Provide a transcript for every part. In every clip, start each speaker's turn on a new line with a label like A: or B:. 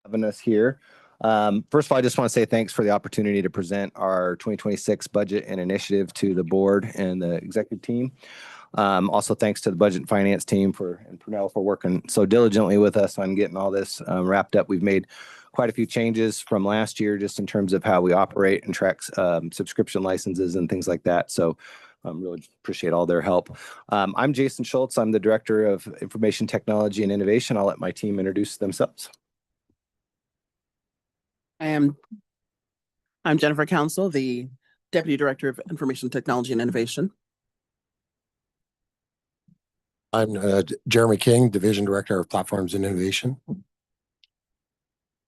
A: Having us here. First of all, I just want to say thanks for the opportunity to present our 2026 budget and initiative to the board and the executive team. Also, thanks to the budget and finance team and Purnell for working so diligently with us on getting all this wrapped up. We've made quite a few changes from last year just in terms of how we operate and track subscription licenses and things like that. So really appreciate all their help. I'm Jason Schultz. I'm the Director of Information Technology and Innovation. I'll let my team introduce themselves.
B: I'm Jennifer Council, the Deputy Director of Information Technology and Innovation.
C: I'm Jeremy King, Division Director of Platforms and Innovation.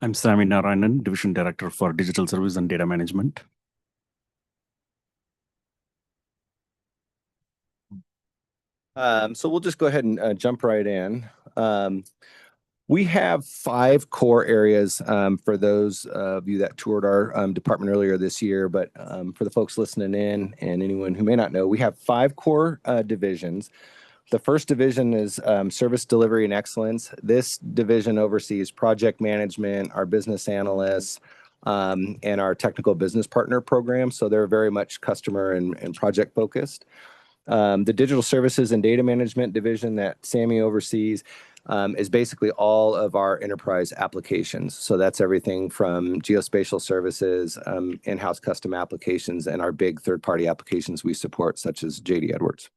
D: I'm Sami Narayanan, Division Director for Digital Service and Data Management.
A: So we'll just go ahead and jump right in. We have 5 core areas for those of you that toured our department earlier this year, but for the folks listening in and anyone who may not know, we have 5 core divisions. The first division is Service Delivery and Excellence. This division oversees project management, our business analysts, and our technical business partner program. So they're very much customer and project focused. The Digital Services and Data Management division that Sami oversees is basically all of our enterprise applications. So that's everything from geospatial services, in-house custom applications, and our big third-party applications we support, such as JD Edwards.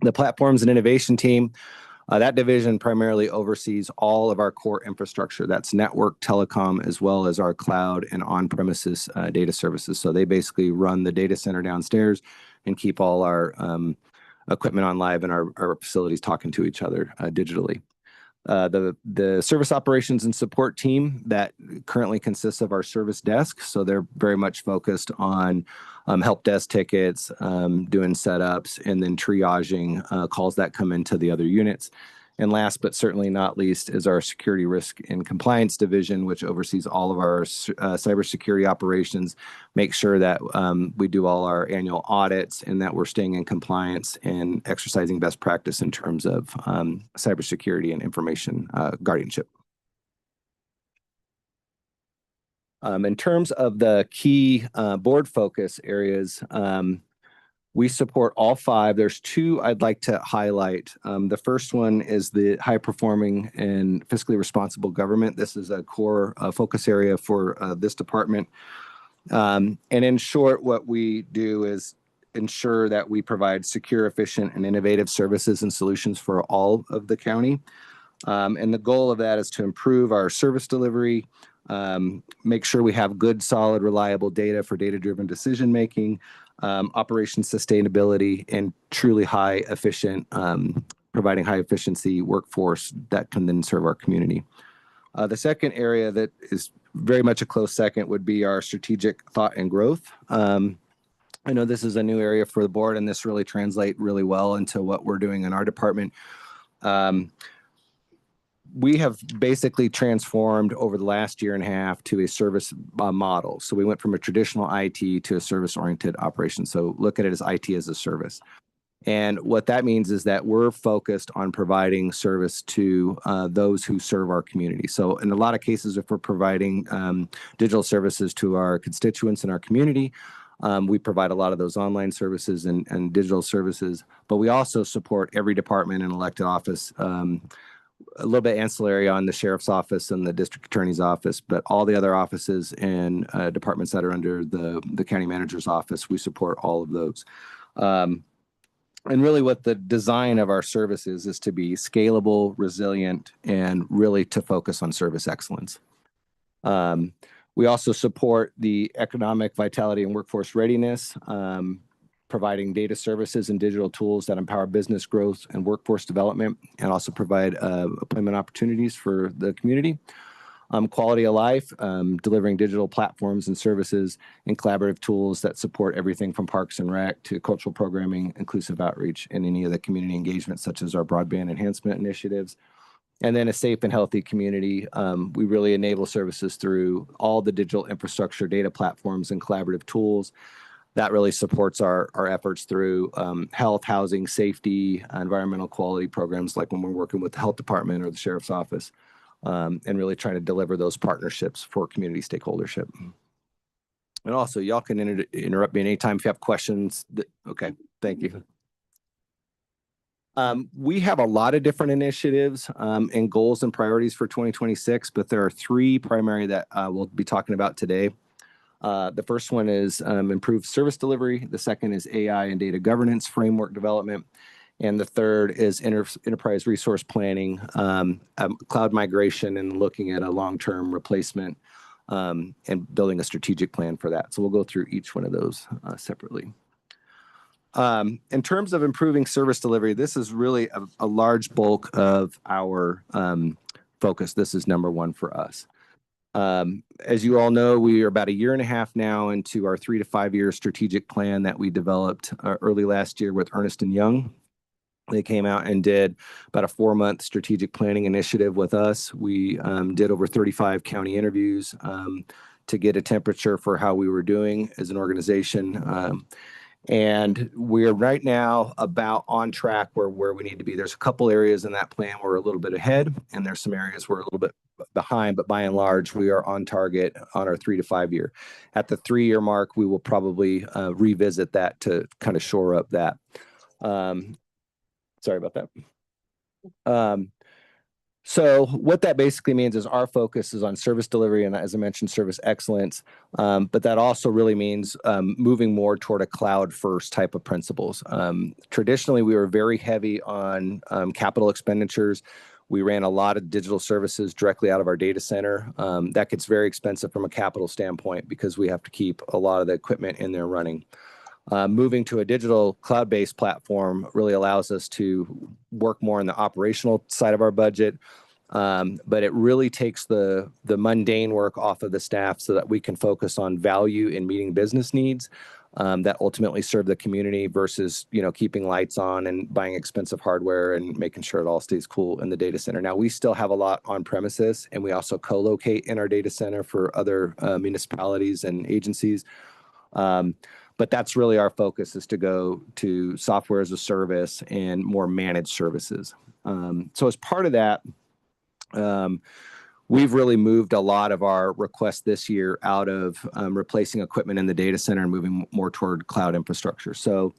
A: The Platforms and Innovation team, that division primarily oversees all of our core infrastructure. That's network, telecom, as well as our cloud and on-premises data services. So they basically run the data center downstairs and keep all our equipment on live and our facilities talking to each other digitally. The service operations and support team that currently consists of our service desk. So they're very much focused on help desk tickets, doing setups, and then triaging calls that come into the other units. And last but certainly not least is our Security Risk and Compliance division, which oversees all of our cybersecurity operations, make sure that we do all our annual audits and that we're staying in compliance and exercising best practice in terms of cybersecurity and information guardianship. In terms of the key board focus areas, we support all 5. There's 2 I'd like to highlight. The first one is the high performing and fiscally responsible government. This is a core focus area for this department. And in short, what we do is ensure that we provide secure, efficient, and innovative services and solutions for all of the county. And the goal of that is to improve our service delivery, make sure we have good, solid, reliable data for data-driven decision-making, operation sustainability, and truly high efficient, providing high efficiency workforce that can then serve our community. The second area that is very much a close second would be our strategic thought and growth. I know this is a new area for the board, and this really translates really well into what we're doing in our department. We have basically transformed over the last year and a half to a service model. So we went from a traditional IT to a service-oriented operation. So look at it as IT as a service. And what that means is that we're focused on providing service to those who serve our community. So in a lot of cases, if we're providing digital services to our constituents in our community, we provide a lot of those online services and digital services, but we also support every department and elected office, a little bit ancillary on the sheriff's office and the district attorney's office, but all the other offices and departments that are under the county manager's office, we support all of those. And really what the design of our services is to be scalable, resilient, and really to focus on service excellence. We also support the economic vitality and workforce readiness, providing data services and digital tools that empower business growth and workforce development, and also provide employment opportunities for the community. Quality of life, delivering digital platforms and services and collaborative tools that support everything from Parks and Rec to cultural programming, inclusive outreach, and any of the community engagement, such as our broadband enhancement initiatives. And then a safe and healthy community. We really enable services through all the digital infrastructure, data platforms, and collaborative tools. That really supports our efforts through health, housing, safety, environmental quality programs, like when we're working with the health department or the sheriff's office. and really trying to deliver those partnerships for community stakeholdership. And also, y'all can interrupt me anytime if you have questions. Okay, thank you. We have a lot of different initiatives and goals and priorities for 2026, but there are three primary that we'll be talking about today. The first one is improved service delivery. The second is AI and data governance framework development. And the third is enterprise resource planning, cloud migration, and looking at a long-term replacement and building a strategic plan for that. So we'll go through each one of those separately. In terms of improving service delivery, this is really a large bulk of our focus. This is number one for us. As you all know, we are about a year and a half now into our 3 to 5 year strategic plan that we developed early last year with Ernst & Young. They came out and did about a 4-month strategic planning initiative with us. We did over 35 county interviews to get a temperature for how we were doing as an organization. And we're right now about on track where we need to be. There's a couple areas in that plan where we're a little bit ahead, and there's some areas we're a little bit behind, but by and large, we are on target on our 3 to 5 year. At the 3-year mark, we will probably revisit that to kind of shore up that. Sorry about that. So what that basically means is our focus is on service delivery and, as I mentioned, service excellence. But that also really means moving more toward a cloud-first type of principles. Traditionally, we were very heavy on capital expenditures. We ran a lot of digital services directly out of our data center. That gets very expensive from a capital standpoint because we have to keep a lot of the equipment in there running. Moving to a digital cloud-based platform really allows us to work more on the operational side of our budget, but it really takes the mundane work off of the staff so that we can focus on value in meeting business needs that ultimately serve the community versus, keeping lights on and buying expensive hardware and making sure it all stays cool in the data center. Now, we still have a lot on premises, and we also co-locate in our data center for other municipalities and agencies. But that's really our focus, is to go to software as a service and more managed services. So as part of that, we've really moved a lot of our requests this year out of replacing equipment in the data center and moving more toward cloud infrastructure. So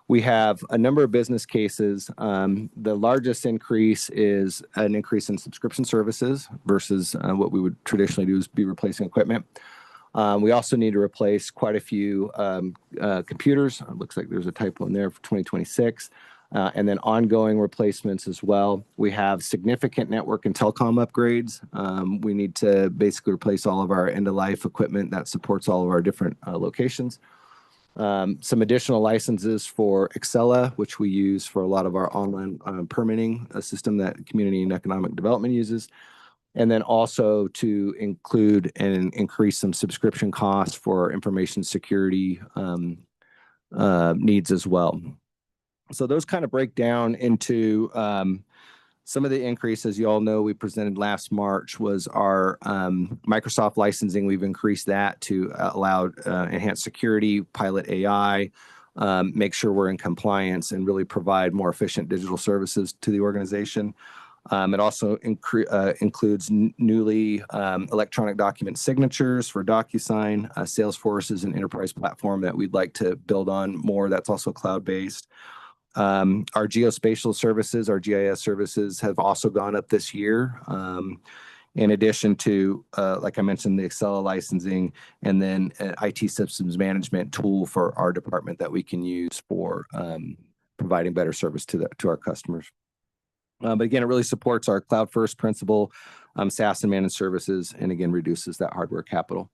A: we have a number of business cases. The largest increase is an increase in subscription services versus what we would traditionally do is be replacing equipment. We also need to replace quite a few computers. It looks like there's a typo in there for 2026. And then ongoing replacements as well. We have significant network and telecom upgrades. We need to basically replace all of our end-of-life equipment that supports all of our different locations. Some additional licenses for Excella, which we use for a lot of our online permitting, a system that Community and Economic Development uses. And then also to include and increase some subscription costs for information security needs as well. So those kind of break down into some of the increases. You all know we presented last March was our Microsoft licensing. We've increased that to allow enhanced security, pilot AI, make sure we're in compliance, and really provide more efficient digital services to the organization. It also includes newly electronic document signatures for DocuSign. Salesforce is an enterprise platform that we'd like to build on more. That's also cloud-based. Our geospatial services, our GIS services, have also gone up this year. In addition to, like I mentioned, the Excella licensing, and then an IT systems management tool for our department that we can use for providing better service to our customers. But again, it really supports our cloud-first principle, SaaS and managed services, and again, reduces that hardware capital.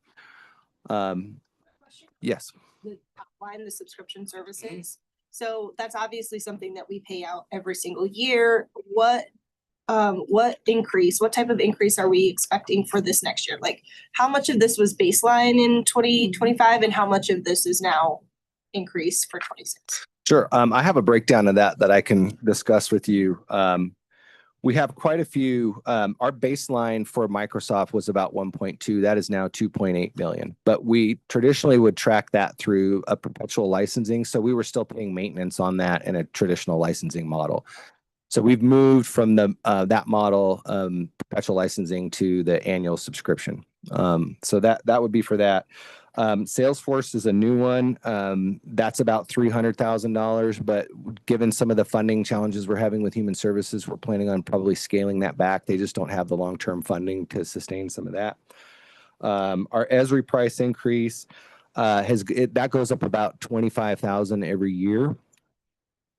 A: Yes.
E: The top line, the subscription services. So that's obviously something that we pay out every single year. What increase, what type of increase are we expecting for this next year? Like, how much of this was baseline in 2025 and how much of this is now increased for 26?
A: Sure. I have a breakdown of that I can discuss with you. We have quite a few. Our baseline for Microsoft was about 1.2. That is now 2.8 million. But we traditionally would track that through a perpetual licensing. So we were still paying maintenance on that in a traditional licensing model. So we've moved from the that model, perpetual licensing, to the annual subscription. So that would be for that. Salesforce is a new one. That's about $300,000, but given some of the funding challenges we're having with human services, we're planning on probably scaling that back. They just don't have the long-term funding to sustain some of that. Our Esri price increase that goes up about $25,000 every year.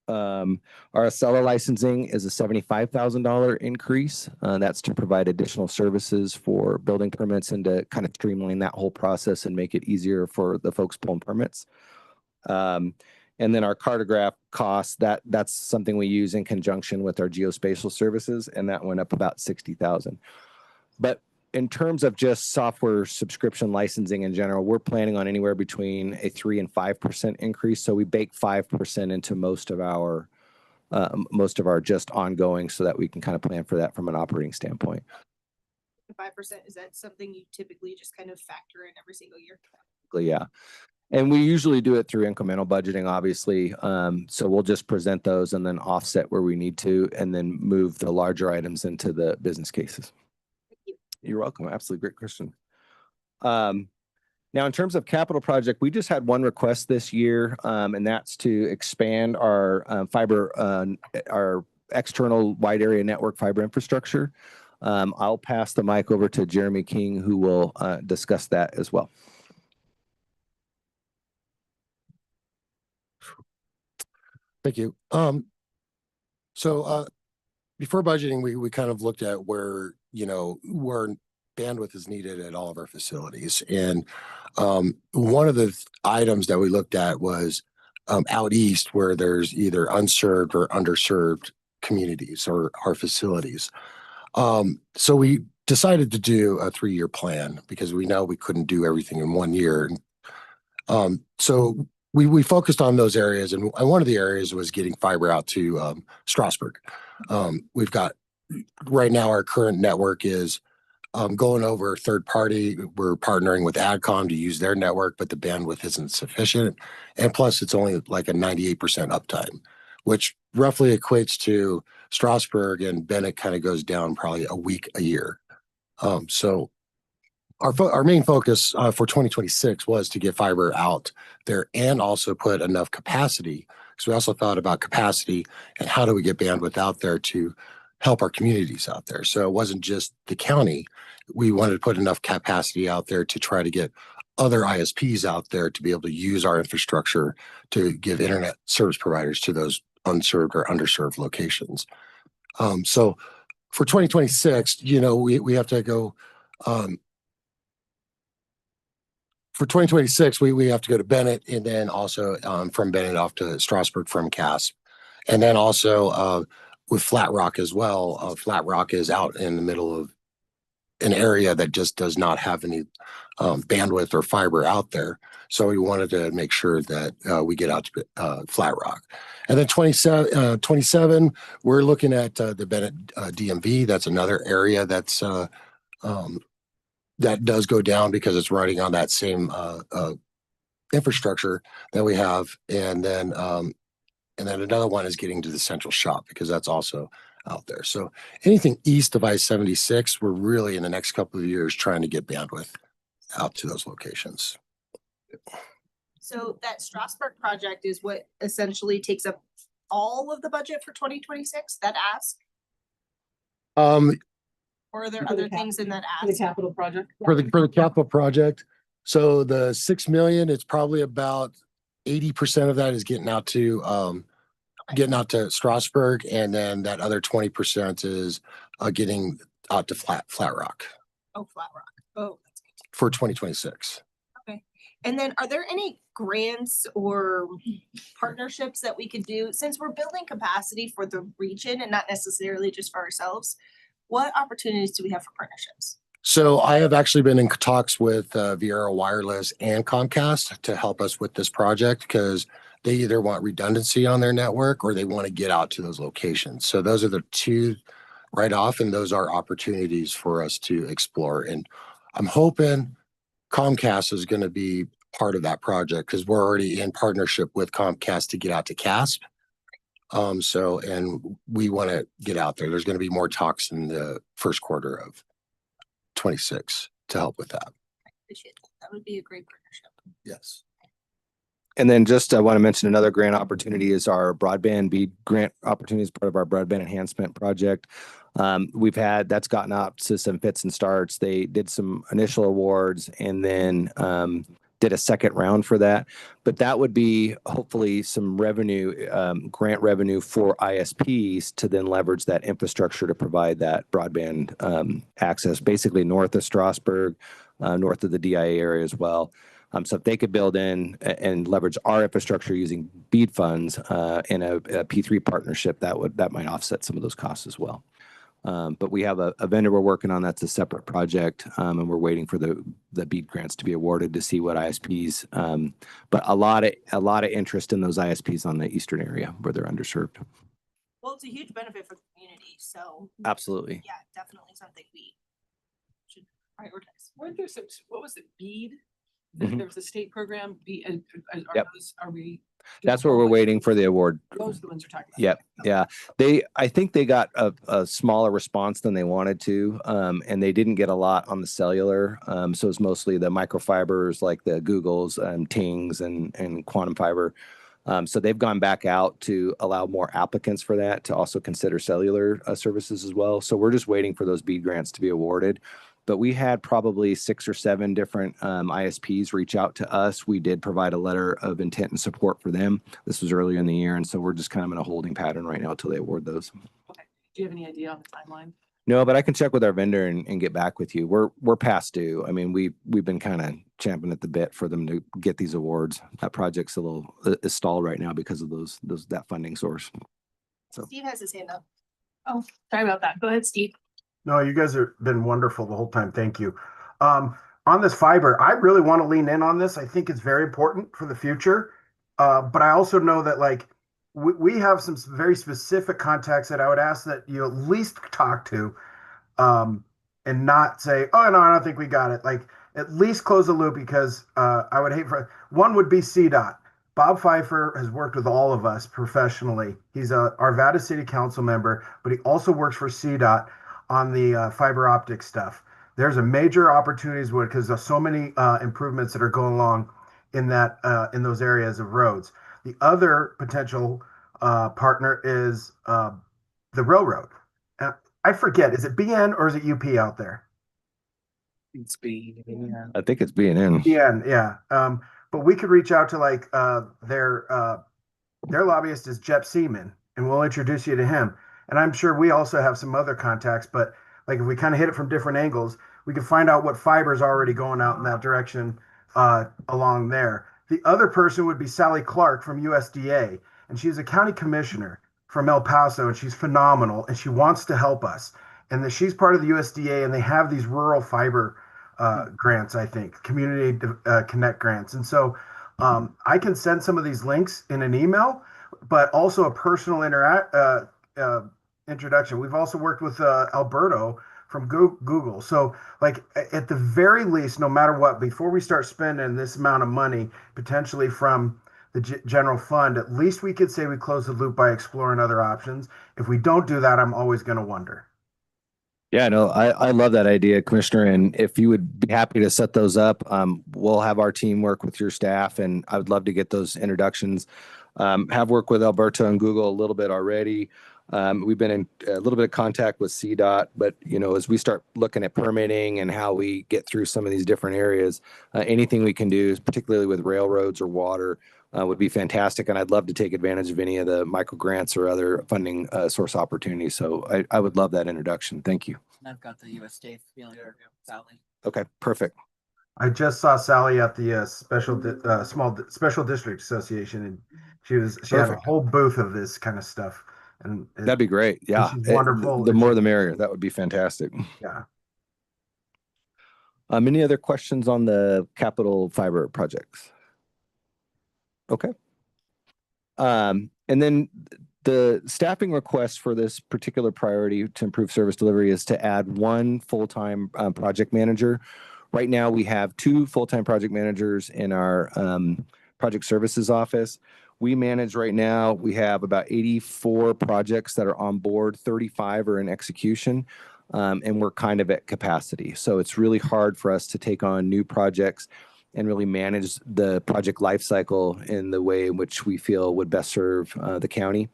A: Our Acela licensing is a $75,000 increase. That's to provide additional services for building permits and to kind of streamline that whole process and make it easier for the folks pulling permits. And then our cartograph costs, that's something we use in conjunction with our geospatial services, and that went up about $60,000. But in terms of just software subscription licensing in general, we're planning on anywhere between a 3 and 5% increase. So we bake 5% into most of our just ongoing, so that we can kind of plan for that from an operating standpoint.
E: 5%, is that something you typically just kind of factor in every single year?
A: Yeah. And we usually do it through incremental budgeting, obviously. So we'll just present those and then offset where we need to, and then move the larger items into the business cases. You're welcome. Absolutely. Great question. Now, in terms of capital project, we just had one request this year, and that's to expand our our external wide area network fiber infrastructure. I'll pass the mic over to Jeremy King, who will discuss that as well.
C: Thank you. So before budgeting, we kind of looked at where bandwidth is needed at all of our facilities. And one of the items that we looked at was out east, where there's either unserved or underserved communities or our facilities. So we decided to do a 3-year plan because we know we couldn't do everything in 1 year. So we focused on those areas, and one of the areas was getting fiber out to Strasburg. We've got right now, our current network is going over third party. We're partnering with AdCom to use their network, but the bandwidth isn't sufficient. And plus, it's only like a 98% uptime, which roughly equates to Strasburg and Bennett kind of goes down probably a week a year. So our main focus for 2026 was to get fiber out there and also put enough capacity. So we also thought about capacity and how do we get bandwidth out there to help our communities out there. So it wasn't just the county. We wanted to put enough capacity out there to try to get other ISPs out there to be able to use our infrastructure to give internet service providers to those unserved or underserved locations. So for 2026, we have to go. For 2026, we have to go to Bennett, and then also from Bennett off to Strasburg from CASP. And then also with Flat Rock as well. Flat Rock is out in the middle of an area that just does not have any bandwidth or fiber out there. So we wanted to make sure that we get out to Flat Rock. And then 27, we're looking at the Bennett DMV. That's another area that's that does go down because it's running on that same infrastructure that we have. And then another one is getting to the central shop because that's also out there. So anything east of I-76, we're really in the next couple of years trying to get bandwidth out to those locations.
E: So that Strasburg project is what essentially takes up all of the budget for 2026, that ask? Or are there
B: For the
E: other things in that
B: The
E: ask?
B: capital project?
C: For the capital project, so the 6 million, it's probably about 80% of that is getting out to Strasburg, and then that other 20% is getting out to Flat Rock
E: Oh, Flat Rock. Oh, that's good.
C: for 2026.
E: And then are there any grants or partnerships that we could do, since we're building capacity for the region and not necessarily just for ourselves? What opportunities do we have for partnerships?
C: So I have actually been in talks with Viera Wireless and Comcast to help us with this project because they either want redundancy on their network or they want to get out to those locations. So those are the two right off, and those are opportunities for us to explore. And I'm hoping Comcast is going to be part of that project because we're already in partnership with Comcast to get out to CASP. And we want to get out there. There's going to be more talks in the first quarter of 26 to help with that.
E: Appreciate that. That would be a great partnership.
C: Yes.
A: And then just I want to mention another grant opportunity is our broadband BEAD grant opportunity as part of our broadband enhancement project. That's gotten up to some fits and starts. They did some initial awards and then did a second round for that. But that would be hopefully some revenue, grant revenue for ISPs to then leverage that infrastructure to provide that broadband access, basically north of Strasburg, north of the DIA area as well. So if they could build in and leverage our infrastructure using BEAD funds in a P3 partnership, that might offset some of those costs as well. But we have a vendor we're working on that's a separate project, and we're waiting for the BEAD grants to be awarded to see what ISPs. But a lot of interest in those ISPs on the eastern area where they're underserved.
E: Well, it's a huge benefit for the community, so
A: Absolutely.
E: yeah, definitely something we should prioritize.
B: Weren't there some, what was it, BEAD?
A: Mhm.
B: There was a state program, BEAD,
A: Yep.
B: are we?
A: That's where we're waiting for the award.
B: Those are the ones you're talking about.
A: Yep. Yeah. I think they got a smaller response than they wanted to. And they didn't get a lot on the cellular. So it's mostly the microfibers like the Googles and Tings and Quantum Fiber. So they've gone back out to allow more applicants for that to also consider cellular services as well. So we're just waiting for those BEAD grants to be awarded. But we had probably 6 or 7 different ISPs reach out to us. We did provide a letter of intent and support for them. This was earlier in the year. And so we're just kind of in a holding pattern right now until they award those.
B: Okay. Do you have any idea on the timeline?
A: No, but I can check with our vendor and get back with you. We're past due. I mean, we've been kind of champing at the bit for them to get these awards. That project's a little is stalled right now because of that funding source. So
E: Steve has his hand up. Oh, sorry about that. Go ahead, Steve.
F: No, you guys have been wonderful the whole time. Thank you. On this fiber, I really want to lean in on this. I think it's very important for the future. But I also know that like we have some very specific contacts that I would ask that you at least talk to and not say, oh, no, I don't think we got it. Like at least close the loop because I would hate for one would be CDOT. Bob Pfeiffer has worked with all of us professionally. He's a Arvada City Council member, but he also works for CDOT on the fiber optic stuff. There's a major opportunities because there's so many improvements that are going along in in those areas of roads. The other potential partner is the railroad. I forget, is it BN or is it UP out there?
B: It's BEAD. Yeah.
A: I think it's BNN.
F: BN, yeah. But we could reach out to like their lobbyist is Jep Seaman, and we'll introduce you to him. And I'm sure we also have some other contacts, but like if we kind of hit it from different angles, we can find out what fiber is already going out in that direction along there. The other person would be Sally Clark from USDA, and she's a county commissioner from El Paso, and she's phenomenal, and she wants to help us. And she's part of the USDA, and they have these rural fiber grants, I think, community connect grants. And so I can send some of these links in an email, but also a personal introduction. We've also worked with Alberto from Google. So like at the very least, no matter what, before we start spending this amount of money, potentially from the general fund, at least we could say we close the loop by exploring other options. If we don't do that, I'm always going to wonder.
A: Yeah, no, I love that idea, Commissioner. And if you would be happy to set those up, we'll have our team work with your staff, and I would love to get those introductions. Have worked with Alberto and Google a little bit already. We've been in a little bit of contact with CDOT, but as we start looking at permitting and how we get through some of these different areas, anything we can do, particularly with railroads or water, would be fantastic. And I'd love to take advantage of any of the micro grants or other funding source opportunities. So I would love that introduction. Thank you.
G: I've got the USDA feeling, Sally.
A: Okay, perfect.
F: I just saw Sally at the Special District Association, and she had a
A: Perfect.
F: whole booth of this kind of stuff. And
A: That'd be great. Yeah.
F: she's wonderful.
A: The more the merrier. That would be fantastic.
F: yeah.
A: Any other questions on the capital fiber projects? Okay. And then the staffing request for this particular priority to improve service delivery is to add 1 full-time project manager. Right now, we have 2 full-time project managers in our project services office. We manage right now, we have about 84 projects that are on board, 35 are in execution, and we're kind of at capacity. So it's really hard for us to take on new projects and really manage the project lifecycle in the way in which we feel would best serve the county.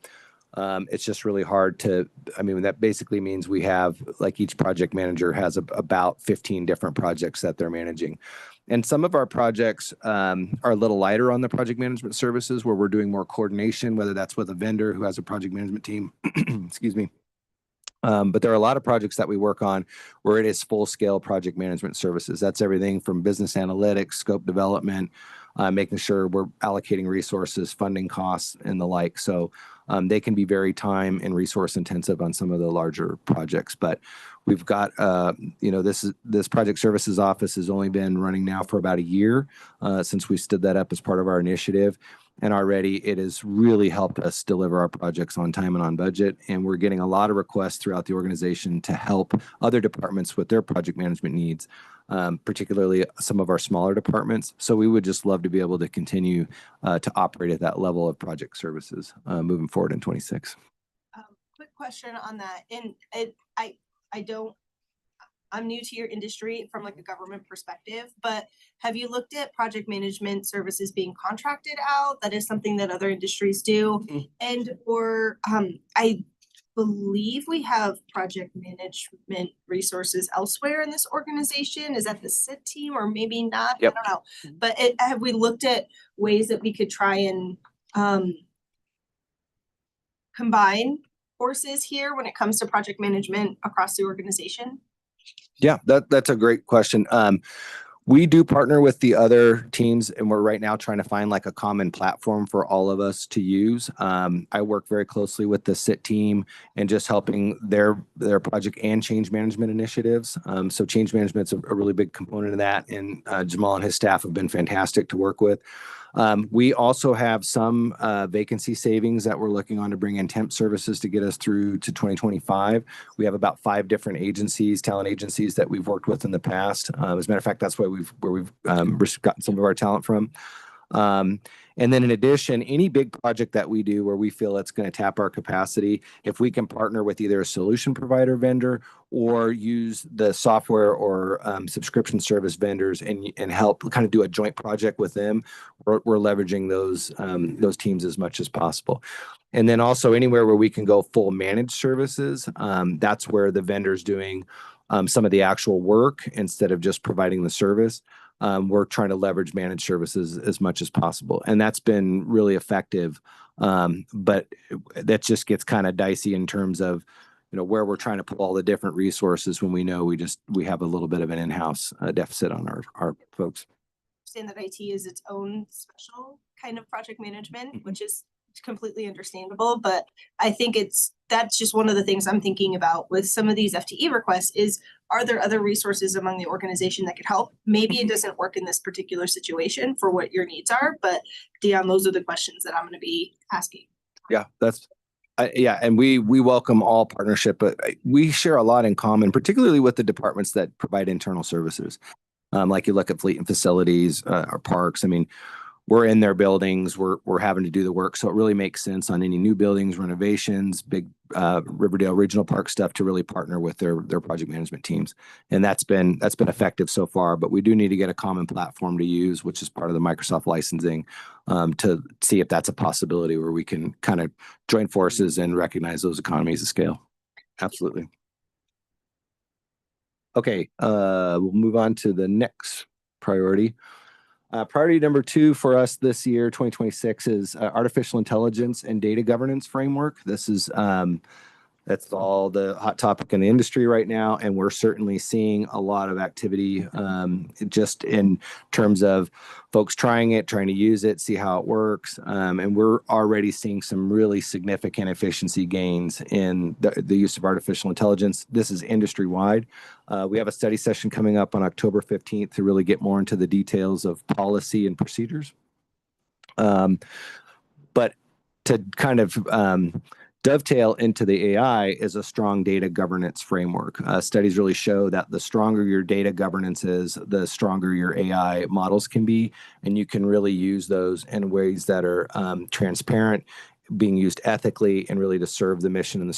A: It's just really hard to, I mean, that basically means we have, like, each project manager has about 15 different projects that they're managing. And some of our projects are a little lighter on the project management services, where we're doing more coordination, whether that's with a vendor who has a project management team, excuse me. But there are a lot of projects that we work on where it is full scale project management services. That's everything from business analytics, scope development, making sure we're allocating resources, funding costs, and the like. So they can be very time and resource intensive on some of the larger projects. But we've got, this project services office has only been running now for about a year since we stood that up as part of our initiative. And already it has really helped us deliver our projects on time and on budget. And we're getting a lot of requests throughout the organization to help other departments with their project management needs, particularly some of our smaller departments. So we would just love to be able to continue to operate at that level of project services moving forward in 26.
E: Quick question on that. And I'm new to your industry from like a government perspective, but have you looked at project management services being contracted out? That is something that other industries do. I believe we have project management resources elsewhere in this organization. Is that the SIT team or maybe not?
A: Yep.
E: I don't know. But have we looked at ways that we could try and combine forces here when it comes to project management across the organization?
A: Yeah, that's a great question. We do partner with the other teams, and we're right now trying to find like a common platform for all of us to use. I work very closely with the SIT team and just helping their project and change management initiatives. So change management's a really big component of that, and Jamal and his staff have been fantastic to work with. We also have some vacancy savings that we're looking on to bring in temp services to get us through to 2025. We have about 5 different agencies, talent agencies that we've worked with in the past. As a matter of fact, that's where we've gotten some of our talent from. And then in addition, any big project that we do where we feel it's going to tap our capacity, if we can partner with either a solution provider vendor or use the software or subscription service vendors and help kind of do a joint project with them, we're leveraging those teams as much as possible. And then also anywhere where we can go full managed services, that's where the vendor's doing some of the actual work instead of just providing the service. We're trying to leverage managed services as much as possible. And that's been really effective. But that just gets kind of dicey in terms of, where we're trying to put all the different resources when we know we have a little bit of an in-house deficit on our folks.
E: Understand that IT is its own special kind of project management, which is completely understandable, but I think that's just one of the things I'm thinking about with some of these FTE requests is, are there other resources among the organization that could help? Maybe it doesn't work in this particular situation for what your needs are, but Dion, those are the questions that I'm going to be asking.
A: Yeah, and we welcome all partnership, but we share a lot in common, particularly with the departments that provide internal services. Like you look at fleet and facilities or parks. I mean, we're in their buildings, we're having to do the work. So it really makes sense on any new buildings, renovations, big Riverdale Regional Park stuff to really partner with their project management teams. And that's been effective so far, but we do need to get a common platform to use, which is part of the Microsoft licensing, to see if that's a possibility where we can kind of join forces and recognize those economies of scale. Absolutely. Okay, we'll move on to the next priority. Priority number 2 for us this year, 2026, is artificial intelligence and data governance framework. This is that's all the hot topic in the industry right now, and we're certainly seeing a lot of activity just in terms of folks trying to use it, see how it works, and we're already seeing some really significant efficiency gains in the use of artificial intelligence. This is industry-wide. We have a study session coming up on October 15th to really get more into the details of policy and procedures. But to kind of dovetail into the AI is a strong data governance framework. Studies really show that the stronger your data governance is, the stronger your AI models can be, and you can really use those in ways that are transparent, being used ethically, and really to serve the mission and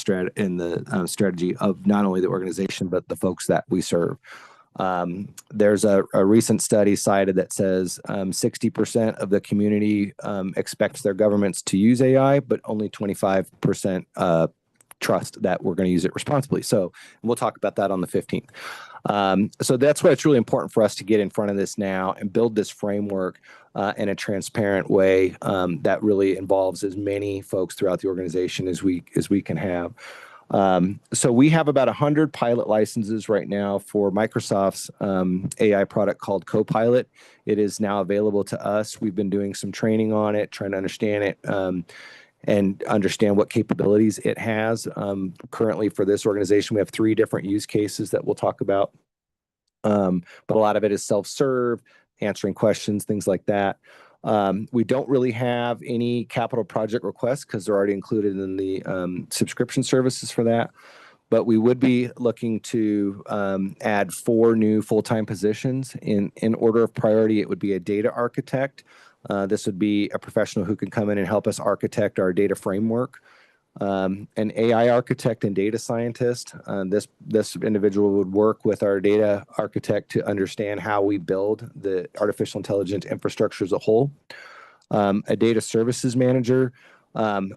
A: the strategy of not only the organization but the folks that we serve. There's a recent study cited that says 60% of the community expects their governments to use AI, but only 25% trust that we're going to use it responsibly. So we'll talk about that on the 15th. So that's why it's really important for us to get in front of this now and build this framework in a transparent way that really involves as many folks throughout the organization as we can have. So we have about 100 pilot licenses right now for Microsoft's AI product called Copilot. It is now available to us. We've been doing some training on it, trying to understand it and understand what capabilities it has. Currently for this organization, we have 3 different use cases that we'll talk about. But a lot of it is self-serve, answering questions, things like that. We don't really have any capital project requests because they're already included in the subscription services for that. But we would be looking to add 4 new full-time positions. In order of priority, it would be a data architect. This would be a professional who can come in and help us architect our data framework. An AI architect and data scientist. This individual would work with our data architect to understand how we build the artificial intelligence infrastructure as a whole. A data services manager.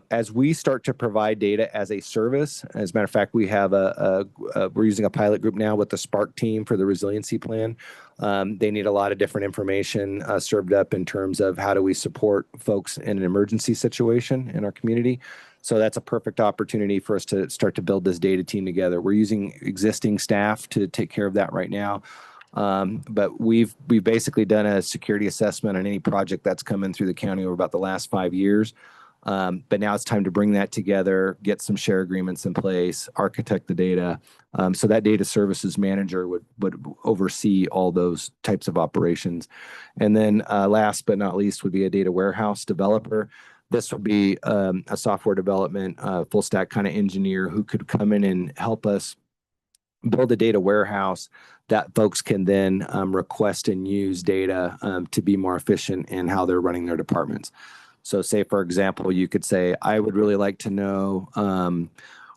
A: As we start to provide data as a service, as a matter of fact, we have we're using a pilot group now with the Spark team for the resiliency plan. They need a lot of different information served up in terms of how do we support folks in an emergency situation in our community. So that's a perfect opportunity for us to start to build this data team together. We're using existing staff to take care of that right now. But we've basically done a security assessment on any project that's come in through the county over about the last 5 years. But now it's time to bring that together, get some share agreements in place, architect the data. So that data services manager would oversee all those types of operations. And then last but not least would be a data warehouse developer. This would be a software development, full stack kind of engineer who could come in and help us build a data warehouse that folks can then request and use data to be more efficient in how they're running their departments. So say, for example, you could say, I would really like to know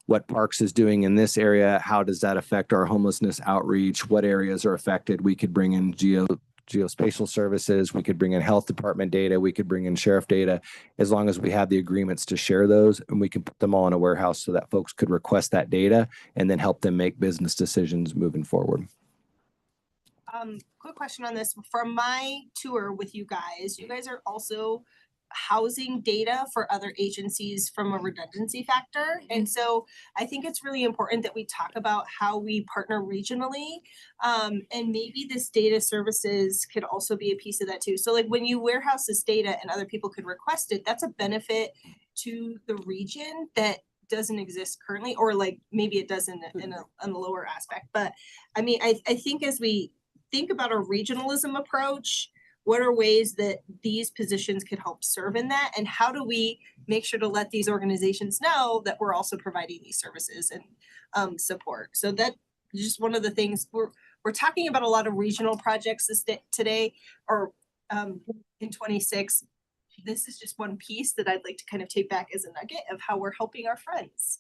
A: what Parks is doing in this area. How does that affect our homelessness outreach? What areas are affected? We could bring in geospatial services. We could bring in health department data. We could bring in sheriff data, as long as we have the agreements to share those, and we can put them all in a warehouse so that folks could request that data and then help them make business decisions moving forward.
E: Quick question on this. From my tour with you guys are also housing data for other agencies from a redundancy factor. And so I think it's really important that we talk about how we partner regionally. And maybe this data services could also be a piece of that too. So like when you warehouse this data and other people could request it, that's a benefit to the region that doesn't exist currently, or like maybe it does in a lower aspect. But I mean, I think as we think about a regionalism approach, what are ways that these positions could help serve in that? And how do we make sure to let these organizations know that we're also providing these services and support? So that is just one of the things we're talking about. A lot of regional projects today or in 26. This is just one piece that I'd like to kind of take back as a nugget of how we're helping our friends.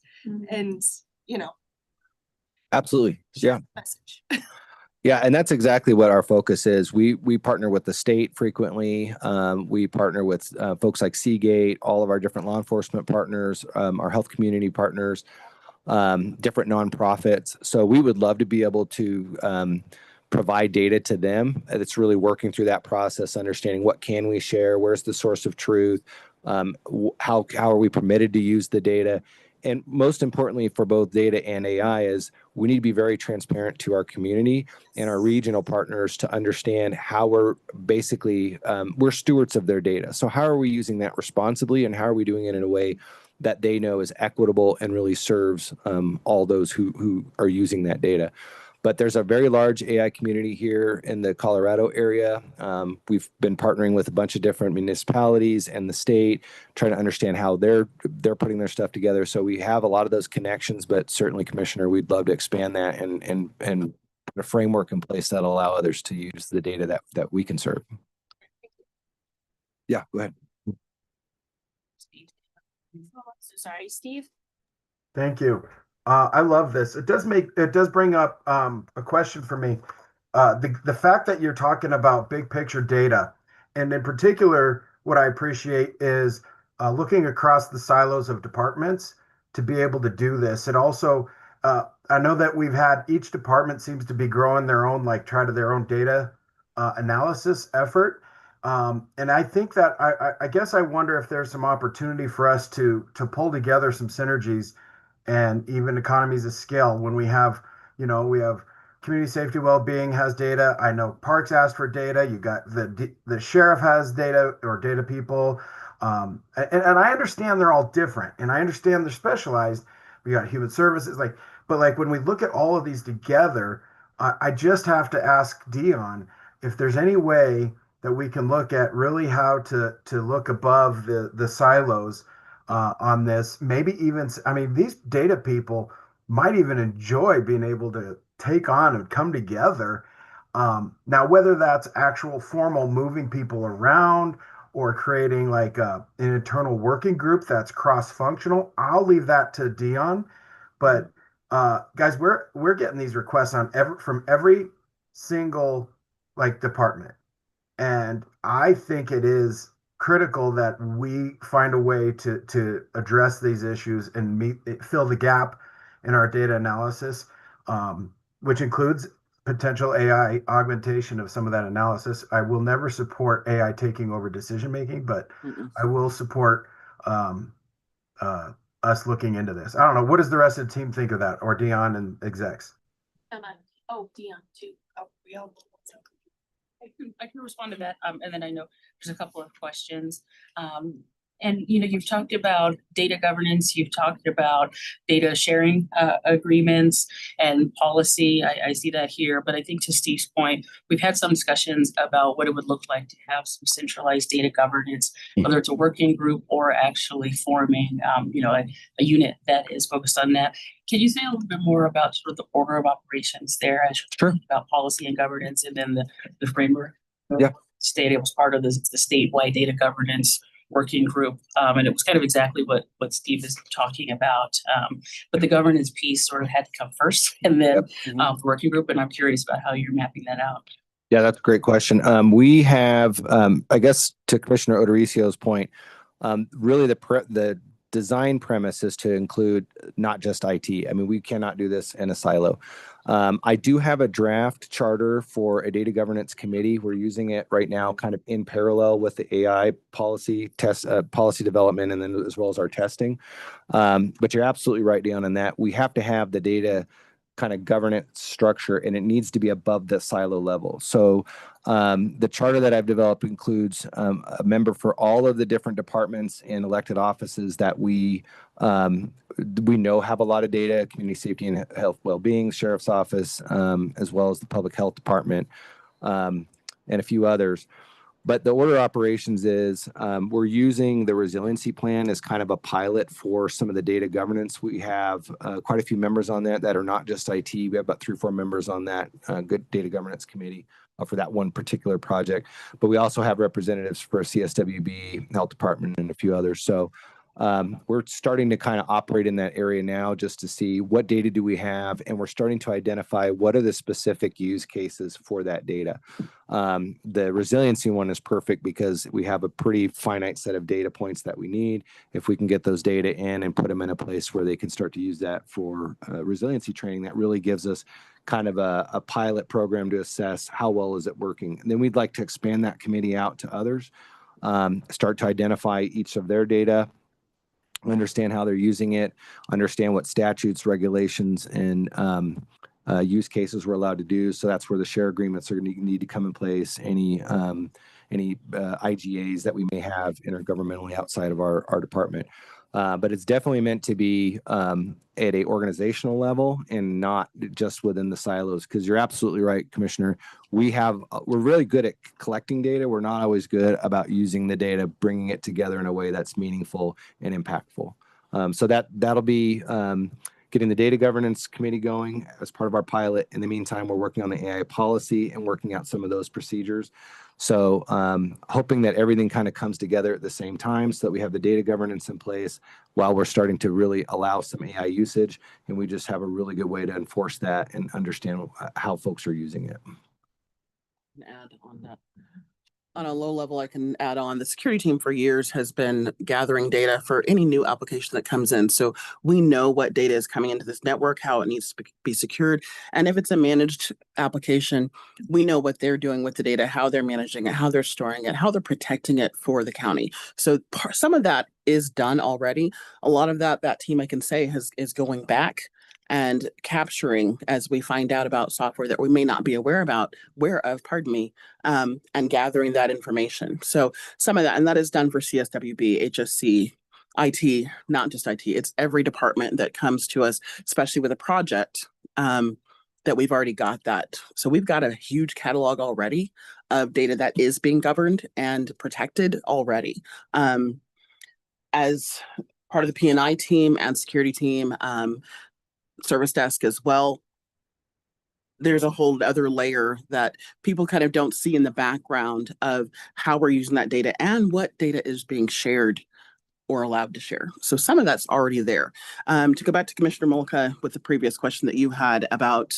E: And, you know.
A: Absolutely. Yeah.
E: Message.
A: Yeah, and that's exactly what our focus is. We partner with the state frequently. We partner with folks like Seagate, all of our different law enforcement partners, our health community partners, different nonprofits. So we would love to be able to provide data to them. It's really working through that process, understanding what can we share, where's the source of truth, how are we permitted to use the data. And most importantly for both data and AI is we need to be very transparent to our community and our regional partners to understand how we're basically, we're stewards of their data. So how are we using that responsibly, and how are we doing it in a way that they know is equitable and really serves all those who are using that data. But there's a very large AI community here in the Colorado area. We've been partnering with a bunch of different municipalities and the state, trying to understand how they're putting their stuff together. So we have a lot of those connections, but certainly, Commissioner, we'd love to expand that and put a framework in place that'll allow others to use the data that we can serve. Yeah, go ahead.
H: So sorry, Steve.
F: Thank you. I love this. It does bring up a question for me. The fact that you're talking about big picture data, and in particular, what I appreciate is looking across the silos of departments to be able to do this. And also, I know that we've had each department seems to be growing their own, their own data analysis effort. And I think that I guess I wonder if there's some opportunity for us to pull together some synergies and even economies of scale when we have community safety well-being has data. I know Parks asked for data. You got the sheriff has data or data people. And I understand they're all different and I understand they're specialized. We got human services, but when we look at all of these together, I just have to ask Dion if there's any way that we can look at really how to look above the silos on this. Maybe even, these data people might even enjoy being able to take on and come together. Now, whether that's actual formal moving people around or creating an internal working group that's cross-functional, I'll leave that to Dion. But guys, we're getting these requests from every single department. And I think it is critical that we find a way to address these issues and fill the gap in our data analysis, which includes potential AI augmentation of some of that analysis. I will never support AI taking over decision making, but I will support us looking into this. I don't know. What does the rest of the team think of that, or Dion and execs?
H: Dion too. I can respond to that. And then I know there's a couple of questions. And you've talked about data governance, you've talked about data sharing agreements and policy. I see that here, but I think to Steve's point, we've had some discussions about what it would look like to have some centralized data governance, whether it's a working group or actually forming, a unit that is focused on that. Can you say a little bit more about sort of the order of operations there as you're talking about policy and governance, and then the framework?
A: Yeah.
H: State, it was part of the statewide data governance working group, and it was kind of exactly what Steve is talking about. But the governance piece sort of had to come first, and then the working group. And I'm curious about how you're mapping that out.
A: Yeah, that's a great question. We have, I guess, to Commissioner Odorizio's point, really the design premise is to include not just IT. We cannot do this in a silo. I do have a draft charter for a data governance committee. We're using it right now kind of in parallel with the AI policy development, and then as well as our testing. But you're absolutely right, Dion, in that we have to have the data kind of governance structure, and it needs to be above the silo level. So the charter that I've developed includes a member for all of the different departments and elected offices that we know have a lot of data: community safety and health well-being, sheriff's office, as well as the public health department, and a few others. But the order of operations is we're using the resiliency plan as kind of a pilot for some of the data governance. We have quite a few members on that are not just IT. We have about 3 or 4 members on that good data governance committee for that one particular project. But we also have representatives for CSWB, health department, and a few others. So we're starting to kind of operate in that area now just to see what data do we have, and we're starting to identify what are the specific use cases for that data. The resiliency one is perfect because we have a pretty finite set of data points that we need. If we can get those data in and put them in a place where they can start to use that for resiliency training, that really gives us kind of a pilot program to assess how well is it working. And then we'd like to expand that committee out to others, start to identify each of their data, understand how they're using it, understand what statutes, regulations, and use cases we're allowed to do. So that's where the share agreements are going to need to come in place. Any any IGAs that we may have intergovernmentally outside of our department. But it's definitely meant to be at a organizational level and not just within the silos. Because you're absolutely right, Commissioner. We're really good at collecting data. We're not always good about using the data, bringing it together in a way that's meaningful and impactful. So that'll be getting the data governance committee going as part of our pilot. In the meantime, we're working on the AI policy and working out some of those procedures. So hoping that everything kind of comes together at the same time so that we have the data governance in place while we're starting to really allow some AI usage. And we just have a really good way to enforce that and understand how folks are using it.
B: Add on that. On a low level, I can add on, the security team for years has been gathering data for any new application that comes in. So we know what data is coming into this network, how it needs to be secured. And if it's a managed application, we know what they're doing with the data, how they're managing it, how they're storing it, how they're protecting it for the county. So some of that is done already. A lot of that team, I can say, is going back and capturing as we find out about software that we may not be aware of, and gathering that information. So some of that, and that is done for CSWB, HSC, IT, not just IT, it's every department that comes to us, especially with a project, that we've already got that. So we've got a huge catalog already of data that is being governed and protected already. As part of the P&I team and security team, service desk as well, there's a whole other layer that people kind of don't see in the background of how we're using that data and what data is being shared or allowed to share. So some of that's already there. To go back to Commissioner Mullica with the previous question that you had about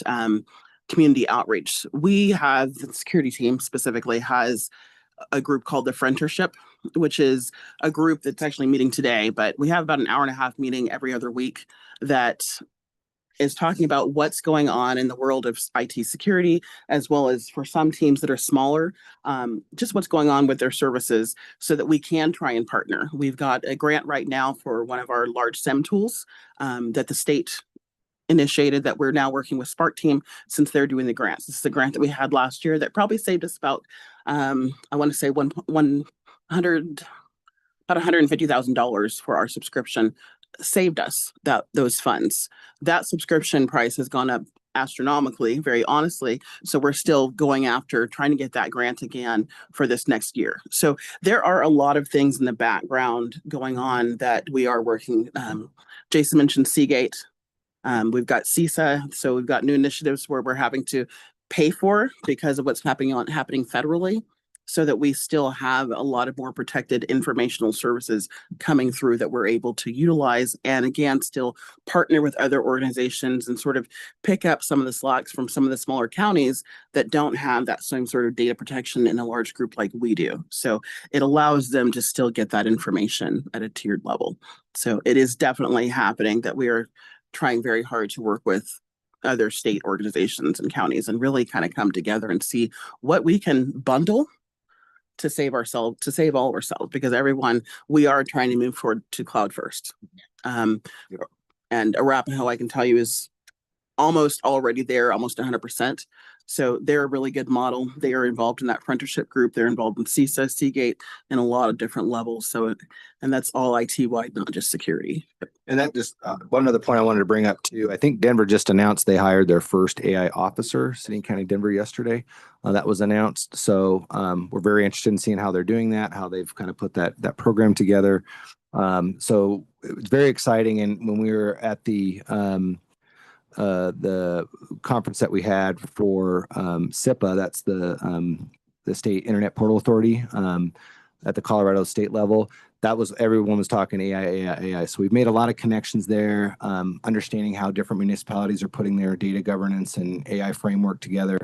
B: community outreach, we have, the security team specifically has a group called the Friendship, which is a group that's actually meeting today, but we have about an hour and a half meeting every other week that is talking about what's going on in the world of IT security, as well as for some teams that are smaller, just what's going on with their services so that we can try and partner. We've got a grant right now for one of our large SIEM tools that the state initiated that we're now working with Spark Team since they're doing the grants. This is a grant that we had last year that probably saved us about, I want to say about $150,000 for our subscription, saved us those funds. That subscription price has gone up astronomically, very honestly. So we're still going after trying to get that grant again for this next year. So there are a lot of things in the background going on that we are working. Jason mentioned Seagate. We've got CISA. So we've got new initiatives where we're having to pay for because of what's happening federally, so that we still have a lot of more protected informational services coming through that we're able to utilize, and again, still partner with other organizations and sort of pick up some of the slacks from some of the smaller counties that don't have that same sort of data protection in a large group like we do. So it allows them to still get that information at a tiered level. So it is definitely happening that we are trying very hard to work with other state organizations and counties and really kind of come together and see what we can bundle to save all of ourselves, because we are trying to move forward to cloud first. And Arapahoe, I can tell you, is almost already there, almost 100%. So they're a really good model. They are involved in that friendship group. They're involved in CISA, Seagate, and a lot of different levels. So, and that's all IT wide, not just security.
A: And that just one other point I wanted to bring up too. I think Denver just announced they hired their first AI officer, City and County Denver, yesterday. That was announced. So we're very interested in seeing how they're doing that, how they've kind of put that program together. So it was very exciting. And when we were at the conference that we had for SIPA, that's the State Internet Portal Authority at the Colorado state level, everyone was talking AI. So we've made a lot of connections there, understanding how different municipalities are putting their data governance and AI framework together.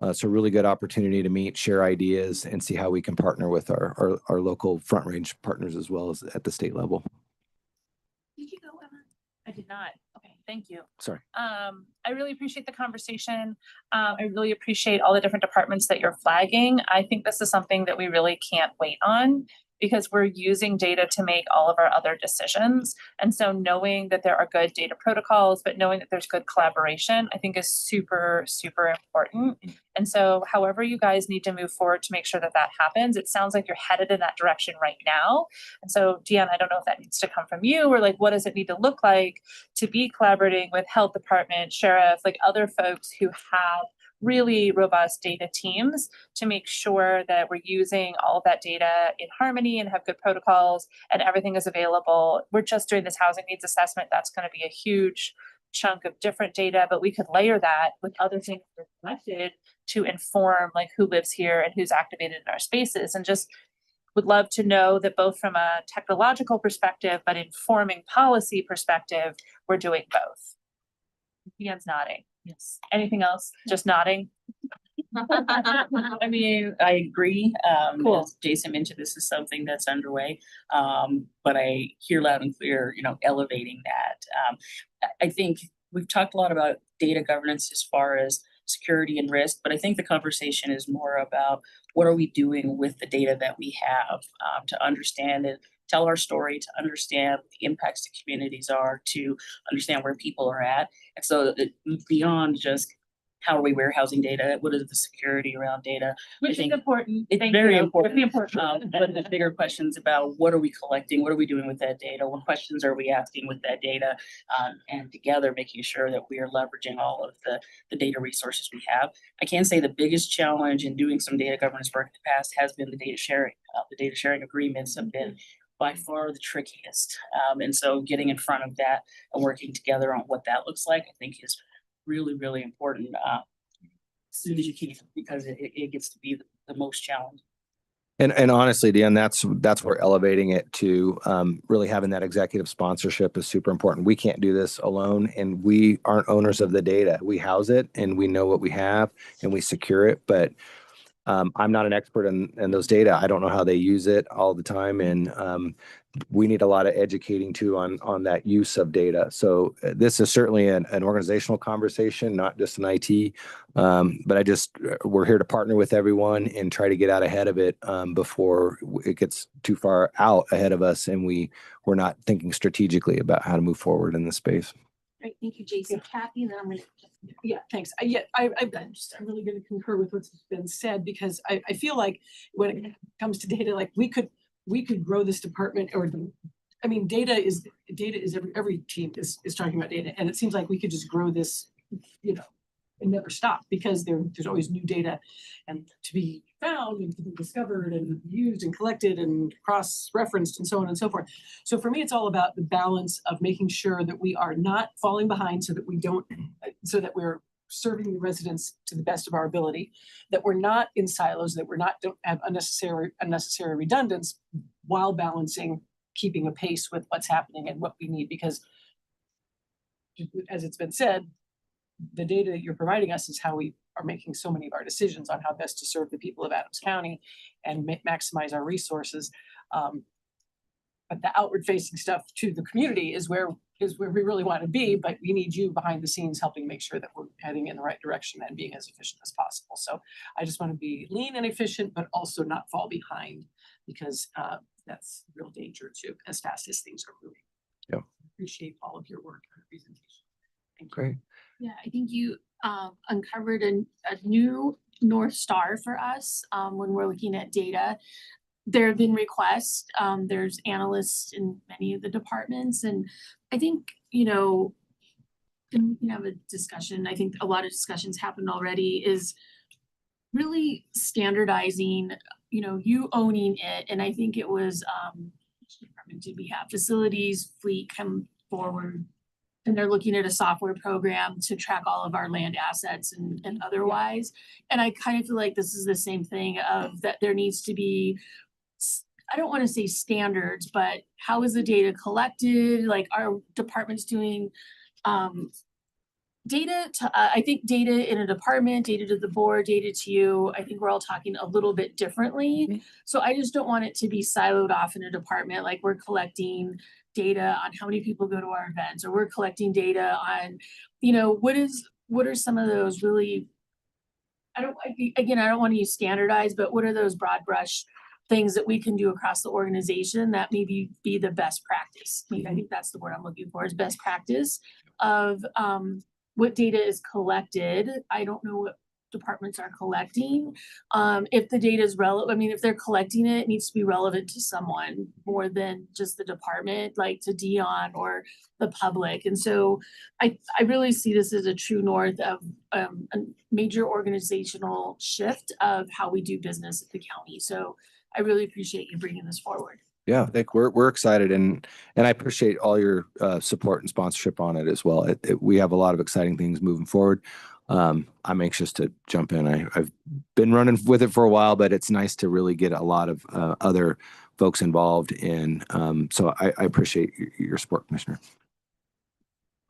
A: It's a really good opportunity to meet, share ideas, and see how we can partner with our local Front Range partners as well as at the state level.
H: Did you go, Emma? I did not. Okay, thank you.
A: Sorry.
H: I really appreciate the conversation. I really appreciate all the different departments that you're flagging. I think this is something that we really can't wait on.
I: because we're using data to make all of our other decisions. And so knowing that there are good data protocols, but knowing that there's good collaboration, I think is super, super important. And so however you guys need to move forward to make sure that that happens, it sounds like you're headed in that direction right now. And so Deanna, I don't know if that needs to come from you, or like, what does it need to look like to be collaborating with health department, sheriff, like other folks who have really robust data teams to make sure that we're using all of that data in harmony and have good protocols and everything is available. We're just doing this housing needs assessment. That's going to be a huge chunk of different data, but we could layer that with other things that are collected to inform like who lives here and who's activated in our spaces. And just would love to know that both from a technological perspective, but informing policy perspective, we're doing both. Ian's nodding.
H: Yes.
I: Anything else? Just nodding?
H: I mean, I agree.
I: Cool.
H: As Jason mentioned, this is something that's underway. But I hear loud and clear, elevating that. I think we've talked a lot about data governance as far as security and risk, but I think the conversation is more about what are we doing with the data that we have, to understand it, tell our story, to understand what the impacts to communities are, to understand where people are at. And so beyond just how are we warehousing data, what is the security around data?
I: Which is
H: think
I: important.
H: it's
I: Thank
H: very
I: you.
H: important.
I: Very important.
H: But the bigger questions about what are we collecting, what are we doing with that data, what questions are we asking with that data, and together making sure that we are leveraging all of the data resources we have. I can say the biggest challenge in doing some data governance work in the past has been the data sharing. The data sharing agreements have been by far the trickiest. And so getting in front of that and working together on what that looks like, I think is really, really important as soon as you can, because it gets to be the most challenging.
A: And honestly, Dan, that's where elevating it to really having that executive sponsorship is super important. We can't do this alone, and we aren't owners of the data. We house it, and we know what we have, and we secure it. But I'm not an expert in those data. I don't know how they use it all the time, and we need a lot of educating too on that use of data. So this is certainly an organizational conversation, not just an IT. But we're here to partner with everyone and try to get out ahead of it before it gets too far out ahead of us, and we're not thinking strategically about how to move forward in this space.
E: Great, thank you, Jason. Kathy, and then I'm gonna.
J: Yeah, thanks. I'm really going to concur with what's been said, because I feel like when it comes to data, like we could grow this department, or I mean, data is every team is talking about data, and it seems like we could just grow this, and never stop, because there's always new data and to be found and to be discovered and used and collected and cross-referenced and so on and so forth. So for me, it's all about the balance of making sure that we are not falling behind, so that we're serving the residents to the best of our ability, that we're not in silos, that don't have unnecessary redundance, while balancing keeping a pace with what's happening and what we need, because as it's been said, the data that you're providing us is how we are making so many of our decisions on how best to serve the people of Adams County and maximize our resources. But the outward facing stuff to the community is where we really want to be, but we need you behind the scenes helping make sure that we're heading in the right direction and being as efficient as possible. So I just want to be lean and efficient, but also not fall behind, because that's real danger too, as fast as things are moving.
A: Yeah.
J: Appreciate all of your work on the presentation. Thank you.
A: Great.
K: Yeah, I think you uncovered a new North Star for us when we're looking at data. There have been requests, there's analysts in many of the departments, and I think, we can have a discussion. I think a lot of discussions happened already, is really standardizing, you owning it. And I think it was, which department did we have? Facilities, fleet come forward, and they're looking at a software program to track all of our land assets and otherwise. And I kind of feel like this is the same thing, of that there needs to be, I don't want to say standards, but how is the data collected? Like, are departments doing data to, I think data in a department, data to the board, data to you, I think we're all talking a little bit differently. So I just don't want it to be siloed off in a department, like we're collecting data on how many people go to our events, or we're collecting data on, what are some of those really, I don't want to use standardized, but what are those broad brush things that we can do across the organization that maybe be the best practice. I think that's the word I'm looking for, is best practice of what data is collected. I don't know what departments are collecting. If the data is relevant, I mean, if they're collecting it, it needs to be relevant to someone more than just the department, like to Dion or the public. And so I really see this as a true north of a major organizational shift of how we do business at the county. So I really appreciate you bringing this forward.
A: Yeah, I think we're excited, and I appreciate all your support and sponsorship on it as well. We have a lot of exciting things moving forward. I'm anxious to jump in. I've been running with it for a while, but it's nice to really get a lot of other folks involved in. So I appreciate your support, Commissioner.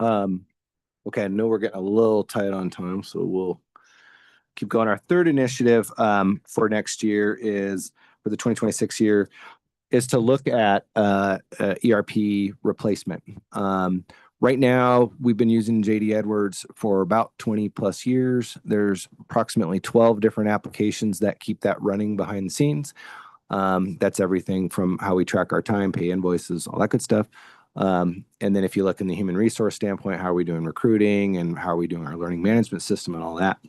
A: Okay, I know we're getting a little tight on time, so we'll keep going. Our third initiative for next year is, for the 2026 year, is to look at ERP replacement. Right now, we've been using JD Edwards for about 20 plus years. There's approximately 12 different applications that keep that running behind the scenes. That's everything from how we track our time, pay invoices, all that good stuff. And then if you look in the human resource standpoint, how are we doing recruiting and how are we doing our learning management system and all that.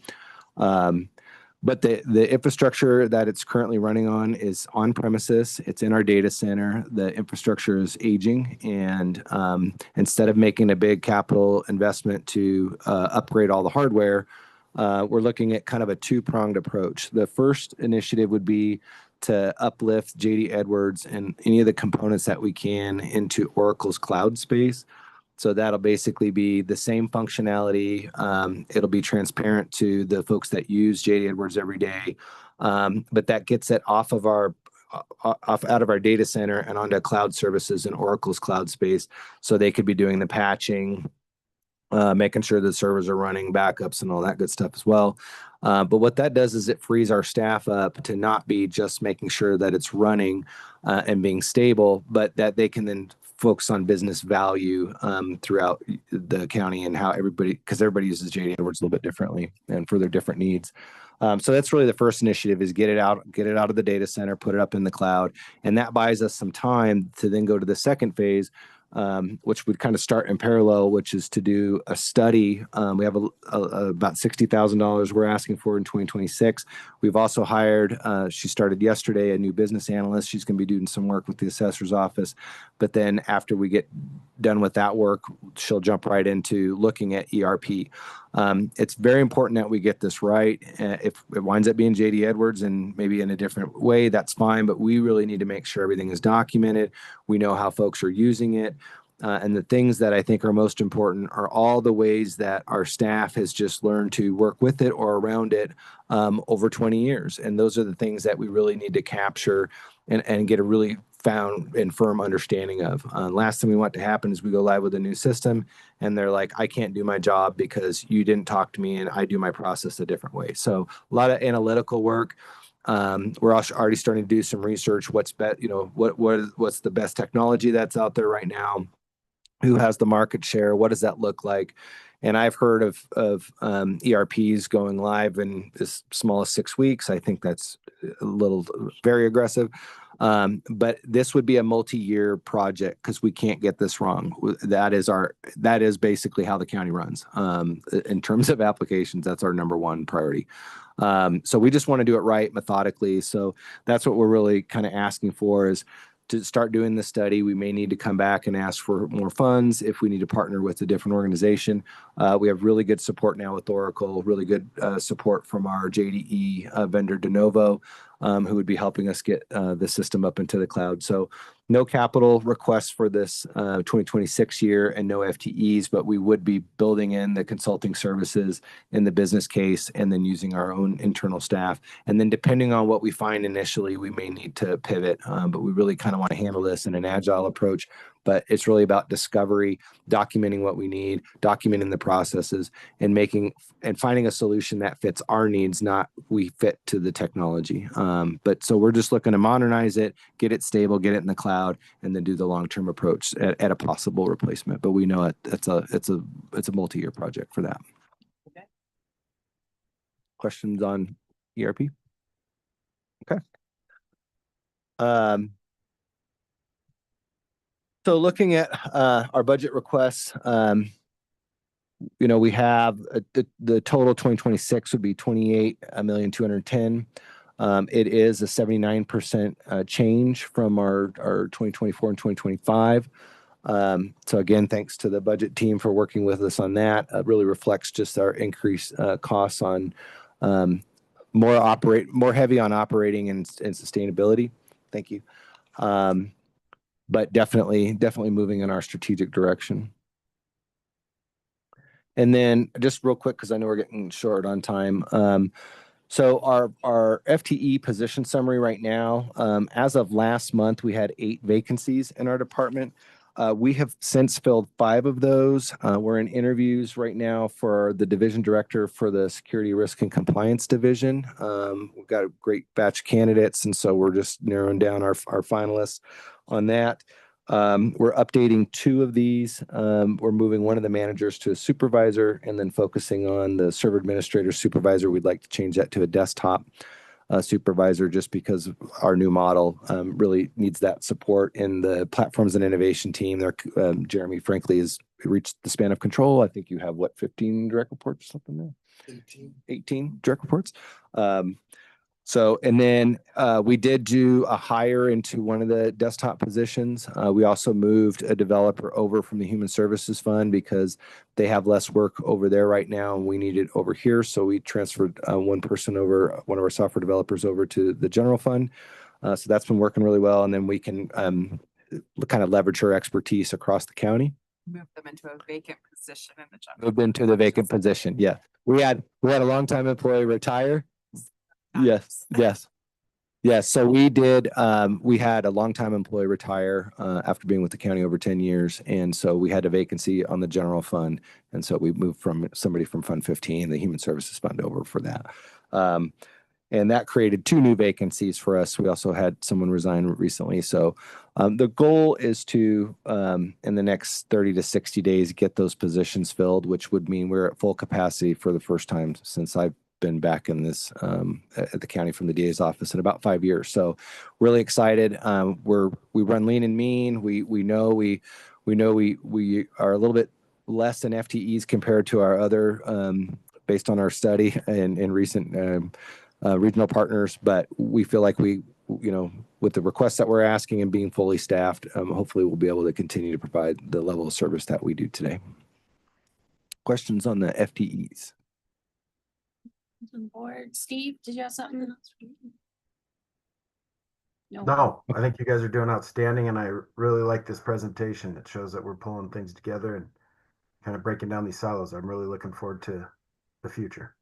A: But the infrastructure that it's currently running on is on premises. It's in our data center. The infrastructure is aging, and instead of making a big capital investment to upgrade all the hardware, we're looking at kind of a two-pronged approach. The first initiative would be to uplift JD Edwards and any of the components that we can into Oracle's cloud space. So that'll basically be the same functionality. It'll be transparent to the folks that use JD Edwards every day. But that gets it out of our data center and onto cloud services in Oracle's cloud space. So they could be doing the patching, making sure the servers are running, backups, and all that good stuff as well. But what that does is it frees our staff up to not be just making sure that it's running and being stable, but that they can then focus on business value throughout the county and how because everybody uses JD Edwards a little bit differently and for their different needs. So that's really the first initiative, is get it out of the data center, put it up in the cloud. And that buys us some time to then go to the second phase, which would kind of start in parallel, which is to do a study. We have about $60,000 we're asking for in 2026. We've also hired, she started yesterday, a new business analyst. She's going to be doing some work with the assessor's office. But then after we get done with that work, she'll jump right into looking at ERP. It's very important that we get this right. If it winds up being JD Edwards and maybe in a different way, that's fine. But we really need to make sure everything is documented. We know how folks are using it. And the things that I think are most important are all the ways that our staff has just learned to work with it or around it over 20 years. And those are the things that we really need to capture and get a really found and firm understanding of. Last thing we want to happen is we go live with a new system and they're like, I can't do my job because you didn't talk to me and I do my process a different way. So a lot of analytical work. We're also already starting to do some research. What's the best technology that's out there right now? Who has the market share? What does that look like? And I've heard of ERPs going live in as small as 6 weeks. I think that's very aggressive. But this would be a multi-year project because we can't get this wrong. That is basically how the county runs. In terms of applications, that's our number one priority. So we just want to do it right, methodically. So that's what we're really kind of asking for, is to start doing the study. We may need to come back and ask for more funds if we need to partner with a different organization. We have really good support now with Oracle, really good support from our JDE vendor DeNovo, who would be helping us get the system up into the cloud. So no capital requests for this 2026 year and no FTEs, but we would be building in the consulting services in the business case and then using our own internal staff. And then depending on what we find initially, we may need to pivot, but we really kind of want to handle this in an agile approach. But it's really about discovery, documenting what we need, documenting the processes, and finding a solution that fits our needs, not we fit to the technology. But so we're just looking to modernize it, get it stable, get it in the cloud, and then do the long-term approach at a possible replacement. But we know it's a multi-year project for that.
G: Okay.
A: Questions on ERP? Okay. So looking at our budget requests, we have the total 2026 would be 28,210,000. It is a 79% change from our 2024 and 2025. So again, thanks to the budget team for working with us on that. It really reflects just our increased costs on more heavy on operating and sustainability. Thank you. But definitely moving in our strategic direction. And then just real quick, because I know we're getting short on time. So our FTE position summary right now, as of last month, we had 8 vacancies in our department. We have since filled 5 of those. We're in interviews right now for the division director for the security risk and compliance division. We've got a great batch of candidates, and so we're just narrowing down our finalists on that. We're updating 2 of these. We're moving one of the managers to a supervisor and then focusing on the server administrator supervisor. We'd like to change that to a desktop supervisor just because our new model really needs that support in the platforms and innovation team. There, Jeremy, frankly, has reached the span of control. I think you have 15 direct reports or something there? 18 direct reports. So, and then we did do a hire into one of the desktop positions. We also moved a developer over from the Human Services Fund because they have less work over there right now and we need it over here. So we transferred one person over, one of our software developers over to the general fund. So that's been working really well. And then we can kind of leverage her expertise across the county.
G: Move them into a vacant position in the general.
A: Moved into the vacant position. Yeah. We had a longtime employee retire. Yes. So we did, we had a longtime employee retire after being with the county over 10 years. And so we had a vacancy on the general fund. And so we moved from somebody from Fund 15, the Human Services Fund, over for that. And that created 2 new vacancies for us. We also had someone resign recently. So the goal is to, in the next 30 to 60 days, get those positions filled, which would mean we're at full capacity for the first time since I've been back in this at the county from the DA's office in about 5 years. So really excited. We run lean and mean. We know we are a little bit less than FTEs compared to our other based on our study and recent regional partners, but we feel like we, with the requests that we're asking and being fully staffed, hopefully we'll be able to continue to provide the level of service that we do today. Questions on the FTEs?
K: On board. Steve, did you have something?
F: No, I think you guys are doing outstanding, and I really like this presentation. It shows that we're pulling things together and kind of breaking down these silos. I'm really looking forward to the future.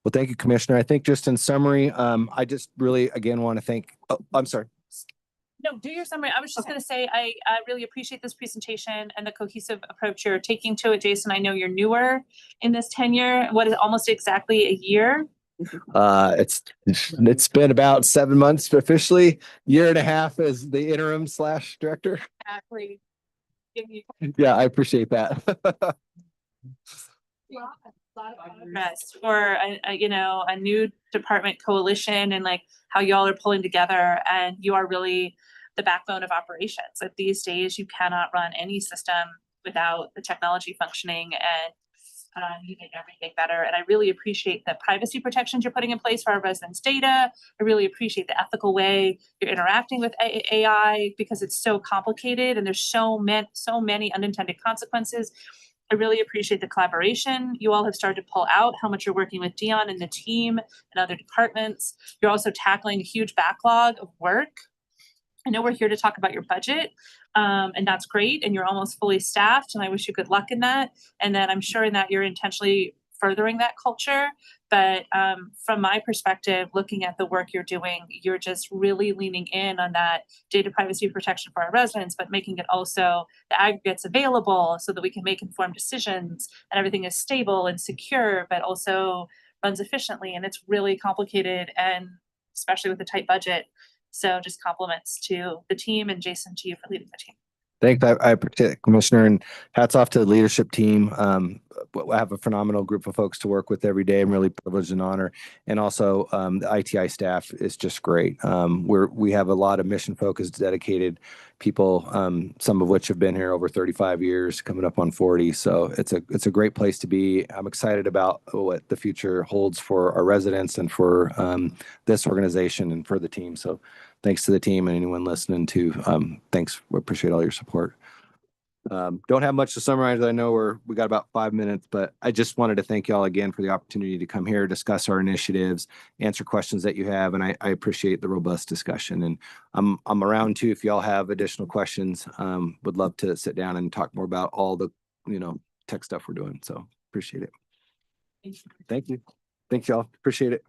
A: Well, thank you, Commissioner. I think just in summary, I just really, again, want to thank, I'm sorry.
I: No, do your summary. I was just gonna say, I really appreciate this presentation and the cohesive approach you're taking to it. Jason, I know you're newer in this tenure. What is almost exactly a year?
A: It's been about 7 months officially, 1.5 years as the interim / director.
I: Exactly.
A: Yeah, I appreciate that.
I: Progress for a new department coalition and like how y'all are pulling together, and you are really the backbone of operations. Like these days, you cannot run any system without the technology functioning, and you make everything better. And I really appreciate the privacy protections you're putting in place for our residents' data. I really appreciate the ethical way you're interacting with AI because it's so complicated and there's so many unintended consequences. I really appreciate the collaboration you all have started to pull out, how much you're working with Dion and the team and other departments. You're also tackling a huge backlog of work. I know we're here to talk about your budget, and that's great, and you're almost fully staffed, and I wish you good luck in that. And then I'm sure in that you're intentionally furthering that culture. But from my perspective, looking at the work you're doing, you're just really leaning in on that data privacy protection for our residents, but making it also the aggregates available so that we can make informed decisions and everything is stable and secure, but also runs efficiently. And it's really complicated, and especially with a tight budget. So just compliments to the team and Jason, to you for leading the team.
A: Thanks. I appreciate it, Commissioner, and hats off to the leadership team. I have a phenomenal group of folks to work with every day. I'm really privileged and honored. And also, the ITI staff is just great. We have a lot of mission focused, dedicated people, some of which have been here over 35 years, coming up on 40. So it's a great place to be. I'm excited about what the future holds for our residents and for this organization and for the team. So thanks to the team and anyone listening to, thanks. We appreciate all your support. Don't have much to summarize. I know we got about 5 minutes, but I just wanted to thank y'all again for the opportunity to come here, discuss our initiatives, answer questions that you have, and I appreciate the robust discussion. And I'm around too if y'all have additional questions. Would love to sit down and talk more about all the tech stuff we're doing. So appreciate it. Thank you. Thanks y'all. Appreciate it.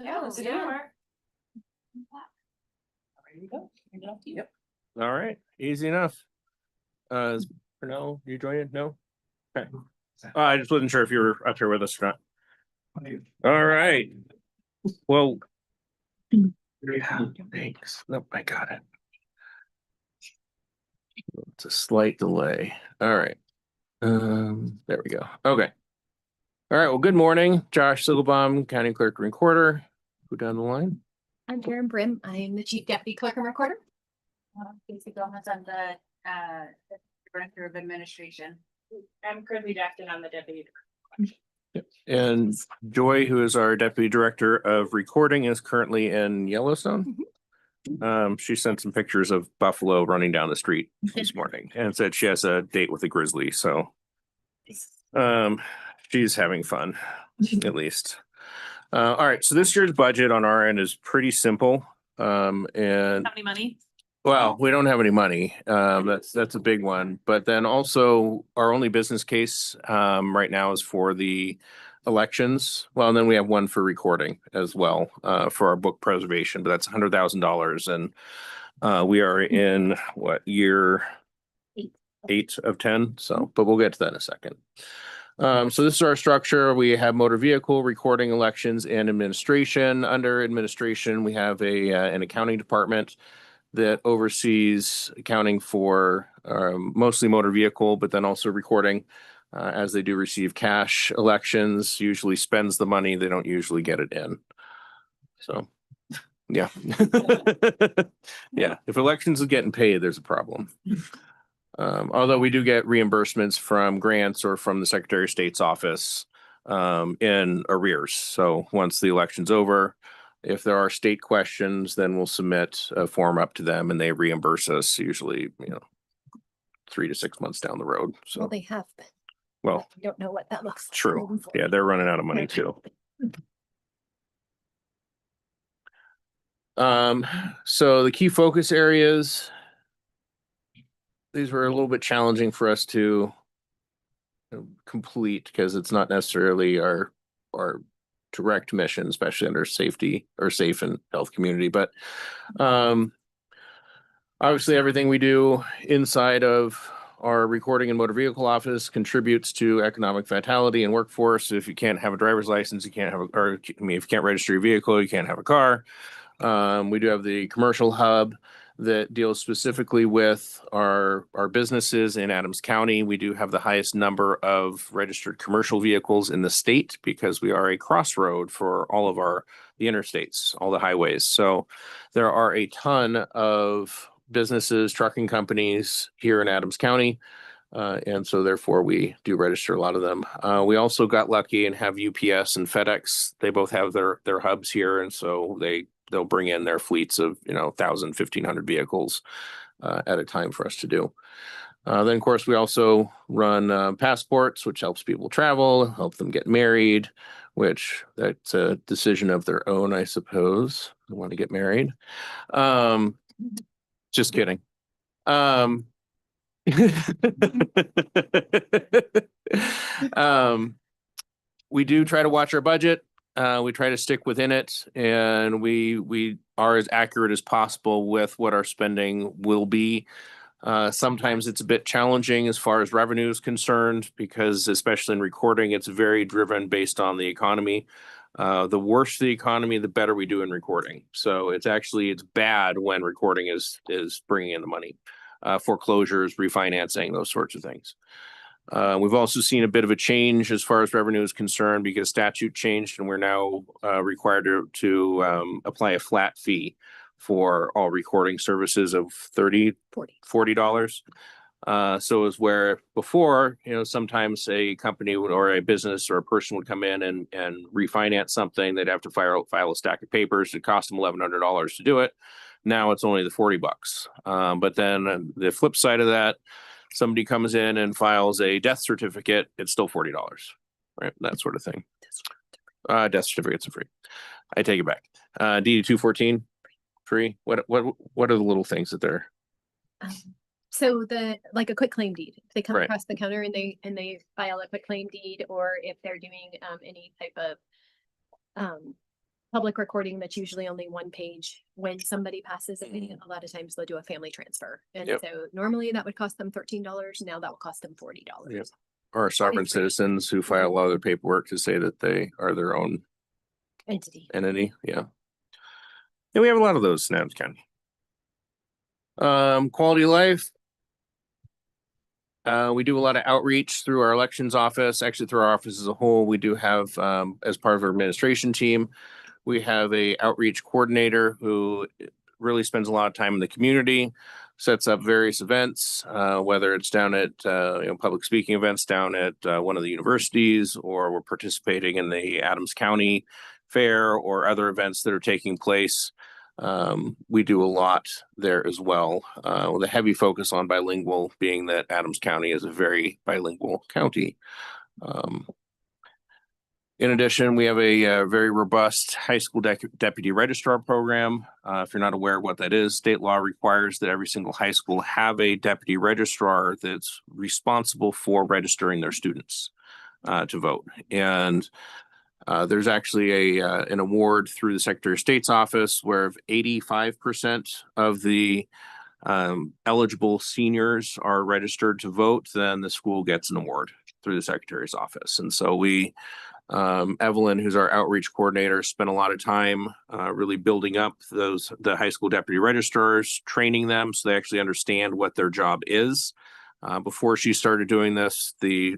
I: Yeah, let's do it.
H: There you go. Hand it off to you.
L: All right, easy enough. Is Pernell, you joining? No? Okay. I just wasn't sure if you were up here with us or not. All right. Well. Yeah, thanks. Nope, I got it. It's a slight delay. All right. There we go. Okay. All right. Well, good morning, Josh Sigelbaum, County Clerk and Recorder. Who down the line?
M: I'm Karen Brim. I am the Chief Deputy Clerk and Recorder.
G: Casey Gomez, I'm the Director of Administration.
H: I'm Kirby Jackson. I'm the deputy.
L: And Joy, who is our Deputy Director of Recording, is currently in Yellowstone. She sent some pictures of buffalo running down the street this morning and said she has a date with a grizzly. So she's having fun, at least. All right. So this year's budget on our end is pretty simple. And
I: How many money?
L: well, we don't have any money. That's a big one. But then also our only business case right now is for the elections. Well, and then we have one for recording as well for our book preservation, but that's $100,000. And we are in what, year 8 of 10. So, but we'll get to that in a second. So this is our structure. We have motor vehicle, recording, elections, and administration. Under administration, we have an accounting department that oversees accounting for mostly motor vehicle, but then also recording as they do receive cash. Elections usually spends the money. They don't usually get it in. So, yeah. Yeah. If elections is getting paid, there's a problem. Although we do get reimbursements from grants or from the Secretary of State's office in arrears. So once the election's over, if there are state questions, then we'll submit a form up to them and they reimburse us usually, 3 to 6 months down the road. So,
M: Well, they have been.
L: well,
M: I don't know what that looks like.
L: true.
M: moving forward.
L: Yeah, they're running out of money too. So the key focus areas, these were a little bit challenging for us to complete because it's not necessarily our direct mission, especially under safety or safe and health community. But obviously everything we do inside of our recording and motor vehicle office contributes to economic vitality and workforce. If you can't have a driver's license, you can't have if you can't register your vehicle, you can't have a car. We do have the commercial hub that deals specifically with our businesses in Adams County. We do have the highest number of registered commercial vehicles in the state because we are a crossroad for all of the interstates, all the highways. So there are a ton of businesses, trucking companies here in Adams County. And so therefore we do register a lot of them. We also got lucky and have UPS and FedEx. They both have their hubs here. And so they'll bring in their fleets of 1,000, 1,500 vehicles at a time for us to do. Then of course we also run passports, which helps people travel, help them get married, which that's a decision of their own, I suppose. They want to get married. Just kidding. We do try to watch our budget. We try to stick within it, and we are as accurate as possible with what our spending will be. Sometimes it's a bit challenging as far as revenue is concerned, because especially in recording, it's very driven based on the economy. The worse the economy, the better we do in recording. So it's bad when recording is bringing in the money. Foreclosures, refinancing, those sorts of things. We've also seen a bit of a change as far as revenue is concerned because statute changed and we're now required to apply a flat fee for all recording services of $40. So is where before, sometimes a company or a business or a person would come in and refinance something. They'd have to file a stack of papers. It cost them $1,100 to do it. Now it's only the $40. But then the flip side of that, somebody comes in and files a death certificate, it's still $40, right? That sort of thing. Death certificates are free. I take it back. DD 214, free. What are the little things that they're?
M: So like a quick claim deed, if they come
L: Right.
M: across the counter and they file a quick claim deed, or if they're doing any type of public recording that's usually only one page. When somebody passes away, a lot of times they'll do a family transfer. And
L: Yep.
M: so normally that would cost them $13. Now that will cost them $40.
L: Yep. Or sovereign citizens who file a lot of their paperwork to say that they are their own
M: Entity.
L: entity. Yeah. And we have a lot of those in Adams County. Quality of life. We do a lot of outreach through our elections office, actually through our office as a whole. We do have, as part of our administration team, we have a outreach coordinator who really spends a lot of time in the community, sets up various events, whether it's down at, public speaking events down at one of the universities, or we're participating in the Adams County Fair or other events that are taking place. We do a lot there as well, with a heavy focus on bilingual, being that Adams County is a very bilingual county. In addition, we have a very robust high school deputy registrar program. If you're not aware of what that is, state law requires that every single high school have a deputy registrar that's responsible for registering their students to vote. And there's actually an award through the Secretary of State's office where if 85% of the eligible seniors are registered to vote, then the school gets an award through the Secretary's office. And so we, Evelyn, who's our outreach coordinator, spent a lot of time really building up the high school deputy registrars, training them so they actually understand what their job is. Before she started doing this, the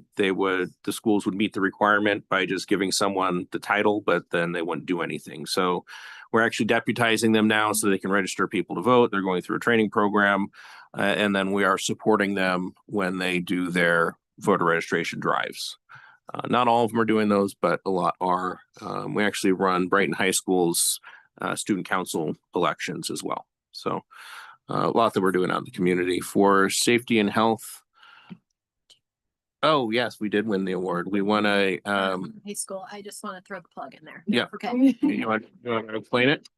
L: schools would meet the requirement by just giving someone the title, but then they wouldn't do anything. So we're actually deputizing them now so they can register people to vote. They're going through a training program, and then we are supporting them when they do their voter registration drives. Not all of them are doing those, but a lot are. We actually run Brighton High School's student council elections as well. So a lot that we're doing out in the community for safety and health. Oh, yes, we did win the award. We won a
M: High school. I just want to throw the plug in there.
L: yeah.
M: Okay.
L: You want to explain it?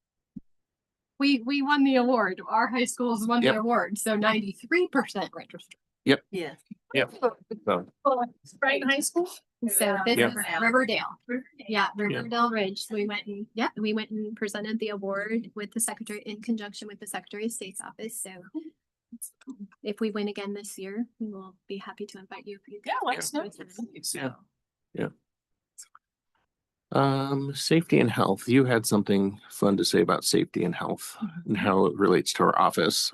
M: We won the award. Our high schools won
L: Yep.
M: the award. So 93% registered.
L: Yep.
B: Yeah.
L: Yep. So
M: Brighton High School. So this
L: Yeah.
M: is Riverdale. Yeah, Riverdale Ridge. So we went and presented the award with the secretary in conjunction with the Secretary of State's office. So if we win again this year, we will be happy to invite you.
J: Yeah, let us know.
L: Yeah. Safety and health. You had something fun to say about safety and health and how it relates to our office.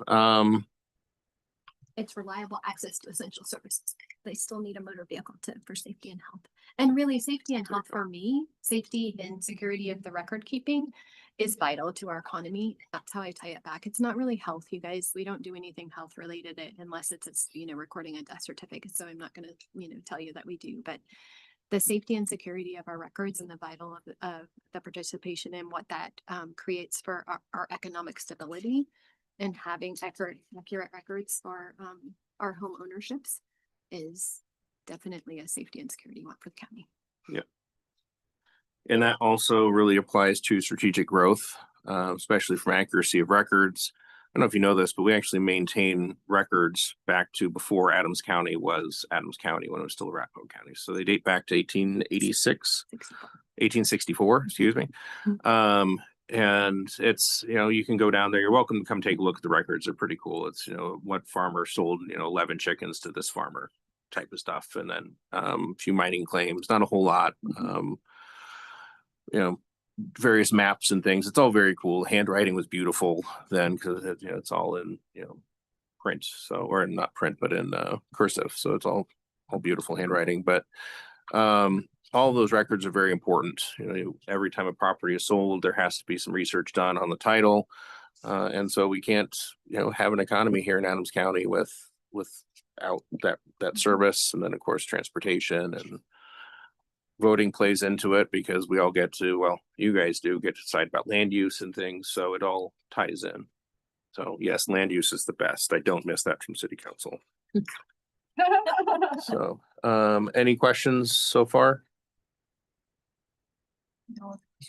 M: It's reliable access to essential services. They still need a motor vehicle for safety and health. And really, safety and health for me, safety and security of the record keeping is vital to our economy. That's how I tie it back. It's not really health, you guys. We don't do anything health related unless it's recording a death certificate. So I'm not going to, tell you that we do, but the safety and security of our records and the vital of the participation in what that creates for our economic stability and having accurate records for our home ownerships is definitely a safety and security one for the county.
L: Yeah. And that also really applies to strategic growth, especially from accuracy of records. I don't know if you know this, but we actually maintain records back to before Adams County was Adams County, when it was still Arapahoe County. So they date back to 1864, excuse me. And it's, you can go down there. You're welcome to come take a look at the records. They're pretty cool. It's, what farmer sold, 11 chickens to this farmer type of stuff. And then a few mining claims, not a whole lot. Various maps and things. It's all very cool. Handwriting was beautiful then because it's all in, print. So, or not print, but in cursive. So it's all beautiful handwriting. But all of those records are very important. Every time a property is sold, there has to be some research done on the title. And so we can't, have an economy here in Adams County without that service. And then of course, transportation and voting plays into it because we all get to, well, you guys do get to decide about land use and things. So it all ties in. So yes, land use is the best. I don't miss that from city council. So, any questions so far?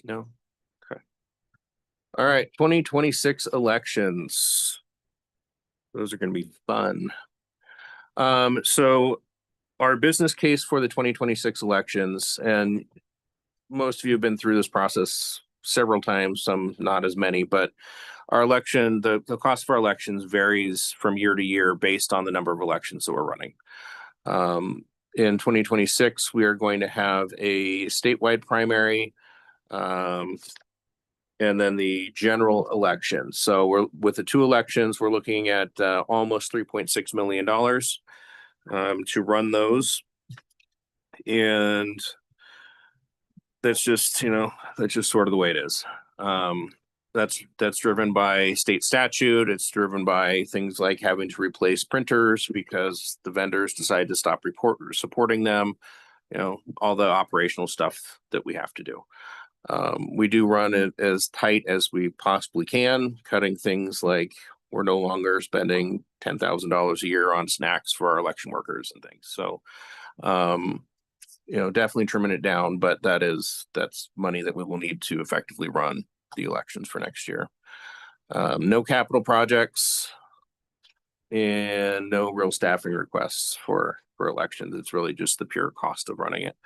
L: No. Okay. All right. 2026 elections. Those are going to be fun. So our business case for the 2026 elections, and most of you have been through this process several times, some not as many, but our election, the cost of our elections varies from year to year based on the number of elections that we're running. In 2026, we are going to have a statewide primary, and then the general election. So we're with the two elections, we're looking at almost $3.6 million to run those. And that's just, that's just sort of the way it is. That's driven by state statute. It's driven by things like having to replace printers because the vendors decide to stop supporting them, all the operational stuff that we have to do. We do run it as tight as we possibly can, cutting things like we're no longer spending $10,000 a year on snacks for our election workers and things. So, definitely trimming it down, but that's money that we will need to effectively run the elections for next year. No capital projects and no real staffing requests for elections. It's really just the pure cost of running it.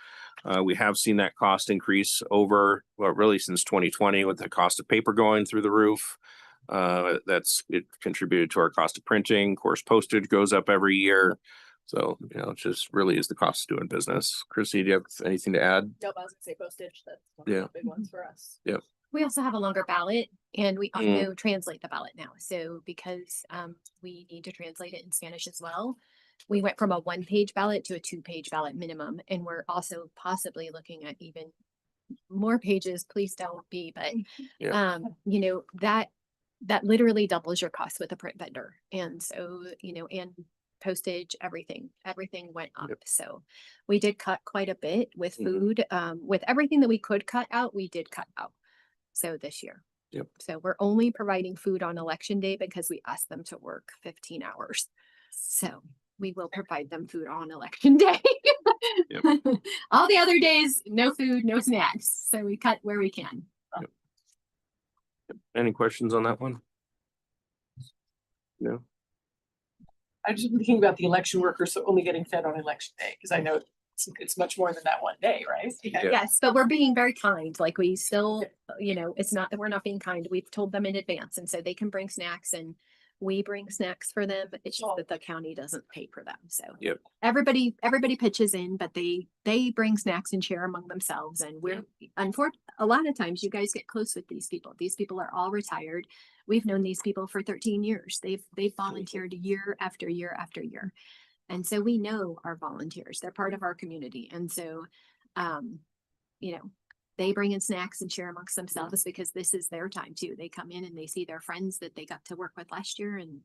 L: We have seen that cost increase really since 2020 with the cost of paper going through the roof. It contributed to our cost of printing. Of course, postage goes up every year. So, it just really is the cost of doing business. Chrissy, do you have anything to add?
G: Nope, I was gonna say postage, that's one of the big ones for us.
L: Yeah.
M: We also have a longer ballot and we also translate the ballot now. So because we need to translate it in Spanish as well, we went from a 1-page ballot to a 2-page ballot minimum. And we're also possibly looking at even more pages. Please don't be, but that literally doubles your cost with a print vendor. And so, and postage, everything went up.
L: Yep.
M: So we did cut quite a bit with food. With everything that we could cut out, we did cut out. So this year.
L: Yep.
M: So we're only providing food on election day because we asked them to work 15 hours. So we will provide them food on election day.
L: Yep.
M: All the other days, no food, no snacks. So we cut where we can.
L: Yep. Any questions on that one? No.
J: I'm just thinking about the election workers only getting fed on election day, because I know it's much more than that one day, right?
L: Yeah.
M: Yes, but we're being very kind. Like we still, it's not that we're not being kind. We've told them in advance, and so they can bring snacks and we bring snacks for them. It's just that the county doesn't pay for them. So
L: Yep.
M: everybody pitches in, but they bring snacks and share among themselves. And we're a lot of times you guys get close with these people. These people are all retired. We've known these people for 13 years. They've volunteered year after year after year. And so we know our volunteers, they're part of our community. And so, they bring in snacks and share amongst themselves because this is their time too. They come in and they see their friends that they got to work with last year. And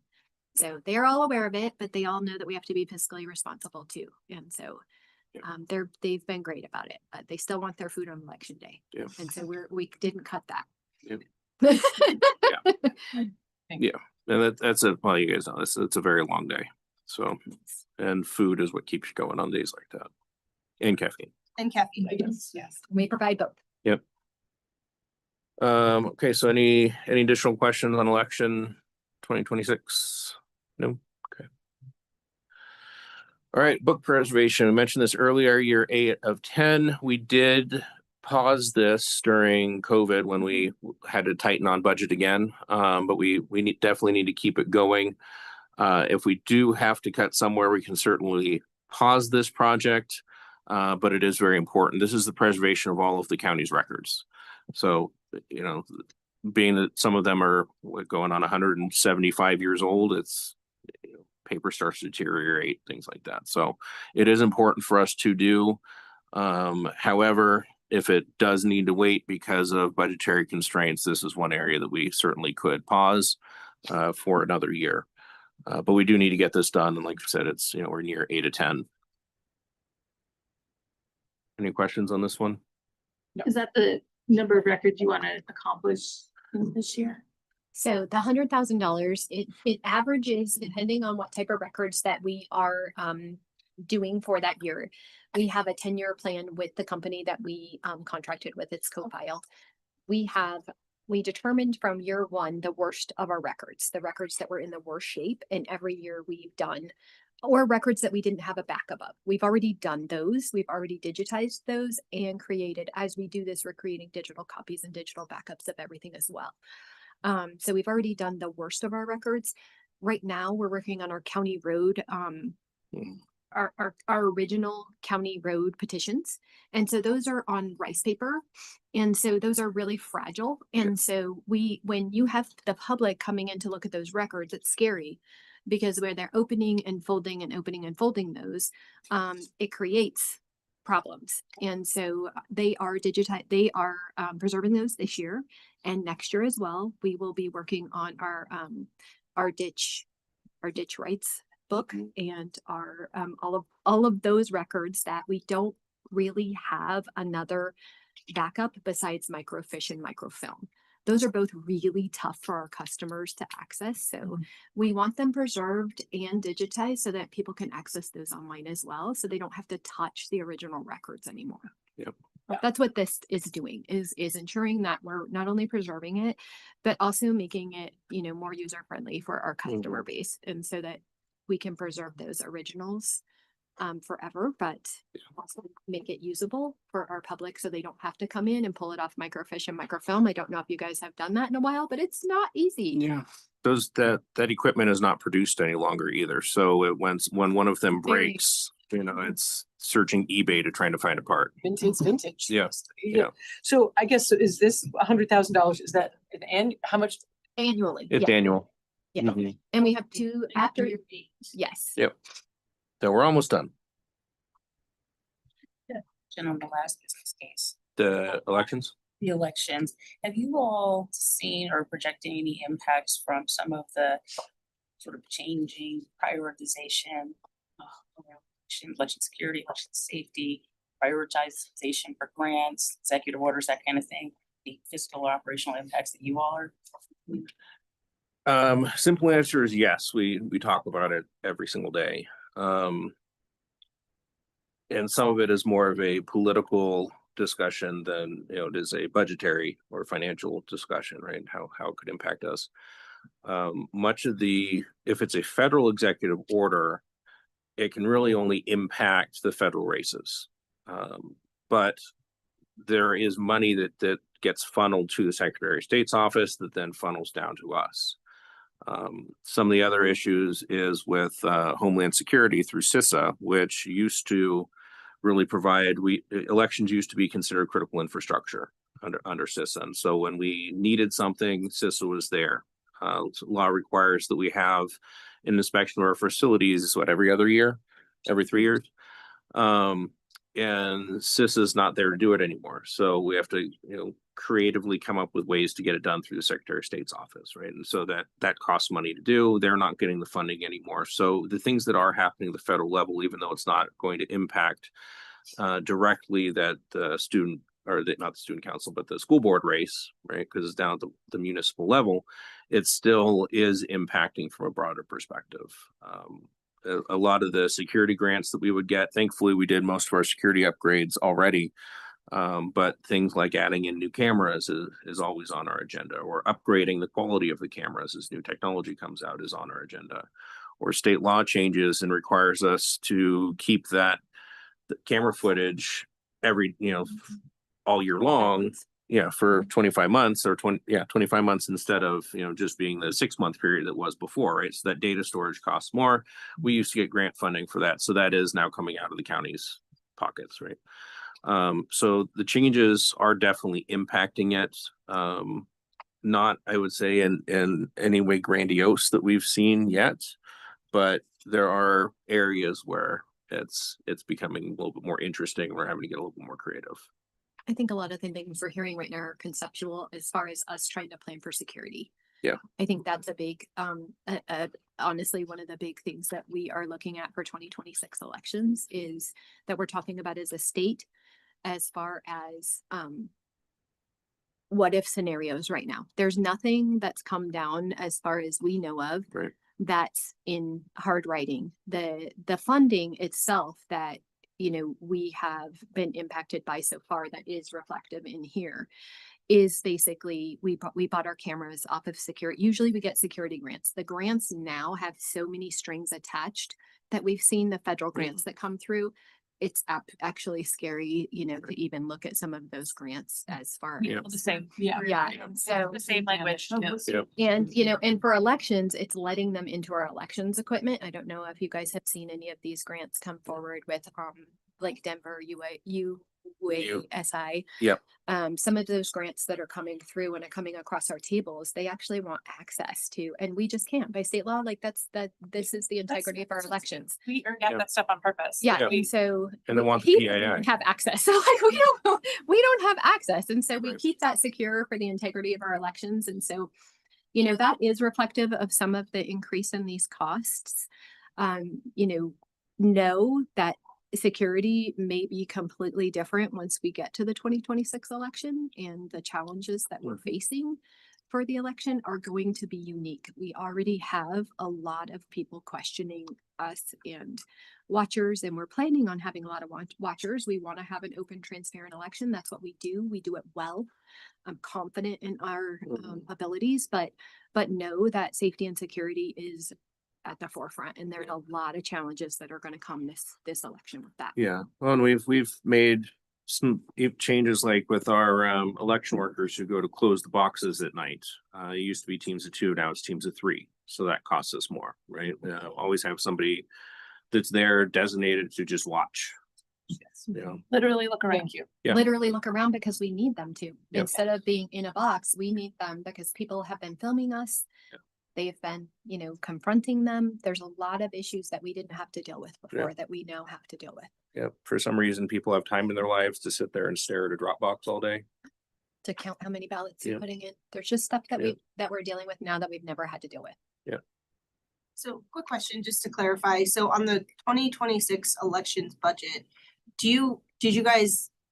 M: so they're all aware of it, but they all know that we have to be fiscally responsible too. And so they've been great about it, but they still want their food on election day.
L: Yeah.
M: And so we didn't cut that.
L: Yep. Yeah. And that's well, you guys know this, it's a very long day. So, and food is what keeps you going on days like that. And caffeine.
E: And caffeine.
J: Yes.
M: We provide both.
L: Yep. Okay, so any additional questions on election 2026? No? Okay. All right, book preservation. I mentioned this earlier, year 8 of 10. We did pause this during COVID when we had to tighten on budget again, but we definitely need to keep it going. If we do have to cut somewhere, we can certainly pause this project, but it is very important. This is the preservation of all of the county's records. So, being that some of them are going on 175 years old, it's paper starts to deteriorate, things like that. So it is important for us to do. However, if it does need to wait because of budgetary constraints, this is one area that we certainly could pause for another year. But we do need to get this done. And like I said, it's, we're in year 8 of 10. Any questions on this one?
K: Is that the number of records you want to accomplish this year?
M: So the $100,000, it averages, depending on what type of records that we are doing for that year. We have a 10-year plan with the company that we contracted with. It's CoFile. We determined from year 1 the worst of our records, the records that were in the worst shape. And every year we've done or records that we didn't have a backup of. We've already done those. We've already digitized those and created, as we do this, we're creating digital copies and digital backups of everything as well. So we've already done the worst of our records. Right now, we're working on our county road, our original county road petitions. And so those are on rice paper. And so those are really fragile. And so when you have the public coming in to look at those records, it's scary because where they're opening and folding and opening and folding those, it creates problems. And so they are preserving those this year and next year as well. We will be working on our ditch rights book and our all of those records that we don't really have another backup besides microfiche and microfilm. Those are both really tough for our customers to access. So we want them preserved and digitized so that people can access those online as well. So they don't have to touch the original records anymore.
L: Yep.
M: That's what this is doing, is ensuring that we're not only preserving it, but also making it, more user friendly for our customer base. And so that we can preserve those originals forever, but also make it usable for our public so they don't have to come in and pull it off microfiche and microfilm. I don't know if you guys have done that in a while, but it's not easy.
L: Yeah. That equipment is not produced any longer either. So when one of them breaks, it's searching eBay to trying to find a part.
J: It's vintage.
L: Yeah. Yeah.
J: So I guess, is this $100,000? Is that an end? How much?
M: Annually.
L: It's
M: yeah.
L: annual.
M: Yeah.
L: Mhm.
M: And we have two after your fees. Yes.
L: Yep. So we're almost done.
H: On the last business case,
L: The elections.
H: the elections, have you all seen or projecting any impacts from some of the sort of changing prioritization around election security, election safety, prioritization for grants, executive orders, that kind of thing, the fiscal or operational impacts that you all are?
L: Simple answer is yes. We talk about it every single day. And some of it is more of a political discussion than it is a budgetary or financial discussion, right? How it could impact us. If it's a federal executive order, it can really only impact the federal races. But there is money that gets funneled to the Secretary of State's office that then funnels down to us. Some of the other issues is with Homeland Security through CISA, which used to really provide, elections used to be considered critical infrastructure under CISA. And so when we needed something, CISA was there. Law requires that we have an inspection of our facilities, every 3 years. And CISA is not there to do it anymore. So we have to, creatively come up with ways to get it done through the Secretary of State's office, right? And so that costs money to do. They're not getting the funding anymore. So the things that are happening at the federal level, even though it's not going to impact directly that the student, or not the student council, but the school board race, right? Because it's down at the municipal level, it still is impacting from a broader perspective. A lot of the security grants that we would get, thankfully, we did most of our security upgrades already. But things like adding in new cameras is always on our agenda, or upgrading the quality of the cameras as new technology comes out is on our agenda, or state law changes and requires us to keep the camera footage all year long. Yeah, for 25 months or 25 months instead of, just being the 6-month period that was before, right? So that data storage costs more. We used to get grant funding for that. So that is now coming out of the county's pockets, right? So the changes are definitely impacting it. Not, I would say, in any way grandiose that we've seen yet, but there are areas where it's becoming a little bit more interesting. We're having to get a little bit more creative.
M: I think a lot of the things we're hearing right now are conceptual as far as us trying to plan for security.
L: Yeah.
M: I think that's a big, honestly, one of the big things that we are looking at for 2026 elections is that we're talking about as a state, as far as what if scenarios right now. There's nothing that's come down as far as we know of,
L: right,
M: that's in hard writing. The funding itself that we have been impacted by so far that is reflective in here is basically, we bought our cameras off of security. Usually we get security grants. The grants now have so many strings attached that we've seen the federal grants that come through. It's actually scary, you know, to even look at some of those grants as far
L: Yeah.
M: as.
I: The same,
M: Yeah, so.
I: the same language.
L: Yep.
M: And, you know, and for elections, it's letting them into our elections equipment. I don't know if you guys have seen any of these grants come forward with, like Denver, UASI.
L: Yep.
M: Some of those grants that are coming through and are coming across our tables, they actually want access to, and we just can't by state law. Like this is the integrity of our elections.
I: We get that stuff on purpose.
M: Yeah,
L: Yeah.
M: and so.
L: And they want the
M: people
L: PII.
M: don't have access. So like we don't have access. And so we keep that secure for the integrity of our elections. And so, you know, that is reflective of some of the increase in these costs. You know that security may be completely different once we get to the 2026 election, and the challenges that we're facing for the election are going to be unique. We already have a lot of people questioning us and watchers, and we're planning on having a lot of watchers. We want to have an open, transparent election. That's what we do. We do it well. I'm confident in our abilities, but know that safety and security is at the forefront, and there's a lot of challenges that are going to come this election with that.
L: Yeah, well, and we've made some changes like with our election workers who go to close the boxes at night. It used to be teams of 2, now it's teams of 3. So that costs us more, right? Always have somebody that's there designated to just watch.
J: Yes.
L: You know,
I: Literally look around.
J: Thank you.
L: Yeah.
M: Literally look around because we need them to.
L: Yep.
M: Instead of being in a box, we need them because people have been filming us.
L: Yep.
M: They've been, you know, confronting them. There's a lot of issues that we didn't have to deal with before
L: Yeah.
M: that we now have to deal with.
L: yeah, for some reason, people have time in their lives to sit there and stare at a Dropbox all day.
M: To count how many ballots you're
L: Yeah.
M: putting in. There's just stuff that
L: Yeah.
M: we're dealing with now that we've never had to deal with.
E: So quick question, just to clarify. So on the 2026 elections budget,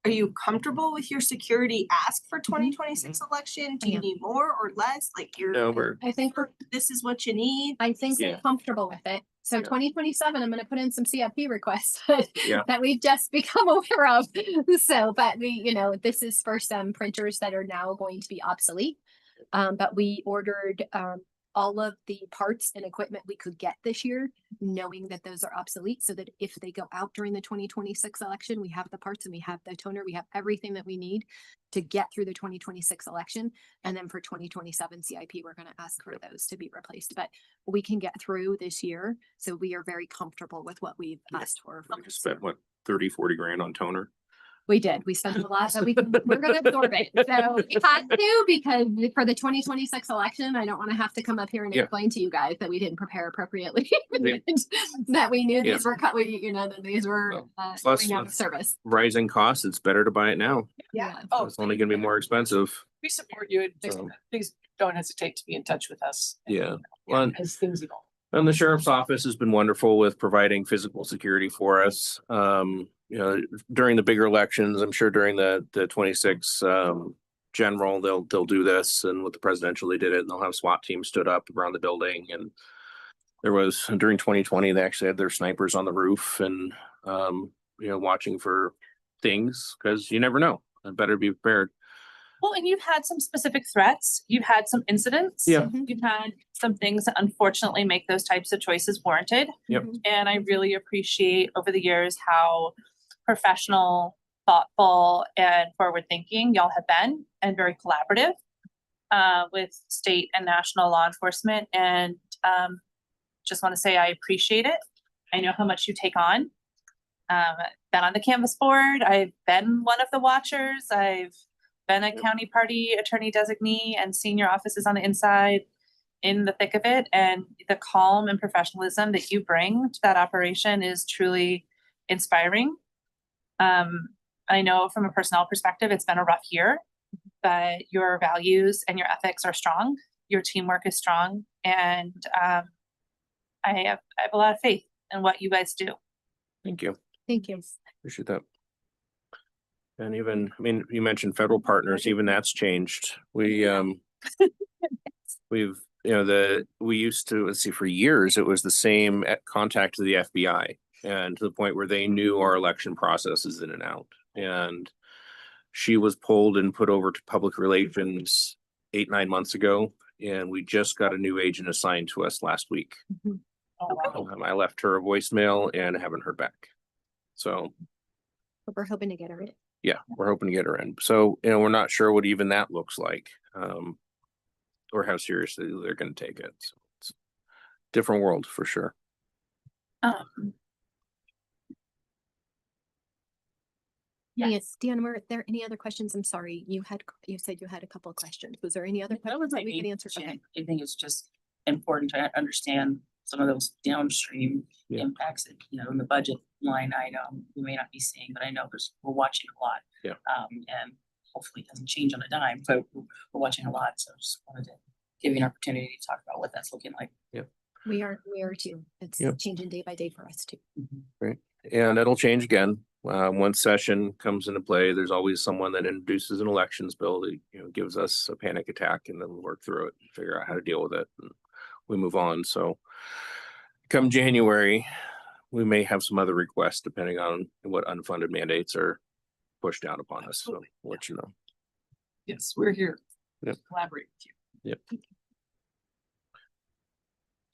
E: are you comfortable with your security ask for 2026 election? Do you
M: Yeah.
E: need more or less? Like
L: No,
M: I think
E: this is what you need?
M: I think
L: Yeah.
M: we're comfortable with it. So
L: Yeah.
M: 2027, I'm gonna put in some CFP requests
L: Yeah.
M: that we've just become aware of. So, but we, you know, this is for some printers that are now going to be obsolete. But we ordered all of the parts and equipment we could get this year, knowing that those are obsolete, so that if they go out during the 2026 election, we have the parts and we have the toner, we have everything that we need to get through the 2026 election. And then for 2027 CIP, we're gonna ask for those to be replaced, but we can get through this year. So we are very comfortable with what we've asked for.
L: we just spent what, 30-40 grand on toner.
M: We did. We spent a lot, so we're gonna absorb it. So we had to, because for the 2026 election, I don't want to have to come up here and
L: Yeah.
M: explain to you guys that we didn't prepare appropriately.
L: Yeah.
M: That we knew
L: Yeah.
M: these were cut, that these were
L: Well, plus
M: going out of
L: with
M: service.
L: rising costs, it's better to buy it now.
J: Yeah.
L: So it's only gonna be more expensive.
J: We support you. And
L: So-
J: please don't hesitate to be in touch with us.
L: Yeah. Well, and-
J: As things evolve.
L: And the sheriff's office has been wonderful with providing physical security for us. You know, during the bigger elections, I'm sure during the 26 general, they'll do this, and with the presidential, they did it, and they'll have SWAT teams stood up around the building. And there was, during 2020, they actually had their snipers on the roof and you know, watching for things, because you never know. I better be prepared.
I: Well, and you've had some specific threats, you've had some incidents.
L: Yeah.
I: You've had some things that unfortunately make those types of choices warranted.
L: Yep.
I: And I really appreciate over the years how professional, thoughtful, and forward-thinking y'all have been, and very collaborative with state and national law enforcement. And just want to say I appreciate it. I know how much you take on. Been on the canvas board. I've been one of the watchers. I've been a county party attorney designee and senior offices on the inside in the thick of it. And the calm and professionalism that you bring to that operation is truly inspiring. I know from a personnel perspective, it's been a rough year, but your values and your ethics are strong. Your teamwork is strong. And I have a lot of faith in what you guys do.
L: Thank you.
M: Thank you.
L: Appreciate that. And even, I mean, you mentioned federal partners, even that's changed. We've, you know, we used to, let's see, for years, it was the same contact to the FBI, and to the point where they knew our election processes in and out. And She was pulled and put over to public relations 8-9 months ago, and we just got a new agent assigned to us last week. I left her a voicemail and haven't heard back. So
M: But we're hoping to get her in.
L: yeah, we're hoping to get her in. So, we're not sure what even that looks like, or how seriously they're going to take it. So it's a different world for sure.
M: Yes, Deanna, were there any other questions? I'm sorry, you said you had a couple of questions. Was there any other
H: That was
M: questions that we could answer? Okay.
H: I think it's just important to understand some of those downstream
L: Yeah.
H: impacts that, in the budget line item, we may not be seeing, but I know we're watching a lot.
L: Yeah.
H: And hopefully it doesn't change on a dime, but we're watching a lot. So just wanted to give you an opportunity to talk about what that's looking like.
M: We are too. It's
L: Yep.
M: changing day by day for us too.
L: And it'll change again. Once session comes into play, there's always someone that introduces an elections bill that, gives us a panic attack, and then we work through it and figure out how to deal with it. And we move on. So come January, we may have some other requests depending on what unfunded mandates are pushed down upon us. So we'll let you know.
J: Yes, we're here.
L: Yep.
J: Collaborate with you.
L: Yep.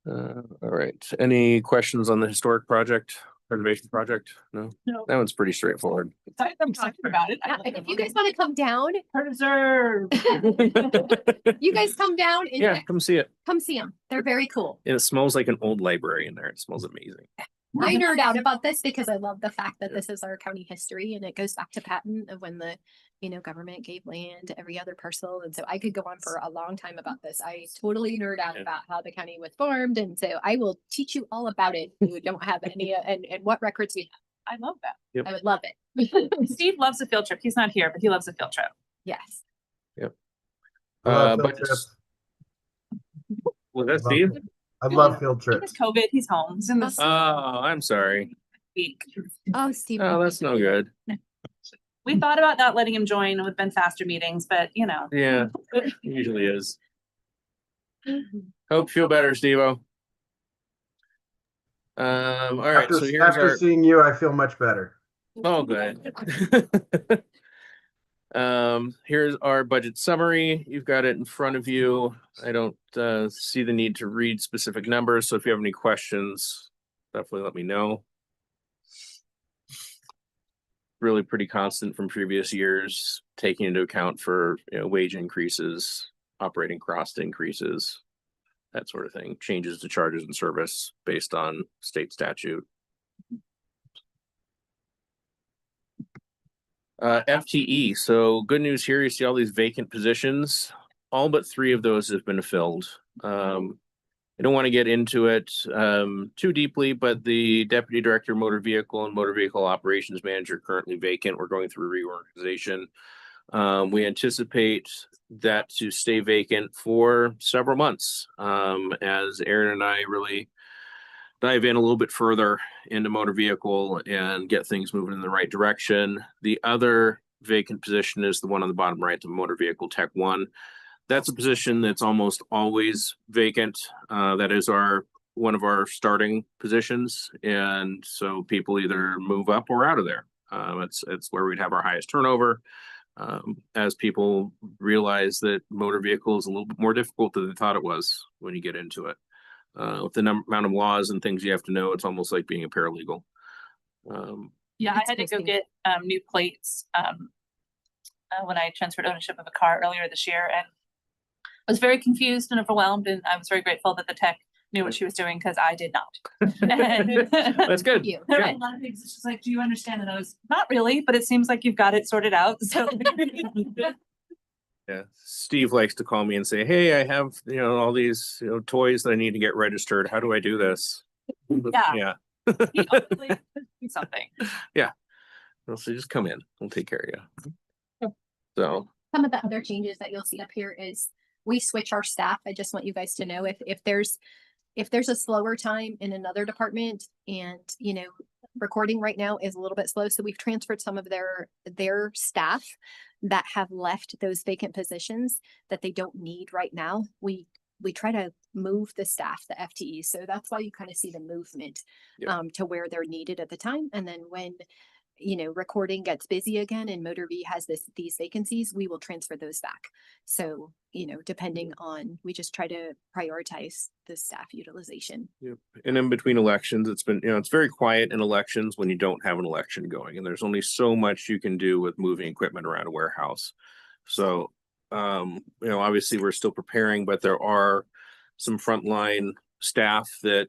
L: All right. Any questions on the historic project, renovation project? No?
J: No.
L: That one's pretty straightforward.
J: I'm excited about it.
M: Yeah, if you guys want to come down,
J: Preserve.
M: you guys come down and
L: Yeah, come see it.
M: come see them. They're very cool.
L: And it smells like an old library in there. It smells amazing.
M: I nerd out about this because I love the fact that this is our county history and it goes back to patent of when the, government gave land to every other parcel. And so I could go on for a long time about this. I totally nerd out
L: Yeah.
M: about how the county was formed. And so I will teach you all about it if you don't have any and what records we
J: I love that.
L: Yep.
M: have. I would love it.
I: Steve loves a field trip. He's not here, but he loves a field trip.
M: Yes.
F: I love
L: But
F: field trips.
L: was that
F: I love
L: Steve?
F: it. I love field
I: He has
F: trips.
I: COVID. He's home. He's in this
L: Oh, I'm sorry.
I: week.
M: Oh, Steve.
L: Oh, that's no good.
I: We thought about not letting him join with Ben Faster meetings, but
L: Yeah, usually is. Hope you feel better, Steve-O. All right,
F: After,
L: so here's
F: after
L: our,
F: seeing you, I feel much better.
L: oh, good. Here's our budget summary. You've got it in front of you. I don't see the need to read specific numbers, so if you have any questions, definitely let me know. Really pretty constant from previous years, taking into account for wage increases, operating cost increases, that sort of thing, changes to charges and service based on state statute. FTE, so good news here, you see all these vacant positions, all but 3 of those have been filled. I don't want to get into it too deeply, but the Deputy Director Motor Vehicle and Motor Vehicle Operations Manager currently vacant. We're going through reorganization. We anticipate that to stay vacant for several months as Aaron and I really dive in a little bit further into motor vehicle and get things moving in the right direction. The other vacant position is the one on the bottom right, the Motor Vehicle Tech 1. That's a position that's almost always vacant. That is one of our starting positions. And so people either move up or out of there. It's where we'd have our highest turnover. As people realize that motor vehicle is a little bit more difficult than they thought it was when you get into it. With the amount of laws and things you have to know, it's almost like being a paralegal.
I: Yeah, I had to go get new plates when I transferred ownership of a car earlier this year, and I was very confused and overwhelmed, and I was very grateful that the tech knew what she was doing because I did not.
L: That's good.
M: You.
I: There were a lot of things. She's like, "Do you understand?" And I was not really, but it seems like you've got it sorted out. So
L: Yeah, Steve likes to call me and say, "Hey, I have all these toys that I need to get registered. How do I do this?"
I: Yeah.
L: Yeah.
I: he hopefully do something.
L: Well, so just come in. We'll take care of you. So
M: Some of the other changes that you'll see up here is we switch our staff. I just want you guys to know if there's a slower time in another department and, recording right now is a little bit slow. So we've transferred some of their staff that have left those vacant positions that they don't need right now. We try to move the staff, the FTE. So that's why you kind of see the movement
L: Yeah.
M: to where they're needed at the time. And then when recording gets busy again and Motor V has these vacancies, we will transfer those back. So, depending on, we just try to prioritize the staff utilization.
L: Yep. And in between elections, it's been, it's very quiet in elections when you don't have an election going, and there's only so much you can do with moving equipment around a warehouse. So, obviously we're still preparing, but there are some frontline staff that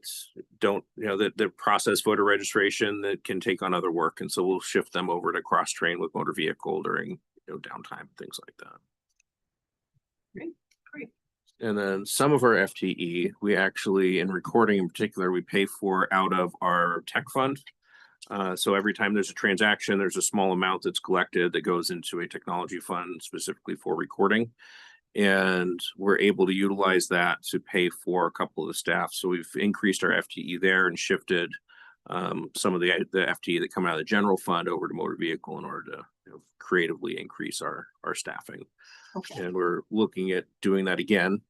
L: don't, that process voter registration that can take on other work. And so we'll shift them over to cross train with motor vehicle during, downtime, things like that.
J: Great.
L: And then some of our FTE, we actually, in recording in particular, we pay for out of our tech fund. So every time there's a transaction, there's a small amount that's collected that goes into a technology fund specifically for recording. And we're able to utilize that to pay for a couple of the staff. So we've increased our FTE there and shifted some of the FTE that come out of the general fund over to motor vehicle in order to creatively increase our staffing.
J: Okay.
L: And we're looking at doing that again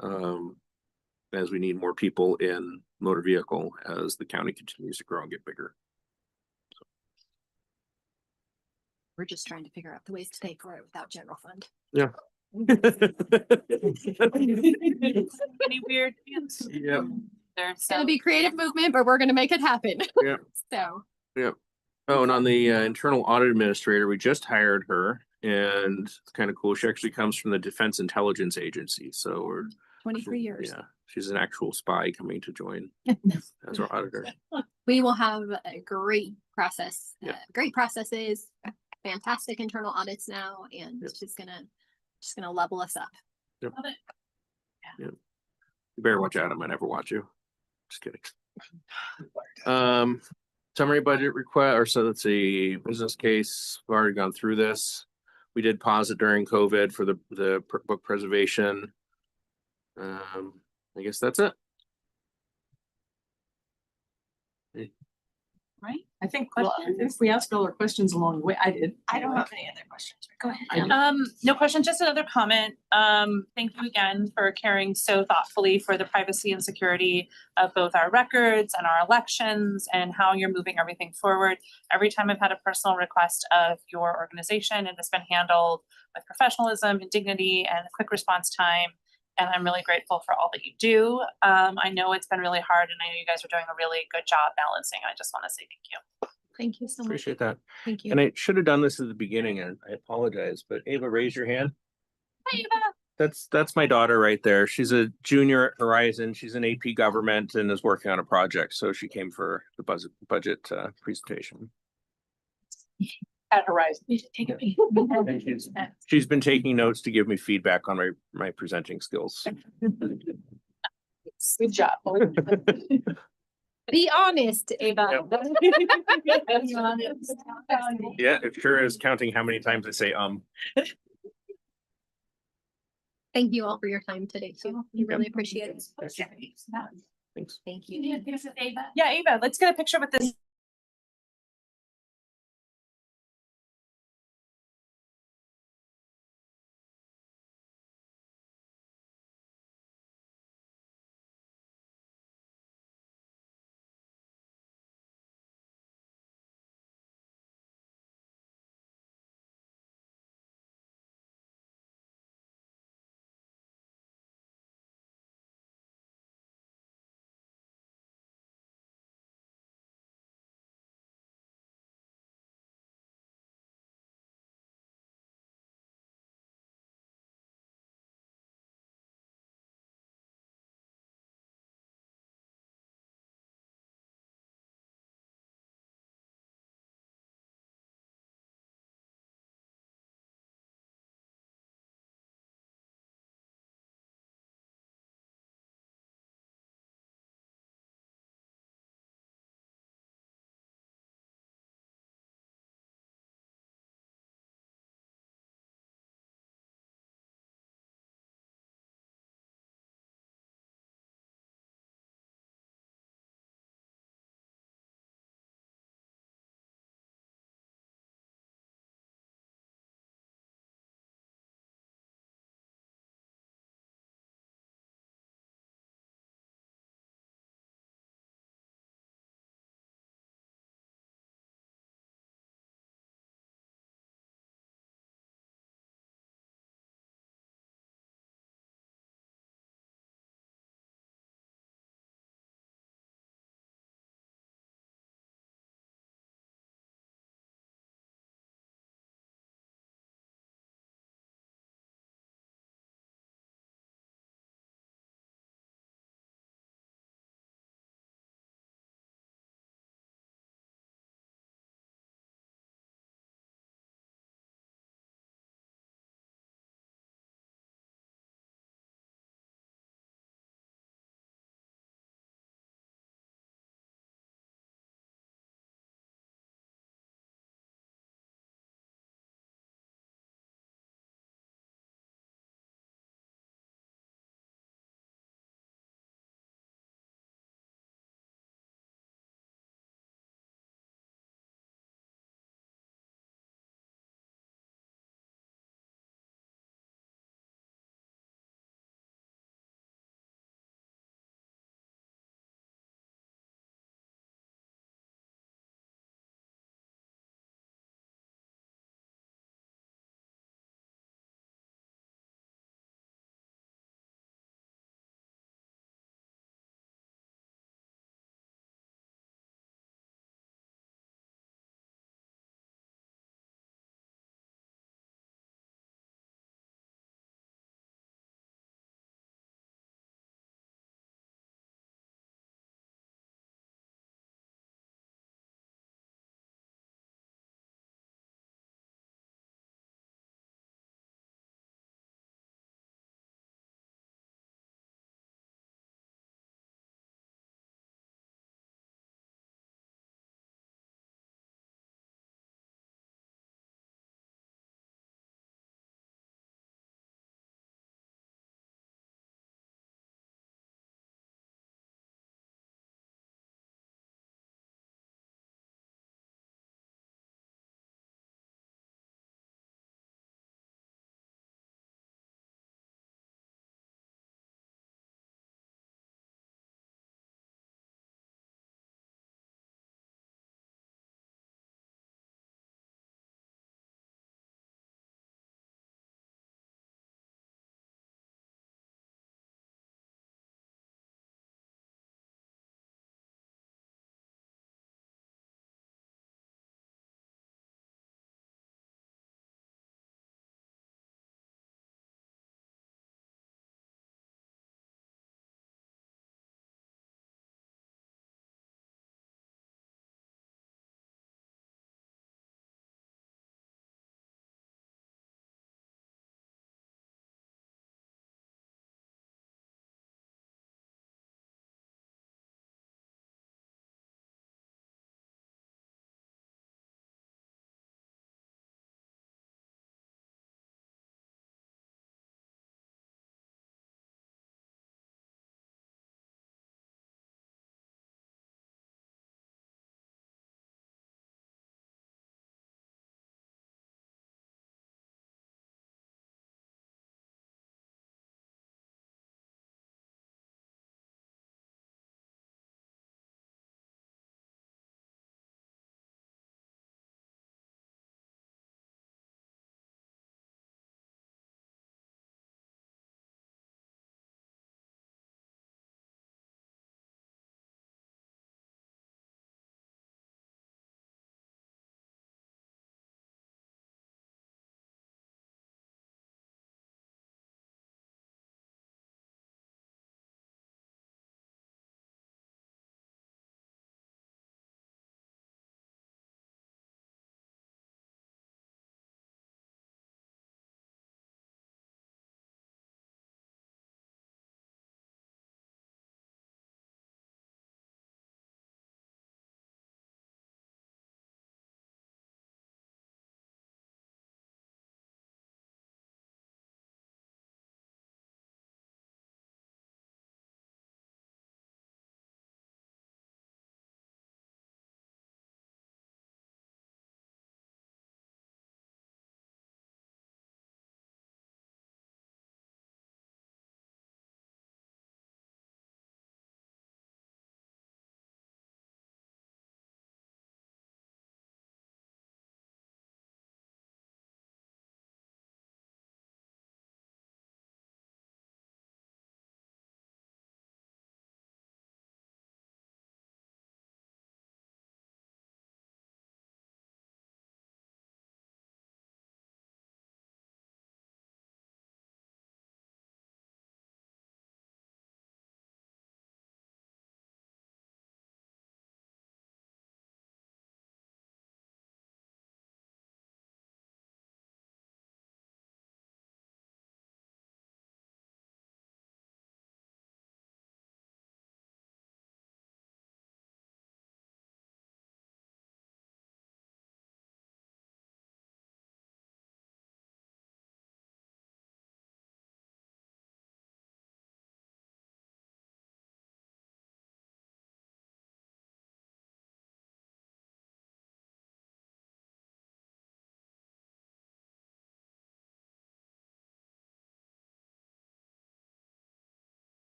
L: as we need more people in motor vehicle as the county continues to grow and get bigger.
M: We're just trying to figure out the ways to pay for it without general fund.
L: Yeah.
I: Any weird hands?
L: Yep.
M: It's gonna be creative movement, but we're gonna make it happen.
L: Yep.
M: So.
L: Yep. Oh, and on the internal audit administrator, we just hired her, and it's kind of cool. She actually comes from the Defense Intelligence Agency, so we're
M: 23 years.
L: yeah, she's an actual spy coming to join as our auditor.
M: We will have a great process,
L: Yep.
M: great processes, fantastic internal audits now, and
L: Yep.
M: it's just gonna level us up.
L: Yep.
I: Love it.
L: You better watch out. I might never watch you. Just kidding. Summary budget request, or so let's see, business case. We've already gone through this. We did pause it during COVID for the book preservation. I guess that's it.
J: Right? I think, well, if we asked all our questions along the way, I did.
E: I don't have any other questions. Go ahead.
I: No question, just another comment. Thank you again for caring so thoughtfully for the privacy and security of both our records and our elections and how you're moving everything forward. Every time I've had a personal request of your organization, it has been handled with professionalism and dignity and a quick response time. And I'm really grateful for all that you do. I know it's been really hard, and I know you guys are doing a really good job balancing. I just want to say thank you.
M: Thank you so much.
L: Appreciate that.
M: Thank you.
L: And I should have done this at the beginning, and I apologize, but Ava, raise your hand.
I: Hi, Eva.
L: That's my daughter right there. She's a junior at Horizon. She's in AP government and is working on a project. So she came for the budget presentation.
J: At Horizon.
L: And she's been taking notes to give me feedback on my presenting skills.
J: Good job.
M: Be honest, Ava.
L: Yeah, it sure is counting how many times I say
M: Thank you all for your time today. So we really appreciate it.
L: Thanks.
M: Thank you.
I: Yeah, Ava, let's get a picture with this.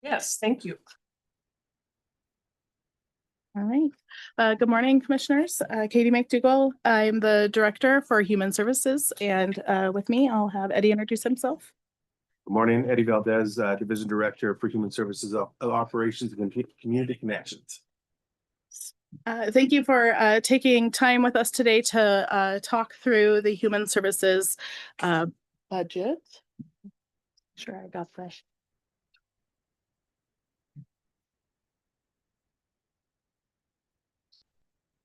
J: Yes, thank you.
N: All right. Good morning, Commissioners. Katie McDougall. I'm the Director for Human Services, and with me, I'll have Eddie introduce himself.
O: Good morning, Eddie Valdez, Division Director for Human Services Operations and Community Connections.
N: Thank you for taking time with us today to talk through the Human Services budget. Sure, I got that.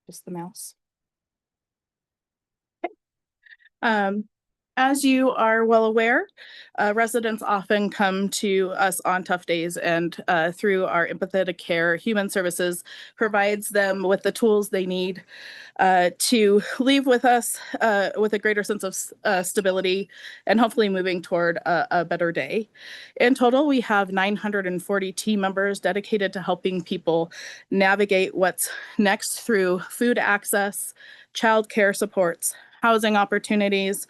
N: Just the mouse. Okay. As you are well aware, residents often come to us on tough days, and through our empathetic care, Human Services provides them with the tools they need to leave with us with a greater sense of stability and hopefully moving toward a better day. In total, we have 940 team members dedicated to helping people navigate what's next through food access, childcare supports, housing opportunities,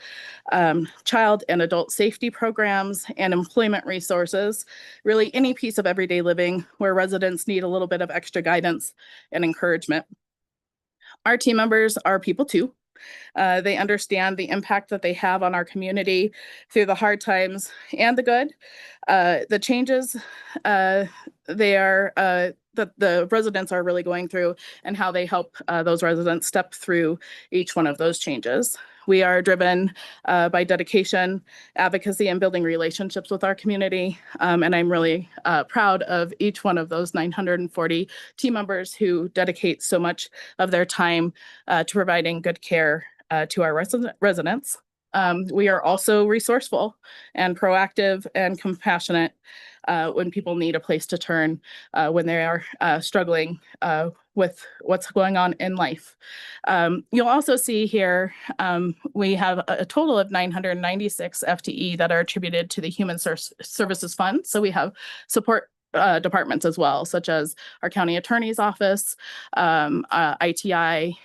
N: child and adult safety programs, and employment resources, really any piece of everyday living where residents need a little bit of extra guidance and encouragement. Our team members are people too. They understand the impact that they have on our community through the hard times and the good. The changes that the residents are really going through and how they help those residents step through each one of those changes. We are driven by dedication, advocacy, and building relationships with our community. And I'm really proud of each one of those 940 team members who dedicate so much of their time to providing good care to our residents. We are also resourceful and proactive and compassionate when people need a place to turn when they are struggling with what's going on in life. You'll also see here, we have a total of 996 FTE that are attributed to the Human Services Fund. So we have support departments as well, such as our county attorney's office, ITI,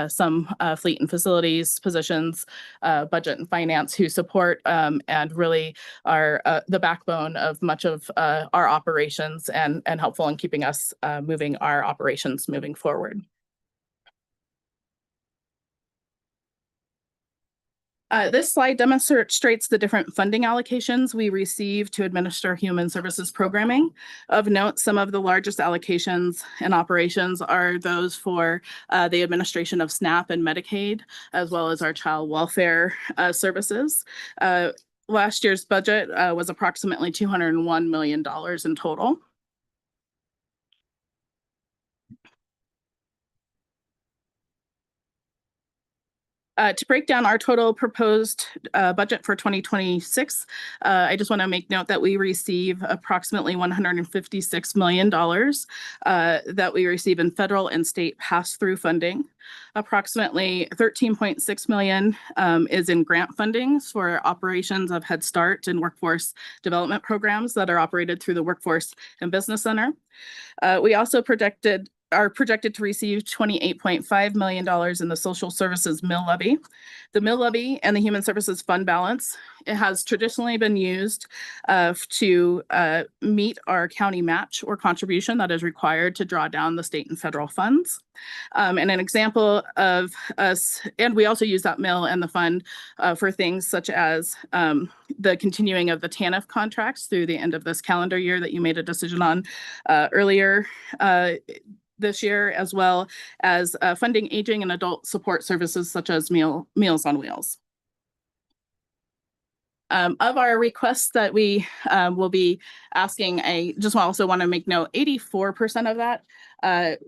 N: some fleet and facilities positions, budget and finance, who support and really are the backbone of much of our operations and helpful in keeping us moving our operations moving forward. This slide demonstrates the different funding allocations we receive to administer human services programming. Of note, some of the largest allocations and operations are those for the administration of SNAP and Medicaid, as well as our child welfare services. Last year's budget was approximately $201 million in total. To break down our total proposed budget for 2026, I just want to make note that we receive approximately $156 million that we receive in federal and state pass-through funding. Approximately $13.6 million is in grant funding for operations of Head Start and workforce development programs that are operated through the Workforce and Business Center. We also are projected to receive $28.5 million in the Social Services Mill Levy. The Mill Levy and the Human Services Fund balance, it has traditionally been used to meet our county match or contribution that is required to draw down the state and federal funds. And an example of us, and we also use that mill and the fund for things such as the continuing of the TANF contracts through the end of this calendar year that you made a decision on earlier this year, as well as funding aging and adult support services such as Meals on Wheels. Of our requests that we will be asking, I just also want to make note, 84% of that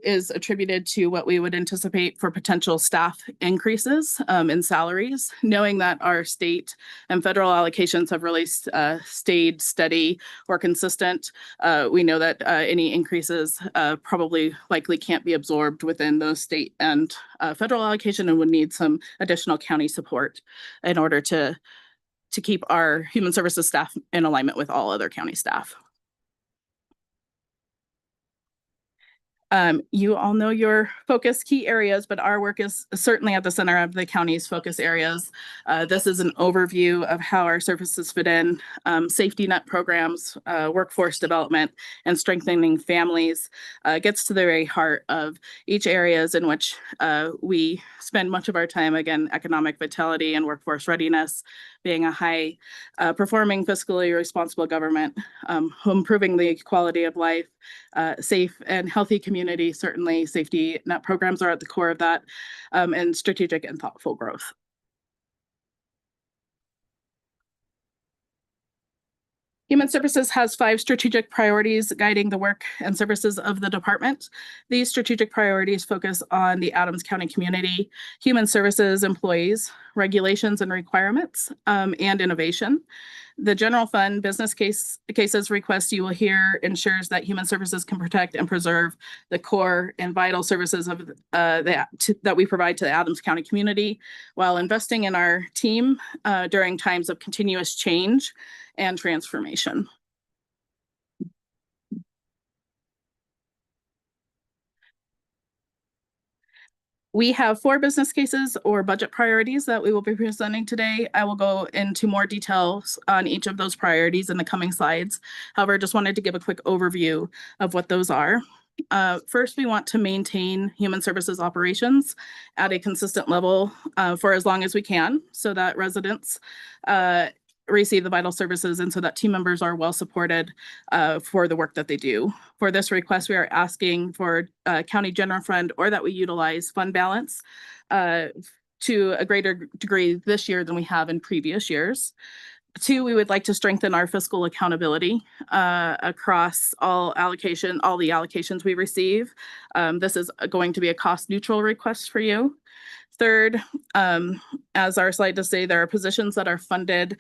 N: is attributed to what we would anticipate for potential staff increases in salaries, knowing that our state and federal allocations have really stayed steady or consistent. We know that any increases probably likely can't be absorbed within those state and federal allocation and would need some additional county support in order to keep our human services staff in alignment with all other county staff. You all know your focus key areas, but our work is certainly at the center of the county's focus areas. This is an overview of how our services fit in, safety net programs, workforce development, and strengthening families. Gets to the very heart of each areas in which we spend much of our time, again, economic vitality and workforce readiness, being a high performing fiscally responsible government, improving the quality of life, safe and healthy community. Certainly safety net programs are at the core of that, and strategic and thoughtful growth. Human Services has 5 strategic priorities guiding the work and services of the department. These strategic priorities focus on the Adams County community, human services employees, regulations and requirements, and innovation. The general fund business cases request you will hear ensures that Human Services can protect and preserve the core and vital services of that we provide to the Adams County community while investing in our team during times of continuous change and transformation. We have 4 business cases or budget priorities that we will be presenting today. I will go into more details on each of those priorities in the coming slides. However, I just wanted to give a quick overview of what those are. First, we want to maintain human services operations at a consistent level for as long as we can so that residents receive the vital services and so that team members are well supported for the work that they do. For this request, we are asking for county general fund or that we utilize fund balance to a greater degree this year than we have in previous years. 2, we would like to strengthen our fiscal accountability across all the allocations we receive. This is going to be a cost neutral request for you. Third, as our slide does say, there are positions that are funded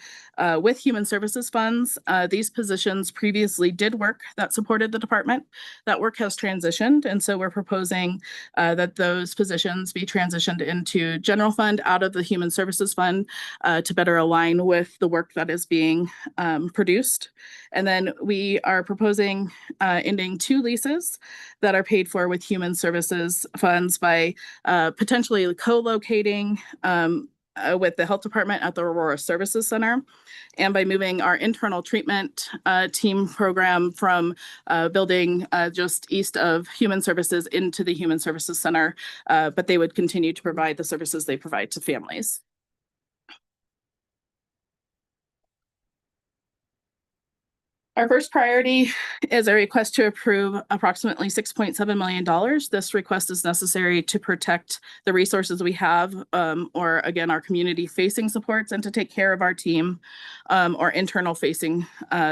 N: with human services funds. These positions previously did work that supported the department. That work has transitioned, and so we're proposing that those positions be transitioned into general fund out of the human services fund to better align with the work that is being produced. And then we are proposing ending 2 leases that are paid for with human services funds by potentially co-locating with the health department at the Aurora Services Center, and by moving our internal treatment team program from building just east of human services into the human services center, but they would continue to provide the services they provide to families. Our first priority is a request to approve approximately $6.7 million. This request is necessary to protect the resources we have, or again, our community facing supports, and to take care of our team or internal facing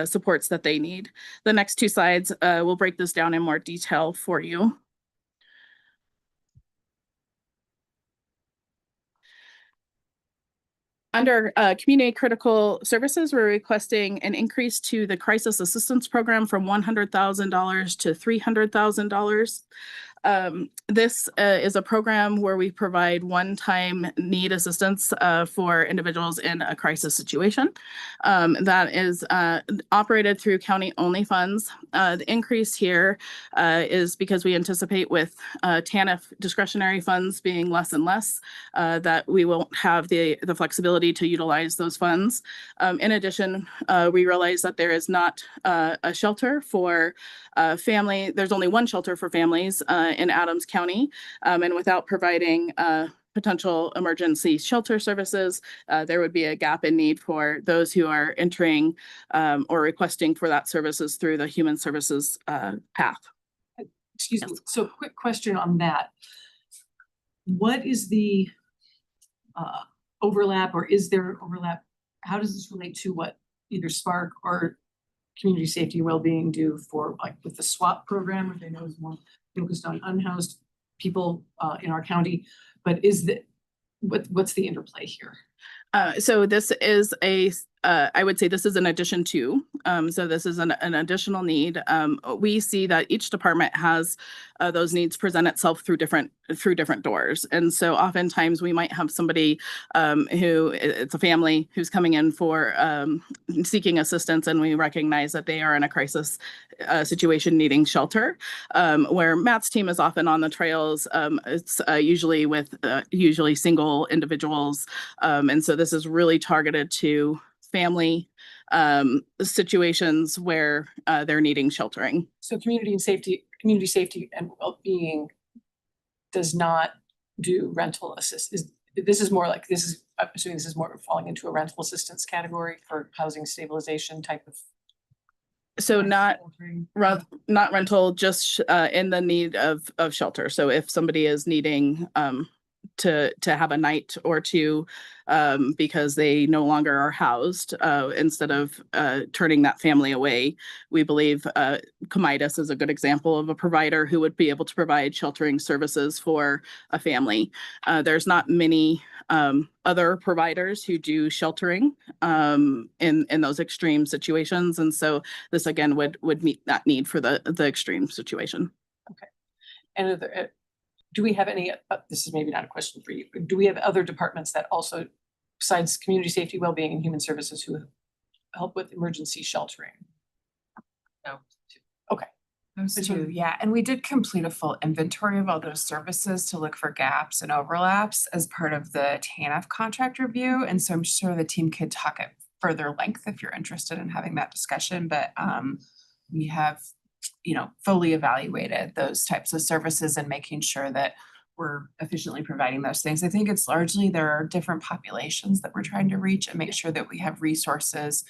N: supports that they need. The next 2 slides will break this down in more detail for you. Under community critical services, we're requesting an increase to the crisis assistance program from $100,000 to $300,000. This is a program where we provide one-time need assistance for individuals in a crisis situation. That is operated through county-only funds. The increase here is because we anticipate with TANF discretionary funds being less and less, that we won't have the flexibility to utilize those funds. In addition, we realize that there is not a shelter for family. There's only 1 shelter for families in Adams County, and without providing potential emergency shelter services, there would be a gap in need for those who are entering or requesting for that services through the human services path.
J: Excuse me. So quick question on that. What is the overlap, or is there overlap? How does this relate to what either Spark or Community Safety and Wellbeing do for, like, with the SWAP program, which I know is more focused on unhoused people in our county, but is what's the interplay here?
N: So this is a I would say this is an addition to, so this is an additional need. We see that each department has those needs present itself through different doors. And so oftentimes we might have somebody who, it's a family who's coming in for seeking assistance, and we recognize that they are in a crisis situation needing shelter, where Matt's team is often on the trails. It's usually with usually single individuals. And so this is really targeted to family situations where they're needing sheltering.
J: So community safety and well-being does not do rental assist. This is more like, I'm assuming this is more falling into a rental assistance category for housing stabilization type of.
N: So not rental, just in the need of shelter. So if somebody is needing to have a night or two because they no longer are housed, instead of turning that family away, we believe Comidas is a good example of a provider who would be able to provide sheltering services for a family. There's not many other providers who do sheltering in those extreme situations, and so this again would meet that need for the extreme situation.
J: Okay, and do we have any, this is maybe not a question for you, but do we have other departments that also, besides community safety, well-being, and human services, who help with emergency sheltering?
P: No.
J: Okay.
P: Those two, yeah. And we did complete a full inventory of all those services to look for gaps and overlaps as part of the TANF contract review. And so I'm sure the team could talk at further length if you're interested in having that discussion. But we have, fully evaluated those types of services and making sure that we're efficiently providing those things. I think it's largely there are different populations that we're trying to reach and make sure that we have resources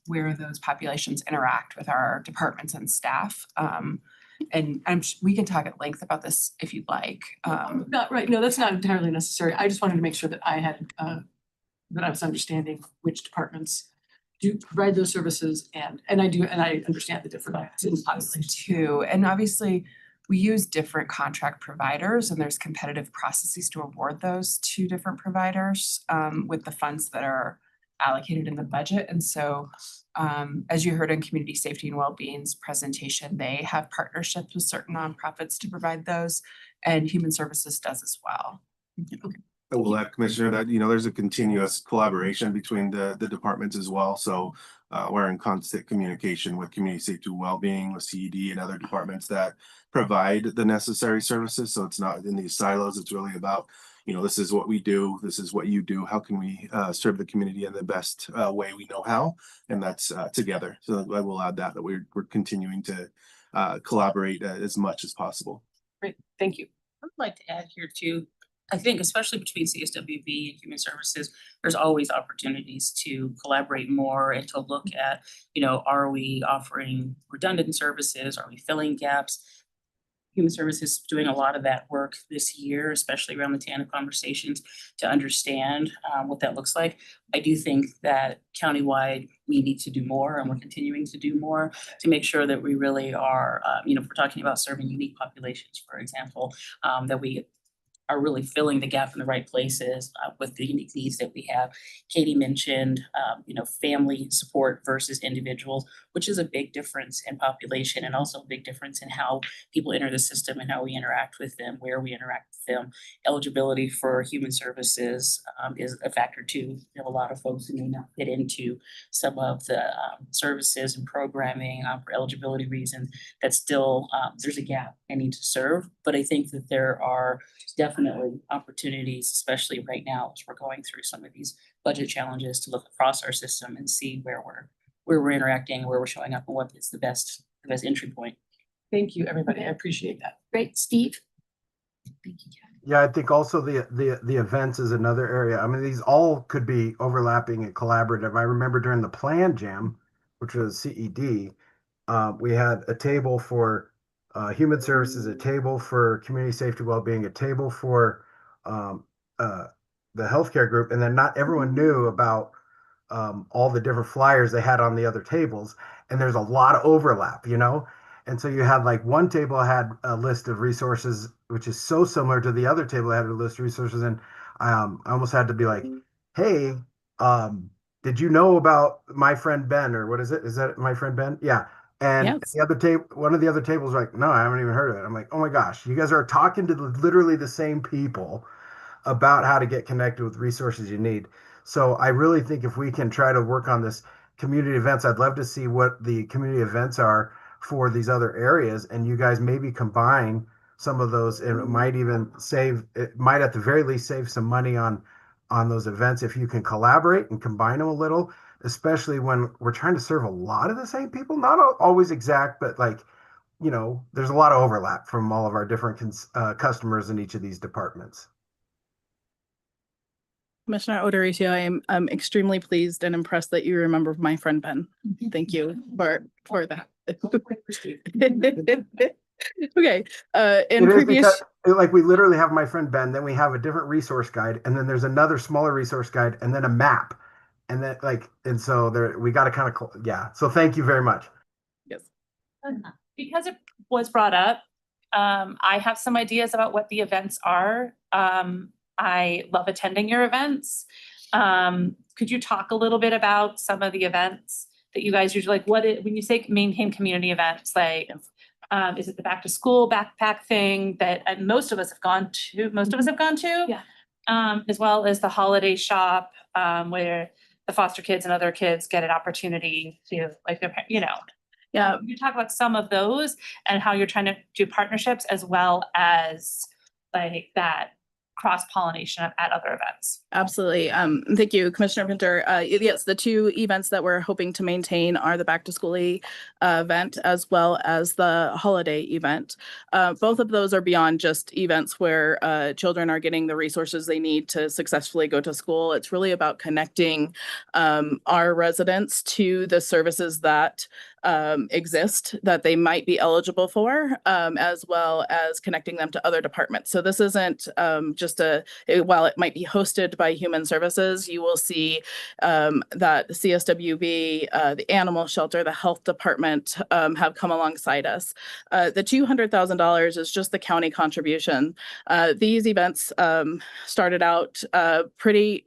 P: where those populations interact with our departments and staff. And we can talk at length about this if you'd like.
J: Not right. No, that's not entirely necessary. I just wanted to make sure that I had that I was understanding which departments do provide those services, and I understand the different populations
P: too. And obviously we use different contract providers, and there's competitive processes to award those to different providers with the funds that are allocated in the budget. And so as you heard in Community Safety and Wellbeing's presentation, they have partnerships with certain nonprofits to provide those, and Human Services does as well.
J: Okay.
O: I will add, Commissioner, that, there's a continuous collaboration between the departments as well. So we're in constant communication with Community Safety and Wellbeing, with CED and other departments that provide the necessary services. So it's not in these silos. It's really about, this is what we do. This is what you do. How can we serve the community in the best way we know how? And that's together. So I will add that we're continuing to collaborate as much as possible.
J: Great, thank you.
H: I'd like to add here too, I think especially between CSWB and Human Services, there's always opportunities to collaborate more and to look at, are we offering redundant services? Are we filling gaps? Human Services is doing a lot of that work this year, especially around the TANF conversations, to understand what that looks like. I do think that countywide, we need to do more, and we're continuing to do more to make sure that we really are, if we're talking about serving unique populations, for example, that we are really filling the gap in the right places with the unique needs that we have. Katie mentioned, family support versus individuals, which is a big difference in population and also a big difference in how people enter the system and how we interact with them, where we interact with them. Eligibility for human services is a factor too. We have a lot of folks who may not fit into some of the services and programming for eligibility reasons. That still, there's a gap I need to serve, but I think that there are definitely opportunities, especially right now as we're going through some of these budget challenges, to look across our system and see where we're interacting, where we're showing up, and what is the best entry point.
J: Thank you, everybody. I appreciate that.
K: Great, Steve.
H: Thank you, Kathy.
F: Yeah, I think also the events is another area. I mean, these all could be overlapping and collaborative. I remember during the Plan Jam, which was CED, we had a table for Human Services, a table for Community Safety Wellbeing, a table for the healthcare group, and then not everyone knew about all the different flyers they had on the other tables, and there's a lot of overlap, and so you had like one table had a list of resources, which is so similar to the other table that had a list of resources, and I almost had to be like, hey, did you know about My Friend Ben, or what is it? Is that My Friend Ben? Yeah. And
N: Yes.
F: the other table, one of the other tables was like, no, I haven't even heard of it. I'm like, oh my gosh, you guys are talking to literally the same people about how to get connected with resources you need. So I really think if we can try to work on this community events, I'd love to see what the community events are for these other areas, and you guys maybe combine some of those, and it might even save, it might at the very least save some money on those events if you can collaborate and combine them a little, especially when we're trying to serve a lot of the same people, not always exact, but like, you know, there's a lot of overlap from all of our different customers in each of these departments.
N: Commissioner O'Dorisio, I'm extremely pleased and impressed that you remember My Friend Ben. Thank you for that. Okay, in
F: It is
N: previous,
F: because, like, we literally have My Friend Ben, then we have a different resource guide, and then there's another smaller resource guide, and then a map, and then like, and so there we got to kind of, yeah. So thank you very much.
N: yes.
I: Because it was brought up, I have some ideas about what the events are. I love attending your events. Could you talk a little bit about some of the events that you guys usually like? When you say maintain community events, like, is it the back to school backpack thing that most of us have gone to?
K: Yeah.
I: As well as the holiday shop, where the foster kids and other kids get an opportunity to, like,
N: Yeah,
I: you talk about some of those and how you're trying to do partnerships as well as like that cross-pollination at other events.
N: absolutely. Thank you, Commissioner Pinter. Yes, the two events that we're hoping to maintain are the back to school event as well as the holiday event. Both of those are beyond just events where children are getting the resources they need to successfully go to school. It's really about connecting our residents to the services that exist that they might be eligible for, as well as connecting them to other departments. So this isn't just while it might be hosted by Human Services, you will see that CSWB, the Animal Shelter, the Health Department have come alongside us. The $200,000 is just the county contribution. These events started out pretty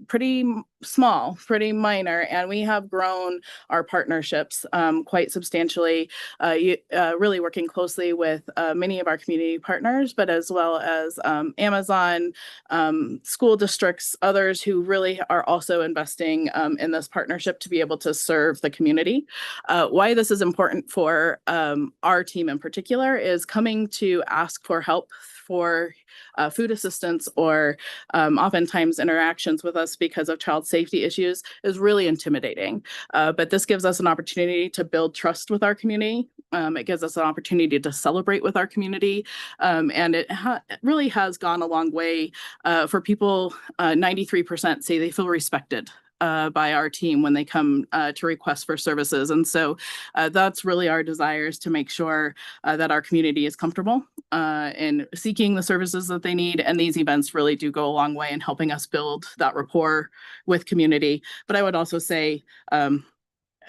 N: small, pretty minor, and we have grown our partnerships quite substantially, really working closely with many of our community partners, but as well as Amazon, school districts, others who really are also investing in this partnership to be able to serve the community. Why this is important for our team in particular is coming to ask for help for food assistance or oftentimes interactions with us because of child safety issues is really intimidating. But this gives us an opportunity to build trust with our community. It gives us an opportunity to celebrate with our community. And it really has gone a long way for people. 93% say they feel respected by our team when they come to request for services. And so that's really our desire, is to make sure that our community is comfortable in seeking the services that they need. And these events really do go a long way in helping us build that rapport with community. But I would also say,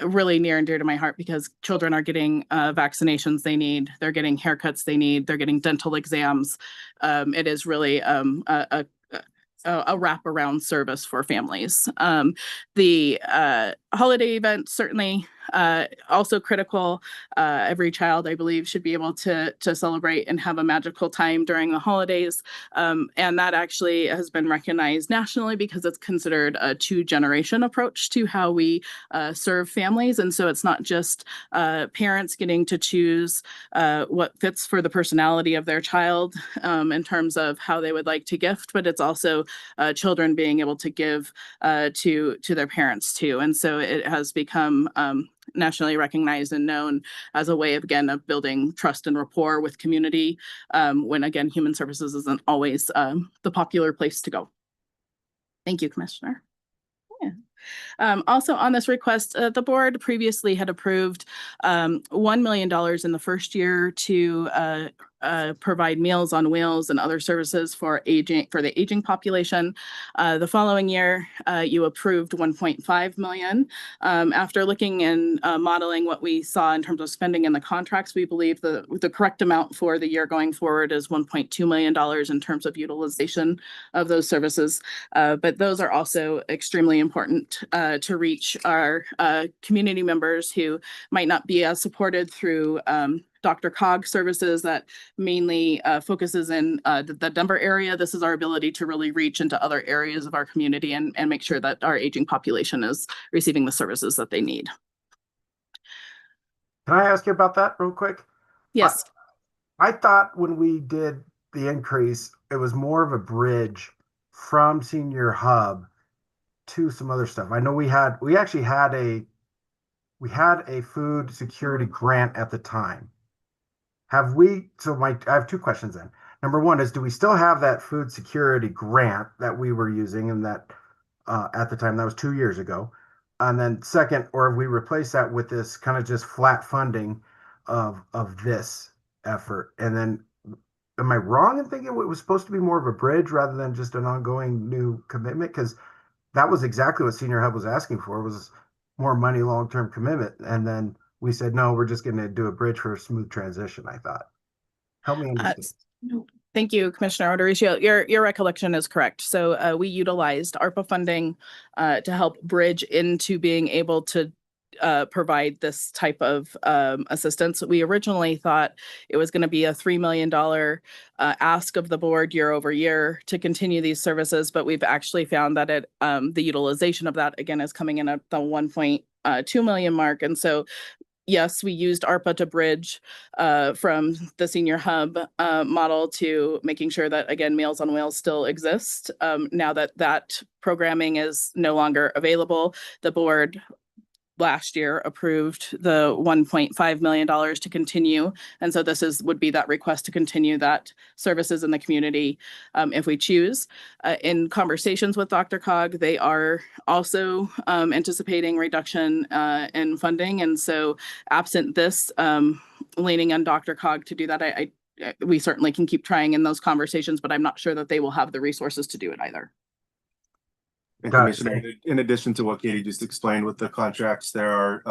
N: really near and dear to my heart, because children are getting vaccinations they need, they're getting haircuts they need, they're getting dental exams. It is really a wraparound service for families. The holiday event certainly also critical. Every child, I believe, should be able to celebrate and have a magical time during the holidays. And that actually has been recognized nationally because it's considered a 2-generation approach to how we serve families. And so it's not just parents getting to choose what fits for the personality of their child in terms of how they would like to gift, but it's also children being able to give to their parents too. And so it has become nationally recognized and known as a way of, again, of building trust and rapport with community, when, again, Human Services isn't always the popular place to go. Thank you, Commissioner. Also on this request, the board previously had approved $1 million in the first year to provide Meals on Wheels and other services for the aging population. The following year, you approved 1.5 million. After looking and modeling what we saw in terms of spending in the contracts, we believe the correct amount for the year going forward is $1.2 million in terms of utilization of those services. But those are also extremely important to reach our community members who might not be as supported through DRCOG services that mainly focuses in the Denver area. This is our ability to really reach into other areas of our community and make sure that our aging population is receiving the services that they need.
F: Can I ask you about that real quick?
N: Yes.
F: I thought when we did the increase, it was more of a bridge from Senior Hub to some other stuff. I know we actually had a food security grant at the time. I have two questions then. Number one is, do we still have that food security grant that we were using and that at the time, that was 2 years ago? And then second, or have we replaced that with this kind of just flat funding of this effort? And then am I wrong in thinking it was supposed to be more of a bridge rather than just an ongoing new commitment? Because that was exactly what Senior Hub was asking for, was more money, long-term commitment. And then we said, no, we're just going to do a bridge for a smooth transition, I thought. Help me understand.
N: Thank you, Commissioner O'Dorisio. Your recollection is correct. So we utilized ARPA funding to help bridge into being able to provide this type of assistance. We originally thought it was going to be a $3 million ask of the board year over year to continue these services, but we've actually found that the utilization of that again is coming in at the 1.2 million mark. And so yes, we used ARPA to bridge from the Senior Hub model to making sure that, again, Meals on Wheels still exist. Now that programming is no longer available, the board last year approved the $1.5 million to continue. And so this would be that request to continue that services in the community if we choose. In conversations with DRCOG, they are also anticipating reduction in funding. And so absent this, leaning on DRCOG to do that, we certainly can keep trying in those conversations, but I'm not sure that they will have the resources to do it either.
O: And Commissioner, in addition to what Katie just explained with the contracts, there are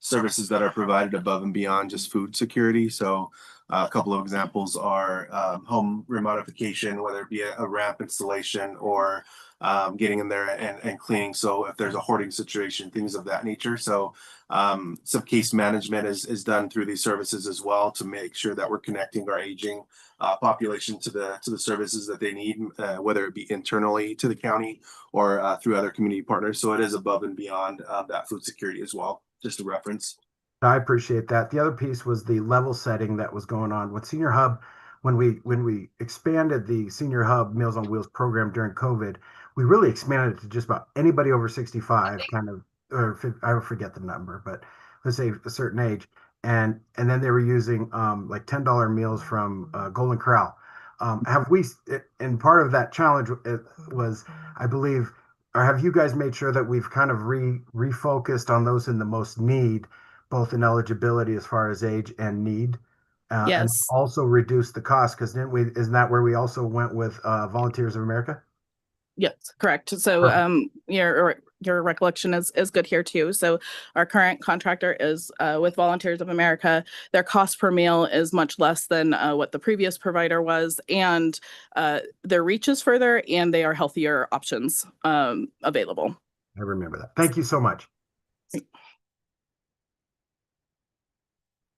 O: services that are provided above and beyond just food security. So a couple of examples are home remodification, whether it be a ramp installation or getting in there and cleaning. So if there's a hoarding situation, things of that nature. So some case management is done through these services as well to make sure that we're connecting our aging population to the services that they need, whether it be internally to the county or through other community partners. So it is above and beyond that food security as well, just a reference.
F: I appreciate that. The other piece was the level setting that was going on with Senior Hub. When we expanded the Senior Hub Meals on Wheels program during COVID, we really expanded it to just about anybody over 65, kind of, or I forget the number, but let's say a certain age. And then they were using like $10 meals from Golden Corral. And part of that challenge was, I believe, or have you guys made sure that we've kind of refocused on those in the most need, both in eligibility as far as age and need?
N: Yes.
F: And also reduce the cost, because isn't that where we also went with Volunteers of America?
N: Yes, correct. So your recollection is good here too. So our current contractor is with Volunteers of America. Their cost per meal is much less than what the previous provider was, and their reach is further, and they are healthier options available.
F: I remember that. Thank you so much.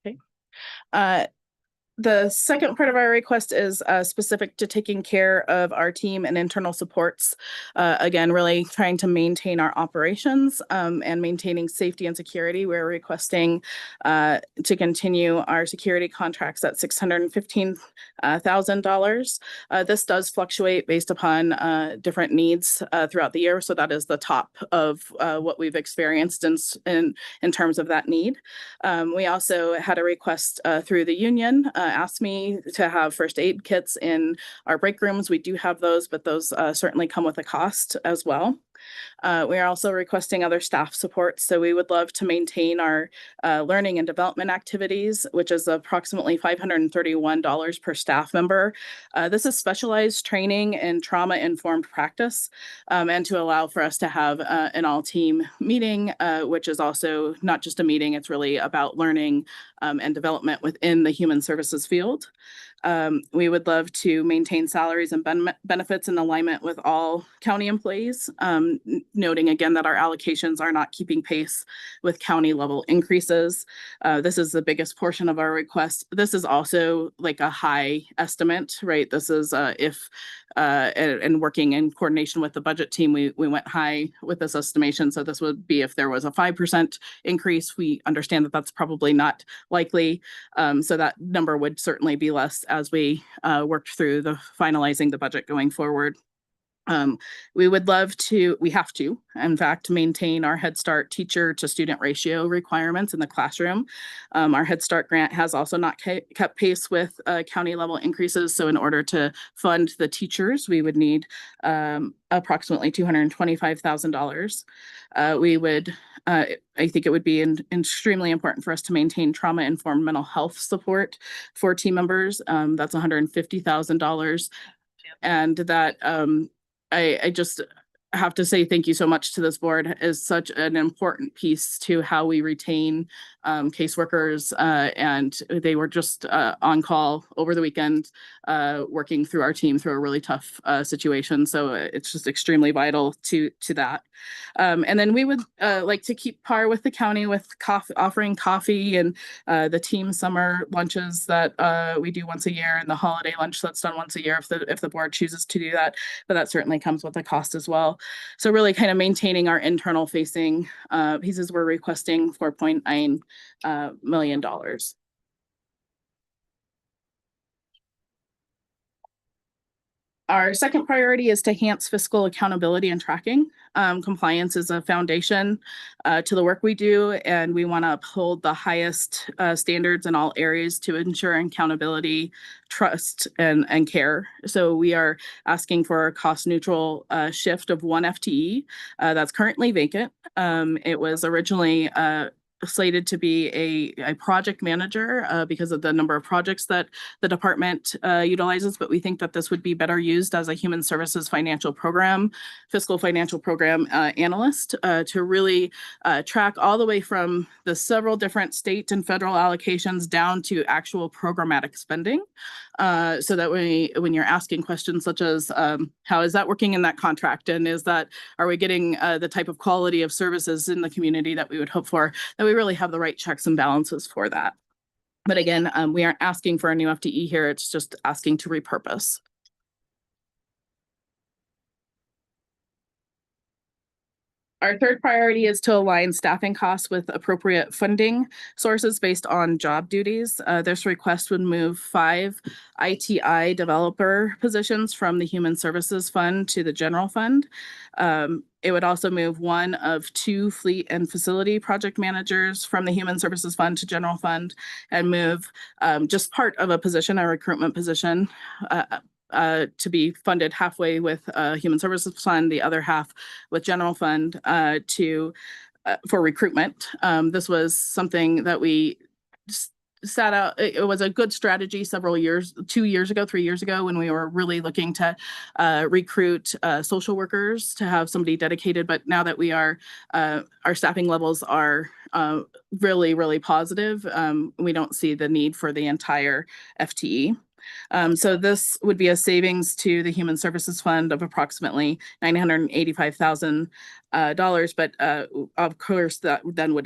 N: Okay. The second part of our request is specific to taking care of our team and internal supports. Again, really trying to maintain our operations and maintaining safety and security. We're requesting to continue our security contracts at $615,000. This does fluctuate based upon different needs throughout the year. So that is the top of what we've experienced in terms of that need. We also had a request through the union, asked me to have first aid kits in our break rooms. We do have those, but those certainly come with a cost as well. We are also requesting other staff support. So we would love to maintain our learning and development activities, which is approximately $531 per staff member. This is specialized training in trauma-informed practice, and to allow for us to have an all-team meeting, which is also not just a meeting, it's really about learning and development within the human services field. We would love to maintain salaries and benefits in alignment with all county employees, noting again that our allocations are not keeping pace with county level increases. This is the biggest portion of our request. This is also like a high estimate, right? This is and working in coordination with the budget team, we went high with this estimation. So this would be if there was a 5% increase. We understand that that's probably not likely. So that number would certainly be less as we worked through the finalizing the budget going forward. We would love to, we have to, in fact, maintain our Head Start teacher to student ratio requirements in the classroom. Our Head Start grant has also not kept pace with county level increases. So in order to fund the teachers, we would need approximately $225,000. We would, I think it would be extremely important for us to maintain trauma-informed mental health support for team members. That's $150,000. And that I just have to say thank you so much to this board. Is such an important piece to how we retain caseworkers, and they were just on call over the weekend, working through our team through a really tough situation. So it's just extremely vital to that. And then we would like to keep par with the county with offering coffee and the team summer lunches that we do once a year, and the holiday lunch that's done once a year if the board chooses to do that. But that certainly comes with a cost as well. So really kind of maintaining our internal facing pieces. We're requesting $4.9 million. Our second priority is to enhance fiscal accountability and tracking. Compliance is a foundation to the work we do, and we want to uphold the highest standards in all areas to ensure accountability, trust, and care. So we are asking for a cost neutral shift of 1 FTE that's currently vacant. It was originally slated to be a project manager because of the number of projects that the department utilizes, but we think that this would be better used as a human services fiscal financial program analyst to really track all the way from the several different state and federal allocations down to actual programmatic spending. So that when you're asking questions such as how is that working in that contract, and are we getting the type of quality of services in the community that we would hope for, that we really have the right checks and balances for that. But again, we aren't asking for a new FTE here. It's just asking to repurpose. Our third priority is to align staffing costs with appropriate funding sources based on job duties. This request would move 5 ITI developer positions from the Human Services Fund to the General Fund. It would also move 1 of 2 fleet and facility project managers from the Human Services Fund to General Fund, and move just part of a position, a recruitment position, to be funded halfway with Human Services Fund, the other half with General Fund for recruitment. This was something that we sat out. It was a good strategy 3 years ago, when we were really looking to recruit social workers to have somebody dedicated. But now that our staffing levels are really, really positive, we don't see the need for the entire FTE. So this would be a savings to the Human Services Fund of approximately $985,000, but of course that then would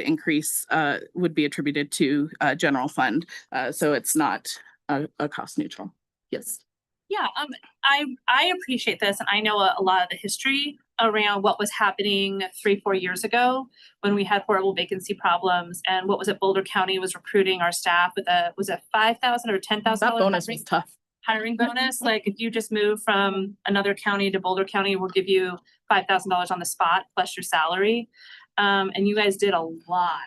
N: be attributed to General Fund. So it's not a cost neutral. Yes.
H: Yeah, I appreciate this, and I know a lot of the history around what was happening 3-4 years ago when we had horrible vacancy problems, and what was it, Boulder County was recruiting our staff with was it $5,000 or $10,000?
N: That bonus was tough.
H: Hiring bonus. Like if you just move from another county to Boulder County, we'll give you $5,000 on the spot plus your salary. And you guys did a lot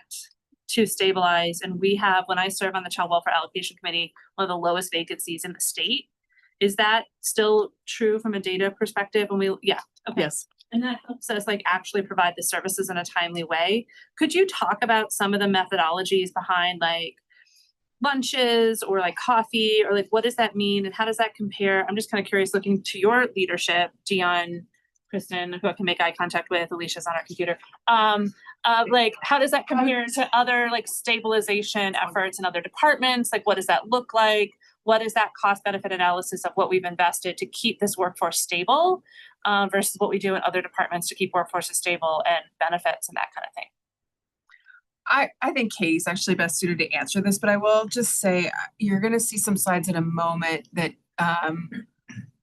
H: to stabilize. And we have, when I serve on the Child Welfare Allocation Committee, one of the lowest vacancies in the state. Is that still true from a data perspective? Yeah. Okay.
N: Yes.
I: And that helps us like actually provide the services in a timely way. Could you talk about some of the methodologies behind like lunches or like coffee, or like what does that mean and how does that compare? I'm just kind of curious, looking to your leadership, Dion, Kristen, who I can make eye contact with, Alicia's on our computer. Like how does that compare to other like stabilization efforts in other departments? Like what does that look like? What is that cost benefit analysis of what we've invested to keep this workforce stable versus what we do in other departments to keep workforces stable and benefits and that kind of thing?
P: I think Katie's actually best suited to answer this, but I will just say you're going to see some slides in a moment that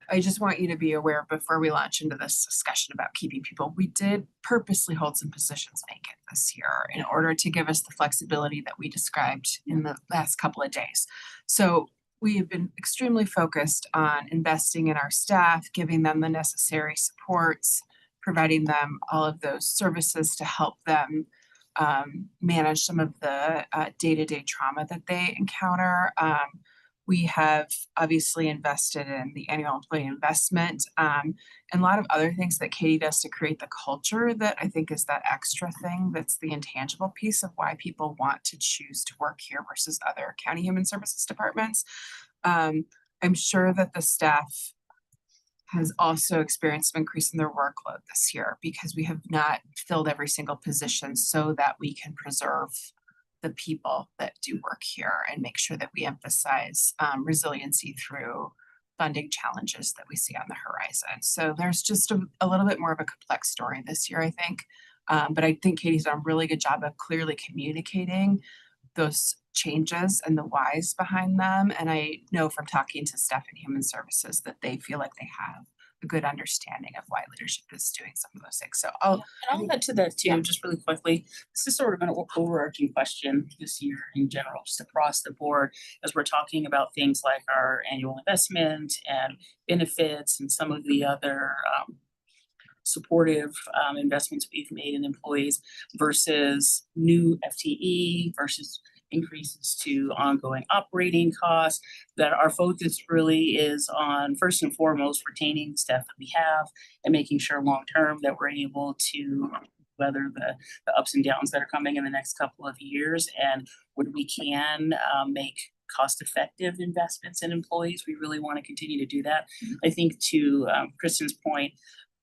P: I just want you to be aware before we launch into this discussion about keeping people. We did purposely hold some positions vacant this year in order to give us the flexibility that we described in the last couple of days. So we have been extremely focused on investing in our staff, giving them the necessary supports, providing them all of those services to help them manage some of the day-to-day trauma that they encounter. We have obviously invested in the annual employee investment and a lot of other things that Katie does to create the culture that I think is that extra thing that's the intangible piece of why people want to choose to work here versus other county human services departments. I'm sure that the staff has also experienced an increase in their workload this year because we have not filled every single position so that we can preserve the people that do work here and make sure that we emphasize resiliency through funding challenges that we see on the horizon. So there's just a little bit more of a complex story this year, I think. But I think Katie's done a really good job of clearly communicating those changes and the whys behind them. And I know from talking to staff in human services that they feel like they have a good understanding of why leadership is doing some of those things. So
H: I'll add to that too, just really quickly. This is sort of an overarching question this year in general, just across the board, as we're talking about things like our annual investment and benefits and some of the other supportive investments we've made in employees versus new FTE versus increases to ongoing operating costs, that our focus really is on first and foremost retaining the staff that we have and making sure long-term that we're able to weather the ups and downs that are coming in the next couple of years. And when we can make cost-effective investments in employees, we really want to continue to do that. I think to Kristen's point,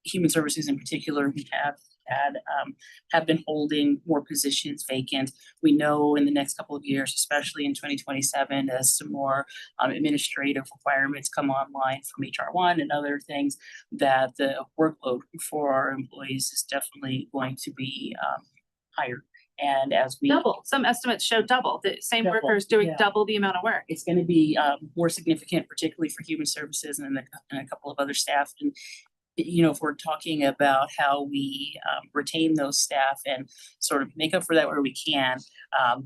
H: human services in particular, we have been holding more positions vacant. We know in the next couple of years, especially in 2027, as some more administrative requirements come online from HR1 and other things, that the workload for our employees is definitely going to be higher. And as we
I: double, some estimates show double, the same
H: Double,
I: workers doing
H: yeah.
I: double the amount of work.
H: It's going to be more significant, particularly for human services and a couple of other staff. And you know, if we're talking about how we retain those staff and sort of make up for that where we can,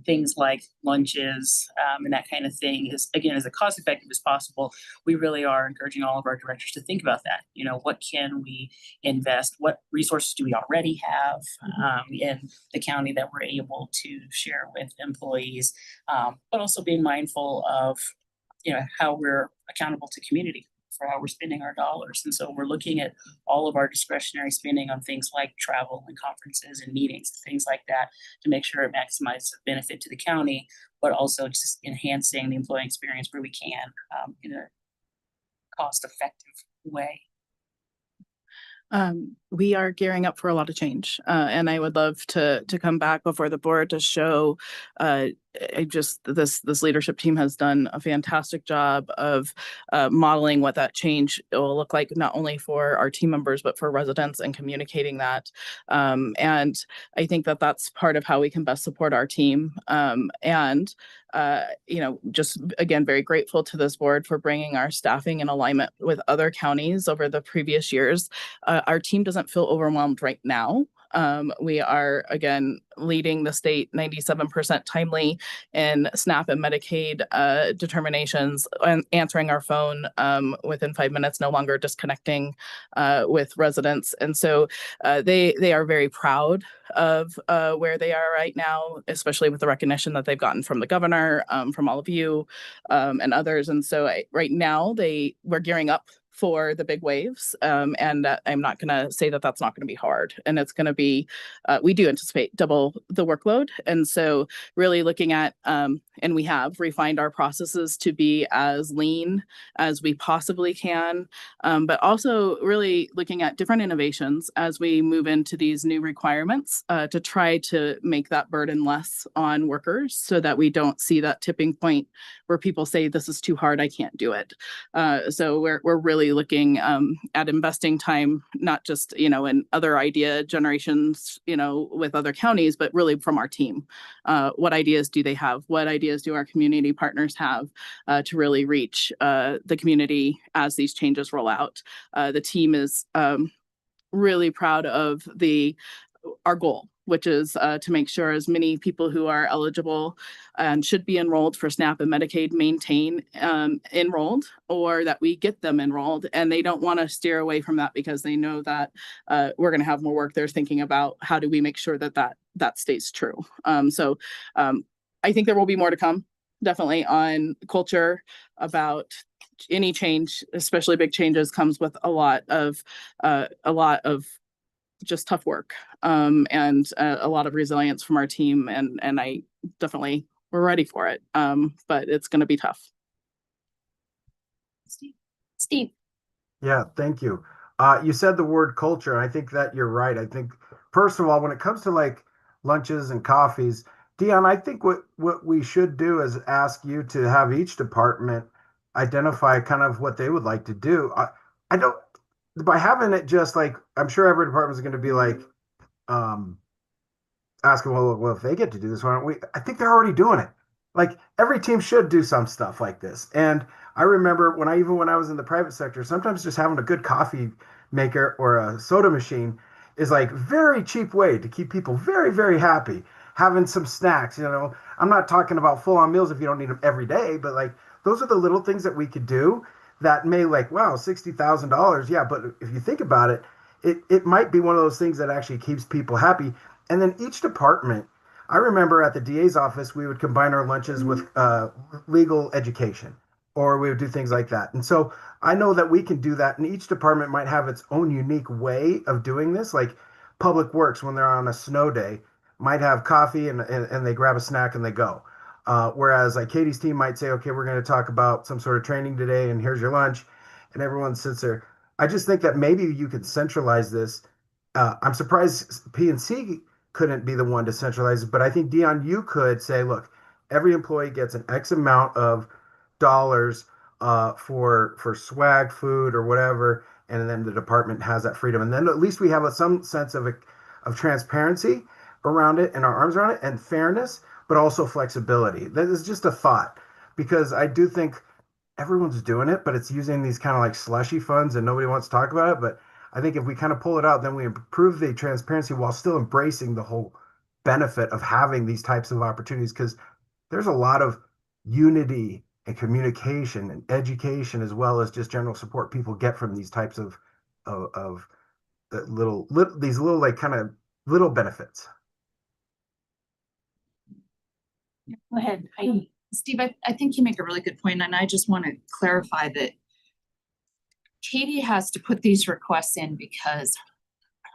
H: things like lunches and that kind of thing is, again, as cost effective as possible. We really are encouraging all of our directors to think about that. You know, what can we invest? What resources do we already have in the county that we're able to share with employees, but also being mindful of, you know, how we're accountable to community for how we're spending our dollars. And so we're looking at all of our discretionary spending on things like travel and conferences and meetings, things like that, to make sure it maximizes the benefit to the county, but also just enhancing the employee experience where we can in a cost-effective way.
N: We are gearing up for a lot of change, and I would love to come back before the board to show this leadership team has done a fantastic job of modeling what that change will look like, not only for our team members, but for residents, and communicating that. And I think that that's part of how we can best support our team. You know, just again, very grateful to this board for bringing our staffing in alignment with other counties over the previous years. Our team doesn't feel overwhelmed right now. We are, again, leading the state 97% timely in SNAP and Medicaid determinations, and answering our phone within 5 minutes, no longer disconnecting with residents. And so they are very proud of where they are right now, especially with the recognition that they've gotten from the governor, from all of you and others. And so right now we're gearing up for the big waves. And I'm not gonna say that that's not gonna be hard. And it's gonna be, we do anticipate double the workload. And so really looking at, and we have refined our processes to be as lean as we possibly can, but also really looking at different innovations as we move into these new requirements to try to make that burden less on workers so that we don't see that tipping point where people say, this is too hard, I can't do it. So we're really looking at investing time, not just, in other idea generations, with other counties, but really from our team. What ideas do they have? What ideas do our community partners have to really reach the community as these changes roll out? The team is really proud of our goal, which is to make sure as many people who are eligible and should be enrolled for SNAP and Medicaid maintain enrolled, or that we get them enrolled. And they don't want to steer away from that because they know that we're going to have more work. They're thinking about how do we make sure that stays true. So I think there will be more to come, definitely on culture. About any change, especially big changes, comes with a lot of just tough work and a lot of resilience from our team. And I definitely, we're ready for it. But it's going to be tough.
M: Steve.
F: Yeah, thank you. You said the word culture. I think that you're right. I think, first of all, when it comes to like lunches and coffees, Dion, I think what we should do is ask you to have each department identify kind of what they would like to do. I don't, by having it just like, I'm sure every department is going to be like, asking, well, if they get to do this, why don't we? I think they're already doing it. Like every team should do some stuff like this. And I remember when I was in the private sector, sometimes just having a good coffee maker or a soda machine is like very cheap way to keep people very, very happy. Having some snacks, I'm not talking about full on meals if you don't need them every day, but like those are the little things that we could do that may like, wow, $60,000. Yeah. But if you think about it, it might be one of those things that actually keeps people happy. And then each department, I remember at the DA's office, we would combine our lunches with legal education, or we would do things like that. And so I know that we can do that. And each department might have its own unique way of doing this. Like Public Works, when they're on a snow day, might have coffee and they grab a snack and they go. Whereas like Katie's team might say, okay, we're going to talk about some sort of training today and here's your lunch. And everyone sits there. I just think that maybe you could centralize this. I'm surprised PNC couldn't be the one to centralize it, but I think Dion, you could say, look, every employee gets an X amount of dollars for swag, food, or whatever, and then the department has that freedom. And then at least we have some sense of transparency around it and our arms around it and fairness, but also flexibility. That is just a thought, because I do think everyone's doing it, but it's using these kind of like slushy funds and nobody wants to talk about it. But I think if we kind of pull it out, then we improve the transparency while still embracing the whole benefit of having these types of opportunities, because there's a lot of unity and communication and education, as well as just general support people get from these types of little like kind of little benefits.
Q: Go ahead. Steve, I think you make a really good point, and I just want to clarify that Katie has to put these requests in because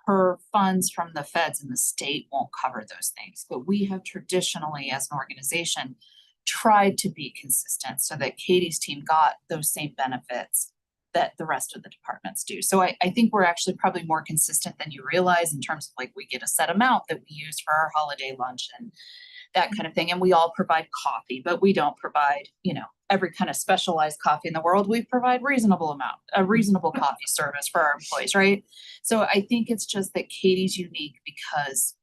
Q: her funds from the feds and the state won't cover those things. But we have traditionally, as an organization, tried to be consistent so that Katie's team got those same benefits that the rest of the departments do. So I think we're actually probably more consistent than you realize in terms of like we get a set amount that we use for our holiday lunch and that kind of thing. And we all provide coffee, but we don't provide, every kind of specialized coffee in the world. We provide a reasonable coffee service for our employees, right? So I think it's just that Katie's unique because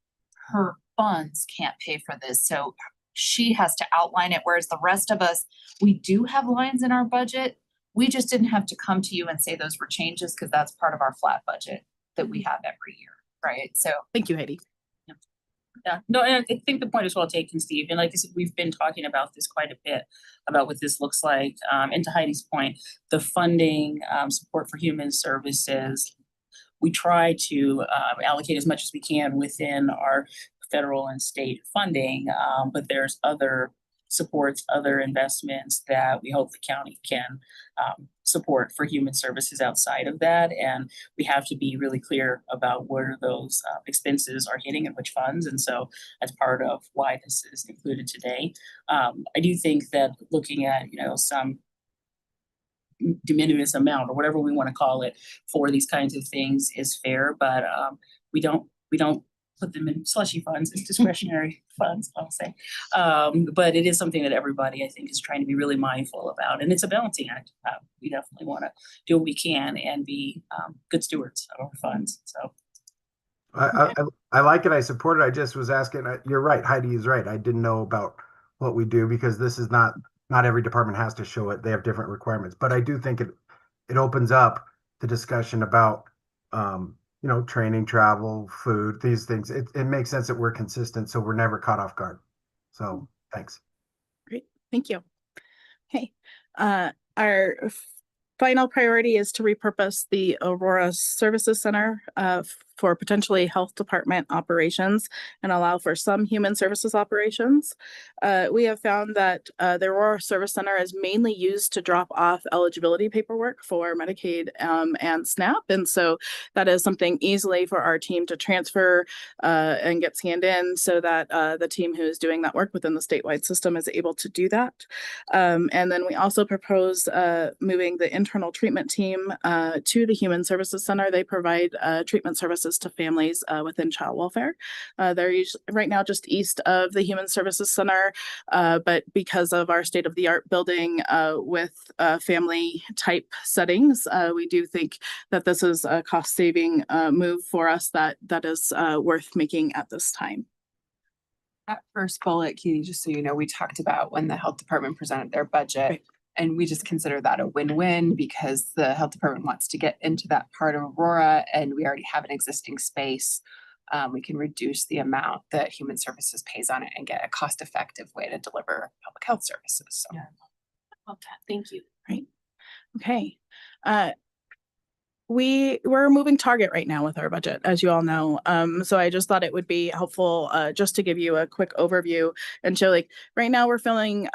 Q: her funds can't pay for this. So she has to outline it, whereas the rest of us, we do have lines in our budget. We just didn't have to come to you and say those were changes because that's part of our flat budget that we have every year, right? So
N: thank you, Heidi.
H: Yeah, no, and I think the point is well taken, Steve. And like I said, we've been talking about this quite a bit, about what this looks like. And to Heidi's point, the funding, support for human services, we try to allocate as much as we can within our federal and state funding, but there's other supports other investments that we hope the county can support for human services outside of that. And we have to be really clear about where those expenses are hitting and which funds. And so that's part of why this is included today. I do think that looking at, some de minimis amount or whatever we want to call it for these kinds of things is fair, but we don't put them in slushy funds. It's discretionary funds, I'll say. But it is something that everybody, I think, is trying to be really mindful about, and it's a balancing act. We definitely want to do what we can and be good stewards of our funds. So
F: I like it. I support it. I just was asking. You're right. Heidi is right. I didn't know about what we do because this is not every department has to show it. They have different requirements. But I do think it opens up the discussion about training, travel, food, these things. It makes sense that we're consistent, so we're never caught off guard. So thanks.
N: Great, thank you. Okay, our final priority is to repurpose the Aurora Services Center for potentially health department operations and allow for some human services operations. We have found that the Aurora Service Center is mainly used to drop off eligibility paperwork for Medicaid and SNAP. And so that is something easily for our team to transfer and get scanned in so that the team who is doing that work within the statewide system is able to do that. And then we also propose moving the internal treatment team to the Human Services Center. They provide treatment services to families within child welfare. They're right now just east of the Human Services Center, but because of our state-of-the-art building with family type settings, we do think that this is a cost-saving move for us that is worth making at this time.
P: That first bullet, Katie, just so you know, we talked about when the health department presented their budget. Right. And we just consider that a win-win because the health department wants to get into that part of Aurora and we already have an existing space. We can reduce the amount that Human Services pays on it and get a cost-effective way to deliver public health services. So.
K: Yeah. Love that. Thank you.
N: Right. Okay. We're a moving target right now with our budget, as you all know. So I just thought it would be helpful just to give you a quick overview and show right now we're feeling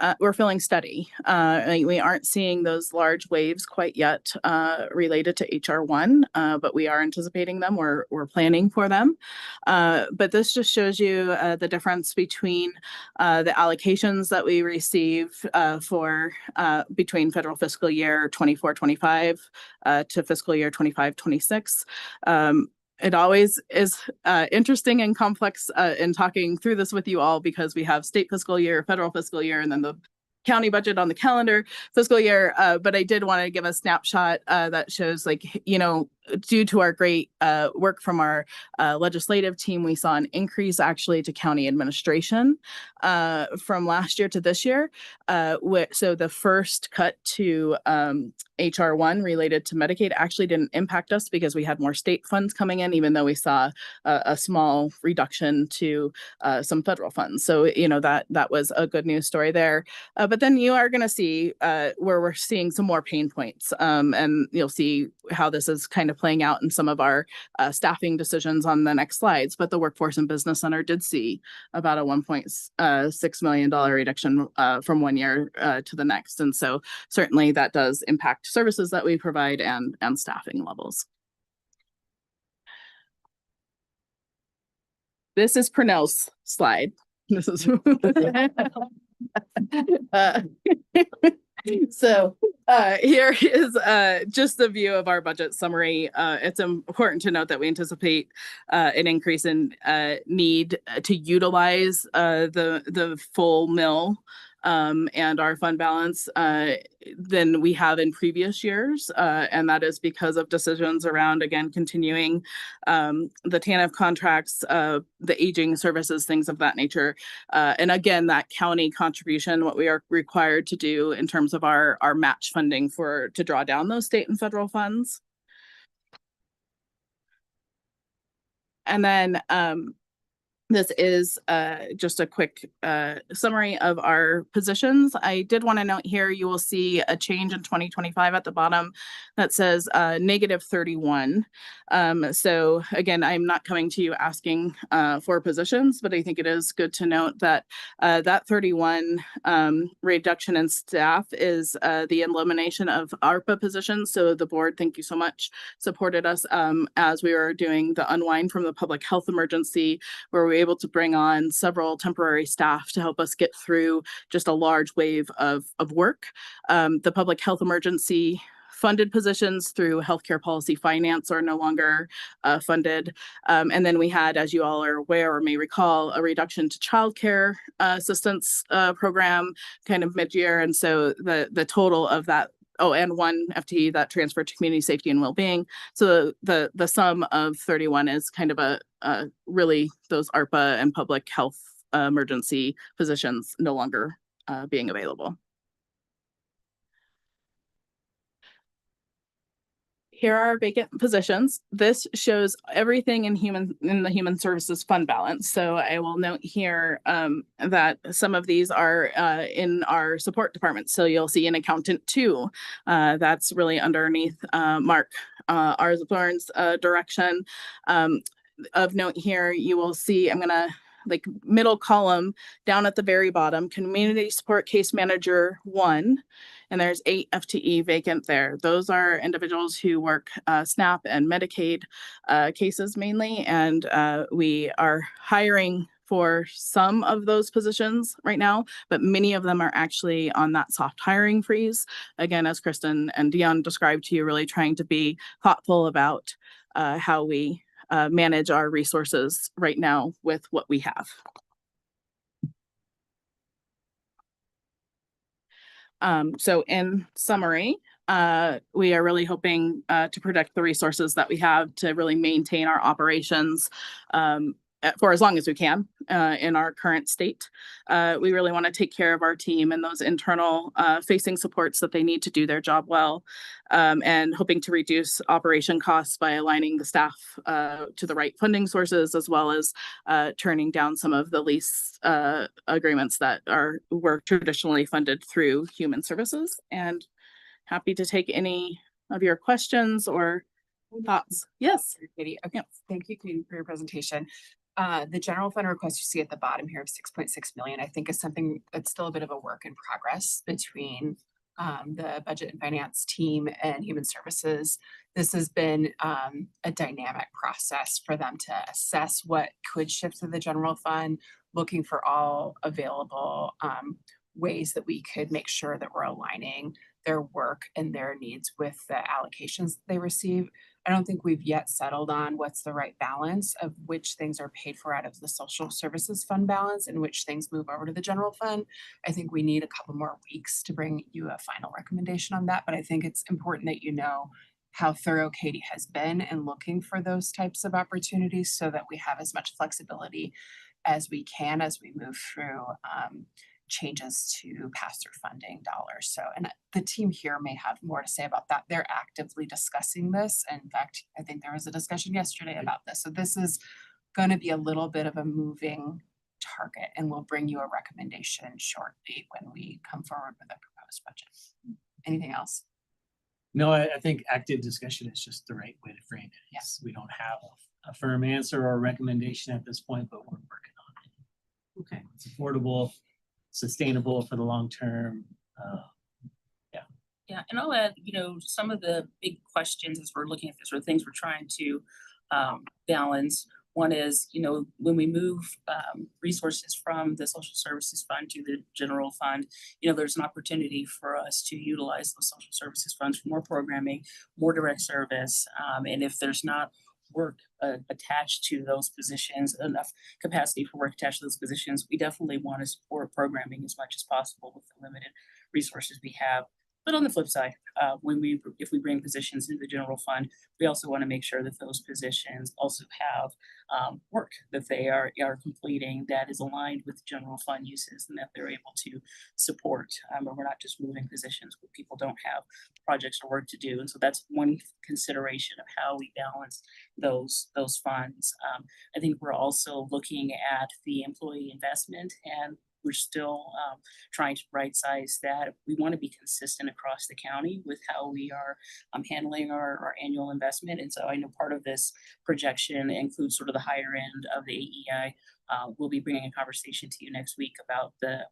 N: steady. We aren't seeing those large waves quite yet related to HR1, but we are anticipating them. We're planning for them. But this just shows you the difference between the allocations that we receive for between federal fiscal year 24-25 to fiscal year 25-26. It always is interesting and complex in talking through this with you all because we have state fiscal year, federal fiscal year, and then the county budget on the calendar fiscal year. But I did want to give a snapshot that shows due to our great work from our legislative team, we saw an increase actually to county administration from last year to this year. So the first cut to HR1 related to Medicaid actually didn't impact us because we had more state funds coming in, even though we saw a small reduction to some federal funds. So, that was a good news story there. But then you are going to see where we're seeing some more pain points, and you'll see how this is kind of playing out in some of our staffing decisions on the next slides. But the Workforce and Business Center did see about a $1.6 million reduction from one year to the next. And so certainly that does impact services that we provide and staffing levels. This is Purnell's slide. This is so here is just the view of our budget summary. It's important to note that we anticipate an increase in need to utilize the full mill and our fund balance than we have in previous years. And that is because of decisions around, again, continuing the TANF contracts, the aging services, things of that nature. And again, that county contribution, what we are required to do in terms of our match funding to draw down those state and federal funds. And then This is just a quick summary of our positions. I did want to note here, you will see a change in 2025 at the bottom that says -31. So again, I'm not coming to you asking for positions, but I think it is good to note that that 31 reduction in staff is the elimination of ARPA positions. So the board, thank you so much, supported us as we were doing the unwind from the public health emergency, where we were able to bring on several temporary staff to help us get through just a large wave of work. The public health emergency funded positions through healthcare policy finance are no longer funded. And then we had, as you all are aware or may recall, a reduction to childcare assistance program kind of mid-year. And so the total of that, oh, and one FTE that transferred to community safety and well-being. So the sum of 31 is kind of a really those ARPA and public health emergency positions no longer being available. Here are vacant positions. This shows everything in the human services fund balance. So I will note here that some of these are in our support department. So you'll see an accountant 2. That's really underneath Mark Arzaburn's direction. Of note here, you will see, I'm gonna like middle column down at the very bottom, community support case manager 1. And there's 8 FTE vacant there. Those are individuals who work SNAP and Medicaid cases mainly. And we are hiring for some of those positions right now, but many of them are actually on that soft hiring freeze. Again, as Kristen and Dion described to you, really trying to be thoughtful about how we manage our resources right now with what we have. So in summary, we are really hoping to protect the resources that we have to really maintain our operations for as long as we can in our current state. We really want to take care of our team and those internal facing supports that they need to do their job well, and hoping to reduce operation costs by aligning the staff to the right funding sources, as well as turning down some of the lease agreements that were traditionally funded through human services. And happy to take any of your questions or thoughts. Yes.
P: Katie. Okay. Yep. Thank you, Katie, for your presentation. The general fund request you see at the bottom here of 6.6 million, I think is something that's still a bit of a work in progress between the budget and finance team and human services. This has been a dynamic process for them to assess what could shift to the general fund, looking for all available ways that we could make sure that we're aligning their work and their needs with the allocations they receive. I don't think we've yet settled on what's the right balance of which things are paid for out of the social services fund balance and which things move over to the general fund. I think we need a couple more weeks to bring you a final recommendation on that, but I think it's important that you know how thorough Katie has been in looking for those types of opportunities so that we have as much flexibility as we can as we move through changes to pass-through funding dollars. So, and the team here may have more to say about that. They're actively discussing this. In fact, I think there was a discussion yesterday about this. So this is going to be a little bit of a moving target, and we'll bring you a recommendation shortly when we come forward with a proposed budget. Anything else?
R: No, I think active discussion is just the right way to frame it. Yes, we don't have a firm answer or a recommendation at this point, but we're working on it. Okay, it's affordable, sustainable for the long term.
H: Yeah, and I'll add, some of the big questions as we're looking at this, or things we're trying to balance. One is, when we move resources from the social services fund to the general fund, there's an opportunity for us to utilize the social services funds for more programming, more direct service. And if there's not work attached to those positions, enough capacity for work attached to those positions, we definitely want to support programming as much as possible with the limited resources we have. But on the flip side, if we bring positions into the general fund, we also want to make sure that those positions also have work that they are completing that is aligned with general fund uses and that they're able to support. And we're not just moving positions where people don't have projects or work to do. And so that's one consideration of how we balance those funds. I think we're also looking at the employee investment, and we're still trying to right size that. We want to be consistent across the county with how we are handling our annual investment. And so I know part of this projection includes sort of the higher end of the AEI. We'll be bringing a conversation to you next week about the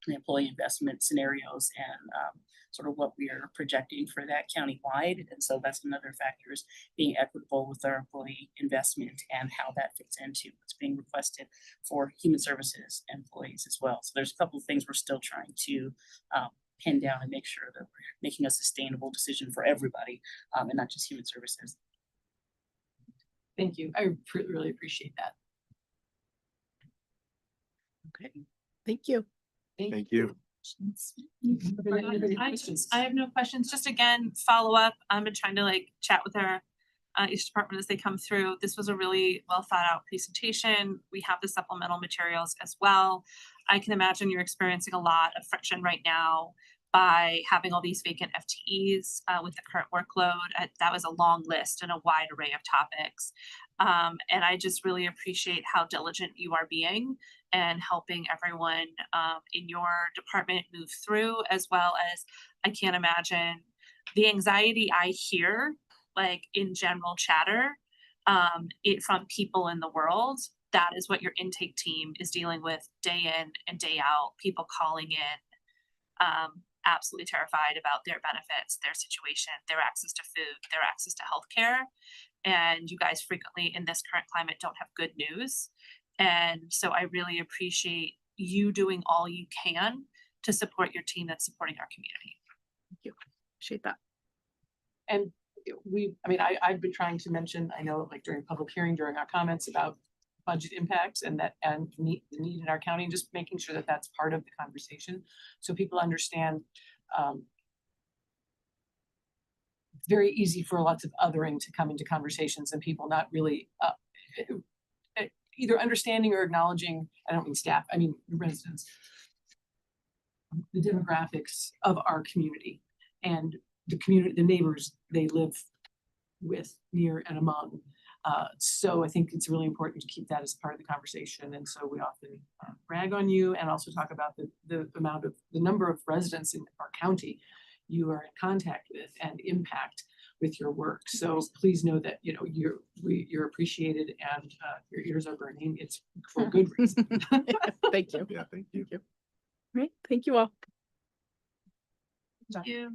H: employee investment scenarios and sort of what we are projecting for that countywide. And so that's another factor, is being equitable with our employee investment and how that fits into what's being requested for human services employees as well. So there's a couple of things we're still trying to pin down and make sure that we're making a sustainable decision for everybody and not just human services.
J: Thank you. I really appreciate that.
B: Okay, thank you.
O: Thank you.
I: I have no questions. Just again, follow up. I've been trying to like chat with our each department as they come through. This was a really well thought out presentation. We have the supplemental materials as well. I can imagine you're experiencing a lot of friction right now by having all these vacant FTEs with the current workload. That was a long list and a wide array of topics. And I just really appreciate how diligent you are being and helping everyone in your department move through, as well as I can't imagine the anxiety I hear like in general chatter from people in the world. That is what your intake team is dealing with day in and day out, people calling in absolutely terrified about their benefits, their situation, their access to food, their access to healthcare. And you guys frequently in this current climate don't have good news. And so I really appreciate you doing all you can to support your team that's supporting our community.
B: Thank you. Appreciate that.
J: And I've been trying to mention, I know like during public hearing, during our comments about budget impacts and the need in our county, and just making sure that that's part of the conversation. So people understand, it's very easy for lots of othering to come into conversations and people not really either understanding or acknowledging, I don't mean staff, I mean residents, the demographics of our community and the community, the neighbors they live with, near and among. So I think it's really important to keep that as part of the conversation. And so we often brag on you and also talk about the number of residents in our county you are in contact with and impact with your work. So please know that, you know, you're appreciated and your ears are burning. It's for good reason.
B: Thank you.
O: Yeah, thank you.
B: Right. Thank you all.
I: Thank you.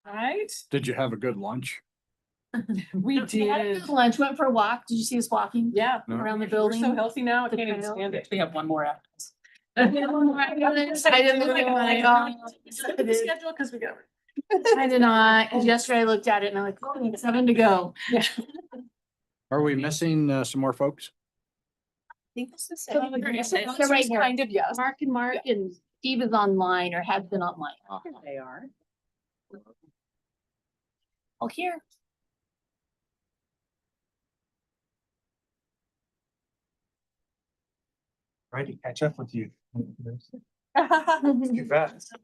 J: Right?
S: Did you have a good lunch?
J: We
K: We had a
J: did.
K: good lunch, went for a walk. Did you see us walking?
J: Yeah.
S: No.
K: Around the
J: We're
K: building.
J: so healthy now, I
K: The
J: can't even
K: trail.
J: stand it.
H: We have one more after this.
K: I didn't
J: Schedule, because we got.
K: I did not, 'cause yesterday I looked at it and I'm like, oh, we have 7 to go.
J: Yeah.
S: Are we missing some more folks?
H: I think this is.
K: So they're right here.
J: Kind of, yes.
K: Mark and Steve is online or have been online.
H: They are.
K: Oh, here.
R: Trying to catch up with you.
J: Too
R: fast.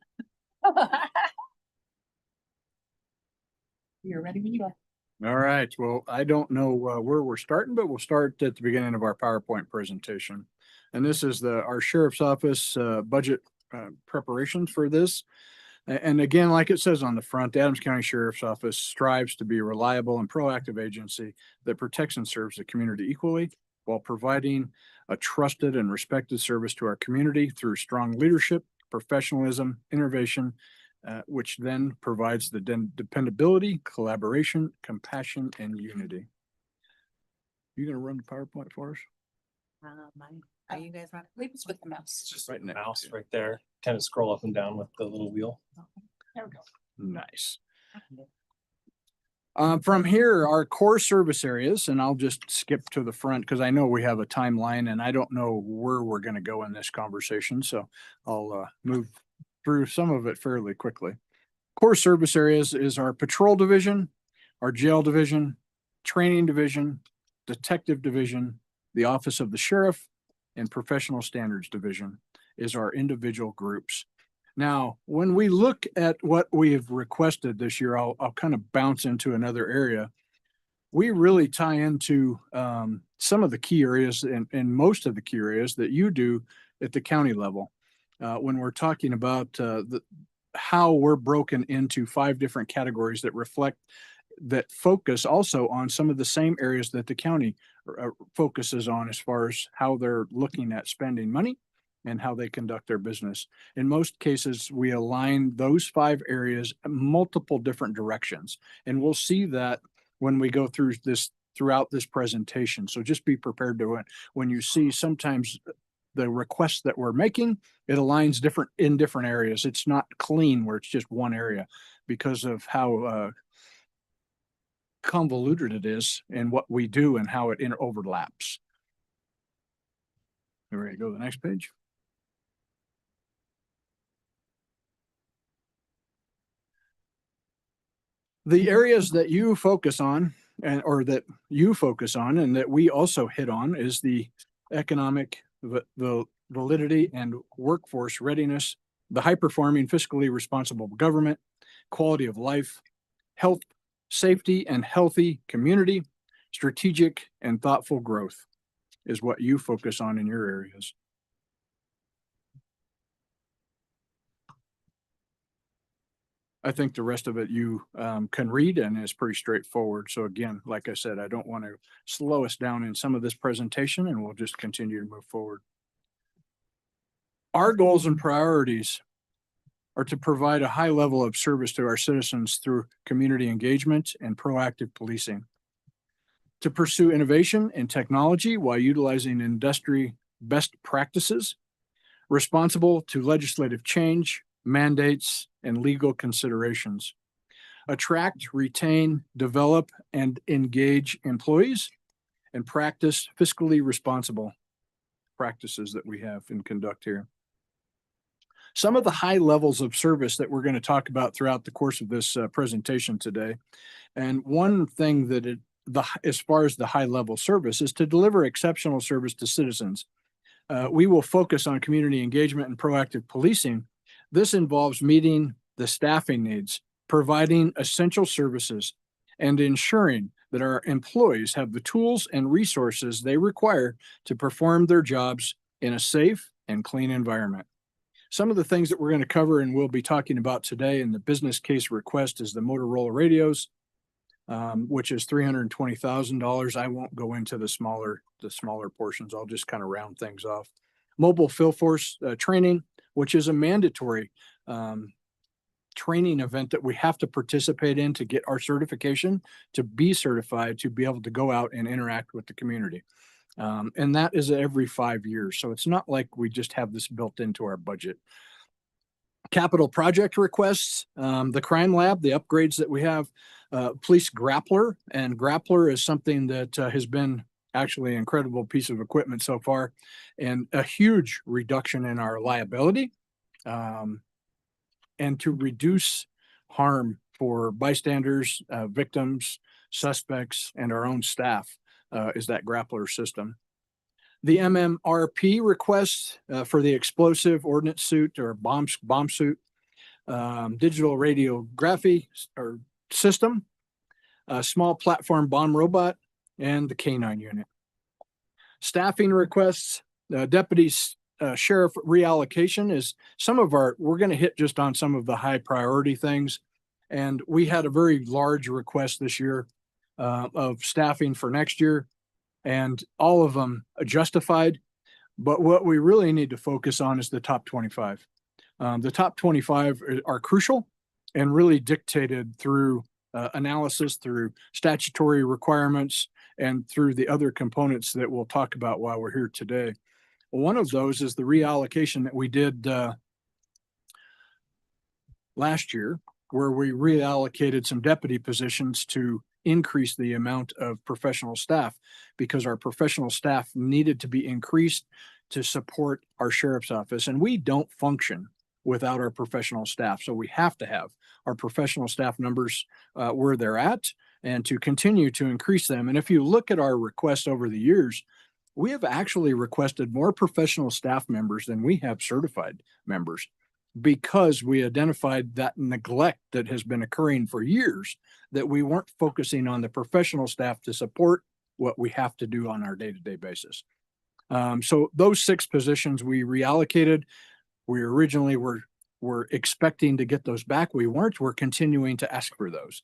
H: You're ready when you are.
S: All right, well, I don't know where we're starting, but we'll start at the beginning of our PowerPoint presentation. And this is our sheriff's office budget preparations for this. And again, like it says on the front, the Adams County Sheriff's Office strives to be a reliable and proactive agency that protects and serves the community equally while providing a trusted and respected service to our community through strong leadership, professionalism, innovation, which then provides the dependability, collaboration, compassion, and unity. You gonna run the PowerPoint for us?
H: Are you guys ready? Leave us with the mouse.
R: Just right in the mouse right there. Kind of scroll up and down with the little wheel.
H: There we go.
S: Nice. From here, our core service areas, and I'll just skip to the front because I know we have a timeline and I don't know where we're going to go in this conversation. So I'll move through some of it fairly quickly. Core service areas is our patrol division, our jail division, training division, detective division, the office of the sheriff, and professional standards division is our individual groups. Now, when we look at what we have requested this year, I'll kind of bounce into another area. We really tie into some of the key areas and most of the key areas that you do at the county level. When we're talking about how we're broken into 5 different categories that focus also on some of the same areas that the county focuses on as far as how they're looking at spending money and how they conduct their business. In most cases, we align those 5 areas in multiple different directions. And we'll see that when we go through this throughout this presentation. So just be prepared to it. When you see sometimes the requests that we're making, it aligns in different areas. It's not clean where it's just one area because of how convoluted it is and what we do and how it overlaps. All right, go to the next page. The areas that you focus on and that we also hit on is the economic, the validity and workforce readiness, the high-performing fiscally responsible government, quality of life, health, safety and healthy community, strategic and thoughtful growth is what you focus on in your areas. I think the rest of it you can read and is pretty straightforward. So again, like I said, I don't want to slow us down in some of this presentation and we'll just continue to move forward. Our goals and priorities are to provide a high level of service to our citizens through community engagement and proactive policing, to pursue innovation and technology while utilizing industry best practices, responsible to legislative change, mandates, and legal considerations, attract, retain, develop, and engage employees, and practice fiscally responsible practices that we have and conduct here. Some of the high levels of service that we're going to talk about throughout the course of this presentation today. And one thing that as far as the high level service is to deliver exceptional service to citizens. We will focus on community engagement and proactive policing. This involves meeting the staffing needs, providing essential services, and ensuring that our employees have the tools and resources they require to perform their jobs in a safe and clean environment. Some of the things that we're going to cover and we'll be talking about today in the business case request is the Motorola radios, which is $320,000. I won't go into the smaller portions. I'll just kind of round things off. Mobile field force training, which is a mandatory training event that we have to participate in to get our certification, to be certified, to be able to go out and interact with the community. And that is every 5 years. So it's not like we just have this built into our budget. Capital project requests, the crime lab, the upgrades that we have, police grappler, and grappler is something that has been actually an incredible piece of equipment so far, and a huge reduction in our liability, and to reduce harm for bystanders, victims, suspects, and our own staff is that grappler system. The MMRP requests for the explosive ordnance suit or bomb suit, digital radiography or system, a small platform bomb robot, and the K9 unit. Staffing requests, deputies, sheriff reallocation is we're going to hit just on some of the high priority things. And we had a very large request this year of staffing for next year, and all of them are justified. But what we really need to focus on is the top 25. The top 25 are crucial and really dictated through analysis, through statutory requirements, and through the other components that we'll talk about while we're here today. One of those is the reallocation that we did last year, where we reallocated some deputy positions to increase the amount of professional staff, because our professional staff needed to be increased to support our sheriff's office. And we don't function without our professional staff. So we have to have our professional staff numbers where they're at, and to continue to increase them. And if you look at our requests over the years, we have actually requested more professional staff members than we have certified members, because we identified that neglect that has been occurring for years, that we weren't focusing on the professional staff to support what we have to do on our day-to-day basis. So those 6 positions we reallocated. We originally were expecting to get those back. We weren't. We're continuing to ask for those.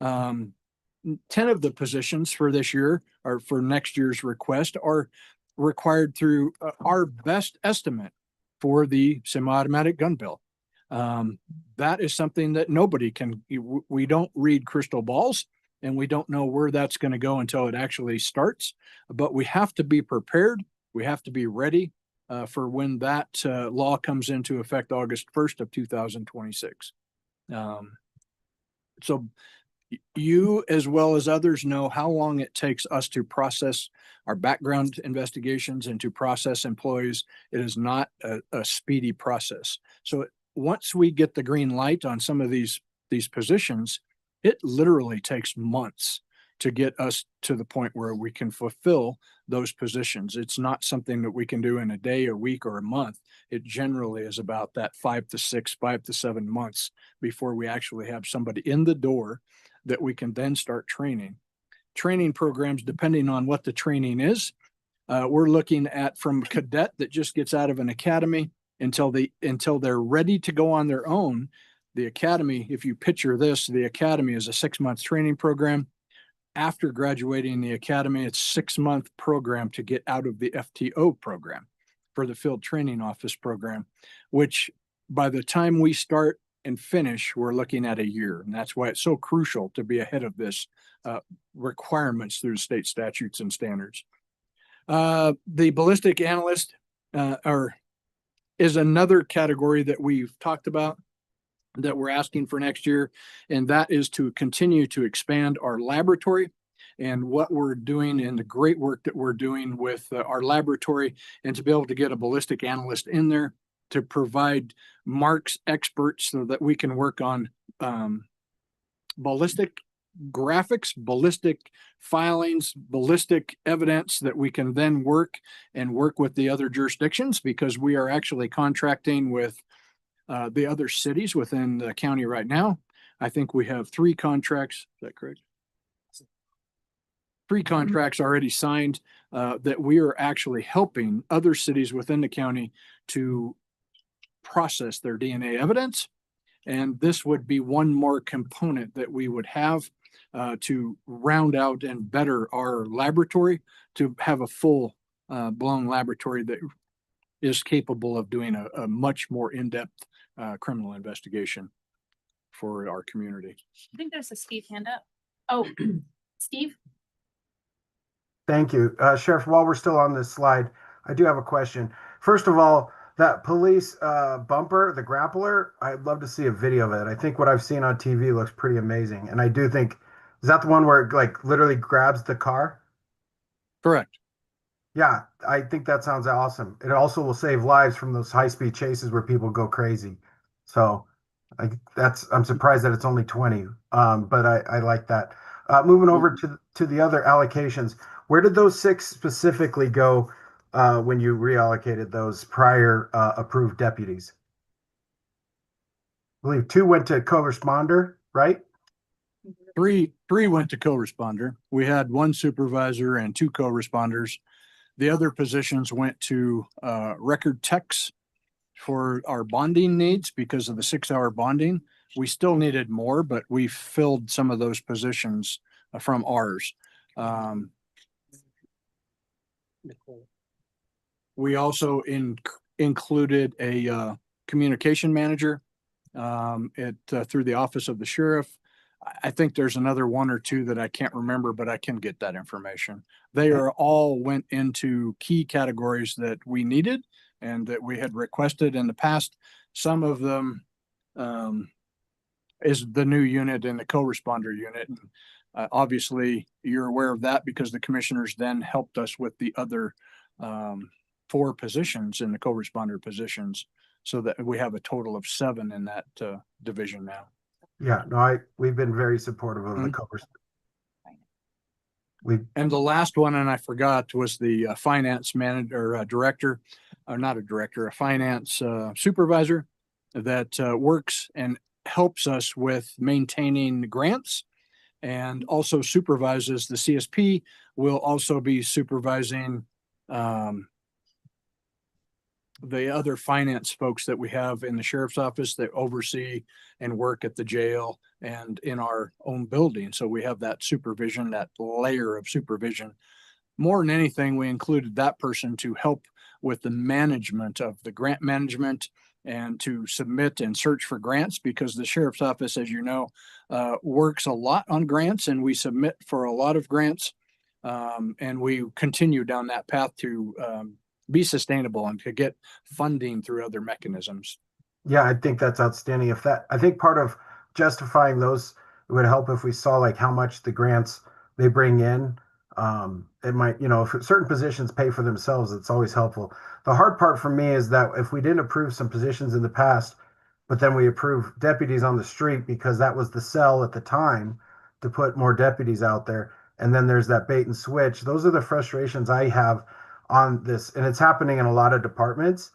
S: 10 of the positions for this year, or for next year's request, are required through our best estimate for the semi-automatic gun bill. That is something that nobody can, we don't read crystal balls, and we don't know where that's going to go until it actually starts. But we have to be prepared. We have to be ready for when that law comes into effect August 1st of 2026. So you, as well as others, know how long it takes us to process our background investigations and to process employees. It is not a speedy process. So once we get the green light on some of these positions, it literally takes months to get us to the point where we can fulfill those positions. It's not something that we can do in a day, a week, or a month. It generally is about that 5 to 7 months before we actually have somebody in the door that we can then start training. Training programs, depending on what the training is, we're looking at from a cadet that just gets out of an academy until they're ready to go on their own. The academy, if you picture this, the academy is a 6-month training program. After graduating the academy, it's a 6-month program to get out of the FTO program, for the Field Training Office program, which by the time we start and finish, we're looking at a year. And that's why it's so crucial to be ahead of this requirements through state statutes and standards. The ballistic analyst is another category that we've talked about that we're asking for next year. And that is to continue to expand our laboratory and what we're doing and the great work that we're doing with our laboratory, and to be able to get a ballistic analyst in there to provide marks experts so that we can work on ballistic graphics, ballistic filings, ballistic evidence that we can then work with the other jurisdictions, because we are actually contracting with the other cities within the county right now. I think we have 3 contracts. Is that correct? 3 contracts already signed that we are actually helping other cities within the county to process their DNA evidence. And this would be one more component that we would have to round out and better our laboratory, to have a full blown laboratory that is capable of doing a much more in-depth criminal investigation. for our community.
I: I think there's a Steve hand up. Oh, Steve?
F: Thank you. Sheriff, while we're still on this slide, I do have a question. First of all, that police bumper, the grappler, I'd love to see a video of it. I think what I've seen on TV looks pretty amazing. And I do think, is that the one where it like literally grabs the car?
S: Correct.
F: Yeah, I think that sounds awesome. It also will save lives from those high-speed chases where people go crazy. So I'm surprised that it's only 20, but I like that. Moving over to the other allocations, where did those 6 specifically go when you reallocated those prior approved deputies? I believe 2 went to co-responder, right?
S: Three went to co-responder. We had 1 supervisor and 2 co-responders. The other positions went to record techs for our bonding needs because of the 6-hour bonding. We still needed more, but we filled some of those positions from ours. We also included a communication manager through the office of the sheriff. I think there's another 1 or 2 that I can't remember, but I can get that information. They are all went into key categories that we needed and that we had requested in the past. Some of them is the new unit and the co-responder unit. Obviously, you're aware of that because the commissioners then helped us with the other 4 positions in the co-responder positions, so that we have a total of 7 in that division now.
F: Yeah, no, we've been very supportive of the
S: And the last one, and I forgot, was the finance manager, director, or not a director, a finance supervisor that works and helps us with maintaining grants and also supervises the CSP. Will also be supervising the other finance folks that we have in the sheriff's office that oversee and work at the jail and in our own building. So we have that supervision, that layer of supervision. More than anything, we included that person to help with the management of the grant management and to submit and search for grants, because the sheriff's office, as you know, works a lot on grants, and we submit for a lot of grants. And we continue down that path to be sustainable and to get funding through other mechanisms.
F: Yeah, I think that's outstanding. I think part of justifying those, it would help if we saw like how much the grants they bring in. It might, if certain positions pay for themselves, it's always helpful. The hard part for me is that if we didn't approve some positions in the past, but then we approve deputies on the street because that was the sell at the time to put more deputies out there. And then there's that bait and switch. Those are the frustrations I have on this, and it's happening in a lot of departments.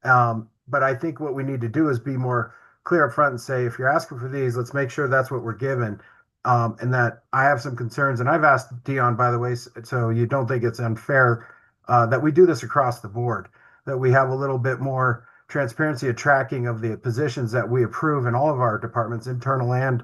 F: But I think what we need to do is be more clear up front and say, if you're asking for these, let's make sure that's what we're given. And that I have some concerns, and I've asked Dion, by the way, so you don't think it's unfair, that we do this across the board, that we have a little bit more transparency of tracking of the positions that we approve in all of our departments, internal and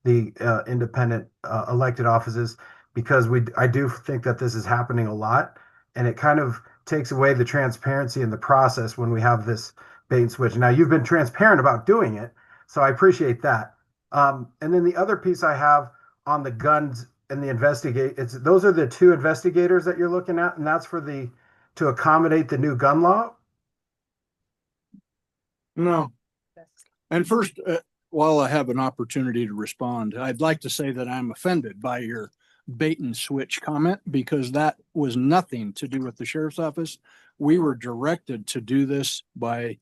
F: the independent elected offices, because I do think that this is happening a lot. And it kind of takes away the transparency in the process when we have this bait and switch. Now, you've been transparent about doing it, so I appreciate that. And then the other piece I have on the guns and the those are the 2 investigators that you're looking at, and that's to accommodate the new gun law?
S: No. And first, while I have an opportunity to respond, I'd like to say that I'm offended by your bait and switch comment, because that was nothing to do with the sheriff's office. We were directed to do this by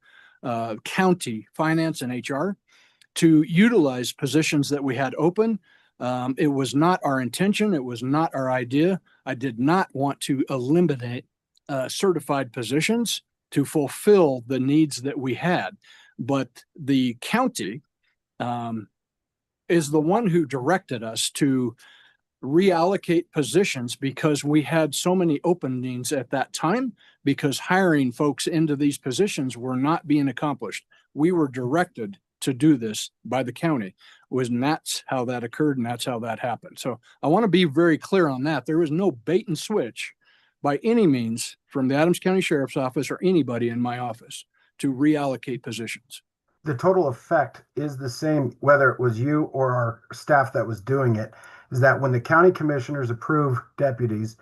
S: county finance and HR to utilize positions that we had open. It was not our intention. It was not our idea. I did not want to eliminate certified positions to fulfill the needs that we had. But the county is the one who directed us to reallocate positions, because we had so many openings at that time, because hiring folks into these positions were not being accomplished. We were directed to do this by the county, and that's how that occurred, and that's how that happened. So I want to be very clear on that. There was no bait and switch by any means from the Adams County Sheriff's Office or anybody in my office to reallocate positions.
F: the total effect is the same, whether it was you or our staff that was doing it, is that when the county commissioners approve deputies,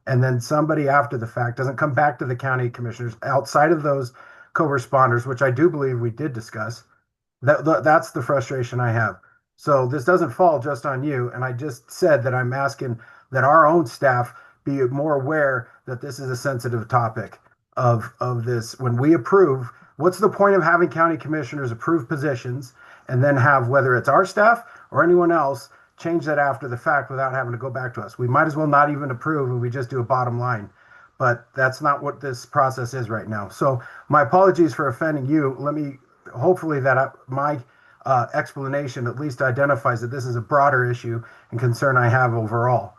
F: and then somebody after the fact doesn't come back to the county commissioners outside of those co-responders, which I do believe we did discuss, that's the frustration I have. So this doesn't fall just on you. And I just said that I'm asking that our own staff be more aware that this is a sensitive topic of this. When we approve, what's the point of having county commissioners approve positions and then have, whether it's our staff or anyone else, change that after the fact without having to go back to us? We might as well not even approve and we just do a bottom line. But that's not what this process is right now. So my apologies for offending you. Let me, hopefully that my explanation at least identifies that this is a broader issue and concern I have overall.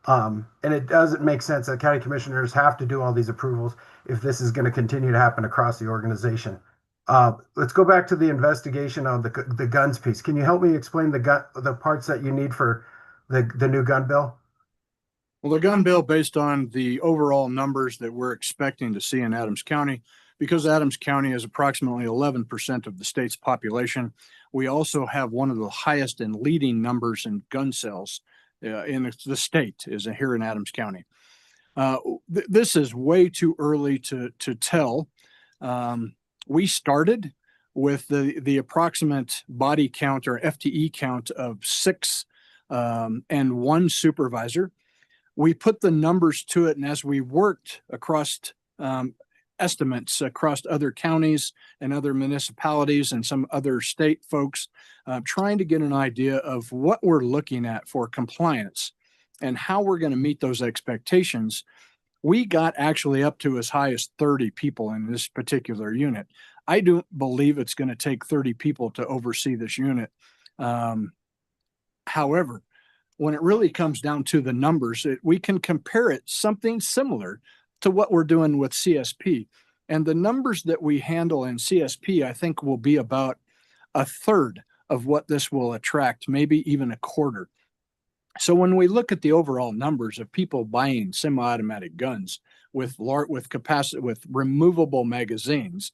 F: And it doesn't make sense that county commissioners have to do all these approvals if this is going to continue to happen across the organization. Let's go back to the investigation on the guns piece. Can you help me explain the parts that you need for the new gun bill?
S: Well, the gun bill, based on the overall numbers that we're expecting to see in Adams County, because Adams County is approximately 11% of the state's population, we also have one of the highest and leading numbers in gun sales in the state is here in Adams County. This is way too early to tell. We started with the approximate body count or FTE count of 6 and 1 supervisor. We put the numbers to it, and as we worked across estimates across other counties and other municipalities and some other state folks, trying to get an idea of what we're looking at for compliance and how we're going to meet those expectations, we got actually up to as high as 30 people in this particular unit. I don't believe it's going to take 30 people to oversee this unit. However, when it really comes down to the numbers, we can compare it something similar to what we're doing with CSP. And the numbers that we handle in CSP, I think, will be about 1/3 of what this will attract, maybe even 1/4. So when we look at the overall numbers of people buying semi-automatic guns with capacity, with removable magazines,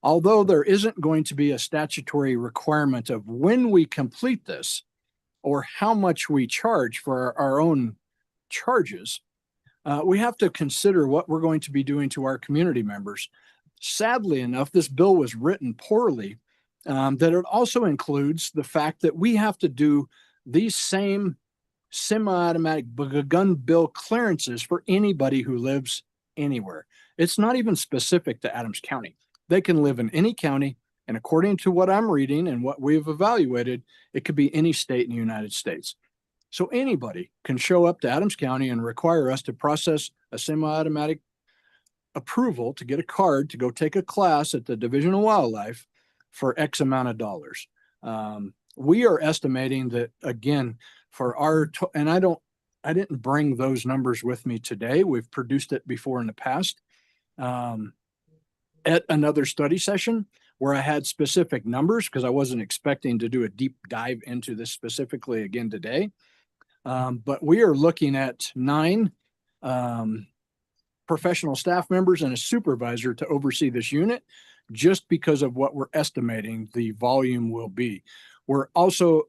S: although there isn't going to be a statutory requirement of when we complete this or how much we charge for our own charges, we have to consider what we're going to be doing to our community members. Sadly enough, this bill was written poorly, that it also includes the fact that we have to do these same semi-automatic gun bill clearances for anybody who lives anywhere. It's not even specific to Adams County. They can live in any county, and according to what I'm reading and what we've evaluated, it could be any state in the United States. So anybody can show up to Adams County and require us to process a semi-automatic approval to get a card to go take a class at the Division of Wildlife for X amount of dollars. We are estimating that, again, for our, and I didn't bring those numbers with me today. We've produced it before in the past at another study session where I had specific numbers because I wasn't expecting to do a deep dive into this specifically again today. But we are looking at 9 professional staff members and a supervisor to oversee this unit just because of what we're estimating the volume will be. We're also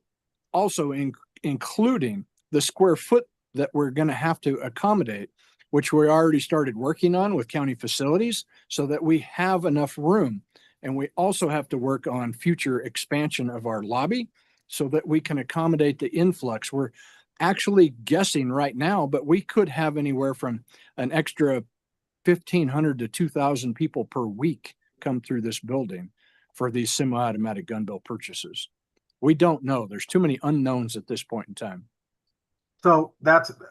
S: including the square foot that we're going to have to accommodate, which we already started working on with county facilities so that we have enough room. And we also have to work on future expansion of our lobby so that we can accommodate the influx. We're actually guessing right now, but we could have anywhere from an extra 1,500 to 2,000 people per week come through this building for these semi-automatic gun bill purchases. We don't know. There's too many unknowns at this point in time.
F: So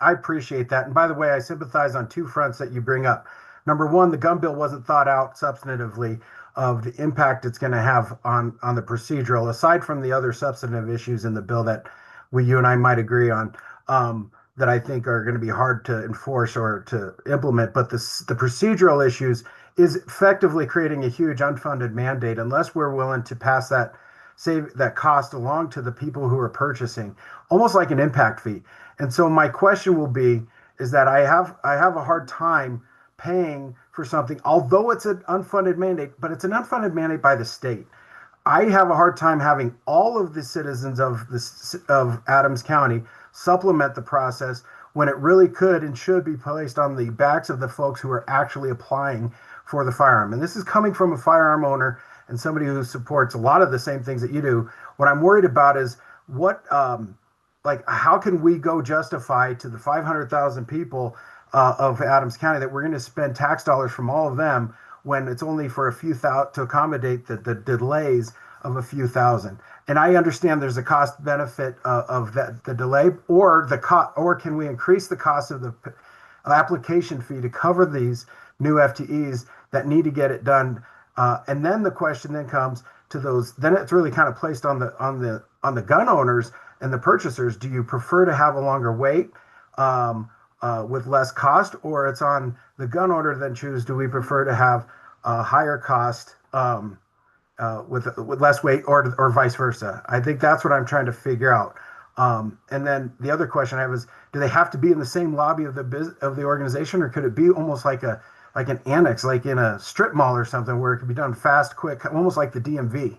F: I appreciate that. And by the way, I sympathize on 2 fronts that you bring up. Number one, the gun bill wasn't thought out substantively of the impact it's going to have on the procedural, aside from the other substantive issues in the bill that you and I might agree on, that I think are going to be hard to enforce or to implement. But the procedural issues is effectively creating a huge unfunded mandate unless we're willing to pass that cost along to the people who are purchasing, almost like an impact fee. And so my question will be, is that I have a hard time paying for something, although it's an unfunded mandate, but it's an unfunded mandate by the state. I have a hard time having all of the citizens of of Adams County supplement the process when it really could and should be placed on the backs of the folks who are actually applying for the firearm. And this is coming from a firearm owner and somebody who supports a lot of the same things that you do. What I'm worried about is what, like, how can we go justify to the 500,000 people of Adams County that we're going to spend tax dollars from all of them when it's only for a few thousand to accommodate the delays of a few thousand. And I understand there's a cost benefit of that, the delay, or or can we increase the cost of the application fee to cover these new FTEs that need to get it done? And then the question then comes to those. Then it's really kind of placed on the gun owners and the purchasers. Do you prefer to have a longer wait with less cost, or it's on the gun owner then choose? Do we prefer to have a higher cost with less weight, or vice versa? I think that's what I'm trying to figure out. And then the other question I have is, do they have to be in the same lobby of the organization, or could it be almost like an annex, like in a strip mall or something, where it could be done fast, quick, almost like the DMV?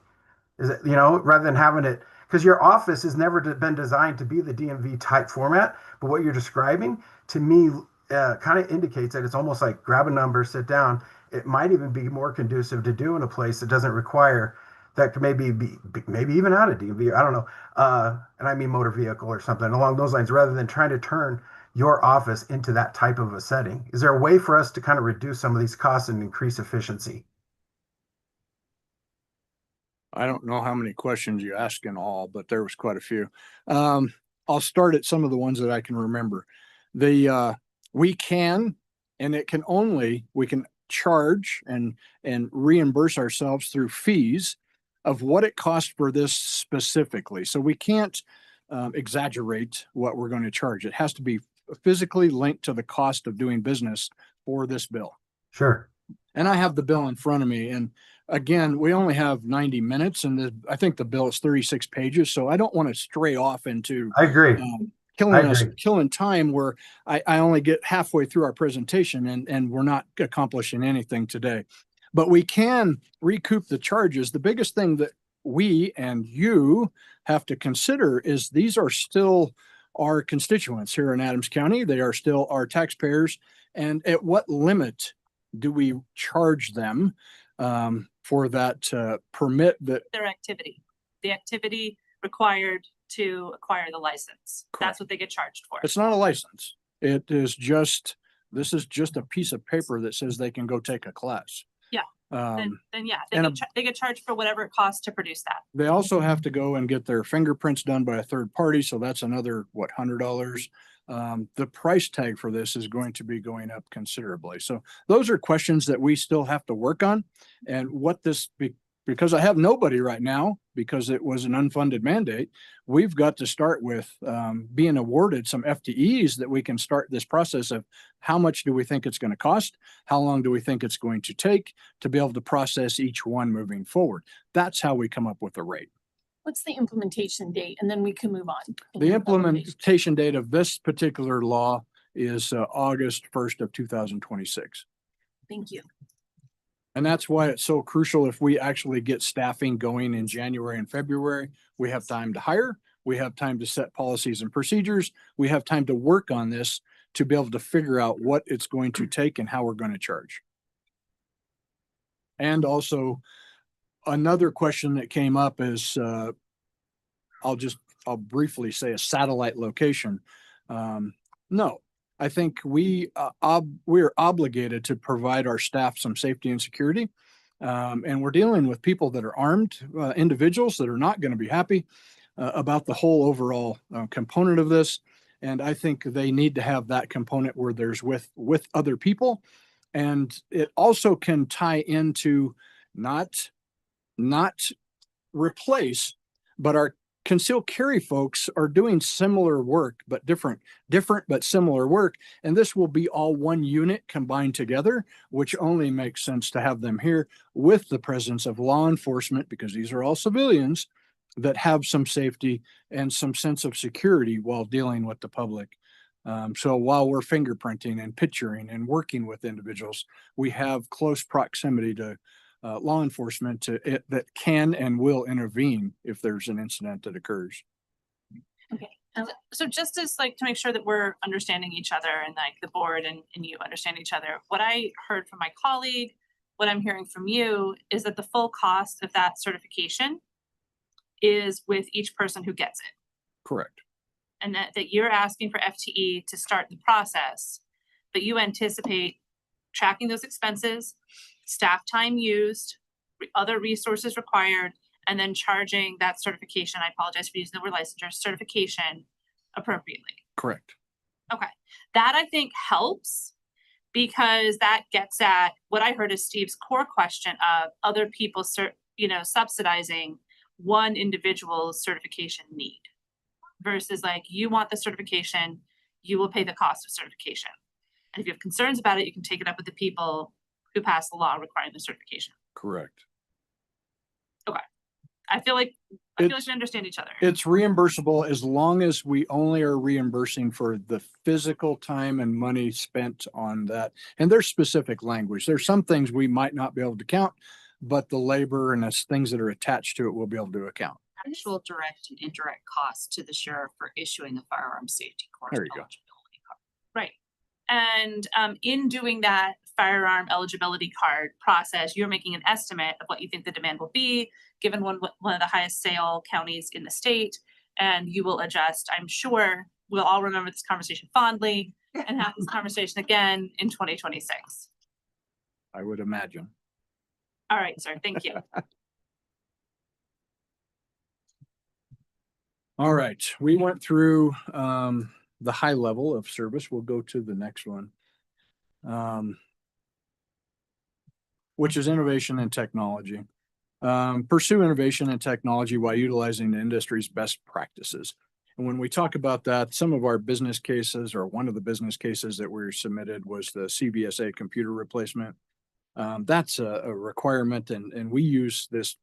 F: Is it, rather than having it, because your office has never been designed to be the DMV type format, but what you're describing to me kind of indicates that it's almost like grab a number, sit down. It might even be more conducive to do in a place that doesn't require, that could maybe even out of DMV, I don't know, and I mean motor vehicle or something along those lines, rather than trying to turn your office into that type of a setting. Is there a way for us to kind of reduce some of these costs and increase efficiency?
S: I don't know how many questions you asked in all, but there was quite a few. I'll start at some of the ones that I can remember. We can charge and reimburse ourselves through fees of what it costs for this specifically. So we can't exaggerate what we're going to charge. It has to be physically linked to the cost of doing business for this bill.
F: Sure.
S: And I have the bill in front of me, and again, we only have 90 minutes, and I think the bill is 36 pages. So I don't want to stray off into
F: I agree.
S: Killing time where I only get halfway through our presentation and we're not accomplishing anything today. But we can recoup the charges. The biggest thing that we and you have to consider is these are still our constituents here in Adams County. They are still our taxpayers. And at what limit do we charge them for that permit that
H: Their activity, the activity required to acquire the license. That's what they get charged for.
S: it's not a license. It is just, this is just a piece of paper that says they can go take a class.
H: Yeah. Then yeah, they get charged for whatever it costs to produce that.
S: They also have to go and get their fingerprints done by a third party. So that's another, $100. The price tag for this is going to be going up considerably. So those are questions that we still have to work on. And because I have nobody right now, because it was an unfunded mandate, we've got to start with being awarded some FTEs that we can start this process of how much do we think it's going to cost? How long do we think it's going to take to be able to process each one moving forward? That's how we come up with the rate.
K: What's the implementation date? And then we can move on.
S: The implementation date of this particular law is August 1st of 2026.
K: Thank you.
S: And that's why it's so crucial. If we actually get staffing going in January and February, we have time to hire, we have time to set policies and procedures, we have time to work on this to be able to figure out what it's going to take and how we're going to charge. And also another question that came up is, I'll briefly say a satellite location. No. I think we are obligated to provide our staff some safety and security. And we're dealing with people that are armed individuals that are not going to be happy about the whole overall component of this. And I think they need to have that component where there's with other people. And it also can tie into not replace, but our concealed carry folks are doing similar work, but different but similar work. And this will be all one unit combined together, which only makes sense to have them here with the presence of law enforcement, because these are all civilians that have some safety and some sense of security while dealing with the public. So while we're fingerprinting and picturing and working with individuals, we have close proximity to law enforcement that can and will intervene if there's an incident that occurs.
I: Okay, so just as like to make sure that we're understanding each other and like the board and you understand each other, what I heard from my colleague, what I'm hearing from you is that the full cost of that certification is with each person who gets it.
S: Correct.
I: And that you're asking for FTE to start the process, but you anticipate tracking those expenses, staff time used, other resources required, and then charging that certification, I apologize for using the word licensure, certification appropriately.
S: Correct.
I: Okay, that I think helps because that gets at what I heard is Steve's core question of other people, subsidizing one individual's certification need versus like you want the certification, you will pay the cost of certification. And if you have concerns about it, you can take it up with the people who pass the law requiring the certification.
S: Correct.
I: Okay. I feel like we understand each other.
S: It's reimbursable as long as we only are reimbursing for the physical time and money spent on that. And there's specific language. There's some things we might not be able to count, but the labor and the things that are attached to it we'll be able to account.
Q: Actual direct and indirect costs to the sheriff for issuing the firearm safety course.
S: There you go.
I: Right. And in doing that firearm eligibility card process, you're making an estimate of what you think the demand will be, given one of the highest sale counties in the state, and you will adjust. I'm sure we'll all remember this conversation fondly and have this conversation again in 2026.
S: I would imagine.
I: All right, sir. Thank you.
S: All right, we went through the high level of service. We'll go to the next one, which is innovation and technology. Pursue innovation and technology while utilizing the industry's best practices. And when we talk about that, some of our business cases, or one of the business cases that were submitted, was the CVSA computer replacement. That's a requirement, and we use these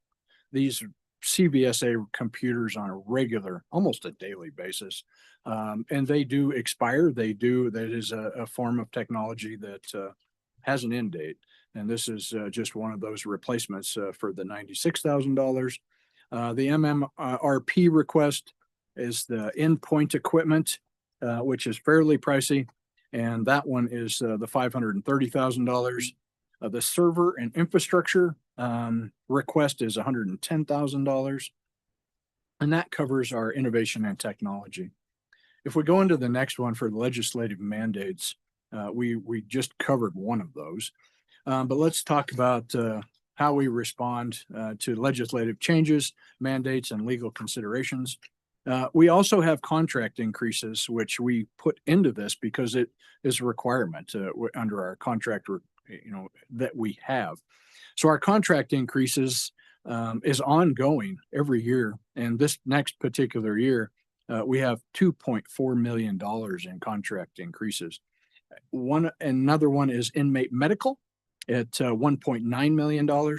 S: CVSA computers on a regular, almost a daily basis. And they do expire. That is a form of technology that has an end date. And this is just one of those replacements for the $96,000. The MMRP request is the endpoint equipment, which is fairly pricey. And that one is the $530,000. The server and infrastructure request is $110,000. And that covers our innovation and technology. If we go into the next one for the legislative mandates, we just covered one of those. But let's talk about how we respond to legislative changes, mandates, and legal considerations. We also have contract increases, which we put into this because it is a requirement under our contract, that we have. So our contract increases is ongoing every year. And this next particular year, we have $2.4 million in contract increases. Another one is inmate medical at $1.9 million,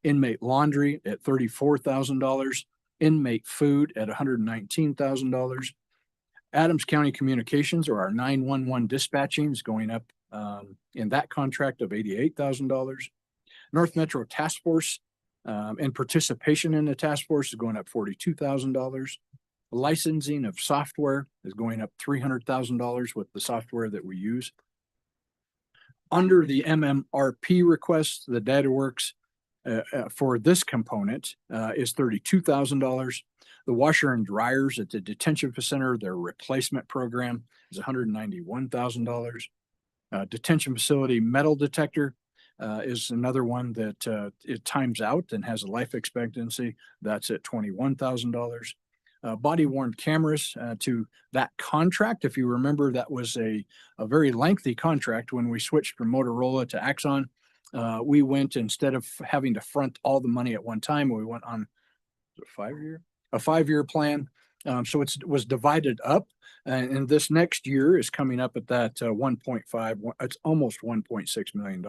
S: inmate laundry at $34,000, inmate food at $119,000. Adams County Communications, or our 911 dispatching, is going up in that contract of $88,000. North Metro Task Force and participation in the task force is going up $42,000. Licensing of software is going up $300,000 with the software that we use. Under the MMRP request, the DataWorks for this component is $32,000. The washer and dryers at the detention center, their replacement program is $191,000. Detention facility metal detector is another one that it times out and has a life expectancy. That's at $21,000. Body worn cameras to that contract. If you remember, that was a very lengthy contract when we switched from Motorola to Axon. We went, instead of having to front all the money at one time, we went on a 5-year plan. So it was divided up, and this next year is coming up at that 1.5. It's almost $1.6 million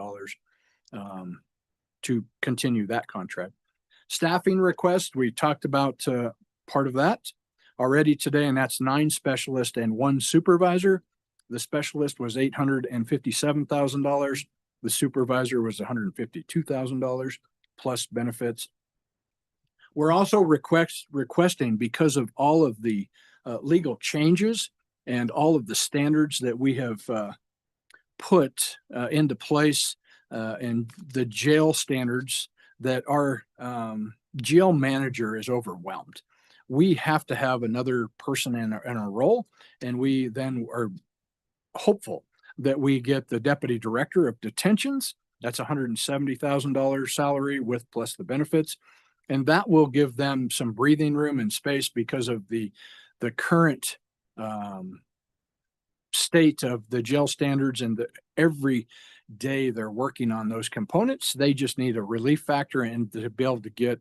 S: to continue that contract. Staffing request, we talked about part of that already today, and that's 9 specialists and 1 supervisor. The specialist was $857,000. The supervisor was $152,000. plus benefits. We're also requesting, because of all of the legal changes and all of the standards that we have put into place and the jail standards, that our jail manager is overwhelmed. We have to have another person in our role, and we then are hopeful that we get the deputy director of detentions. That's $170,000 salary with plus the benefits. And that will give them some breathing room and space because of the current state of the jail standards, and every day they're working on those components. They just need a relief factor and to be able to get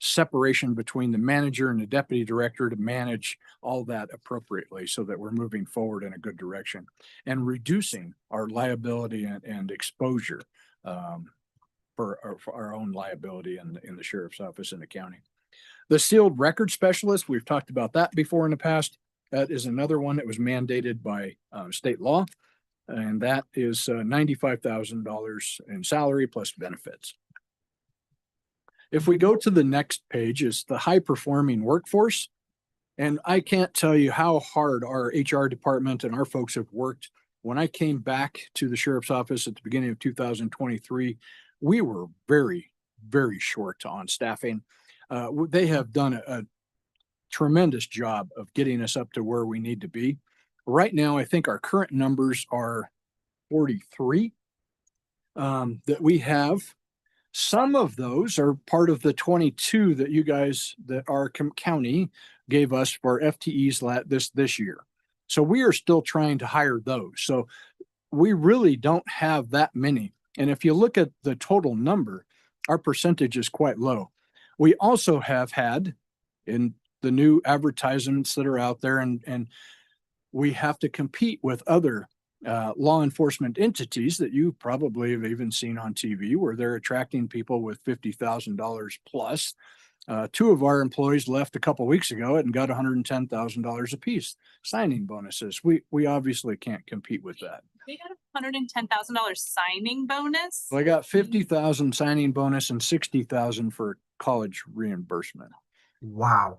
S: separation between the manager and the deputy director to manage all that appropriately, so that we're moving forward in a good direction and reducing our liability and exposure for our own liability in the sheriff's office in the county. The sealed record specialist, we've talked about that before in the past. That is another one that was mandated by state law, and that is $95,000 in salary plus benefits. If we go to the next page, is the high performing workforce. And I can't tell you how hard our HR department and our folks have worked. When I came back to the sheriff's office at the beginning of 2023, we were very, very short on staffing. They have done a tremendous job of getting us up to where we need to be. Right now, I think our current numbers are 43 that we have. Some of those are part of the 22 that you guys, that our county gave us for FTEs this year. So we are still trying to hire those. So we really don't have that many. And if you look at the total number, our percentage is quite low. We also have had in the new advertisements that are out there, and we have to compete with other law enforcement entities that you probably have even seen on TV, where they're attracting people with $50,000 plus. Two of our employees left a couple of weeks ago and got $110,000 apiece signing bonuses. We obviously can't compete with that.
I: They got a $110,000 signing bonus.
S: So I got 50,000 signing bonus and 60,000 for college reimbursement.
F: Wow.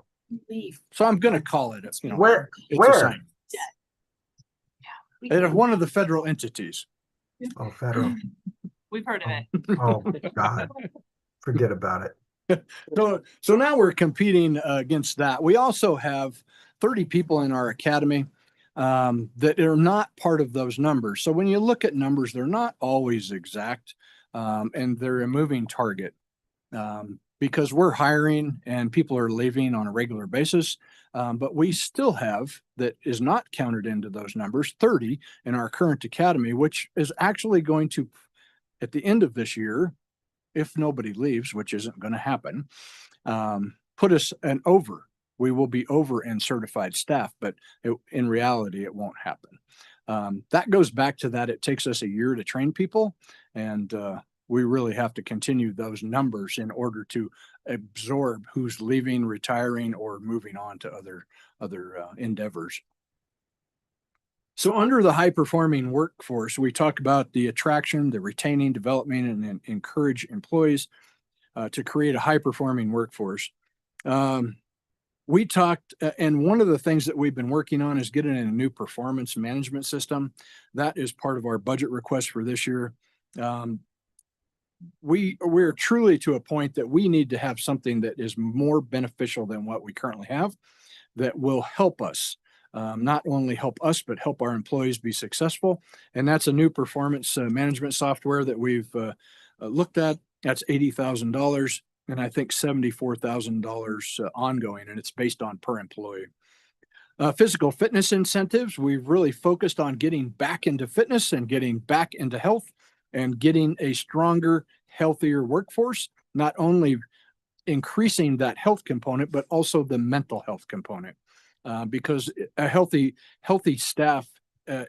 S: So I'm going to call it,
F: Where?
S: it's
F: Where?
S: a sign. It's one of the federal entities.
F: Oh, federal.
I: We've heard of it.
F: Oh, God. Forget about it.
S: So now we're competing against that. We also have 30 people in our academy that are not part of those numbers. So when you look at numbers, they're not always exact, and they're a moving target because we're hiring and people are leaving on a regular basis. But we still have, that is not counted into those numbers, 30 in our current academy, which is actually going to, at the end of this year, if nobody leaves, which isn't going to happen, put us over. We will be over in certified staff, but in reality, it won't happen. That goes back to that. It takes us a year to train people, and we really have to continue those numbers in order to absorb who's leaving, retiring, or moving on to other endeavors. So under the high performing workforce, we talk about the attraction, the retaining, development, and encourage employees to create a high performing workforce. We talked, and one of the things that we've been working on is getting a new performance management system. That is part of our budget request for this year. We're truly to a point that we need to have something that is more beneficial than what we currently have, that will help us, not only help us, but help our employees be successful. And that's a new performance management software that we've looked at. That's $80,000, and I think $74,000 ongoing, and it's based on per employee. Physical fitness incentives, we've really focused on getting back into fitness and getting back into health and getting a stronger, healthier workforce, not only increasing that health component, but also the mental health component, because a healthy staff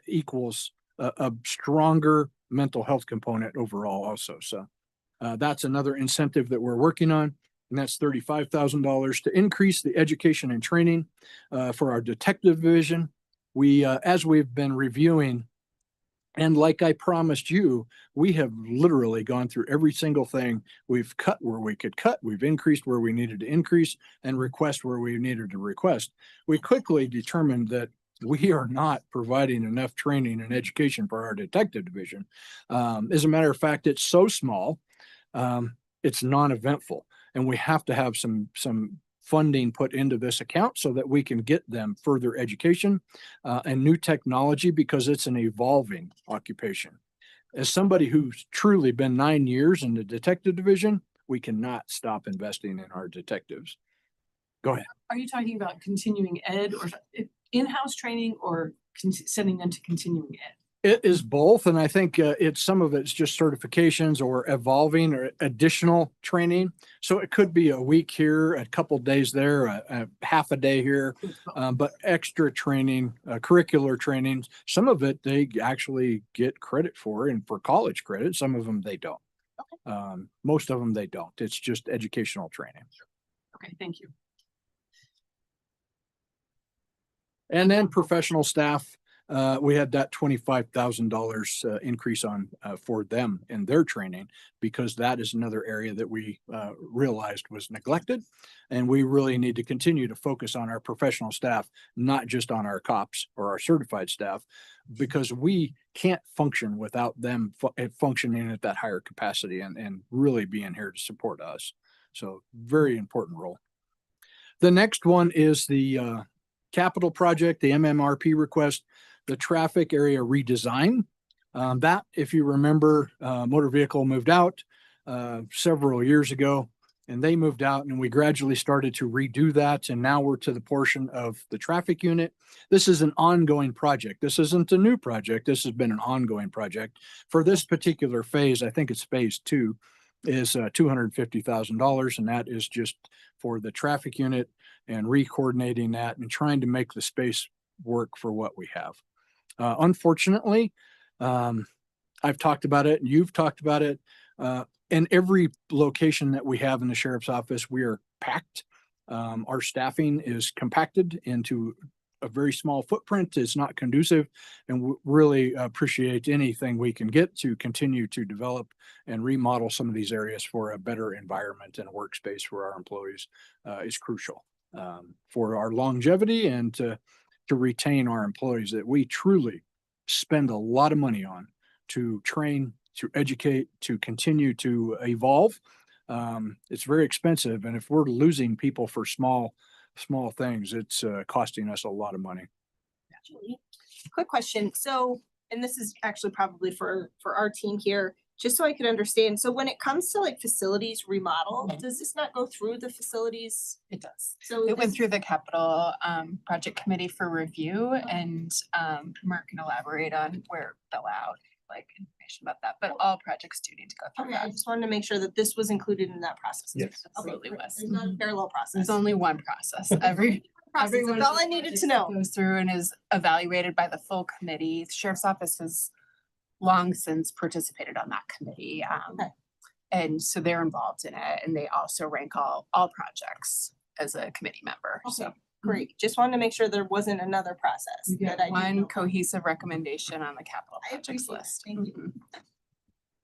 S: equals a stronger mental health component overall also. So that's another incentive that we're working on, and that's $35,000 to increase the education and training for our detective division. We, as we've been reviewing And like I promised you, we have literally gone through every single thing. We've cut where we could cut. We've increased where we needed to increase and request where we needed to request. We quickly determined that we are not providing enough training and education for our detective division. As a matter of fact, it's so small, it's non-eventful, and we have to have some funding put into this account so that we can get them further education and new technology, because it's an evolving occupation. As somebody who's truly been 9 years in the detective division, we cannot stop investing in our detectives. Go ahead.
J: Are you talking about continuing ed or in-house training or sending them to continuing ed?
S: It is both, and I think some of it's just certifications or evolving or additional training. So it could be a week here, a couple days there, a half a day here, but extra training, curricular trainings. Some of it they actually get credit for, and for college credit. Some of them they don't. Most of them they don't. It's just educational training.
J: Okay, thank you.
S: And then professional staff. We had that $25,000 increase on for them in their training, because that is another area that we realized was neglected. And we really need to continue to focus on our professional staff, not just on our cops or our certified staff, because we can't function without them functioning at that higher capacity and really being here to support us. So very important role. The next one is the capital project, the MMRP request, the traffic area redesign. That, if you remember, motor vehicle moved out several years ago, and they moved out, and we gradually started to redo that. And now we're to the portion of the traffic unit. This is an ongoing project. This isn't a new project. This has been an ongoing project. For this particular phase, I think it's phase 2, is $250,000, and that is just for the traffic unit and re-coordinating that and trying to make the space work for what we have. Unfortunately, I've talked about it and you've talked about it. In every location that we have in the sheriff's office, we are packed. Our staffing is compacted into a very small footprint. It's not conducive, and we really appreciate anything we can get to continue to develop and remodel some of these areas for a better environment and a workspace for our employees is crucial for our longevity and to retain our employees that we truly spend a lot of money on to train, to educate, to continue to evolve. It's very expensive. And if we're losing people for small things, it's costing us a lot of money.
E: Quick question. So, and this is actually probably for our team here, just so I could understand. So when it comes to like facilities remodel, does this not go through the facilities?
P: It does.
E: So
P: It went through the capital project committee for review, and Mark can elaborate on where they'll out like information about that, but all projects do need to go through
E: Okay, I
P: that.
E: just wanted to make sure that this was included in that process.
P: Yes.
E: Okay,
P: Absolutely
E: great.
P: was.
E: There's not a parallel process.
P: There's only one process. Everyone
E: That's all I needed to know.
P: goes through and is evaluated by the full committee. The sheriff's office has long since participated on that committee. And so they're involved in it, and they also rank all projects as a committee member. So
E: Great. Just wanted to make sure there wasn't another process.
P: you
E: that
P: get
E: I didn't
P: one
E: know.
P: cohesive recommendation on the capital
E: I
P: projects
E: appreciate it.
P: list.
E: Thank you.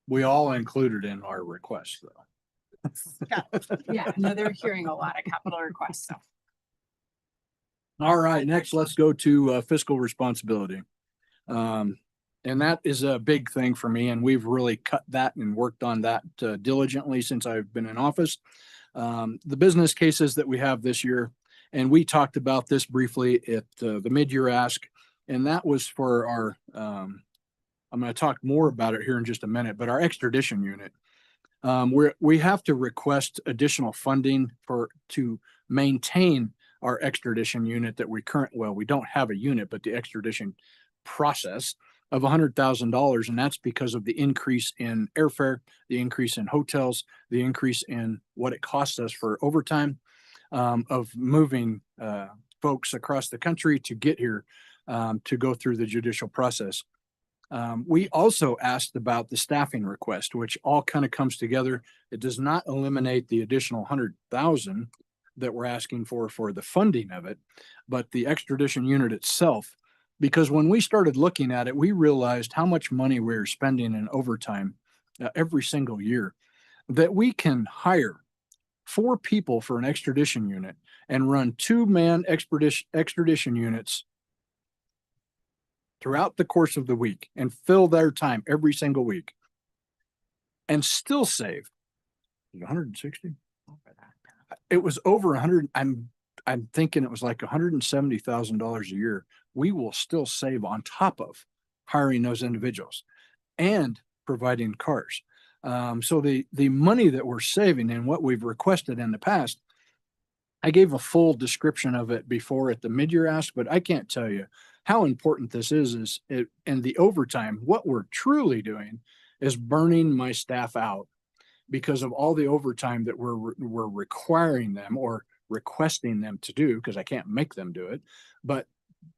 S: We all included in our request though.
P: Yeah, no, they're hearing a lot of capital requests, so.
S: All right, next let's go to fiscal responsibility. And that is a big thing for me, and we've really cut that and worked on that diligently since I've been in office. The business cases that we have this year, and we talked about this briefly at the mid-year ask, and that was for our, I'm going to talk more about it here in just a minute, but our extradition unit. We have to request additional funding to maintain our extradition unit that we we don't have a unit, but the extradition process of $100,000. And that's because of the increase in airfare, the increase in hotels, the increase in what it costs us for overtime of moving folks across the country to get here to go through the judicial process. We also asked about the staffing request, which all kind of comes together. It does not eliminate the additional 100,000 that we're asking for the funding of it, but the extradition unit itself Because when we started looking at it, we realized how much money we were spending in overtime every single year, that we can hire 4 people for an extradition unit and run 2-man extradition units throughout the course of the week and fill their time every single week and still save 160. It was over 100. I'm thinking it was like $170,000 a year. We will still save on top of hiring those individuals and providing cars. So the money that we're saving and what we've requested in the past, I gave a full description of it before at the mid-year ask, but I can't tell you how important this is it, and the overtime. What we're truly doing is burning my staff out because of all the overtime that we're requiring them or requesting them to do, because I can't make them do it. But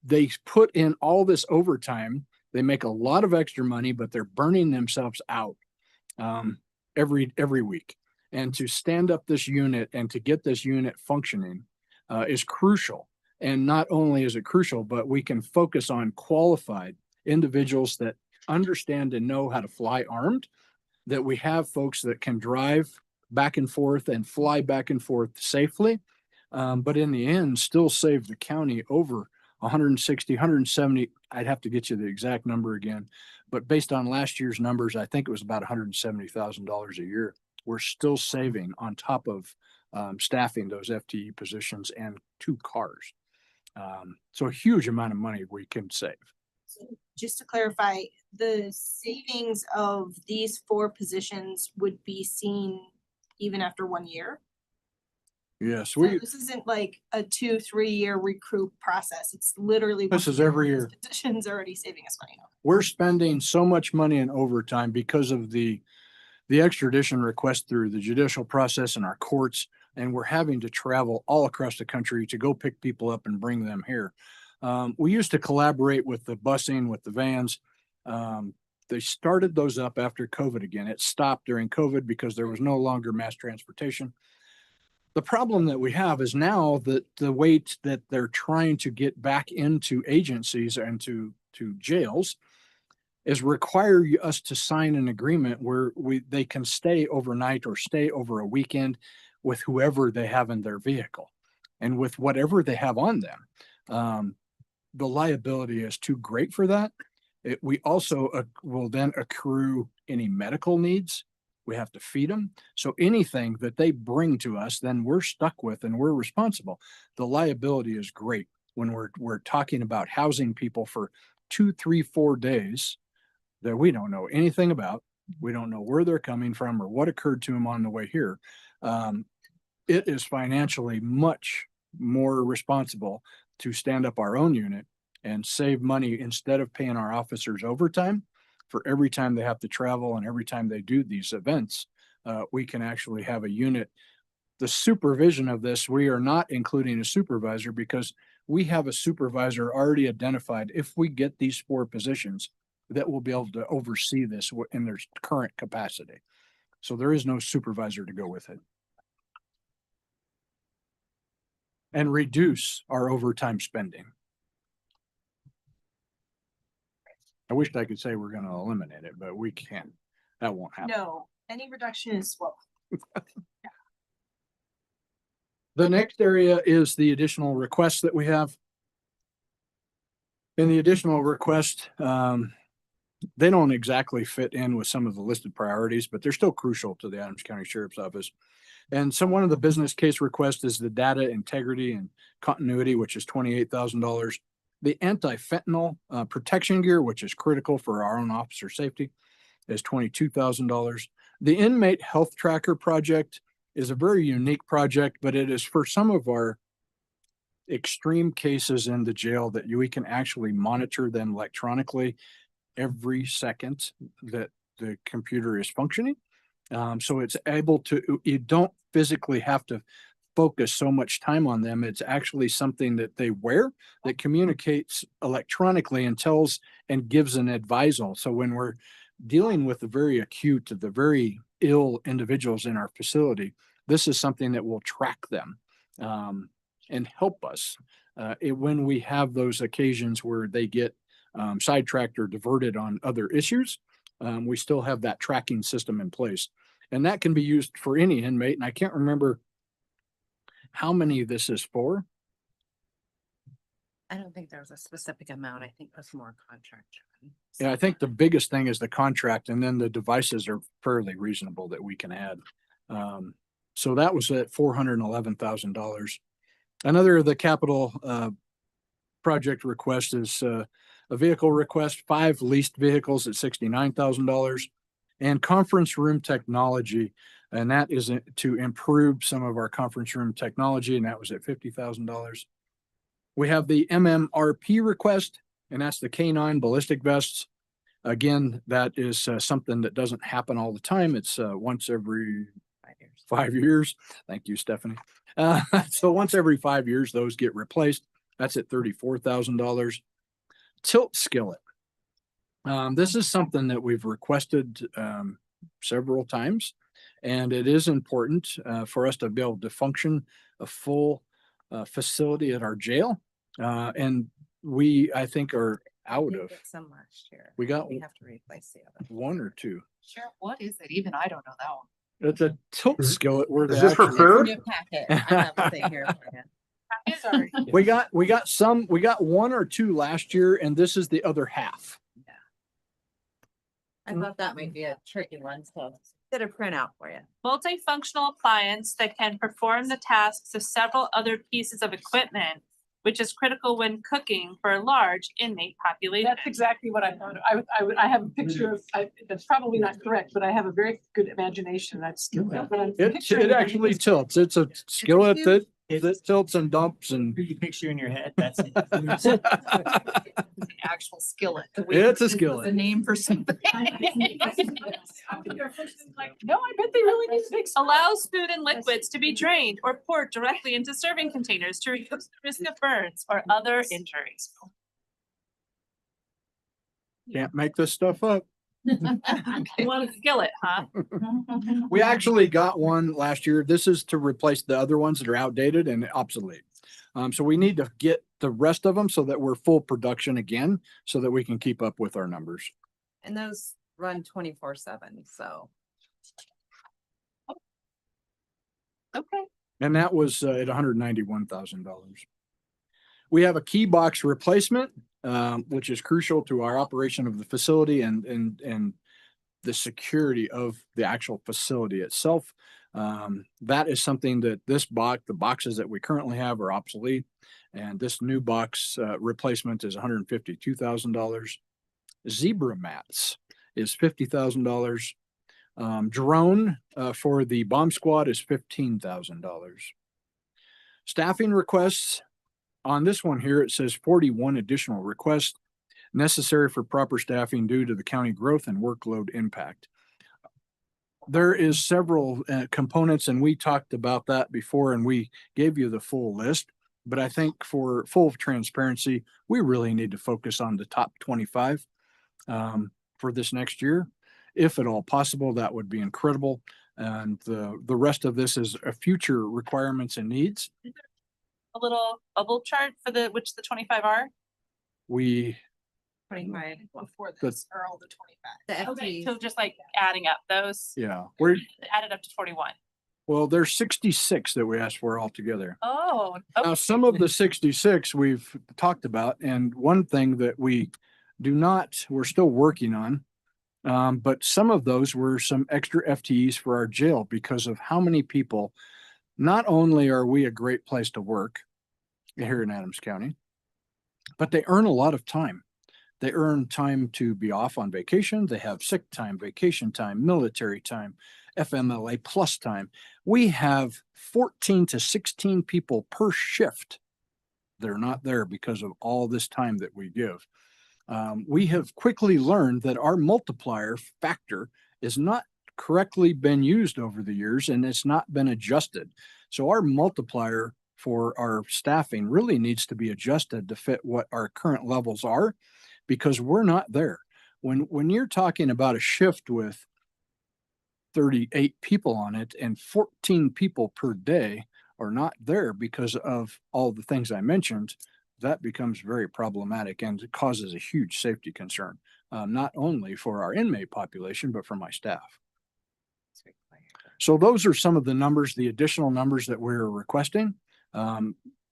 S: they put in all this overtime. They make a lot of extra money, but they're burning themselves out every week. And to stand up this unit and to get this unit functioning is crucial. And not only is it crucial, but we can focus on qualified individuals that understand and know how to fly armed, that we have folks that can drive back and forth and fly back and forth safely. But in the end, still save the county over 160, 170. I'd have to get you the exact number again, but based on last year's numbers, I think it was about $170,000 a year. We're still saving on top of staffing those FTE positions and 2 cars. So a huge amount of money we can save.
E: So just to clarify, the savings of these 4 positions would be seen even after 1 year?
S: Yes,
E: So this isn't like a 2-3 year recruit process. It's literally.
S: This is every year.
E: Positions already saving us money.
S: We're spending so much money in overtime because of the extradition request through the judicial process and our courts, and we're having to travel all across the country to go pick people up and bring them here. We used to collaborate with the busing, with the vans. They started those up after COVID again. It stopped during COVID because there was no longer mass transportation. The problem that we have is now that the weight that they're trying to get back into agencies and to jails is require us to sign an agreement where they can stay overnight or stay over a weekend with whoever they have in their vehicle and with whatever they have on them. The liability is too great for that. We also will then accrue any medical needs. We have to feed them. So anything that they bring to us, then we're stuck with and we're responsible. The liability is great when we're talking about housing people for 2, 3, 4 days that we don't know anything about. We don't know where they're coming from or what occurred to them on the way here. It is financially much more responsible to stand up our own unit and save money instead of paying our officers overtime for every time they have to travel and every time they do these events. We can actually have a unit. The supervision of this, we are not including a supervisor because we have a supervisor already identified. If we get these 4 positions, that will be able to oversee this in their current capacity. So there is no supervisor to go with it. And reduce our overtime spending. I wished I could say we're going to eliminate it, but we can't. That won't happen.
E: No, any reduction is well.
S: The next area is the additional requests that we have. In the additional request, they don't exactly fit in with some of the listed priorities, but they're still crucial to the Adams County Sheriff's Office. And so one of the business case requests is the data integrity and continuity, which is $28,000. The anti-fentanyl protection gear, which is critical for our own officer safety, is $22,000. The inmate health tracker project is a very unique project, but it is for some of our extreme cases in the jail that we can actually monitor them electronically every second that the computer is functioning. So it's able to, you don't physically have to focus so much time on them. It's actually something that they wear that communicates electronically and tells and gives an advisal. So when we're dealing with the very acute, the very ill individuals in our facility, this is something that will track them and help us when we have those occasions where they get sidetracked or diverted on other issues, we still have that tracking system in place. And that can be used for any inmate. And I can't remember how many this is for.
T: I don't think there's a specific amount. I think that's more contract.
S: Yeah, I think the biggest thing is the contract, and then the devices are fairly reasonable that we can add. So that was at $411,000. Another of the capital project request is a vehicle request, 5 leased vehicles at $69,000, and conference room technology, and that is to improve some of our conference room technology, and that was at $50,000. We have the MMRP request, and that's the K9 ballistic vests. Again, that is something that doesn't happen all the time. It's once every 5 years. Thank you, Stephanie. So once every 5 years, those get replaced. That's at $34,000. Tilt skillet. This is something that we've requested several times, and it is important for us to be able to function a full facility at our jail. And we, I think, are out of.
T: Some last year.
S: We got
T: We have to replace the other.
S: 1 or 2.
Q: Sure, what is it? Even I don't know that one.
S: It's a tilt skillet. Where
F: Is this for food?
T: New packet. I have a thing here for you.
Q: Sorry.
S: we got 1 or 2 last year, and this is the other half.
T: I thought that might be a tricky one, so get a printout for you.
I: Multifunctional appliance that can perform the tasks of several other pieces of equipment, which is critical when cooking for a large inmate population.
J: That's exactly what I thought. I have a picture of, that's probably not correct, but I have a very good imagination. That's.
S: It actually tilts. It's a skillet that tilts and dumps and.
R: Pretty picture in your head, that's it.
Q: An actual skillet.
S: It's a
Q: This is
S: skillet.
Q: A name for something.
J: No, I bet they really need to fix.
I: Allows food and liquids to be drained or poured directly into serving containers to reduce the risk of burns or other injuries.
S: Can't make this stuff up.
I: You want a skillet, huh?
S: We actually got one last year. This is to replace the other ones that are outdated and obsolete. So we need to get the rest of them so that we're full production again, so that we can keep up with our numbers.
T: And those run 24/7, so.
I: Okay.
S: And that was at $191,000. We have a key box replacement, which is crucial to our operation of the facility and the security of the actual facility itself. That is something that the boxes that we currently have are obsolete, and this new box replacement is $152,000. Zebra mats is $50,000. Drone for the bomb squad is $15,000. Staffing requests. On this one here, it says 41 additional requests necessary for proper staffing due to the county growth and workload impact. There is several components, and we talked about that before, and we gave you the full list. But I think for full transparency, we really need to focus on the top 25 for this next year. If at all possible, that would be incredible. And the rest of this is future requirements and needs.
I: A little bubble chart for which the 25 are?
S: We
T: 25
J: before
S: this
J: are all the 25.
I: Okay, so just like adding up those,
S: Yeah, we're,
I: added up to 41.
S: well, there's 66 that we asked for altogether.
I: Oh.
S: Now, some of the 66 we've talked about, and one thing that we're still working on, but some of those were some extra FTEs for our jail because of how many people. Not only are we a great place to work here in Adams County, but they earn a lot of time. They earn time to be off on vacation. They have sick time, vacation time, military time, FMLA plus time. We have 14 to 16 people per shift that are not there because of all this time that we give. We have quickly learned that our multiplier factor is not correctly been used over the years, and it's not been adjusted. So our multiplier for our staffing really needs to be adjusted to fit what our current levels are, because we're not there. When you're talking about a shift with 38 people on it and 14 people per day are not there because of all the things I mentioned, that becomes very problematic and it causes a huge safety concern, not only for our inmate population, but for my staff. So those are some of the numbers, the additional numbers that we're requesting.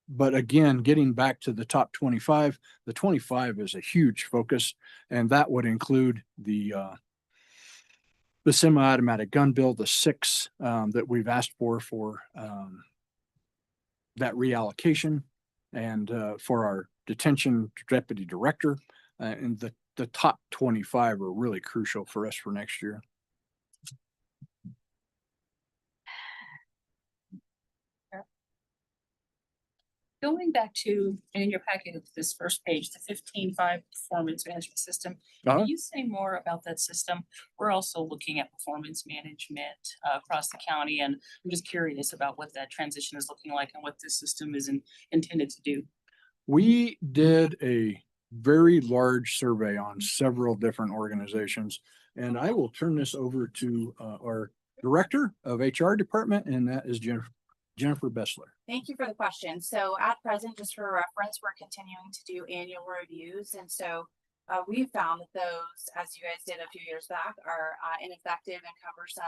S: But again, getting back to the top 25, the 25 is a huge focus, and that would include the semi-automatic gun bill, the 6 that we've asked for that reallocation, and for our detention deputy director, and the top 25 are really crucial for us for next year.
H: Going back to, in your packet, this first page, the 15.5 performance management system.
S: Uh-huh.
H: Can you say more about that system? We're also looking at performance management across the county, and I'm just curious about what that transition is looking like and what this system is intended to do.
S: We did a very large survey on several different organizations, and I will turn this over to our director of HR department, and that is Jennifer Bessler.
U: Thank you for the question. So at present, just for reference, we're continuing to do annual reviews. And so we found that those, as you guys did a few years back, are ineffective and cumbersome,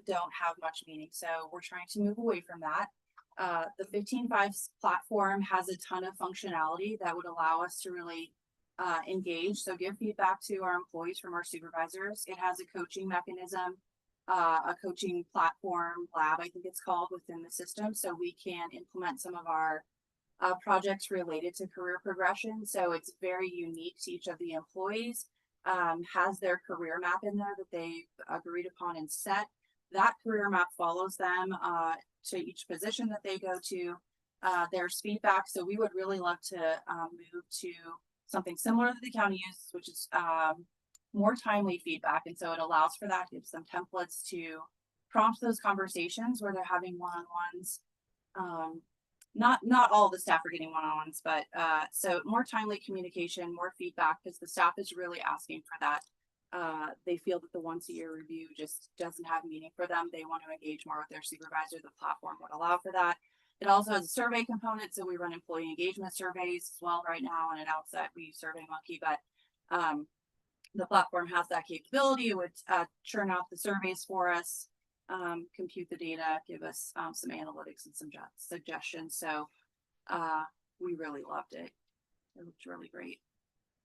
U: don't have much meaning. So we're trying to move away from that. The 15.5 platform has a ton of functionality that would allow us to really engage. So give feedback to our employees from our supervisors. It has a coaching mechanism, a coaching platform lab, I think it's called, within the system. So we can implement some of our projects related to career progression. So it's very unique to each of the employees, has their career map in there that they've agreed upon and set. That career map follows them to each position that they go to. There's feedback. So we would really love to move to something similar that the county uses, which is more timely feedback. And so it allows for that, gives them templates to prompt those conversations where they're having one-on-ones. Not all the staff are getting one-on-ones, but so more timely communication, more feedback, because the staff is really asking for that. They feel that the once a year review just doesn't have meaning for them. They want to engage more with their supervisor. The platform would allow for that. It also has a survey component. So we run employee engagement surveys as well right now. And at Outset, we use SurveyMonkey, but the platform has that capability. It would churn out the surveys for us, compute the data, give us some analytics and some suggestions. So we really loved it. It looked really great.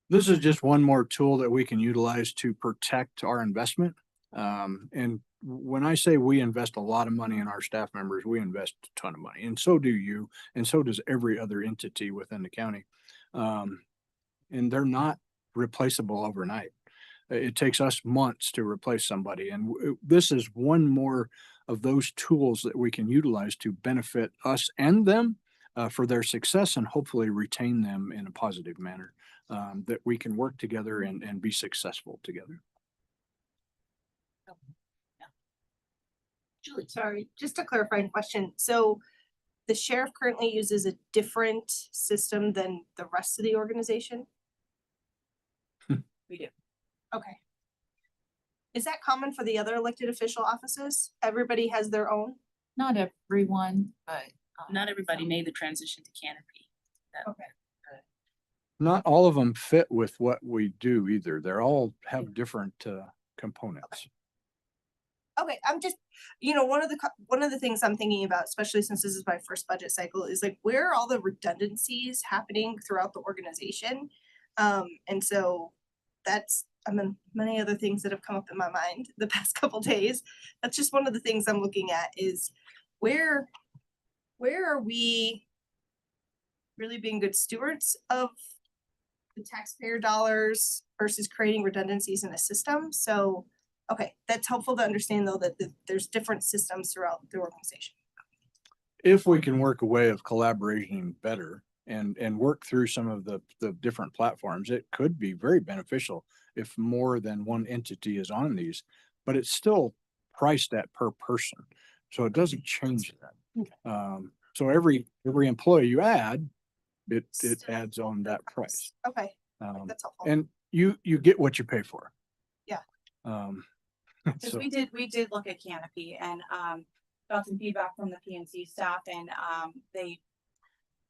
S: This is just one more tool that we can utilize to protect our investment. And when I say we invest a lot of money in our staff members, we invest a ton of money, and so do you, and so does every other entity within the county. And they're not replaceable overnight. It takes us months to replace somebody. And this is one more of those tools that we can utilize to benefit us and them for their success, and hopefully retain them in a positive manner, that we can work together and be successful together.
E: Julie, sorry, just a clarifying question. So the sheriff currently uses a different system than the rest of the organization?
H: We do.
E: Okay. Is that common for the other elected official offices? Everybody has their own?
Q: Not everyone, but
H: Not everybody made the transition to Canopy.
E: Okay.
S: Not all of them fit with what we do either. They're all have different components.
E: Okay, I'm just, one of the things I'm thinking about, especially since this is my first budget cycle, is like, where are all the redundancies happening throughout the organization? And so that's, many other things that have come up in my mind the past couple days. That's just one of the things I'm looking at is where are we really being good stewards of the taxpayer dollars versus creating redundancies in the system? So, okay, that's helpful to understand though that there's different systems throughout the organization.
S: If we can work a way of collaborating better and work through some of the different platforms, it could be very beneficial if more than one entity is on these, but it's still priced at per person. So it doesn't change that.
E: Okay.
S: So every employee you add, it adds on that price.
E: Okay, that's helpful.
S: And you get what you pay for.
E: Yeah.
U: Because we did look at Canopy, and got some feedback from the PNC staff and,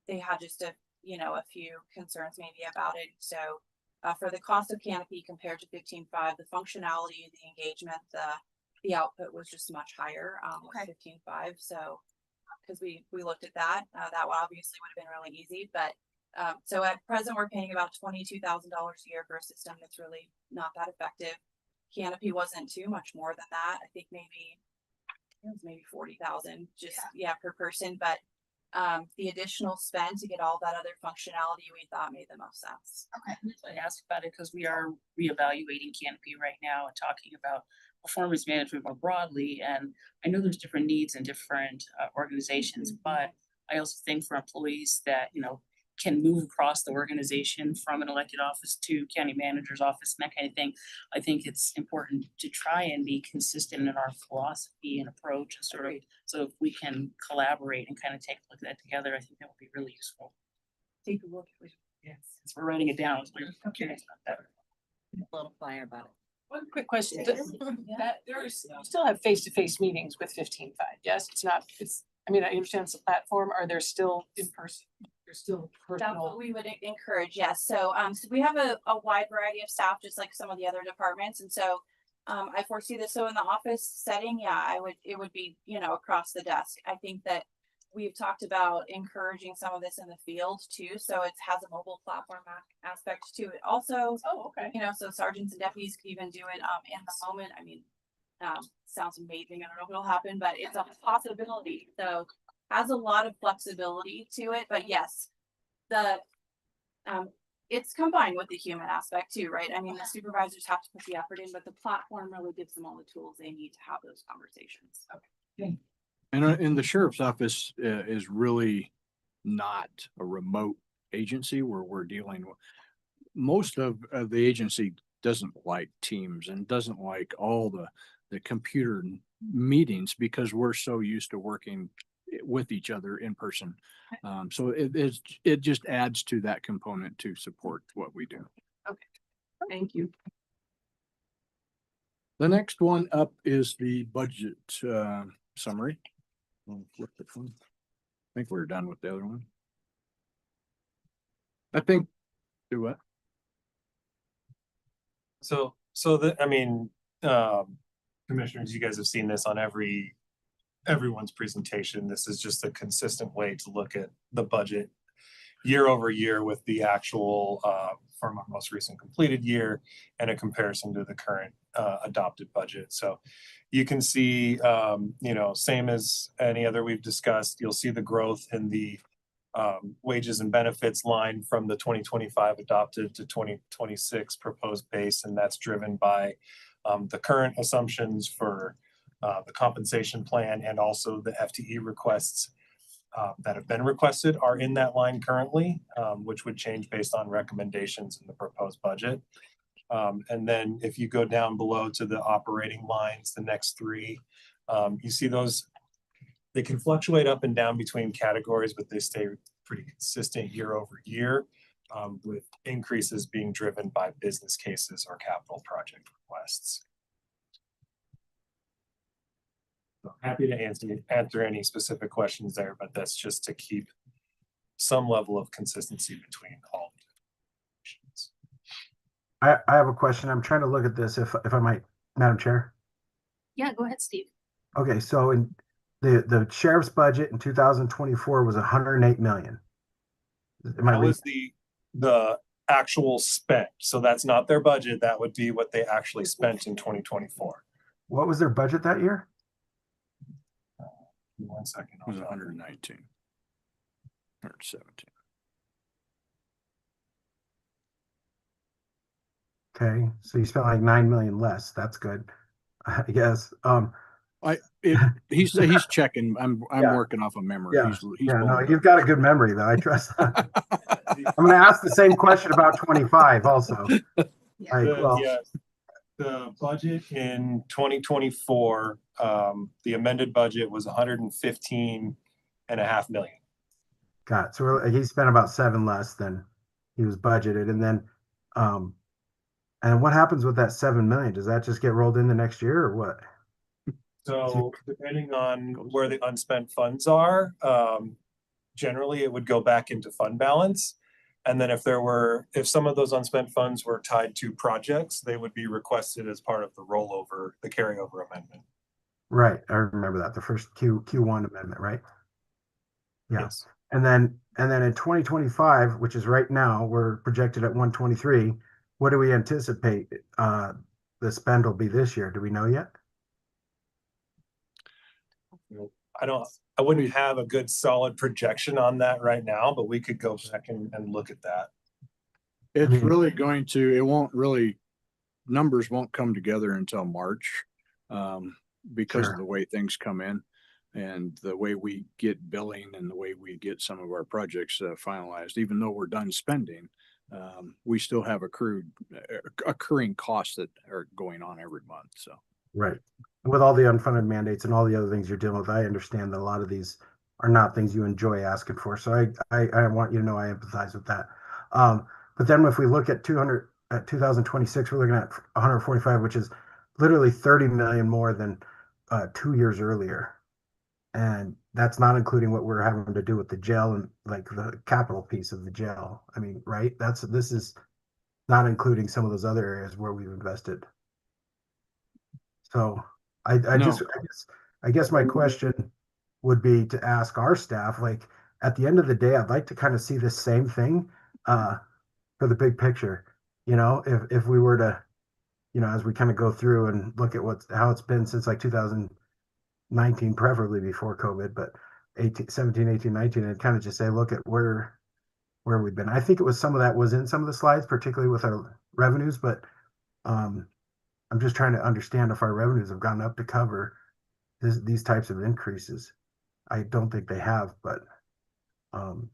U: they had just a few concerns maybe about it. So, for the cost of Canopy compared to 15.5, the functionality, the engagement, the output was just much higher, with 15.5. So, because we looked at that, that one obviously would have been really easy, but so at present we're paying about $22,000 a year for a system that's really not that effective. Canopy wasn't too much more than that. I think maybe it was maybe 40,000 just per person, but the additional spend to get all that other functionality we thought made the most sense.
H: Okay. I asked about it because we are reevaluating Canopy right now and talking about performance management more broadly. And I know there's different needs in different organizations, but I also think for employees that, can move across the organization from an elected office to county manager's office and that kind of thing. I think it's important to try and be consistent in our philosophy and approach and sort of, so if we can collaborate and kind of take a look at that together, I think that would be really useful. Take a look. Yes, since we're writing it down, we're curious about that.
T: A little flyer about it.
J: One quick question, that you still have face-to-face meetings with 15.5, yes? I understand it's a platform, are there still in person? There's still
U: That's
J: personal?
U: what we would encourage, yes. So, so we have a wide variety of staff, just like some of the other departments. And so, I foresee this. So in the office setting, it would be, across the desk. I think that we've talked about encouraging some of this in the field too. So it has a mobile platform aspect to it also.
J: Oh, okay.
U: So sergeants and deputies could even do it, in the moment. Sounds amazing. I don't know if it'll happen, but it's a possibility. So has a lot of flexibility to it, but yes, it's combined with the human aspect too, right? The supervisors have to put the effort in, but the platform really gives them all the tools they need to have those conversations.
J: Okay.
S: And the sheriff's office is really not a remote agency where we're dealing with. Most of the agency doesn't like Teams and doesn't like all the computer meetings because we're so used to working with each other in person. So it just adds to that component to support what we do.
J: Okay, thank you.
S: The next one up is the budget summary. I'll flip it one. I think we're done with the other one. Do what?
D: Commissioners, you guys have seen this on everyone's presentation. This is just a consistent way to look at the budget year over year with the actual from our most recent completed year and a comparison to the current adopted budget. So you can see, same as any other we've discussed, you'll see the growth in the wages and benefits line from the 2025 adopted to 2026 proposed base, and that's driven by the current assumptions for the compensation plan, and also the FTE requests that have been requested are in that line currently, which would change based on recommendations in the proposed budget. And then if you go down below to the operating lines, the next three, you see those, they can fluctuate up and down between categories, but they stay pretty consistent year over year, with increases being driven by business cases or capital project requests. So happy to answer any specific questions there, but that's just to keep some level of consistency between all.
F: I have a question. I'm trying to look at this if I might, Madam Chair.
K: Yeah, go ahead, Steve.
F: Okay, so in the sheriff's budget in 2024 was 108 million.
D: That was the actual spent. So that's not their budget. That would be what they actually spent in 2024.
F: What was their budget that year?
D: 1 second.
S: It was 119. 117.
F: Okay, so you spent like 9 million less. That's good, I guess.
S: He's checking. I'm working off of memory.
F: Yeah,
S: He's
F: no, you've got a good memory though. I trust that. I'm going to ask the same question about 25 also.
D: The budget in 2024, the amended budget was 115.5 million.
F: Got it. So he spent about 7 less than he was budgeted, and then and what happens with that 7 million? Does that just get rolled in the next year or what?
D: So depending on where the unspent funds are, generally it would go back into fund balance. And then if some of those unspent funds were tied to projects, they would be requested as part of the rollover, the carryover amendment.
F: Right, I remember that, the first Q1 amendment, right? Yeah.
D: Yes.
F: And then in 2025, which is right now, we're projected at 123. What do we anticipate the spend will be this year? Do we know yet?
D: I wouldn't have a good solid projection on that right now, but we could go back and look at that.
S: It's really going to, it won't really, numbers won't come together until March because of the way things come in and the way we get billing and the way we get some of our projects finalized. Even though we're done spending, we still have occurring costs that are going on every month. So.
F: Right. With all the unfunded mandates and all the other things you're dealing with, I understand that a lot of these are not things you enjoy asking for. So I want you to know I empathize with that. But then if we look at 2026, we're looking at 145, which is literally 30 million more than 2 years earlier. And that's not including what we're having to do with the jail and like the capital piece of the jail. I mean, right? This is not including some of those other areas where we've invested. So I guess my question would be to ask our staff, like at the end of the day, I'd like to kind of see the same thing for the big picture. You know, if we were to, you know, as we kind of go through and look at how it's been since like 2019, preferably before COVID, but 17, 18, 19, and kind of just say, look at where we've been. I think it was some of that was in some of the slides, particularly with our revenues, but I'm just trying to understand if our revenues have gone up to cover these types of increases. I don't think they have, but I'm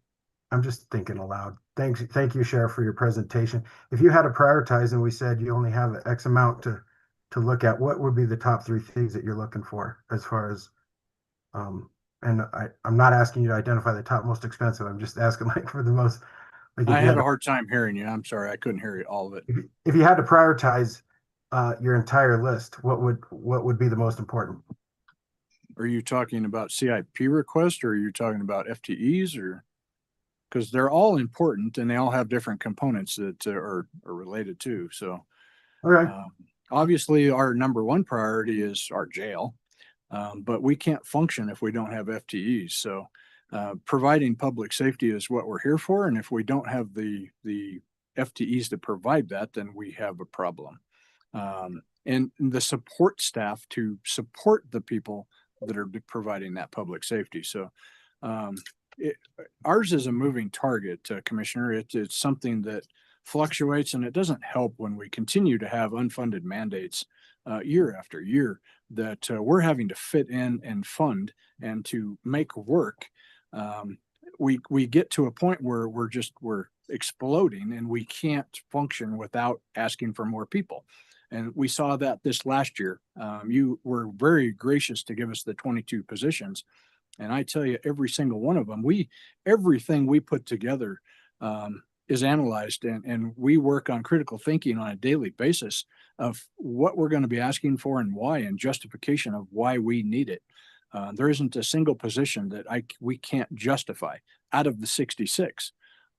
F: just thinking aloud. Thank you, Sheriff, for your presentation. If you had to prioritize and we said you only have X amount to look at, what would be the top 3 things that you're looking for as far as, and I'm not asking you to identify the top most expensive. I'm just asking like for the most. Like
S: I had a hard time hearing you. I'm sorry. I couldn't hear all of it.
F: If you had to prioritize your entire list, what would be the most important?
S: Are you talking about CIP requests or are you talking about FTEs or? Because they're all important and they all have different components that are related to. So obviously our number one priority is our jail, but we can't function if we don't have FTEs. So providing public safety is what we're here for. And if we don't have the FTEs to provide that, then we have a problem. And the support staff to support the people that are providing that public safety. So ours is a moving target, Commissioner. It's something that fluctuates, and it doesn't help when we continue to have unfunded mandates year after year that we're having to fit in and fund and to make work. We get to a point where we're exploding and we can't function without asking for more people. And we saw that this last year. You were very gracious to give us the 22 positions. And I tell you, every single one of them, everything we put together is analyzed and we work on critical thinking on a daily basis of what we're going to be asking for and why, and justification of why we need it. There isn't a single position that we can't justify out of the 66,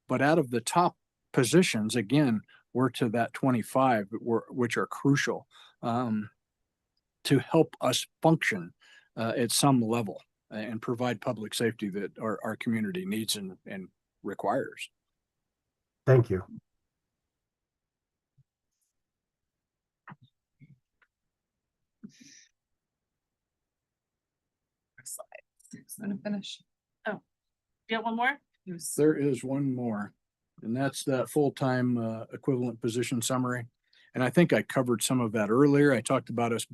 S: but out of the top positions, again, we're to that 25, which are crucial to help us function at some level and provide public safety that our community needs and requires.
F: Thank you.
P: Gonna finish.
N: Oh, you got one more?
S: There is one more, and that's that full-time equivalent position summary. And I think I covered some of that earlier. I talked about us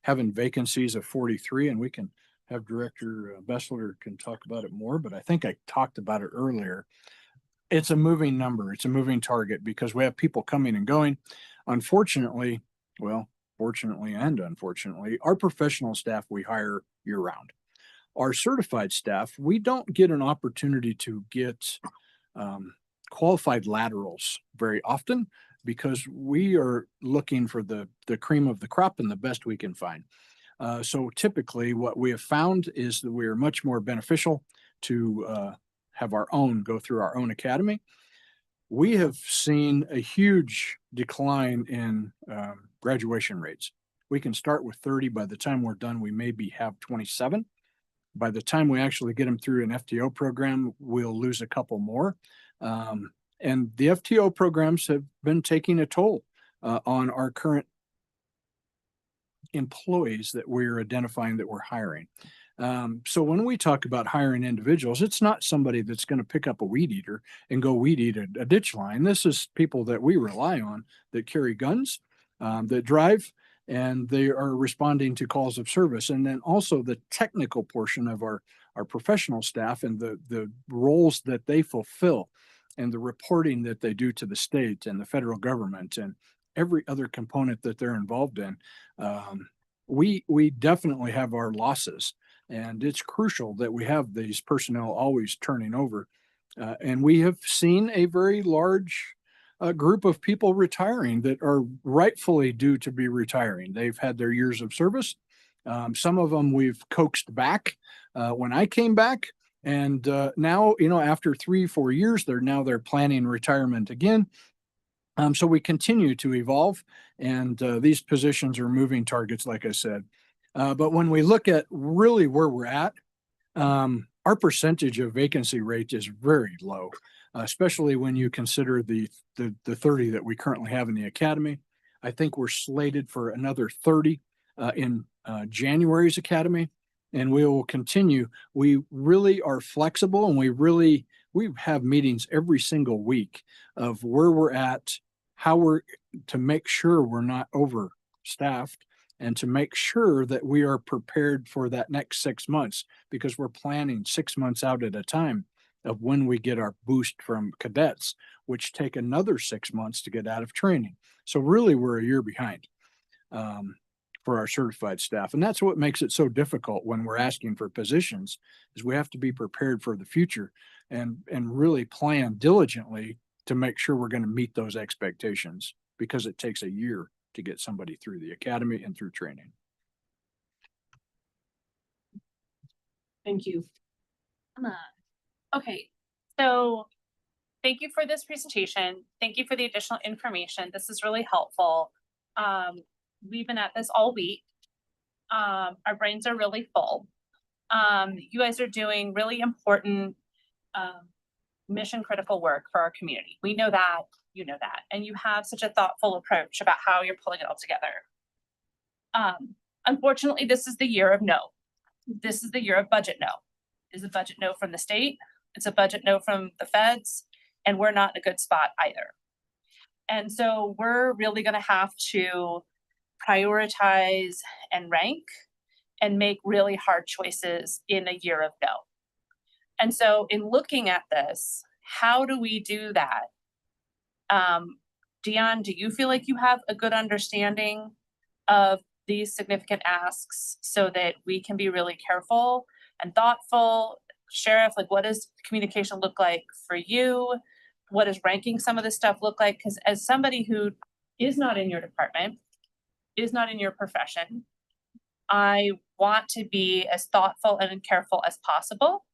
S: having vacancies of 43, and we can have Director Bessler can talk about it more, but I think I talked about it earlier. It's a moving number. It's a moving target because we have people coming and going. Unfortunately, fortunately and unfortunately, our professional staff we hire year round. Our certified staff, we don't get an opportunity to get qualified laterals very often because we are looking for the cream of the crop and the best we can find. So typically what we have found is that we are much more beneficial to have our own go through our own academy. We have seen a huge decline in graduation rates. We can start with 30. By the time we're done, we maybe have 27. By the time we actually get them through an FTO program, we'll lose a couple more. And the FTO programs have been taking a toll on our current employees that we're identifying that we're hiring. So when we talk about hiring individuals, it's not somebody that's going to pick up a weed eater and go weed eat a ditch line. This is people that we rely on that carry guns, that drive, and they are responding to calls of service. And then also the technical portion of our professional staff and the roles that they fulfill and the reporting that they do to the state and the federal government and every other component that they're involved in. We definitely have our losses, and it's crucial that we have these personnel always turning over. And we have seen a very large group of people retiring that are rightfully due to be retiring. They've had their years of service. Some of them we've coaxed back when I came back. And now, after 3-4 years, they're planning retirement again. So we continue to evolve, and these positions are moving targets, like I said. But when we look at really where we're at, our percentage of vacancy rate is very low, especially when you consider the 30 that we currently have in the academy. I think we're slated for another 30 in January's academy, and we will continue. We really are flexible, and we have meetings every single week of where we're at, how we're to make sure we're not overstaffed, and to make sure that we are prepared for that next 6 months, because we're planning 6 months out at a time of when we get our boost from cadets, which take another 6 months to get out of training. So really we're a year behind for our certified staff. And that's what makes it so difficult when we're asking for positions, is we have to be prepared for the future and really plan diligently to make sure we're going to meet those expectations, because it takes a year to get somebody through the academy and through training.
J: Thank you.
I: Okay, so thank you for this presentation. Thank you for the additional information. This is really helpful. We've been at this all week. Our brains are really full. You guys are doing really important mission critical work for our community. We know that, you know that, and you have such a thoughtful approach about how you're pulling it all together. Unfortunately, this is the year of no. This is the year of budget no. Is a budget no from the state. It's a budget no from the feds, and we're not in a good spot either. And so we're really going to have to prioritize and rank and make really hard choices in a year of no. And so in looking at this, how do we do that? Dion, do you feel like you have a good understanding of these significant asks so that we can be really careful and thoughtful? Sheriff, like, what does communication look like for you? What does ranking some of this stuff look like? Because as somebody who is not in your department, is not in your profession, I want to be as thoughtful and careful as possible.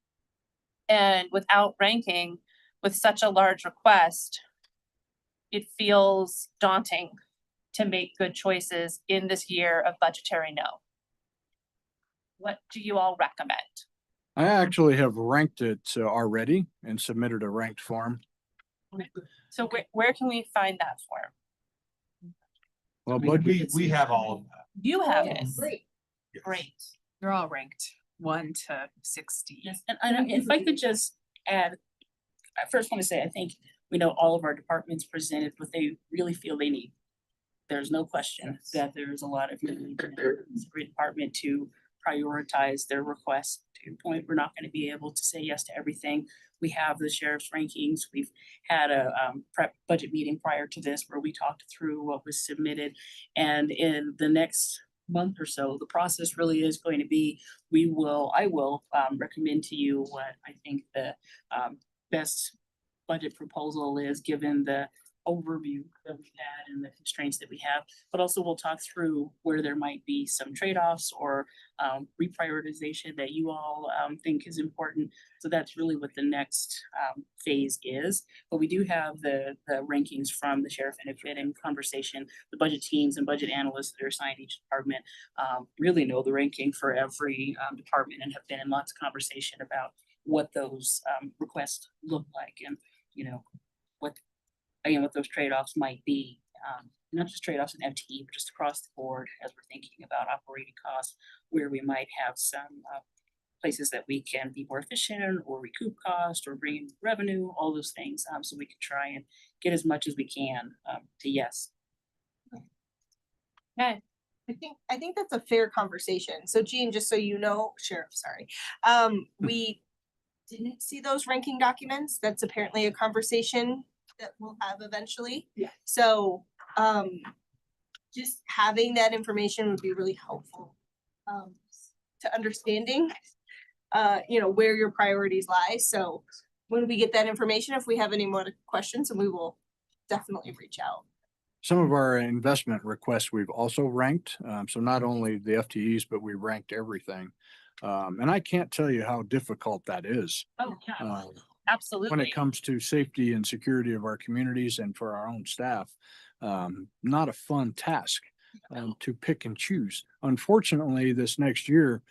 I: And without ranking, with such a large request, it feels daunting to make good choices in this year of budgetary no. What do you all recommend?
S: I actually have ranked it already and submitted a ranked form.
I: So where can we find that form?
S: Well,
D: we have all of that.
I: You have it.
P: Yes.
I: Great. Great.
P: They're all ranked 1 to 60.
H: Yes, and if I could just add, I first want to say, I think we know all of our departments presented what they really feel they need. There's no question that there's a lot of need in every department to prioritize their requests. To your point, we're not going to be able to say yes to everything. We have the sheriff's rankings. We've had a prep budget meeting prior to this where we talked through what was submitted. And in the next month or so, the process really is going to be, I will recommend to you what I think the best budget proposal is, given the overview that we had and the constraints that we have, but also we'll talk through where there might be some trade-offs or reprioritization that you all think is important. So that's really what the next phase is. But we do have the rankings from the sheriff, and if been in conversation, the budget teams and budget analysts that are assigned each department really know the ranking for every department and have been in lots of conversation about what those requests look like, and what those trade-offs might be. Not just trade-offs in FTE, but just across the board as we're thinking about operating costs, where we might have some places that we can be more efficient or recoup cost or bring in revenue, all those things, so we can try and get as much as we can to yes.
I: Okay.
E: I think that's a fair conversation. So Jean, just so you know, Sheriff, sorry. We didn't see those ranking documents. That's apparently a conversation that we'll have eventually.
J: Yeah.
E: So just having that information would be really helpful to understanding where your priorities lie. So when we get that information, if we have any more questions, and we will definitely reach out.
S: Some of our investment requests we've also ranked. So not only the FTEs, but we ranked everything. And I can't tell you how difficult that is.
I: Oh, yeah.
S: Absolutely. When it comes to safety and security of our communities and for our own staff, not a fun task to pick and choose. Unfortunately, this next year,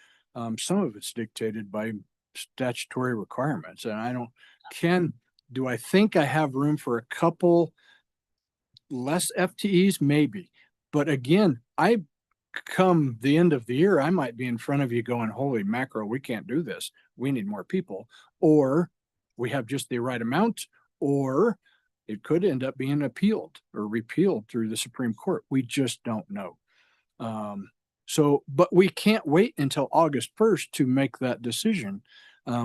S: some of it's dictated by statutory requirements. And do I think I have room for a couple less FTEs? Maybe. But again, come the end of the year, I might be in front of you going, holy mackerel, we can't do this. We need more people. Or we have just the right amount, or it could end up being appealed or repealed through the Supreme Court. We just don't know. But we can't wait until August 1st to make that decision.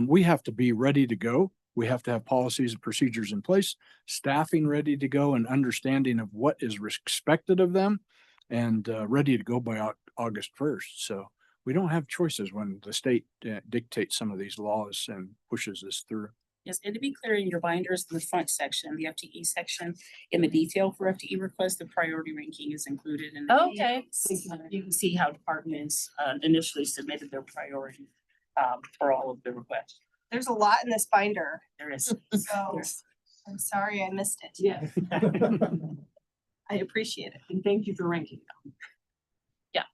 S: We have to be ready to go. We have to have policies and procedures in place, staffing ready to go, and understanding of what is expected of them, and ready to go by August 1st. So we don't have choices when the state dictates some of these laws and pushes this through.
H: Yes, and to be clear, in your binders in the front section, the FTE section, in the detail for FTE requests, the priority ranking is included in.
I: Okay.
H: You can see how departments initially submitted their priority for all of the requests.
E: There's a lot in this binder.
H: There is.
E: So I'm sorry I missed it.
J: Yeah.
E: I appreciate it.
J: And thank you for ranking them.
H: Yeah.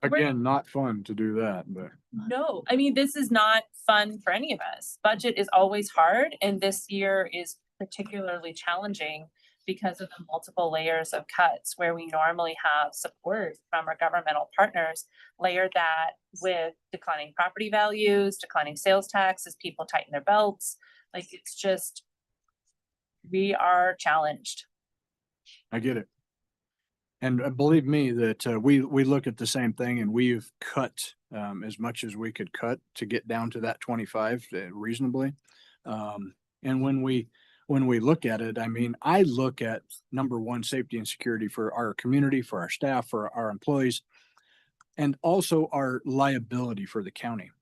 S: Again, not fun to do that, but.
I: No, I mean, this is not fun for any of us. Budget is always hard, and this year is particularly challenging because of the multiple layers of cuts where we normally have support from our governmental partners. Layer that with declining property values, declining sales tax as people tighten their belts. Like, it's just, we are challenged.
S: I get it. And believe me that we look at the same thing, and we've cut as much as we could cut to get down to that 25 reasonably. And when we look at it, I mean, I look at number one, safety and security for our community, for our staff, for our employees, and also our liability for the county.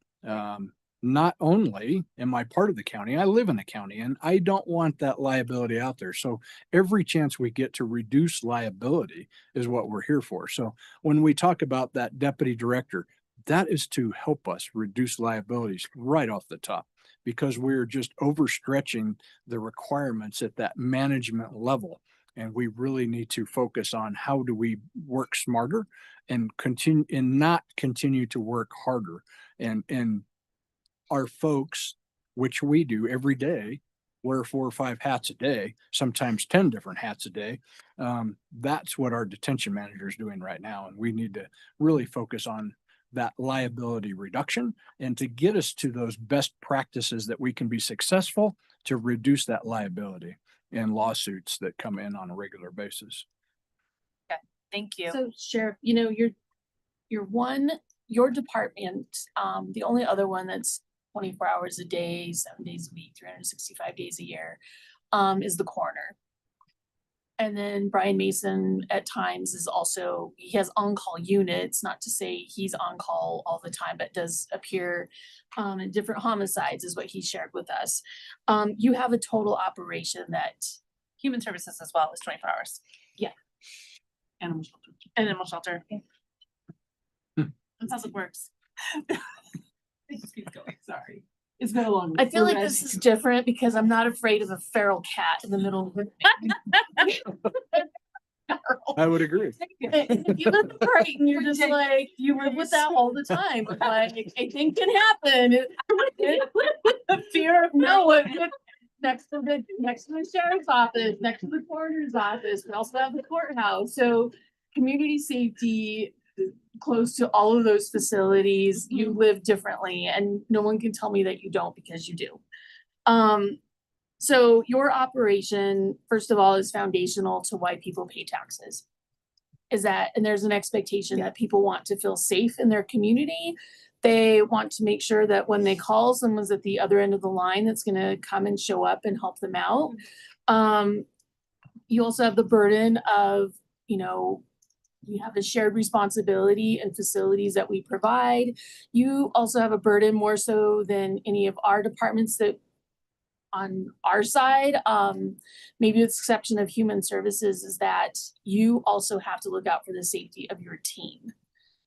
S: Not only am I part of the county, I live in the county, and I don't want that liability out there. So every chance we get to reduce liability is what we're here for. So when we talk about that deputy director, that is to help us reduce liabilities right off the top, because we're just overstretching the requirements at that management level. And we really need to focus on how do we work smarter and not continue to work harder. And our folks, which we do every day, wear 4 or 5 hats a day, sometimes 10 different hats a day. That's what our detention manager is doing right now. And we need to really focus on that liability reduction and to get us to those best practices that we can be successful to reduce that liability and lawsuits that come in on a regular basis.
I: Okay, thank you.
K: So Sheriff, your department, the only other one that's 24 hours a day, 7 days a week, 365 days a year, is the coroner. And then Brian Mason at times he has on-call units, not to say he's on call all the time, but does appear in different homicides is what he shared with us. You have a total operation that
I: human services as well as 24 hours.
J: Animal shelter.
I: Animal shelter. That's how it works.
J: It just keeps going, sorry. It's been a long.
K: I feel like
J: we're
K: this is
J: ready.
K: different because I'm not afraid of a feral cat in the middle of the.
S: I would agree.
K: If you live in Brighton, you're just like, you live with that all the time. But like, anything can happen. The fear of no one. Next to the sheriff's office, next to the coroner's office, we also have the courthouse. So community safety, close to all of those facilities, you live differently and no one can tell me that you don't because you do. So your operation, first of all, is foundational to why people pay taxes. Is that, and there's an expectation that people want to feel safe in their community. They want to make sure that when they call, someone's at the other end of the line that's gonna come and show up and help them out. You also have the burden of, you know, we have a shared responsibility and facilities that we provide. You also have a burden more so than any of our departments that on our side, maybe with the exception of human services, is that you also have to look out for the safety of your team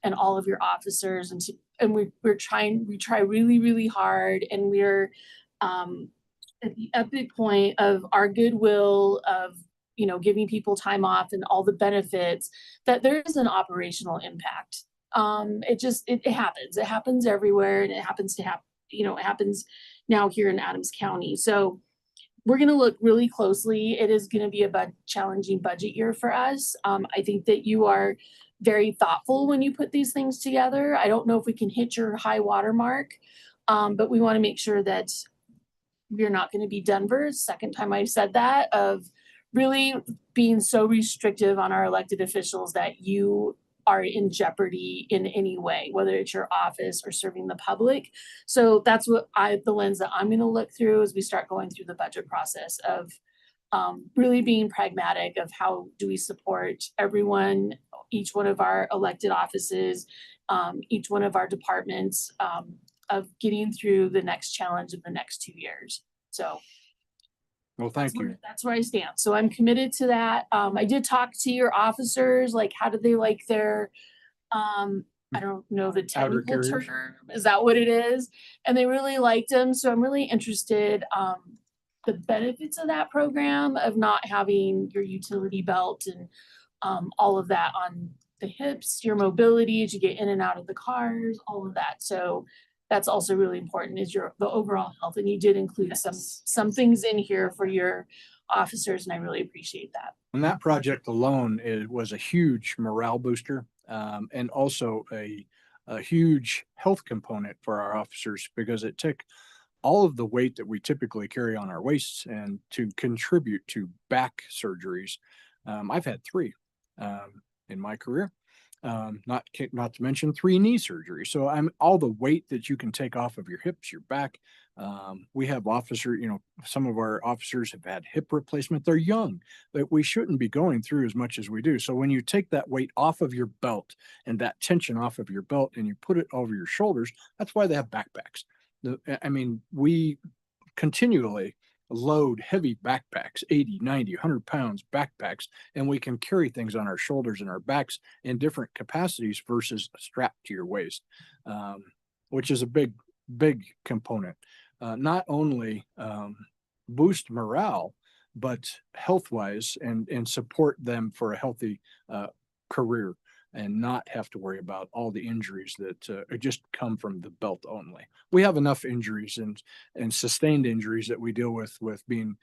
K: and all of your officers. And we try really, really hard, and we're at the epic point of our goodwill of, you know, giving people time off and all the benefits, that there is an operational impact. It happens. It happens everywhere, and it happens to happen, you know, it happens now here in Adams County. So we're gonna look really closely. It is gonna be a challenging budget year for us. I think that you are very thoughtful when you put these things together. I don't know if we can hit your high water mark, but we wanna make sure that we're not gonna be Denver. Second time I've said that, of really being so restrictive on our elected officials that you are in jeopardy in any way, whether it's your office or serving the public. So that's what the lens that I'm gonna look through as we start going through the budget process of really being pragmatic of how do we support everyone, each one of our elected offices, each one of our departments, of getting through the next challenge of the next 2 years. So
S: Well, thank you.
K: that's where I stand. So I'm committed to that. I did talk to your officers, like how do they like their, I don't know the
S: Outer
K: technical
S: carriers?
K: term, is that what it is? And they really liked them. So I'm really interested, the benefits of that program of not having your utility belt and all of that on the hips, your mobility to get in and out of the cars, all of that. So that's also really important is the overall health. And you did include some things in here for your officers, and I really appreciate that.
S: And that project alone was a huge morale booster, and also a huge health component for our officers because it took all of the weight that we typically carry on our waists and to contribute to back surgeries. I've had 3 in my career. Not to mention 3 knee surgeries. So all the weight that you can take off of your hips, your back. We have some of our officers have had hip replacement. They're young, but we shouldn't be going through as much as we do. So when you take that weight off of your belt and that tension off of your belt and you put it over your shoulders, that's why they have backpacks. We continually load heavy backpacks, 80, 90, 100 pounds backpacks, and we can carry things on our shoulders and our backs in different capacities versus strapped to your waist, which is a big component. Not only boost morale, but health-wise and support them for a healthy career and not have to worry about all the injuries that just come from the belt only. We have enough injuries and sustained injuries that we deal with being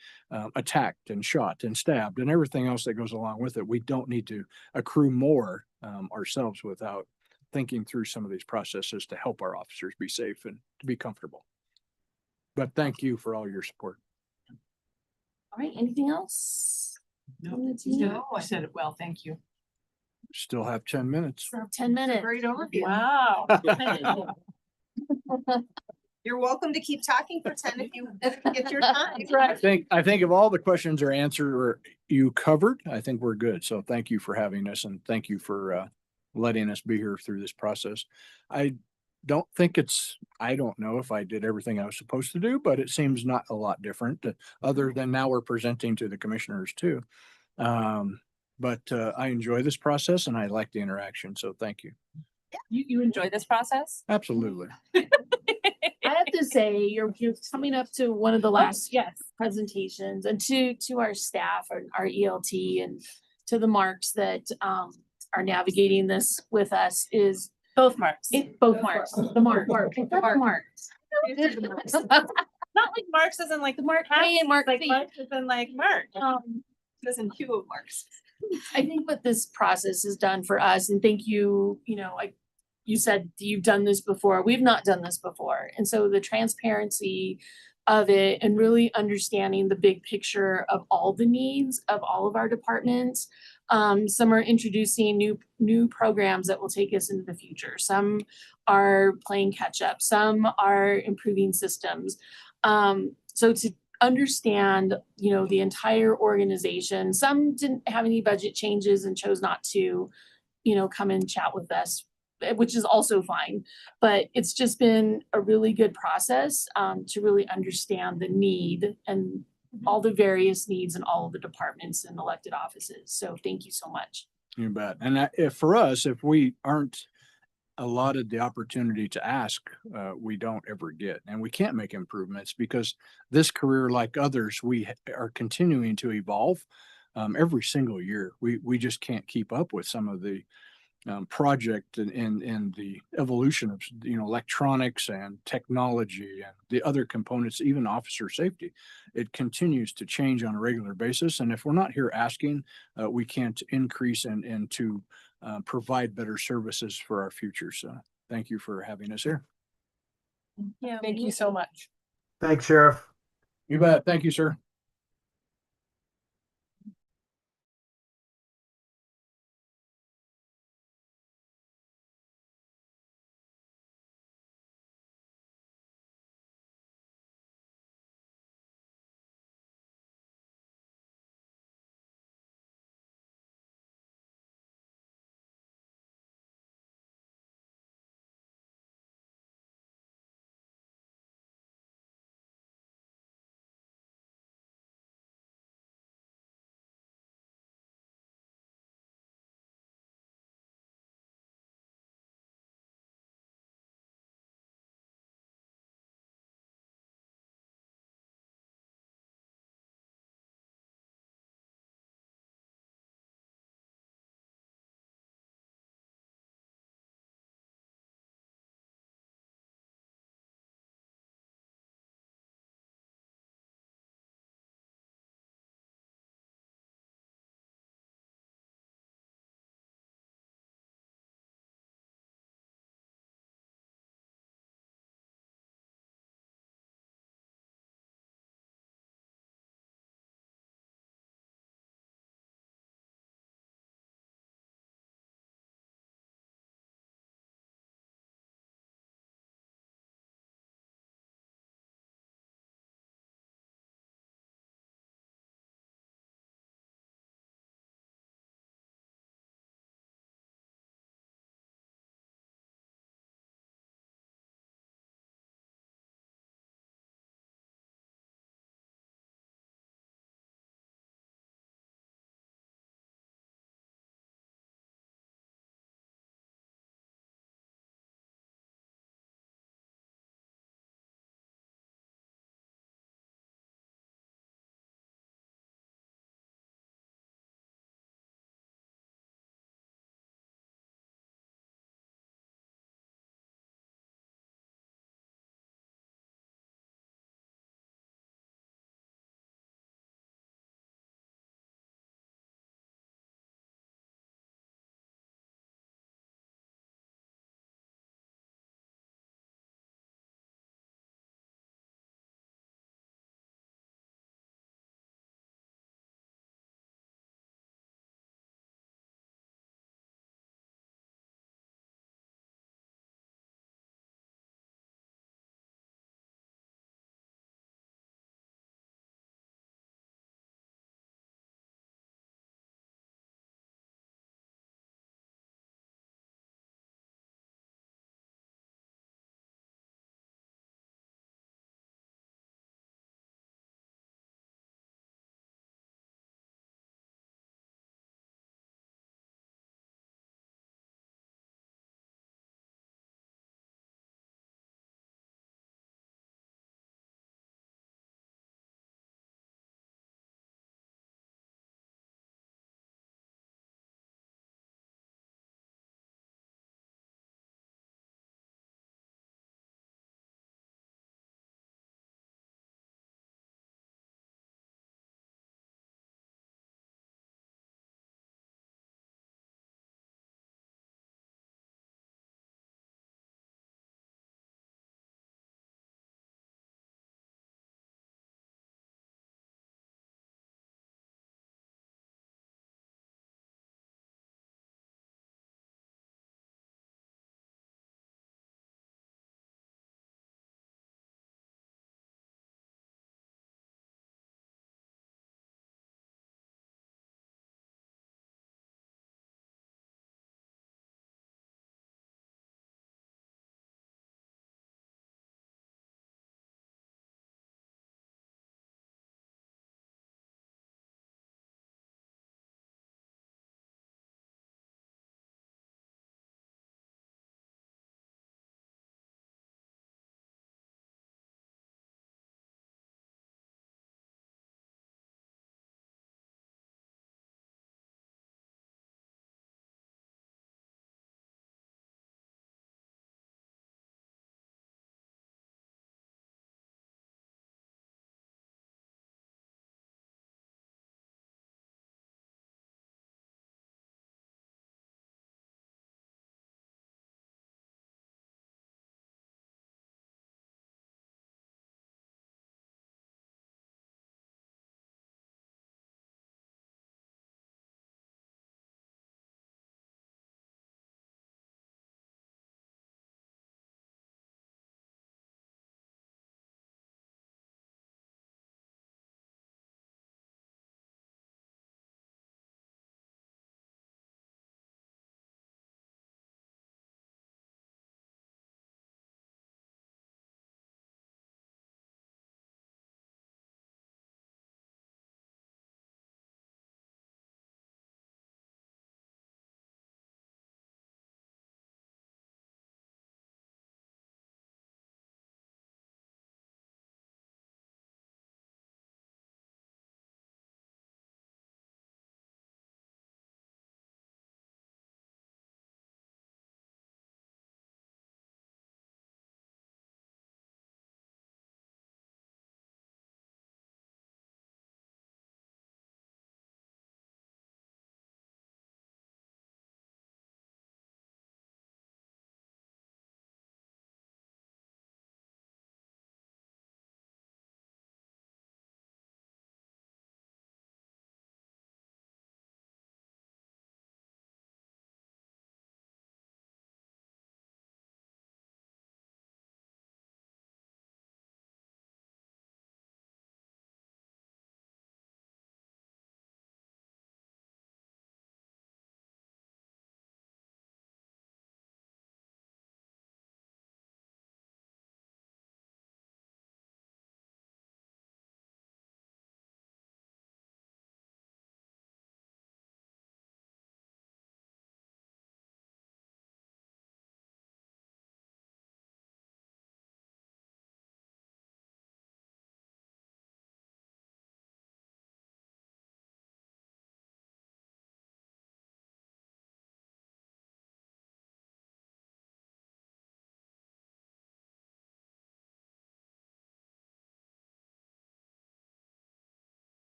S: attacked and shot and stabbed and everything else that goes along with it. We don't need to accrue more ourselves without thinking through some of these processes to help our officers be safe and to be comfortable. But thank you for all your support.
K: All right, anything else?
J: No, I said it well, thank you.
S: Still have 10 minutes.
K: For 10 minutes.
J: Great overview.
K: Wow.
E: You're welcome to keep talking for 10 if it's your time.
S: I think if all the questions are answered or you covered, I think we're good. So thank you for having us and thank you for letting us be here through this process. I don't think I don't know if I did everything I was supposed to do, but it seems not a lot different, other than now we're presenting to the commissioners too. But I enjoy this process and I like the interaction, so thank you.
I: You enjoy this process?
S: Absolutely.
K: I have to say, you're coming up to one of the last
I: Yes.
K: presentations, and to our staff, our ELT, and to the marks that are navigating this with us is
I: Both marks.
K: both marks, the mark, marks.
I: Not like marks as in like the mark
K: A and mark
I: like
K: B.
I: marks as in like mark.
J: As in hue of marks.
K: I think what this process has done for us, and thank you, like you said, you've done this before. We've not done this before. And so the transparency of it and really understanding the big picture of all the needs of all of our departments. Some are introducing new programs that will take us into the future. Some are playing catch up. Some are improving systems. So to understand, the entire organization, some didn't have any budget changes and chose not to, come and chat with us, which is also fine. But it's just been a really good process to really understand the need and all the various needs in all of the departments and elected offices. So thank you so much.
S: You bet. And if for us, if we aren't allotted the opportunity to ask, we don't ever get, and we can't make improvements because this career, like others, we are continuing to evolve every single year. We just can't keep up with some of the project and the evolution of electronics and technology and the other components, even officer safety. It continues to change on a regular basis, and if we're not here asking, we can't increase and to provide better services for our future. So thank you for having us here.
I: Yeah.
J: Thank you so much.
F: Thanks, Sheriff.
S: You bet. Thank you, sir.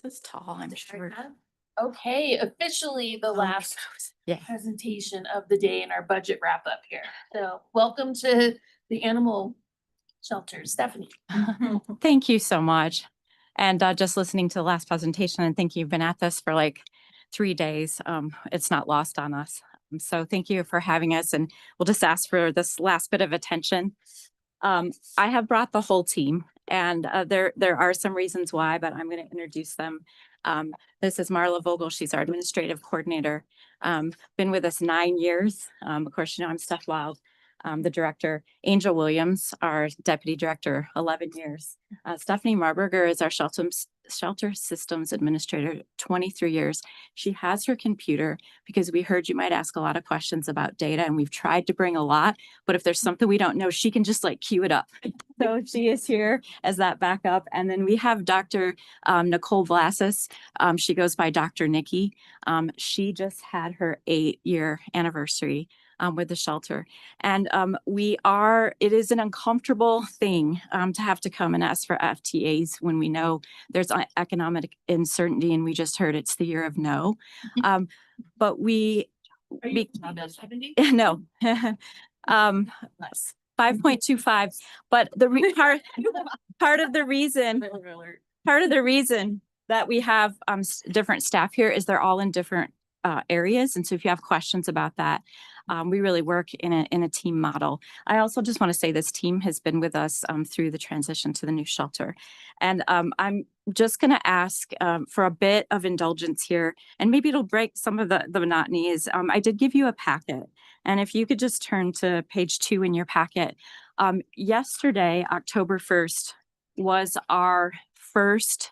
K: This tall, I'm sure.
H: Okay, officially the last presentation of the day in our budget wrap up here. So welcome to the animal shelter, Stephanie.
C: Thank you so much. And just listening to the last presentation, and think you've been at this for like 3 days. It's not lost on us. So thank you for having us, and we'll just ask for this last bit of attention. I have brought the whole team, and there are some reasons why, but I'm going to introduce them. This is Marla Vogel. She's our administrative coordinator. Been with us 9 years. Of course, you know, I'm Steph Wild, the director. Angel Williams, our deputy director, 11 years. Stephanie Marburger is our shelter systems administrator, 23 years. She has her computer because we heard you might ask a lot of questions about data, and we've tried to bring a lot, but if there's something we don't know, she can just like queue it up. So she is here as that backup. And then we have Dr. Nicole Vlasis. She goes by Dr. Nikki. She just had her 8-year anniversary with the shelter. And it is an uncomfortable thing to have to come and ask for FTAs when we know there's economic uncertainty, and we just heard it's the year of no. But
H: Are you
C: no, 5.25. But the part of the reason that we have different staff here is they're all in different areas. And so if you have questions about that, we really work in a team model. I also just want to say this team has been with us through the transition to the new shelter. And I'm just going to ask for a bit of indulgence here, and maybe it'll break some of the monotony. I did give you a packet, and if you could just turn to page 2 in your packet. Yesterday, October 1st, was our 5th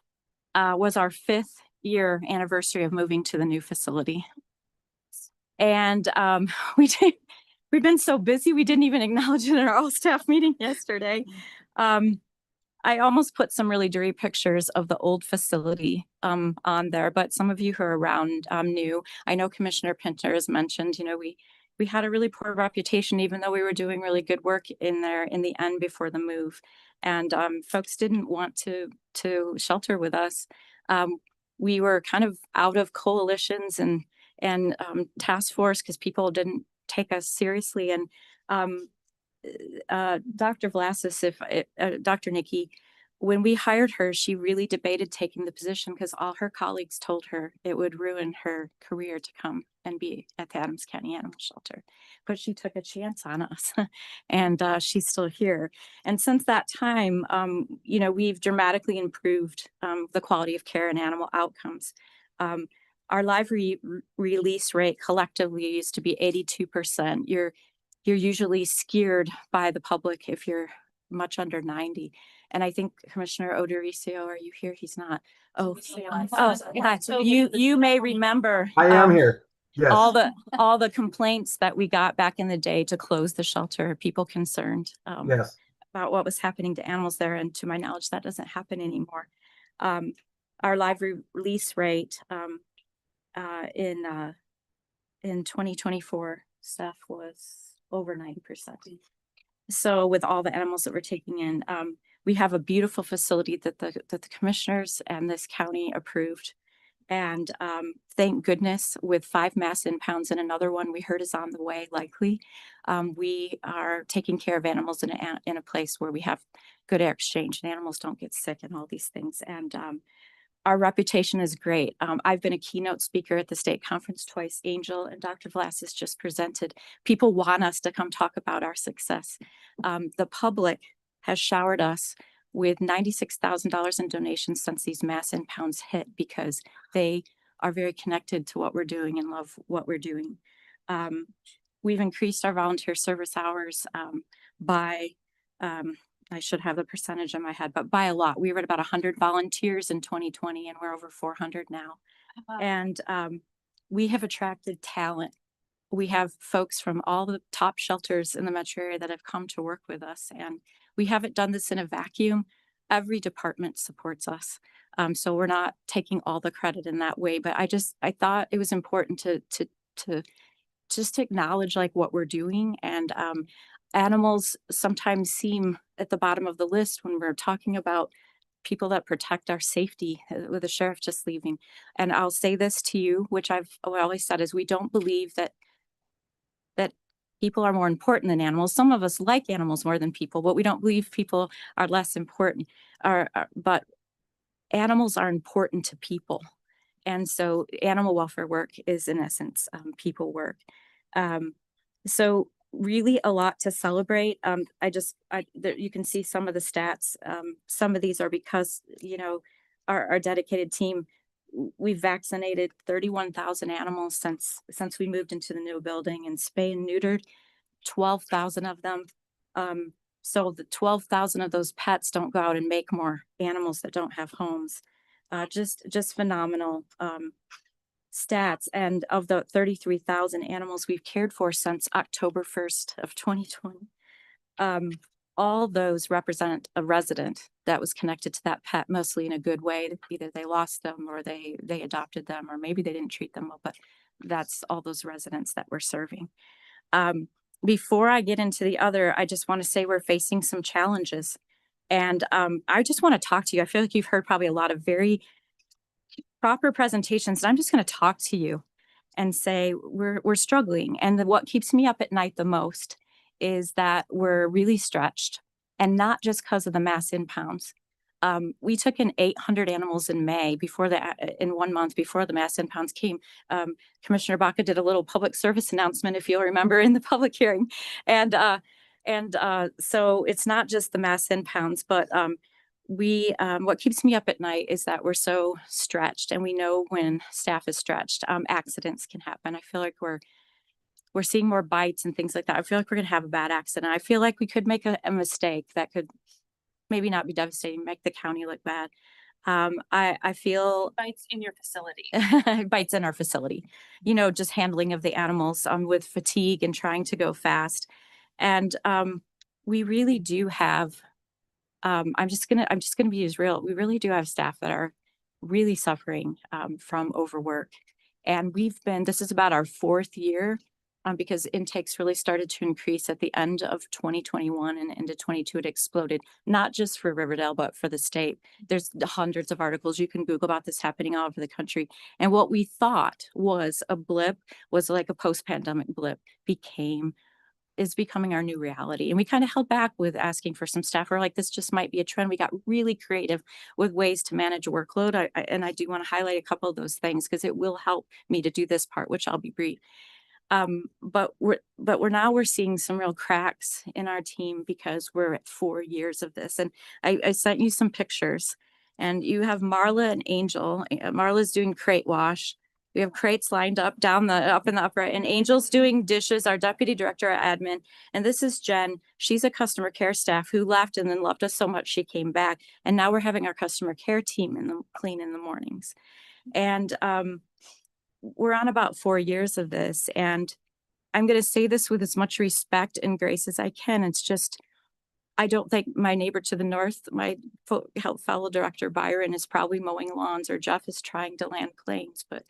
C: year anniversary of moving to the new facility. And we've been so busy, we didn't even acknowledge it in our all staff meeting yesterday. I almost put some really dreary pictures of the old facility on there, but some of you who are around knew. I know Commissioner Pinter has mentioned, you know, we had a really poor reputation, even though we were doing really good work in there in the end before the move. And folks didn't want to shelter with us. We were kind of out of coalitions and task force because people didn't take us seriously. And Dr. Vlasis, Dr. Nikki, when we hired her, she really debated taking the position because all her colleagues told her it would ruin her career to come and be at the Adams County Animal Shelter. But she took a chance on us, and she's still here. And since that time, you know, we've dramatically improved the quality of care and animal outcomes. Our live release rate collectively used to be 82%. You're usually scared by the public if you're much under 90. And I think Commissioner Odoricio, are you here? He's not. Oh, hi. You may remember.
F: I am here. Yes.
C: All the complaints that we got back in the day to close the shelter, people concerned
F: Yes.
C: about what was happening to animals there. And to my knowledge, that doesn't happen anymore. Our live release rate in 2024 staff was over 90%. So with all the animals that we're taking in, we have a beautiful facility that the commissioners and this county approved. And thank goodness, with 5 mass impounds and another one we heard is on the way likely, we are taking care of animals in a place where we have good air exchange and animals don't get sick and all these things. And our reputation is great. I've been a keynote speaker at the state conference twice. Angel and Dr. Vlasis just presented. People want us to come talk about our success. The public has showered us with $96,000 in donations since these mass impounds hit because they are very connected to what we're doing and love what we're doing. We've increased our volunteer service hours by I should have the percentage in my head, but by a lot. We were at about 100 volunteers in 2020, and we're over 400 now. Wow. And we have attracted talent. We have folks from all the top shelters in the metro area that have come to work with us, and we haven't done this in a vacuum. Every department supports us. So we're not taking all the credit in that way, but I thought it was important to just acknowledge like what we're doing. And animals sometimes seem at the bottom of the list when we're talking about people that protect our safety, with the sheriff just leaving. And I'll say this to you, which I've always said, is we don't believe that people are more important than animals. Some of us like animals more than people, but we don't believe people are less important. But animals are important to people. And so animal welfare work is in essence, people work. So really a lot to celebrate. You can see some of the stats. Some of these are because, our dedicated team, we've vaccinated 31,000 animals since we moved into the new building, and spay and neutered 12,000 of them. So the 12,000 of those pets don't go out and make more animals that don't have homes. Just phenomenal stats. And of the 33,000 animals we've cared for since October 1st of 2020, all those represent a resident that was connected to that pet, mostly in a good way. Either they lost them or they adopted them, or maybe they didn't treat them well, but that's all those residents that we're serving. Before I get into the other, I just want to say we're facing some challenges. And I just want to talk to you. I feel like you've heard probably a lot of very proper presentations. And I'm just going to talk to you and say we're struggling. And what keeps me up at night the most is that we're really stretched, and not just because of the mass impounds. We took in 800 animals in May in 1 month before the mass impounds came. Commissioner Baca did a little public service announcement, if you'll remember, in the public hearing. And so it's not just the mass impounds, but what keeps me up at night is that we're so stretched, and we know when staff is stretched, accidents can happen. I feel like we're seeing more bites and things like that. I feel like we're gonna have a bad accident. I feel like we could make a mistake that could maybe not be devastating, make the county look bad. I feel
I: Bites in your facility.
C: bites in our facility, just handling of the animals, with fatigue and trying to go fast. And we really do have, I'm just gonna be as real. We really do have staff that are really suffering from overwork. And this is about our 4th year, because intakes really started to increase at the end of 2021 and into 22. It exploded, not just for Riverdale, but for the state. There's hundreds of articles you can Google about this happening all over the country. And what we thought was a blip, was like a post-pandemic blip, is becoming our new reality. And we kind of held back with asking for some staff. We're like, this just might be a trend. We got really creative with ways to manage workload. And I do want to highlight a couple of those things because it will help me to do this part, which I'll be brief. But we're seeing some real cracks in our team because we're at 4 years of this. And I sent you some pictures, and you have Marla and Angel. Marla's doing crate wash. We have crates lined up up in the upright, and Angel's doing dishes, our deputy director at admin. And this is Jen. She's a customer care staff who left and then loved us so much she came back. And now we're having our customer care team clean in the mornings. And we're on about 4 years of this, and I'm going to say this with as much respect and grace as I can. It's just, I don't think my neighbor to the north, my health fellow director, Byron, is probably mowing lawns, or Jeff is trying to land claims, but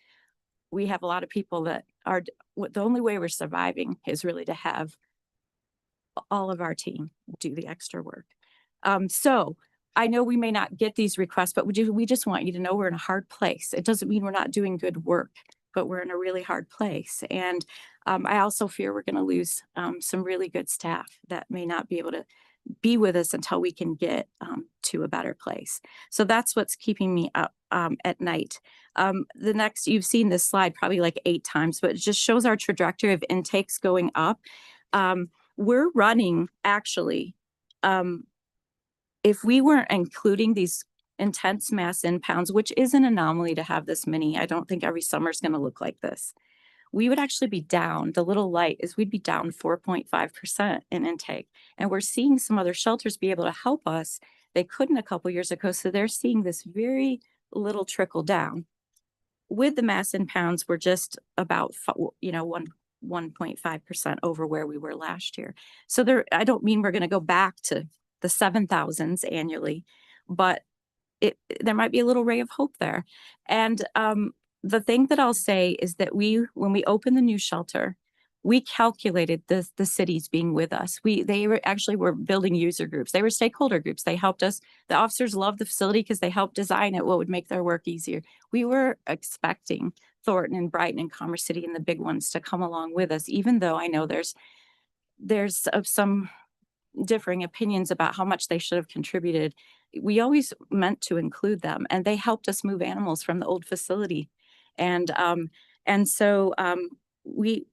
C: we have a lot of people that are, the only way we're surviving is really to have all of our team do the extra work. So I know we may not get these requests, but we just want you to know we're in a hard place. It doesn't mean we're not doing good work, but we're in a really hard place. And I also fear we're going to lose some really good staff that may not be able to be with us until we can get to a better place. So that's what's keeping me up at night. The next, you've seen this slide probably like 8 times, but it just shows our trajectory of intakes going up. We're running actually, if we weren't including these intense mass impounds, which is an anomaly to have this many, I don't think every summer is going to look like this. We would actually be down, the little light is we'd be down 4.5% in intake. And we're seeing some other shelters be able to help us. They couldn't a couple years ago, so they're seeing this very little trickle down. With the mass impounds, we're just about 1.5% over where we were last year. So I don't mean we're going to go back to the 7,000s annually, but there might be a little ray of hope there. And the thing that I'll say is that when we open the new shelter, we calculated the cities being with us. They were building user groups. They were stakeholder groups. They helped us. The officers loved the facility because they helped design it, what would make their work easier. We were expecting Thornton and Brighton and Commerce City and the big ones to come along with us, even though I know there's some differing opinions about how much they should have contributed. We always meant to include them, and they helped us move animals from the old facility. And so we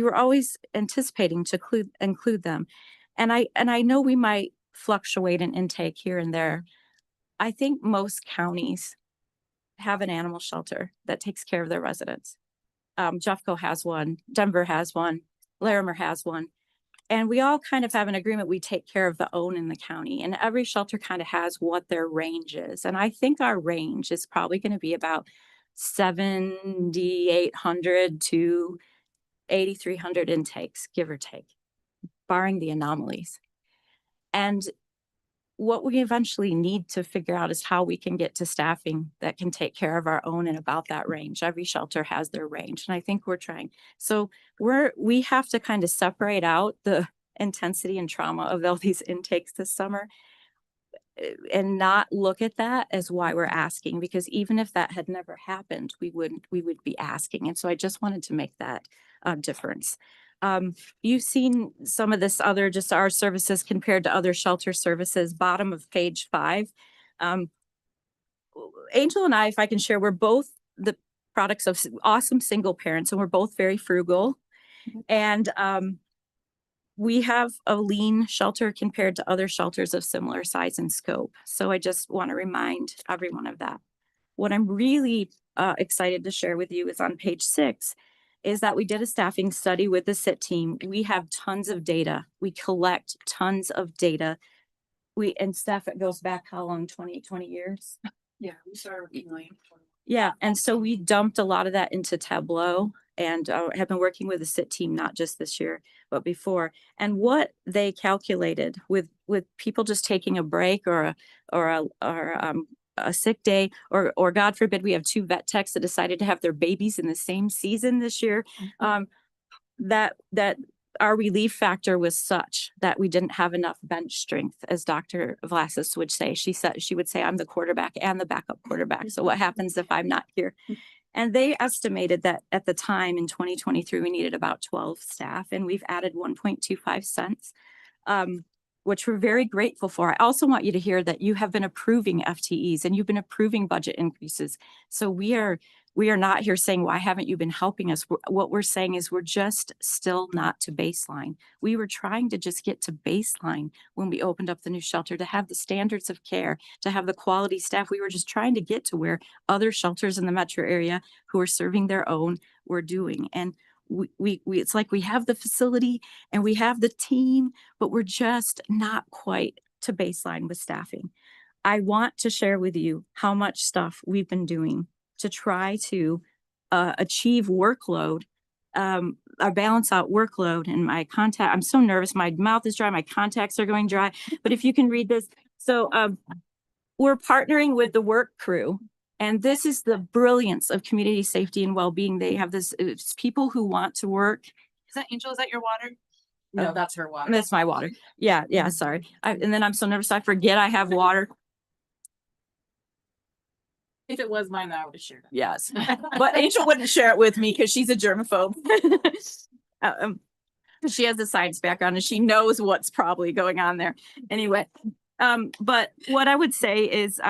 C: were always anticipating to include them. And I know we might fluctuate in intake here and there. I think most counties have an animal shelter that takes care of their residents. Jeffco has one, Denver has one, Larimer has one. And we all kind of have an agreement, we take care of the own in the county, and every shelter kind of has what their range is. And I think our range is probably going to be about 7,800 to 8,300 intakes, give or take, barring the anomalies. And what we eventually need to figure out is how we can get to staffing that can take care of our own in about that range. Every shelter has their range, and I think we're trying. So we have to kind of separate out the intensity and trauma of all these intakes this summer and not look at that as why we're asking, because even if that had never happened, we would be asking. And so I just wanted to make that difference. You've seen some of this other, just our services compared to other shelter services, bottom of page 5. Angel and I, if I can share, we're both the products of awesome single parents, and we're both very frugal. And we have a lean shelter compared to other shelters of similar size and scope. So I just want to remind everyone of that. What I'm really excited to share with you is on page 6, is that we did a staffing study with the SIT team. We have tons of data. We collect tons of data. And staff, it goes back how long? 20 years?
J: Yeah, we started working like.
C: Yeah, and so we dumped a lot of that into Tableau, and have been working with the SIT team, not just this year, but before. And what they calculated with people just taking a break or a sick day, or God forbid, we have 2 vet techs that decided to have their babies in the same season this year, that our relief factor was such that we didn't have enough bench strength, as Dr. Vlasis would say. She would say, I'm the quarterback and the backup quarterback. So what happens if I'm not here? And they estimated that at the time in 2023, we needed about 12 staff, and we've added 1.25 cents, which we're very grateful for. I also want you to hear that you have been approving FTEs and you've been approving budget increases. So we are not here saying, why haven't you been helping us? What we're saying is we're just still not to baseline. We were trying to just get to baseline when we opened up the new shelter, to have the standards of care, to have the quality staff. We were just trying to get to where other shelters in the metro area who are serving their own were doing. And we it's like we have the facility and we have the team, but we're just not quite to baseline with staffing. I want to share with you how much stuff we've been doing to try to achieve workload, or balance out workload. And I'm so nervous. My mouth is dry. My contacts are going dry. But if you can read this. So we're partnering with the work crew. And this is the brilliance of community safety and well-being. They have it's people who want to work.
U: Is that Angel? Is that your water?
J: No, that's her water.
C: That's my water. Yeah, sorry. And then I'm so nervous I forget I have water.
J: If it was mine, I would have shared it.
C: Yes, but Angel wouldn't share it with me because she's a germaphobe. She has a science background and she knows what's probably going on there. Anyway, but what I would say is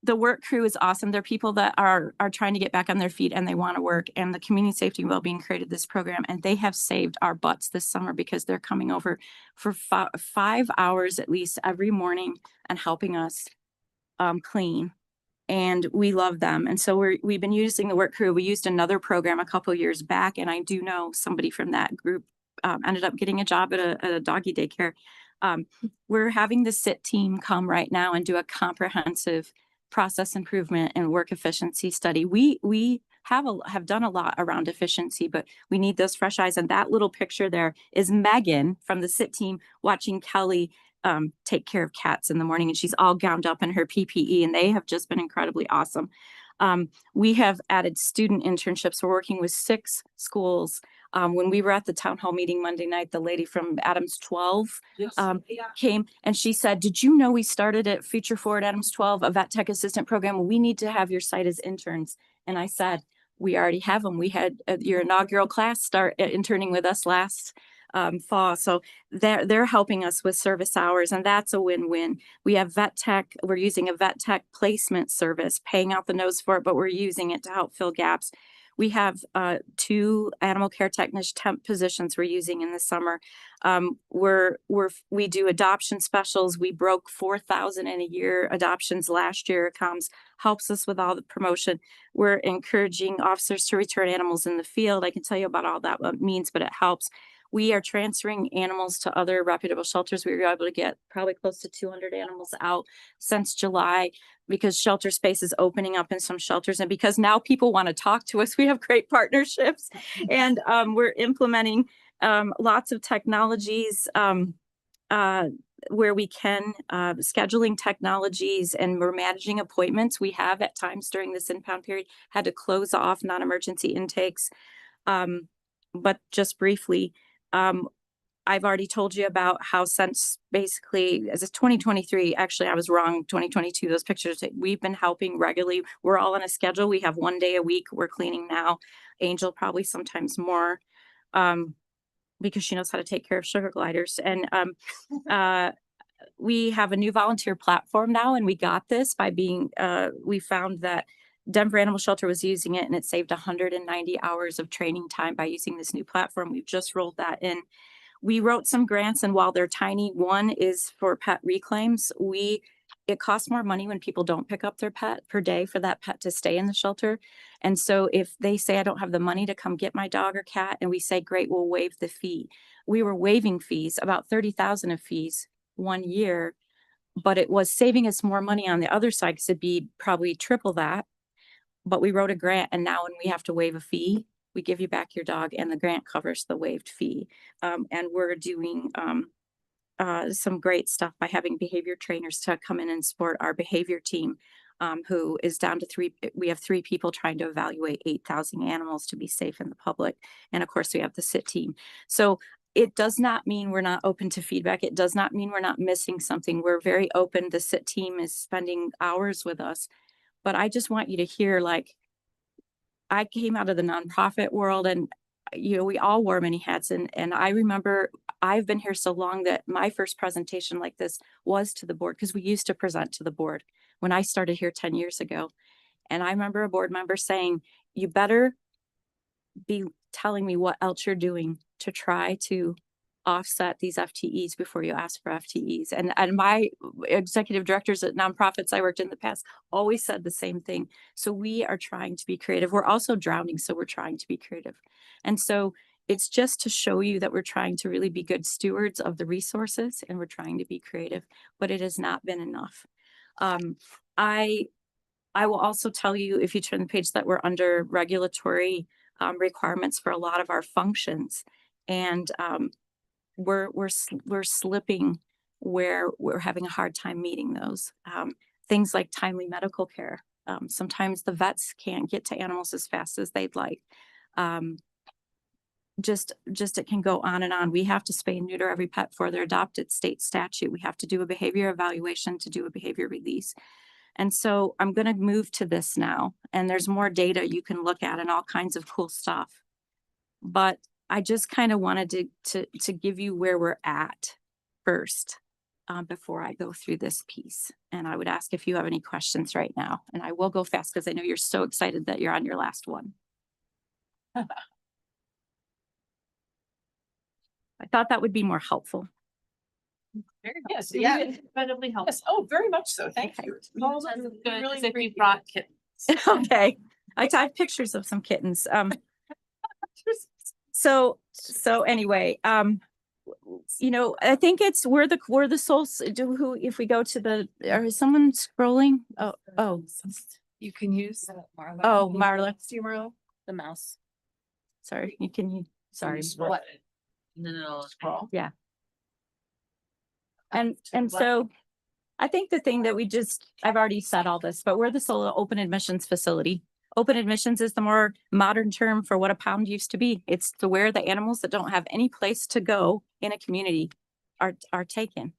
C: the work crew is awesome. They're people that are trying to get back on their feet and they want to work. And the Community Safety and Wellbeing created this program, and they have saved our butts this summer because they're coming over for 5 hours at least every morning and helping us clean. And we love them. And so we've been using the work crew. We used another program a couple of years back, and I do know somebody from that group ended up getting a job at a doggy daycare. We're having the SIT team come right now and do a comprehensive process improvement and work efficiency study. We have done a lot around efficiency, but we need those fresh eyes. And that little picture there is Megan from the SIT team watching Kelly take care of cats in the morning, and she's all gowned up in her PPE, and they have just been incredibly awesome. We have added student internships. We're working with 6 schools When we were at the town hall meeting Monday night, the lady from Adams 12 came and she said, did you know we started at Future Forward Adams 12, a vet tech assistant program? We need to have your site as interns. And I said, we already have them. We had your inaugural class start interning with us last fall. So they're helping us with service hours, and that's a win-win. We have vet tech. We're using a vet tech placement service, paying out the nose for it, but we're using it to help fill gaps. We have 2 animal care technician temp positions we're using in the summer. We do adoption specials. We broke 4,000 in a year adoptions last year. Comes helps us with all the promotion. We're encouraging officers to return animals in the field. I can tell you about all that what it means, but it helps. We are transferring animals to other reputable shelters. We were able to get probably close to 200 animals out since July because shelter space is opening up in some shelters. And because now people want to talk to us, we have great partnerships. And we're implementing lots of technologies where we can, scheduling technologies, and we're managing appointments. We have at times during this impound period had to close off non-emergency intakes. But just briefly, I've already told you about how since basically as it's 2023, actually I was wrong, 2022, those pictures, we've been helping regularly. We're all on a schedule. We have 1 day a week. We're cleaning now. Angel probably sometimes more because she knows how to take care of sugar gliders. And we have a new volunteer platform now, and we got this by being, we found that Denver Animal Shelter was using it and it saved 190 hours of training time by using this new platform. We've just rolled that in. We wrote some grants, and while they're tiny, one is for pet reclaims. It costs more money when people don't pick up their pet per day for that pet to stay in the shelter. And so if they say, I don't have the money to come get my dog or cat, and we say, great, we'll waive the fee. We were waiving fees, about 30,000 of fees 1 year, but it was saving us more money on the other side because it'd be probably triple that. But we wrote a grant, and now when we have to waive a fee, we give you back your dog, and the grant covers the waived fee. And we're doing some great stuff by having behavior trainers to come in and support our behavior team, who is down to 3. We have 3 people trying to evaluate 8,000 animals to be safe in the public. And of course, we have the SIT team. So it does not mean we're not open to feedback. It does not mean we're not missing something. We're very open. The SIT team is spending hours with us. But I just want you to hear, like, I came out of the nonprofit world, and, you know, we all wore many hats. And I remember I've been here so long that my first presentation like this was to the board, because we used to present to the board when I started here 10 years ago. And I remember a board member saying, you better be telling me what else you're doing to try to offset these FTEs before you ask for FTEs. And my executive directors at nonprofits I worked in the past always said the same thing. So we are trying to be creative. We're also drowning, so we're trying to be creative. And so it's just to show you that we're trying to really be good stewards of the resources, and we're trying to be creative, but it has not been enough. I will also tell you, if you turn the page, that we're under regulatory requirements for a lot of our functions. And we're slipping where we're having a hard time meeting those. Things like timely medical care. Sometimes the vets can't get to animals as fast as they'd like. Just it can go on and on. We have to spay and neuter every pet before they're adopted, state statute. We have to do a behavior evaluation to do a behavior release. And so I'm going to move to this now, and there's more data you can look at and all kinds of cool stuff. But I just kind of wanted to give you where we're at first before I go through this piece. And I would ask if you have any questions right now. And I will go fast because I know you're so excited that you're on your last one. I thought that would be more helpful.
J: Yes,
Q: Yeah,
J: incredibly helpful.
Q: Yes, oh, very much so. Thank you.
J: All
Q: Sounds
J: of
Q: good,
J: really
Q: as if you
J: great
Q: brought kittens.
C: Okay, I have pictures of some kittens. So anyway, you know, I think it's we're the souls. Who, if we go to the, is someone scrolling? Oh,
Q: You can use. Marla.
C: Oh, Marla.
Q: See Marla?
C: The mouse. Sorry, sorry.
Q: What? And then it'll scroll.
C: Yeah. And so I think the thing that I've already said all this, but we're the solo open admissions facility. Open admissions is the more modern term for what a pound used to be. It's to where the animals that don't have any place to go in a community are taken.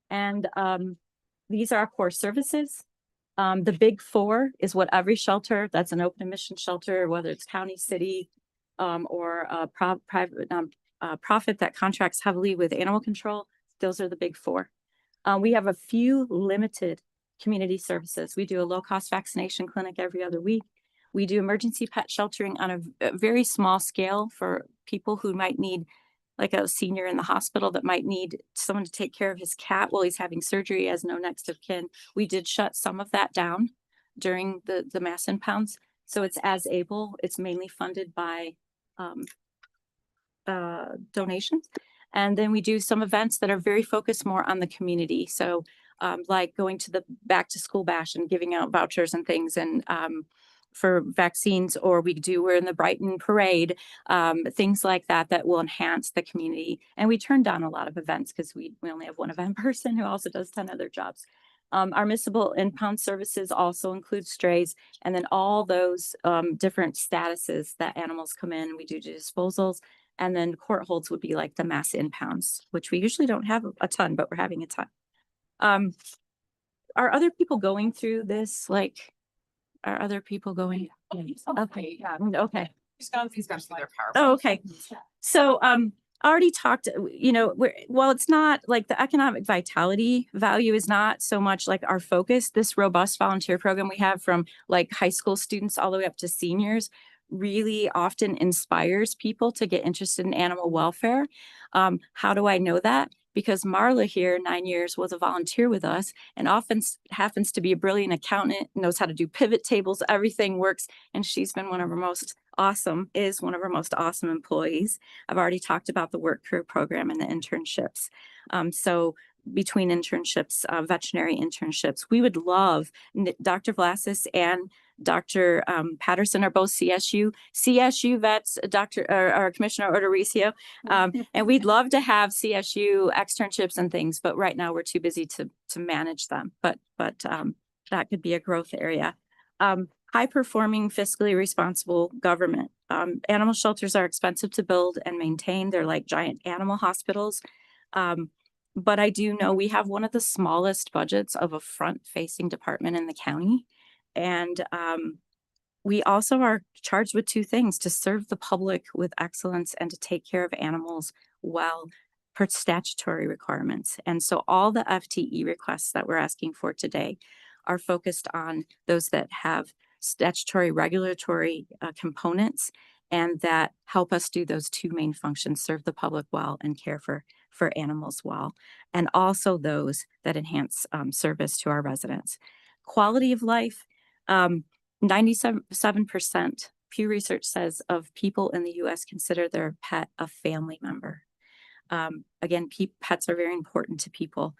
C: And these are our core services. The big four is what every shelter that's an open admission shelter, whether it's county, city, or a private profit that contracts heavily with animal control. Those are the big four. We have a few limited community services. We do a low-cost vaccination clinic every other week. We do emergency pet sheltering on a very small scale for people who might need, like a senior in the hospital that might need someone to take care of his cat while he's having surgery as no next of kin. We did shut some of that down during the mass impounds. So it's as able, it's mainly funded by donations. And then we do some events that are very focused more on the community. So like going to the back to school bash and giving out vouchers and things, and for vaccines, or we're in the Brighton parade, things like that, that will enhance the community. And we turn down a lot of events because we only have one event person who also does 10 other jobs. Our municipal impound services also include strays, and then all those different statuses that animals come in. We do disposals, and then court holds would be like the mass impounds, which we usually don't have a ton, but we're having a ton. Are other people going through this? Like, are other people going? Okay, yeah, okay.
P: He's gone through their power.
C: Oh, okay. So, I already talked, while it's not like the economic vitality value is not so much like our focus, this robust volunteer program we have from like high school students all the way up to seniors really often inspires people to get interested in animal welfare. How do I know that? Because Marla here, 9 years, was a volunteer with us and often happens to be a brilliant accountant, knows how to do pivot tables, everything works. And she's been one of our most awesome employees. I've already talked about the work career program and the internships. So between internships, veterinary internships, we would love Dr. Vlasis and Dr. Patterson are both CSU vets, or Commissioner Ordoricio. And we'd love to have CSU externships and things, but right now we're too busy to manage them. But that could be a growth area. High performing, fiscally responsible government. Animal shelters are expensive to build and maintain. They're like giant animal hospitals. But I do know we have one of the smallest budgets of a front-facing department in the county. And we also are charged with two things: to serve the public with excellence and to take care of animals well per statutory requirements. And so all the FTE requests that we're asking for today are focused on those that have statutory regulatory components and that help us do those two main functions: serve the public well and care for animals well, and also those that enhance service to our residents. Quality of life, 97% Pew Research says of people in the US consider their pet a family member. Again, pets are very important to people.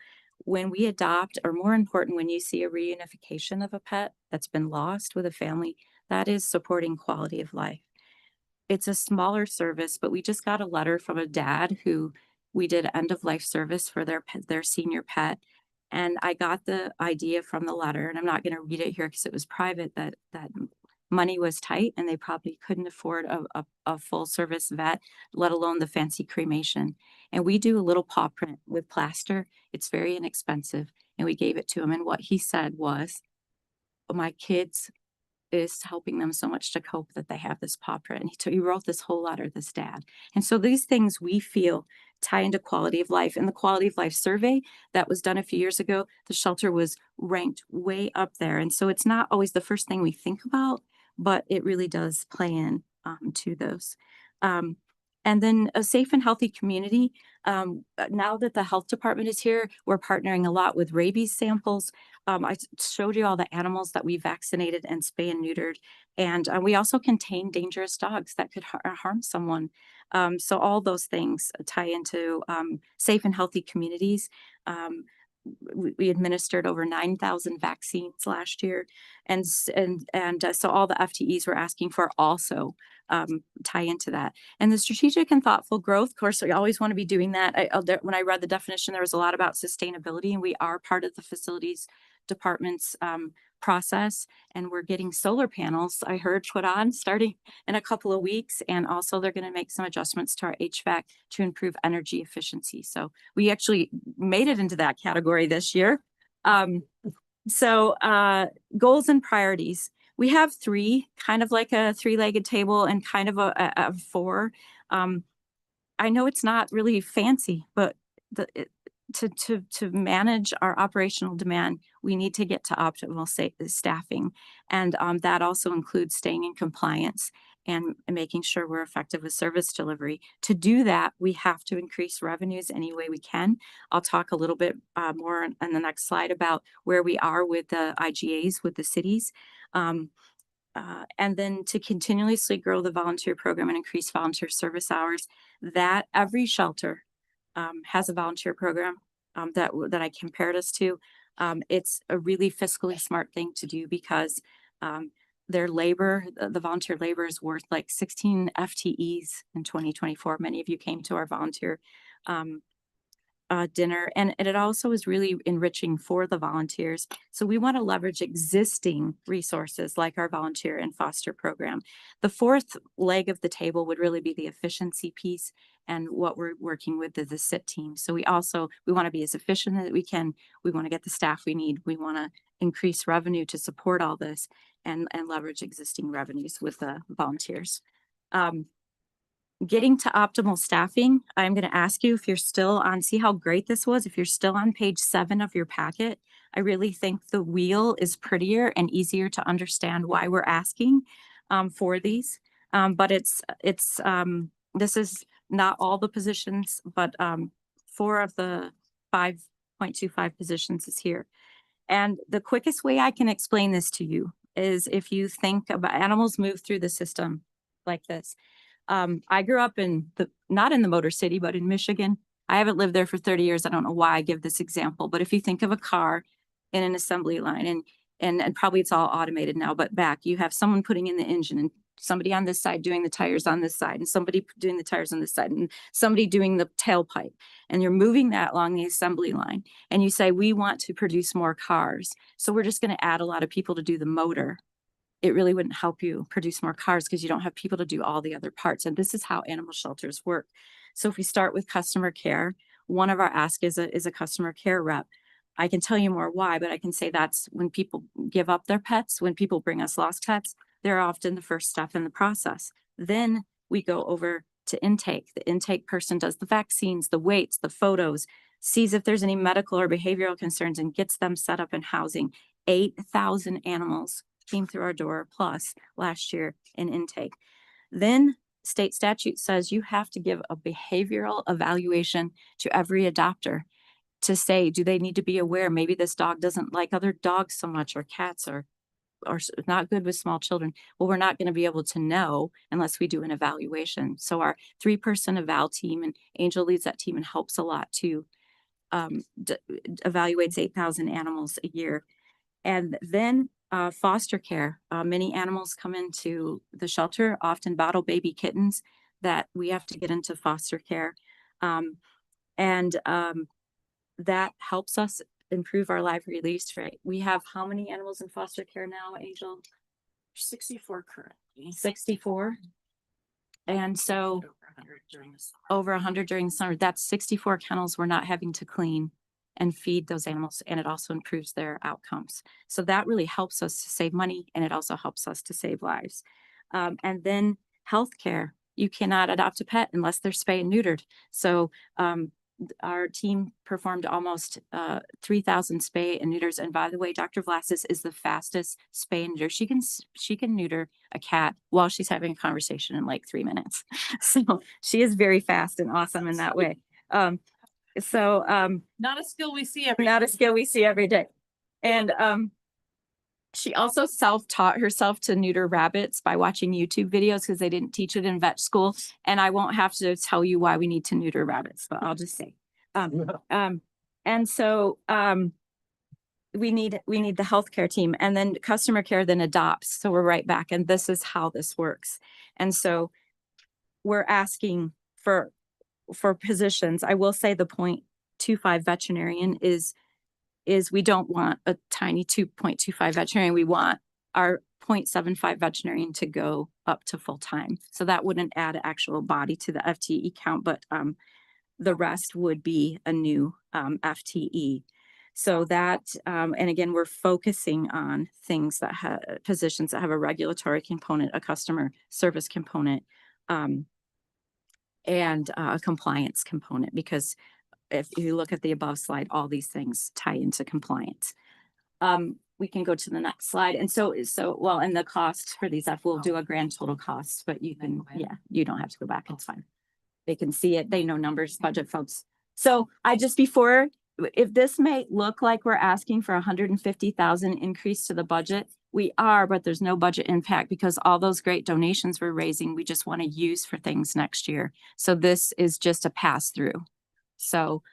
C: When we adopt, or more important, when you see a reunification of a pet that's been lost with a family, that is supporting quality of life. It's a smaller service, but we just got a letter from a dad who we did end of life service for their senior pet. And I got the idea from the letter, and I'm not going to read it here because it was private, that money was tight and they probably couldn't afford a full service vet, let alone the fancy cremation. And we do a little paw print with plaster. It's very inexpensive. And we gave it to him. And what he said was, my kids is helping them so much to cope that they have this paw print. And he wrote this whole letter, this dad. And so these things we feel tie into quality of life. In the quality of life survey that was done a few years ago, the shelter was ranked way up there. And so it's not always the first thing we think about, but it really does play in to those. And then a safe and healthy community. Now that the health department is here, we're partnering a lot with rabies samples. I showed you all the animals that we vaccinated and spay and neutered. And we also contain dangerous dogs that could harm someone. So all those things tie into safe and healthy communities. We administered over 9,000 vaccines last year. And so all the FTEs we're asking for also tie into that. And the strategic and thoughtful growth, of course, we always want to be doing that. When I read the definition, there was a lot about sustainability, and we are part of the facilities department's process, and we're getting solar panels, I heard, put on starting in a couple of weeks. And also they're going to make some adjustments to our HVAC to improve energy efficiency. So we actually made it into that category this year. Goals and priorities. We have three, kind of like a three-legged table and kind of a four. I know it's not really fancy, but to manage our operational demand, we need to get to optimal staffing. And that also includes staying in compliance and making sure we're effective with service delivery. To do that, we have to increase revenues any way we can. I'll talk a little bit more on the next slide about where we are with the IGAs with the cities. And then to continuously grow the volunteer program and increase volunteer service hours, that every shelter has a volunteer program that I compared us to. It's a really fiscally smart thing to do because their labor, the volunteer labor is worth like 16 FTEs in 2024. Many of you came to our volunteer dinner, and it also is really enriching for the volunteers. So we want to leverage existing resources like our volunteer and foster program. The fourth leg of the table would really be the efficiency piece and what we're working with the SIT team. So we want to be as efficient as we can. We want to get the staff we need. We want to increase revenue to support all this and leverage existing revenues with the volunteers. Getting to optimal staffing, I'm going to ask you if you're still on, see how great this was. If you're still on page 7 of your packet, I really think the wheel is prettier and easier to understand why we're asking for these. But this is not all the positions, but 4 of the 5.25 positions is here. And the quickest way I can explain this to you is if you think about animals move through the system like this. I grew up not in the Motor City, but in Michigan. I haven't lived there for 30 years. I don't know why I give this example, but if you think of a car in an assembly line and probably it's all automated now, but back you have someone putting in the engine and somebody on this side doing the tires on this side and somebody doing the tires on this side and somebody doing the tailpipe. And you're moving that along the assembly line and you say, we want to produce more cars. So we're just going to add a lot of people to do the motor. It really wouldn't help you produce more cars because you don't have people to do all the other parts. And this is how animal shelters work. So if we start with customer care, one of our asks is a customer care rep. I can tell you more why, but I can say that's when people give up their pets, when people bring us lost pets, they're often the first step in the process. Then we go over to intake. The intake person does the vaccines, the weights, the photos, sees if there's any medical or behavioral concerns and gets them set up in housing. 8,000 animals came through our door plus last year in intake. Then state statute says you have to give a behavioral evaluation to every adopter to say, do they need to be aware maybe this dog doesn't like other dogs so much or cats or not good with small children. Well, we're not going to be able to know unless we do an evaluation. So our 3-person eval team, and Angel leads that team and helps a lot too, evaluates 8,000 animals a year. And then foster care. Many animals come into the shelter, often bottle baby kittens that we have to get into foster care. That helps us improve our live release rate. We have how many animals in foster care now, Angel?
J: 64 currently.
C: 64. And so over 100 during the summer. That's 64 kennels we're not having to clean and feed those animals, and it also improves their outcomes. So that really helps us to save money, and it also helps us to save lives. And then healthcare. You cannot adopt a pet unless they're spayed and neutered. So our team performed almost 3,000 spay and neuters. And by the way, Dr. Vlasis is the fastest spay and neuter. She can neuter a cat while she's having a conversation in like 3 minutes. So she is very fast and awesome in that way.
J: Not a skill we see
C: every day. And she also self-taught herself to neuter rabbits by watching YouTube videos because they didn't teach it in vet school. And I won't have to tell you why we need to neuter rabbits, but I'll just say. We need the healthcare team, and then customer care then adopts. So we're right back, and this is how this works. And so we're asking for positions. I will say the 0.25 veterinarian is is we don't want a tiny 2.25 veterinarian. We want our 0.75 veterinarian to go up to full time. So that wouldn't add actual body to the FTE count, but the rest would be a new FTE. So that, and again, we're focusing on things that have positions that have a regulatory component, a customer service component, and a compliance component, because if you look at the above slide, all these things tie into compliance. We can go to the next slide. And well, and the cost for these we'll do a grand total cost, but you can, yeah, you don't have to go back. It's fine. They can see it. They know numbers, budget folks. So if this may look like we're asking for 150,000 increase to the budget, we are, but there's no budget impact because all those great donations we're raising, we just want to use for things next year. So this is just a pass through. So,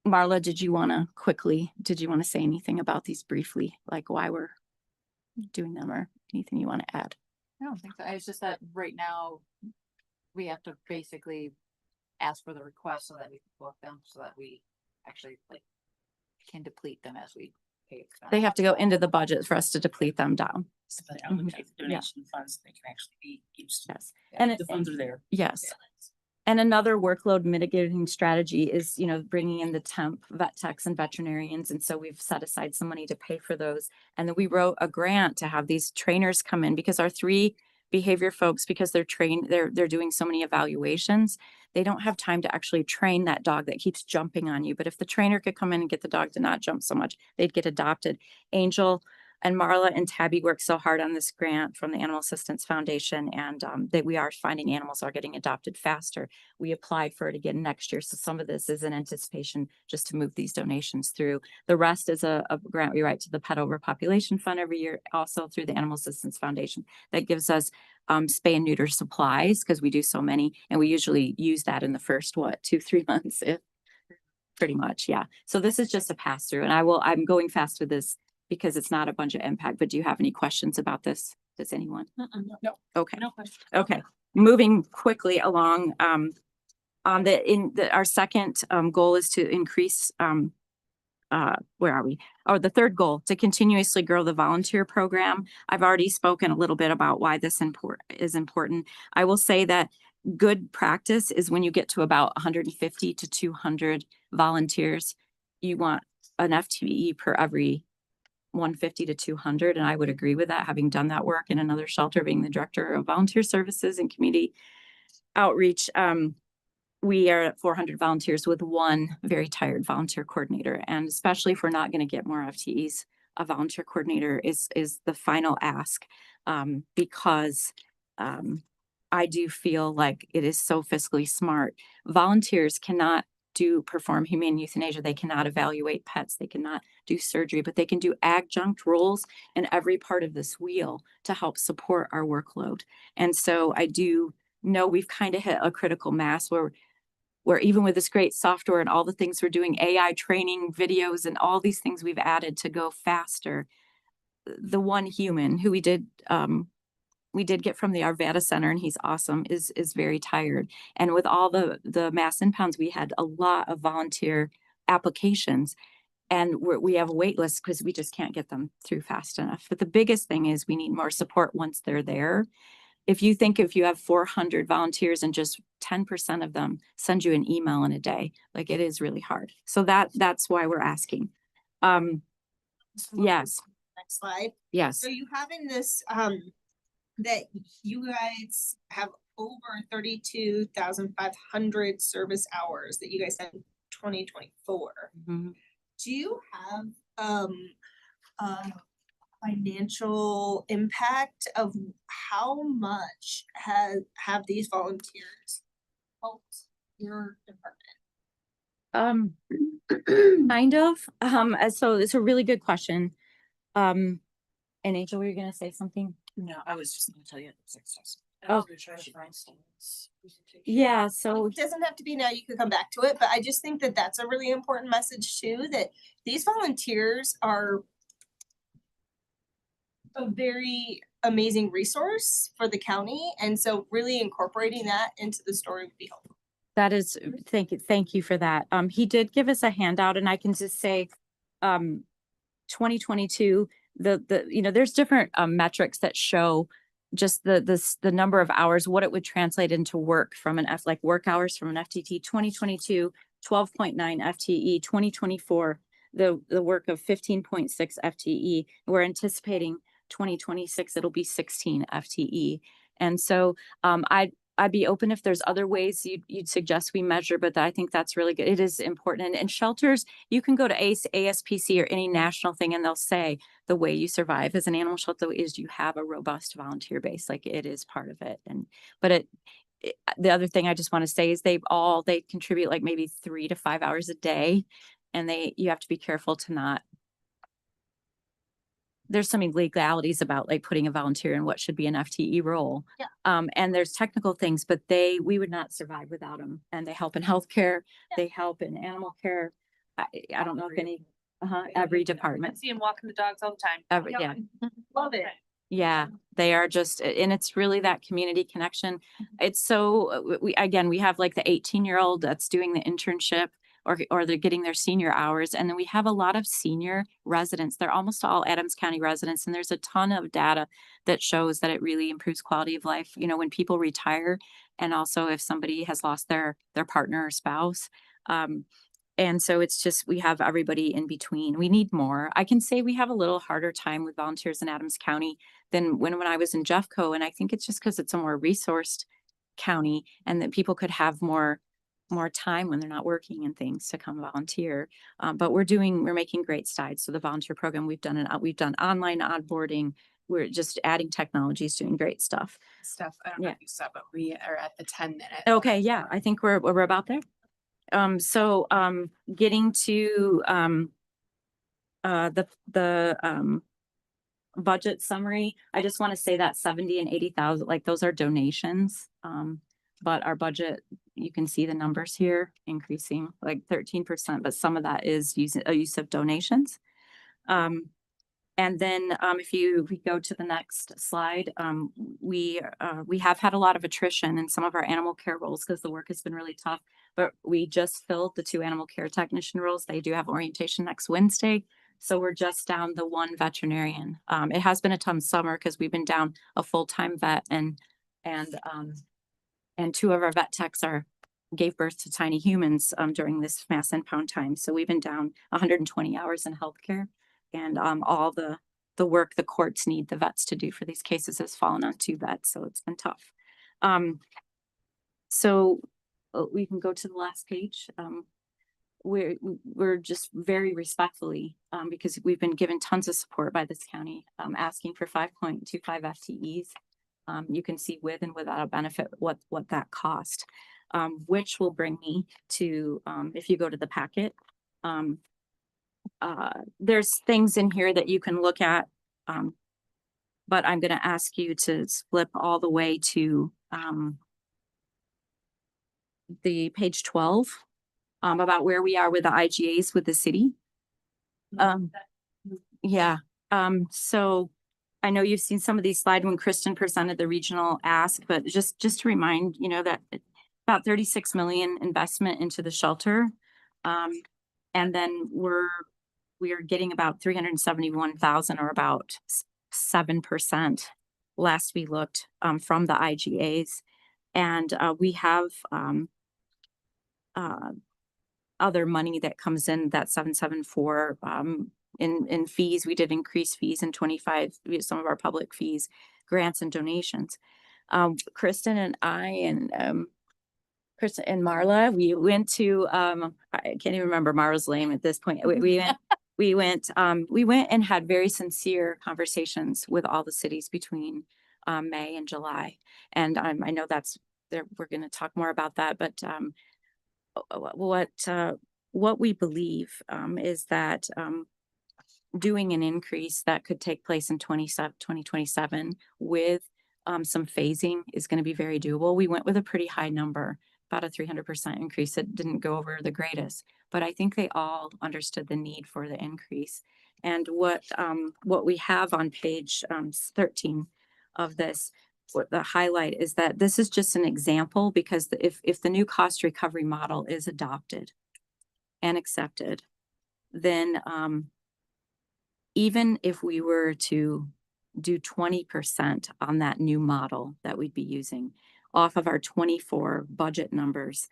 C: Marla, did you want to say anything about these briefly, like why we're doing them or anything you want to add?
A: I don't think so. It's just that right now we have to basically ask for the request so that we can book them, so that we actually can deplete them as we pay expenses.
C: They have to go into the budget for us to deplete them down.
H: So they allocate the donation funds, they can actually be used.
C: Yes.
H: And
C: And
H: the funds are there.
C: Yes. And another workload mitigating strategy is, bringing in the temp vet techs and veterinarians. And so we've set aside some money to pay for those. And then we wrote a grant to have these trainers come in because our 3 behavior folks, because they're trained, they're doing so many evaluations, they don't have time to actually train that dog that keeps jumping on you. But if the trainer could come in and get the dog to not jump so much, they'd get adopted. Angel and Marla and Tabby worked so hard on this grant from the Animal Assistance Foundation, and that we are finding animals are getting adopted faster. We applied for it again next year. So some of this is in anticipation just to move these donations through. The rest is a grant we write to the Pet Overpopulation Fund every year, also through the Animal Assistance Foundation. That gives us spay and neuter supplies because we do so many, and we usually use that in the first, 2-3 months, if pretty much. Yeah. So this is just a pass through, and I'm going fast with this because it's not a budget impact, but do you have any questions about this? Does anyone?
J: No.
C: Okay.
J: No question.
C: Okay. Moving quickly along, our second goal is to increase, where are we? Oh, the third goal, to continuously grow the volunteer program. I've already spoken a little bit about why this is important. I will say that good practice is when you get to about 150 to 200 volunteers, you want an FTE per every 150 to 200. And I would agree with that, having done that work in another shelter, being the director of volunteer services and community outreach. We are at 400 volunteers with 1 very tired volunteer coordinator. And especially if we're not going to get more FTEs, a volunteer coordinator is the final ask, because I do feel like it is so fiscally smart. Volunteers cannot perform humane euthanasia. They cannot evaluate pets. They cannot do surgery, but they can do adjunct roles in every part of this wheel to help support our workload. And so I do know we've kind of hit a critical mass where even with this great software and all the things we're doing, AI training videos and all these things we've added to go faster, the one human who we did get from the Arvada Center, and he's awesome, is very tired. And with all the mass impounds, we had a lot of volunteer applications, and we have a wait list because we just can't get them through fast enough. But the biggest thing is we need more support once they're there. If you have 400 volunteers and just 10% of them send you an email in a day, like it is really hard. So that's why we're asking. Yes.
E: Next slide.
C: Yes.
E: So you have in this, that you guys have over 32,500 service hours that you guys had in 2024.
C: Mm-hmm.
E: Do you have financial impact of how much have these volunteers helped your department?
C: Kind of. So it's a really good question. And Angel, were you gonna say something?
H: No, I was just gonna tell you the success.
C: Oh. Yeah, so
E: It doesn't have to be now, you can come back to it, but I just think that that's a really important message too, that these volunteers are a very amazing resource for the county, and so really incorporating that into the story would be helpful.
C: That is, thank you for that. He did give us a handout and I can just say, 2022, there's different metrics that show just the number of hours, what it would translate into work from like work hours from an FTE. 2022, 12.9 FTE, 2024, the work of 15.6 FTE. We're anticipating 2026, it'll be 16 FTE. And so, I'd be open if there's other ways you'd suggest we measure, but I think that's really good. It is important. And shelters, you can go to ASPC or any national thing and they'll say the way you survive as an animal shelter is you have a robust volunteer base. Like it is part of it. But the other thing I just want to say is they contribute like maybe 3 to 5 hours a day. And you have to be careful to not. There's some illegalities about like putting a volunteer in what should be an FTE role.
K: Yeah.
C: And there's technical things, but we would not survive without them. And they help in healthcare.
K: Yeah.
C: They help in animal care. I don't know if every
I: I
C: department.
I: see him walking the dogs all the time.
C: Yeah.
E: Love it.
C: Yeah, they are just, and it's really that community connection. It's so, we have like the 18-year-old that's doing the internship or they're getting their senior hours. And then we have a lot of senior residents. They're almost all Adams County residents. And there's a ton of data that shows that it really improves quality of life, when people retire and also if somebody has lost their partner or spouse. And so it's just, we have everybody in between. We need more. I can say we have a little harder time with volunteers in Adams County than when I was in Jeffco. And I think it's just because it's a more resourced county and that people could have more time when they're not working and things to come volunteer. But we're making great strides. So the volunteer program, we've done online onboarding. We're just adding technologies, doing great stuff.
P: Steph, I don't know if you saw, but we are at the 10-minute.
C: Okay. Yeah. I think we're about there. Getting to the budget summary, I just want to say that 70 and 80,000, like those are donations. But our budget, you can see the numbers here increasing like 13%, but some of that is use of donations. And then if we go to the next slide, we have had a lot of attrition in some of our animal care roles because the work has been really tough. But we just filled the 2 animal care technician roles. They do have orientation next Wednesday. So we're just down the 1 veterinarian. It has been a tough summer because we've been down a full-time vet and 2 of our vet techs gave birth to tiny humans during this mass impound time. So we've been down 120 hours in healthcare. And all the work the courts need the vets to do for these cases has fallen on 2 vets. So it's been tough. So we can go to the last page. We're just very respectfully, because we've been given tons of support by this county, asking for 5.25 FTEs. You can see with and without a benefit what that cost, which will bring me to, if you go to the packet, there's things in here that you can look at, but I'm going to ask you to flip all the way to the page 12 about where we are with the IGAs with the city. So I know you've seen some of these slides when Kristen presented the regional ask, but just to remind, that about 36 million investment into the shelter. And then we are getting about 371,000 or about 7% last we looked from the IGAs. And we have other money that comes in, that 774 in fees. We did increase fees in 25, some of our public fees, grants and donations. Kristen and I and Kristen and Marla, we went to I can't even remember Marla's name at this point. We went and had very sincere conversations with all the cities between May and July. And I know we're going to talk more about that, but what we believe is that doing an increase that could take place in 2027 with some phasing is going to be very doable. We went with a pretty high number, about a 300% increase. It didn't go over the greatest, but I think they all understood the need for the increase. And what we have on page 13 of this, what the highlight is that this is just an example, because if the new cost recovery model is adopted and accepted, then even if we were to do 20% on that new model that we'd be using off of our 24 budget numbers,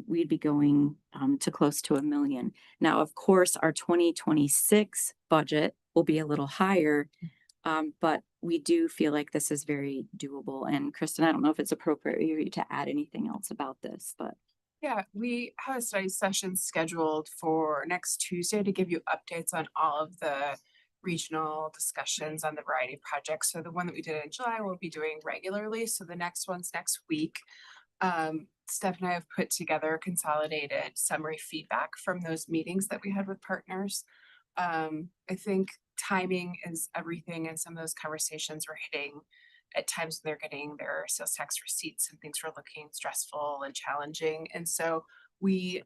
C: we'd be going to close to $1 million. Now, of course, our 2026 budget will be a little higher, but we do feel like this is very doable. And Kristen, I don't know if it's appropriate for you to add anything else about this, but.
P: Yeah, we have a study session scheduled for next Tuesday to give you updates on all of the regional discussions on the variety of projects. So the one that we did in July, we'll be doing regularly. So the next one's next week. Steph and I have put together consolidated summary feedback from those meetings that we had with partners. I think timing is everything, and some of those conversations were hitting at times when they're getting their sales tax receipts and things were looking stressful and challenging. And so we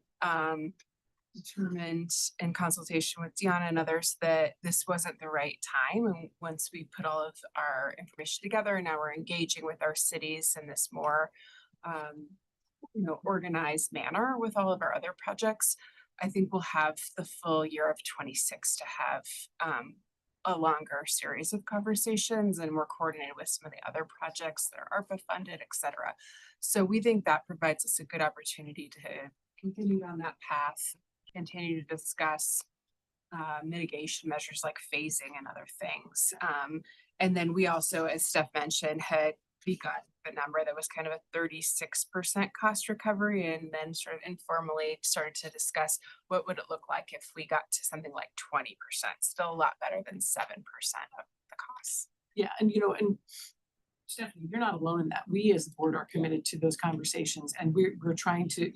P: determined in consultation with Deanna and others that this wasn't the right time. And once we put all of our information together, and now we're engaging with our cities in this more organized manner with all of our other projects, I think we'll have the full year of 26 to have a longer series of conversations, and we're coordinated with some of the other projects that are ARPA funded, et cetera. So we think that provides us a good opportunity to continue on that path, continue to discuss mitigation measures like phasing and other things. And then we also, as Steph mentioned, had begun the number that was kind of a 36% cost recovery, and then sort of informally started to discuss what would it look like if we got to something like 20%, still a lot better than 7% of the costs.
J: Yeah, and and Stephanie, you're not alone in that. We as the board are committed to those conversations, and we're trying to,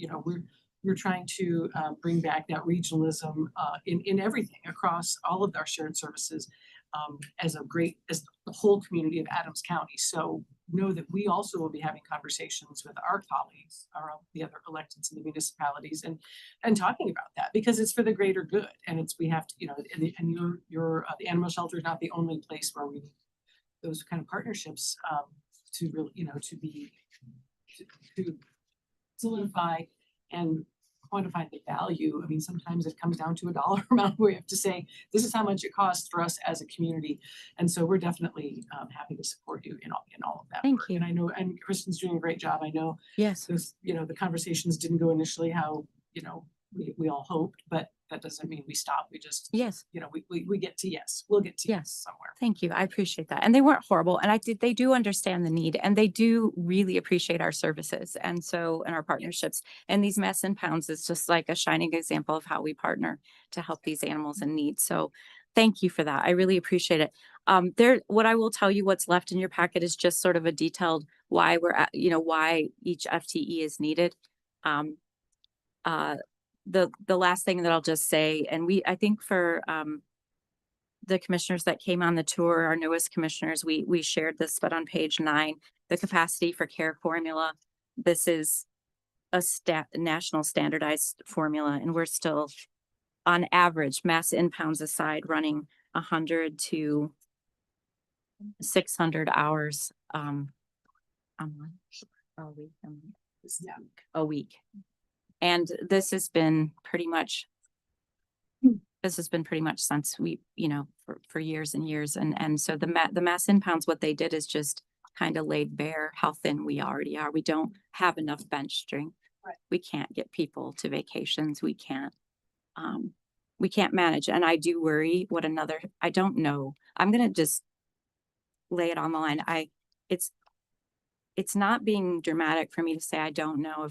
J: we're trying to bring back that regionalism in everything across all of our shared services as the whole community of Adams County. So know that we also will be having conversations with our colleagues, the other electeds in the municipalities, and talking about that, because it's for the greater good. And we have to, and the animal shelter is not the only place where we need those kind of partnerships to really, to solidify and quantify the value. I mean, sometimes it comes down to a dollar amount where we have to say, this is how much it costs for us as a community. And so we're definitely happy to support you in all of that.
C: Thank
J: work.
C: you.
J: And I know, and Kristen's doing a great job. I know
C: Yes.
J: those, the conversations didn't go initially how, we all hoped, but that doesn't mean we stop. We just,
C: Yes.
J: we get to yes. We'll get to yes somewhere.
C: Thank you. I appreciate that. And they weren't horrible. And they do understand the need, and they do really appreciate our services. And our partnerships, and these Mass Impounds is just like a shining example of how we partner to help these animals in need. So thank you for that. I really appreciate it. What I will tell you, what's left in your packet is just sort of a detailed why we're at, why each FTE is needed. The last thing that I'll just say, and I think for the commissioners that came on the tour, our newest commissioners, we shared this, but on page 9, the capacity for care formula, this is a national standardized formula, and we're still on average, Mass Impounds aside, running 100 to 600 hours a week. And this has been pretty much since we, for years and years. And so the Mass Impounds, what they did is just kind of laid bare how thin we already are. We don't have enough bench strength.
J: Right.
C: We can't get people to vacations. We can't manage. And I do worry I don't know. I'm going to just lay it on the line. It's not being dramatic for me to say I don't know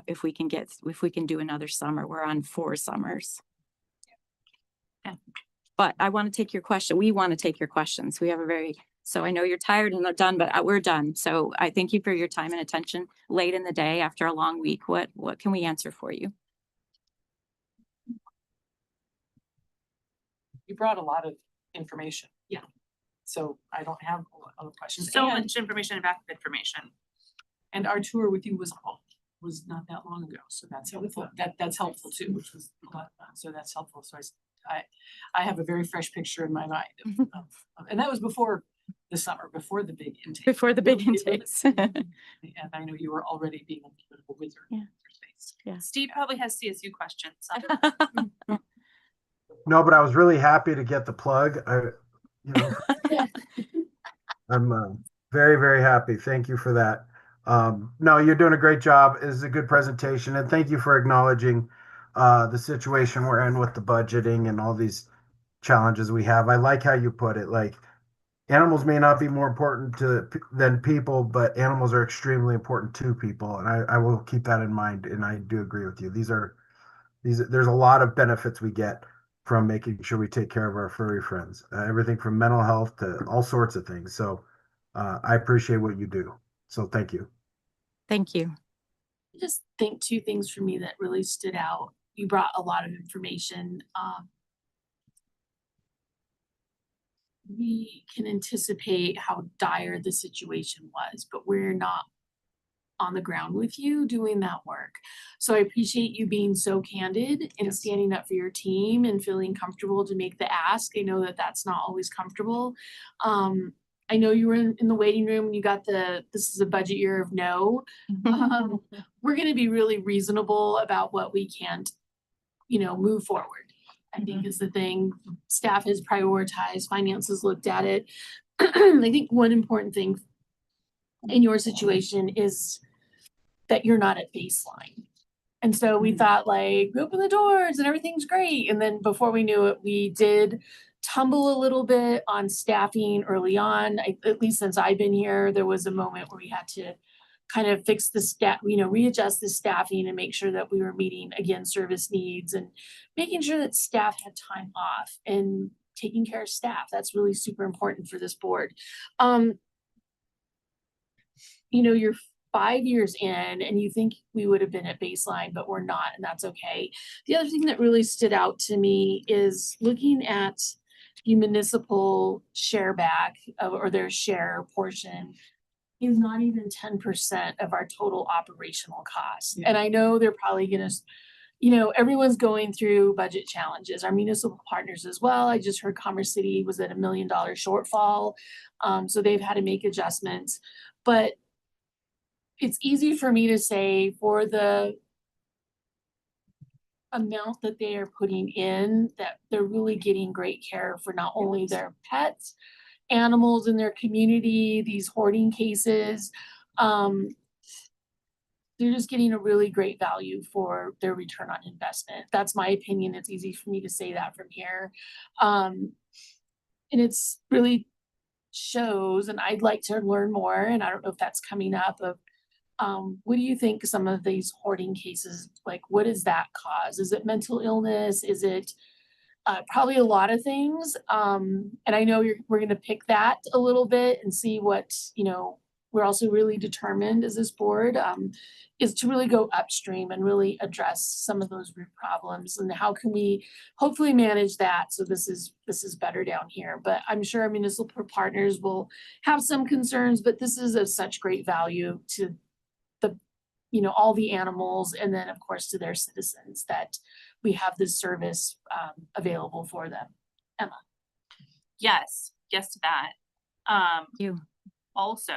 C: if we can do another summer. We're on 4 summers. Yeah. But I want to take your question. We want to take your questions. So I know you're tired and they're done, but we're done. So I thank you for your time and attention late in the day after a long week. What can we answer for you?
J: You brought a lot of information. Yeah. So I don't have a lot of questions.
U: So much information about information.
J: And our tour with you was not that long ago, so that's helpful. That's helpful too, which was a lot of fun. So that's helpful. So I have a very fresh picture in my mind, and that was before this summer before the big intake.
C: Before the big
J: It was-
C: intakes.
J: And I know you were already being a political wizard.
C: Yeah. Yeah.
I: Steve probably has CSU questions.
F: No, but I was really happy to get the plug. I'm very, very happy. Thank you for that. No, you're doing a great job. It is a good presentation, and thank you for acknowledging the situation we're in with the budgeting and all these challenges we have. I like how you put it. Like, animals may not be more important than people, but animals are extremely important to people, and I will keep that in mind. And I do agree with you. There's a lot of benefits we get from making sure we take care of our furry friends. Everything from mental health to all sorts of things. So I appreciate what you do. So thank you.
C: Thank you.
K: I just think two things for me that really stood out. You brought a lot of information. We can anticipate how dire the situation was, but we're not on the ground with you doing that work. So I appreciate you being so candid and standing up for your team and feeling comfortable to make the ask. I know that that's not always comfortable. I know you were in the waiting room and you got this is a budget year of no. We're gonna be really reasonable about what we can, move forward. I think is the thing. Staff has prioritized, finance has looked at it. I think one important thing in your situation is that you're not at baseline. And so we thought we open the doors and everything's great. And then before we knew it, we did tumble a little bit on staffing early on. At least since I've been here, there was a moment where we had to kind of fix the readjust the staffing and make sure that we were meeting, again, service needs and making sure that staff had time off and taking care of staff. That's really super important for this board. You're 5 years in and you think we would have been at baseline, but we're not, and that's okay. The other thing that really stood out to me is looking at the municipal share back or their share portion is not even 10% of our total operational costs. And I know they're probably gonna, everyone's going through budget challenges, our municipal partners as well. I just heard Commerce City was at $1 million shortfall. So they've had to make adjustments, but it's easy for me to say for the amount that they are putting in, that they're really getting great care for not only their pets, animals in their community, these hoarding cases. They're just getting a really great value for their return on investment. That's my opinion. It's easy for me to say that from here. And it's really shows, and I'd like to learn more, and I don't know if that's coming up of what do you think some of these hoarding cases, what does that cause? Is it mental illness? Is it probably a lot of things? And I know we're going to pick that a little bit and see what, we're also really determined as this board is to really go upstream and really address some of those root problems and how can we hopefully manage that so this is better down here. But I'm sure our municipal partners will have some concerns, but this is of such great value to all the animals, and then of course to their citizens that we have this service available for them. Emma.
I: Yes to that.
C: You.
I: Also,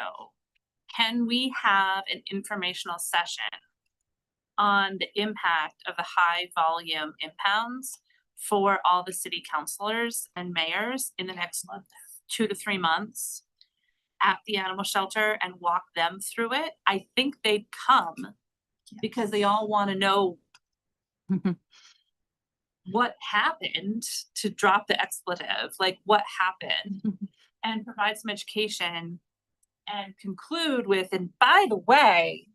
I: can we have an informational session on the impact of the high volume impounds for all the city councilors and mayors in the next 2 to 3 months at the animal shelter and walk them through it? I think they'd come because they all want to know what happened, to drop the expletive, what happened, and provide some education and conclude with, and by the way,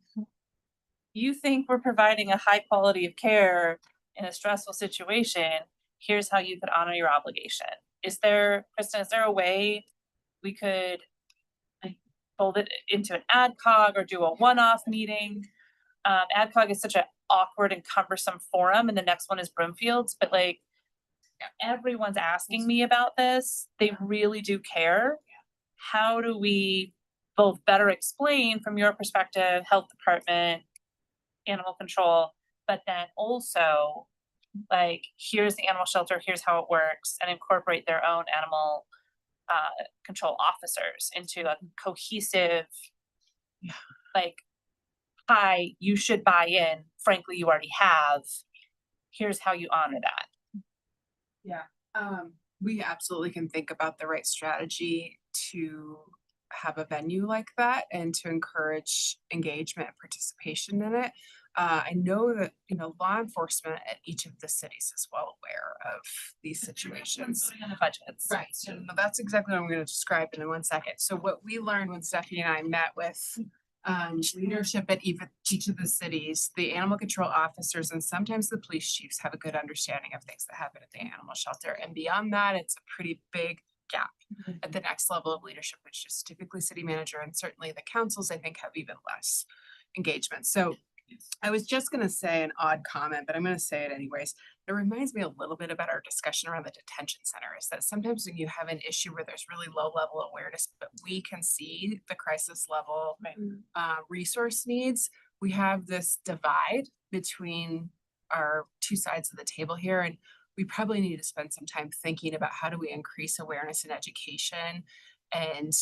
I: you think we're providing a high quality of care in a stressful situation, here's how you could honor your obligation. Kristen, is there a way we could fold it into an AdCog or do a one-off meeting? AdCog is such an awkward and cumbersome forum, and the next one is Broomfields, but everyone's asking me about this. They really do care. How do we both better explain from your perspective, health department, animal control, but then also here's the animal shelter, here's how it works, and incorporate their own animal control officers into a cohesive, like, hi, you should buy in, frankly, you already have, here's how you honor that.
P: Yeah, we absolutely can think about the right strategy to have a venue like that and to encourage engagement and participation in it. I know that, law enforcement at each of the cities is well aware of these situations.
I: Budgets.
P: Right, so that's exactly what I'm gonna describe in 1 second. So what we learned when Stephanie and I met with leadership at each of the cities, the animal control officers and sometimes the police chiefs have a good understanding of things that happen at the animal shelter. And beyond that, it's a pretty big gap at the next level of leadership, which is typically city manager, and certainly the councils, I think, have even less engagement. So I was just gonna say an odd comment, but I'm gonna say it anyways. It reminds me a little bit about our discussion around the detention center, is that sometimes when you have an issue where there's really low level awareness, but we can see the crisis level resource needs, we have this divide between our two sides of the table here, and we probably need to spend some time thinking about how do we increase awareness and education and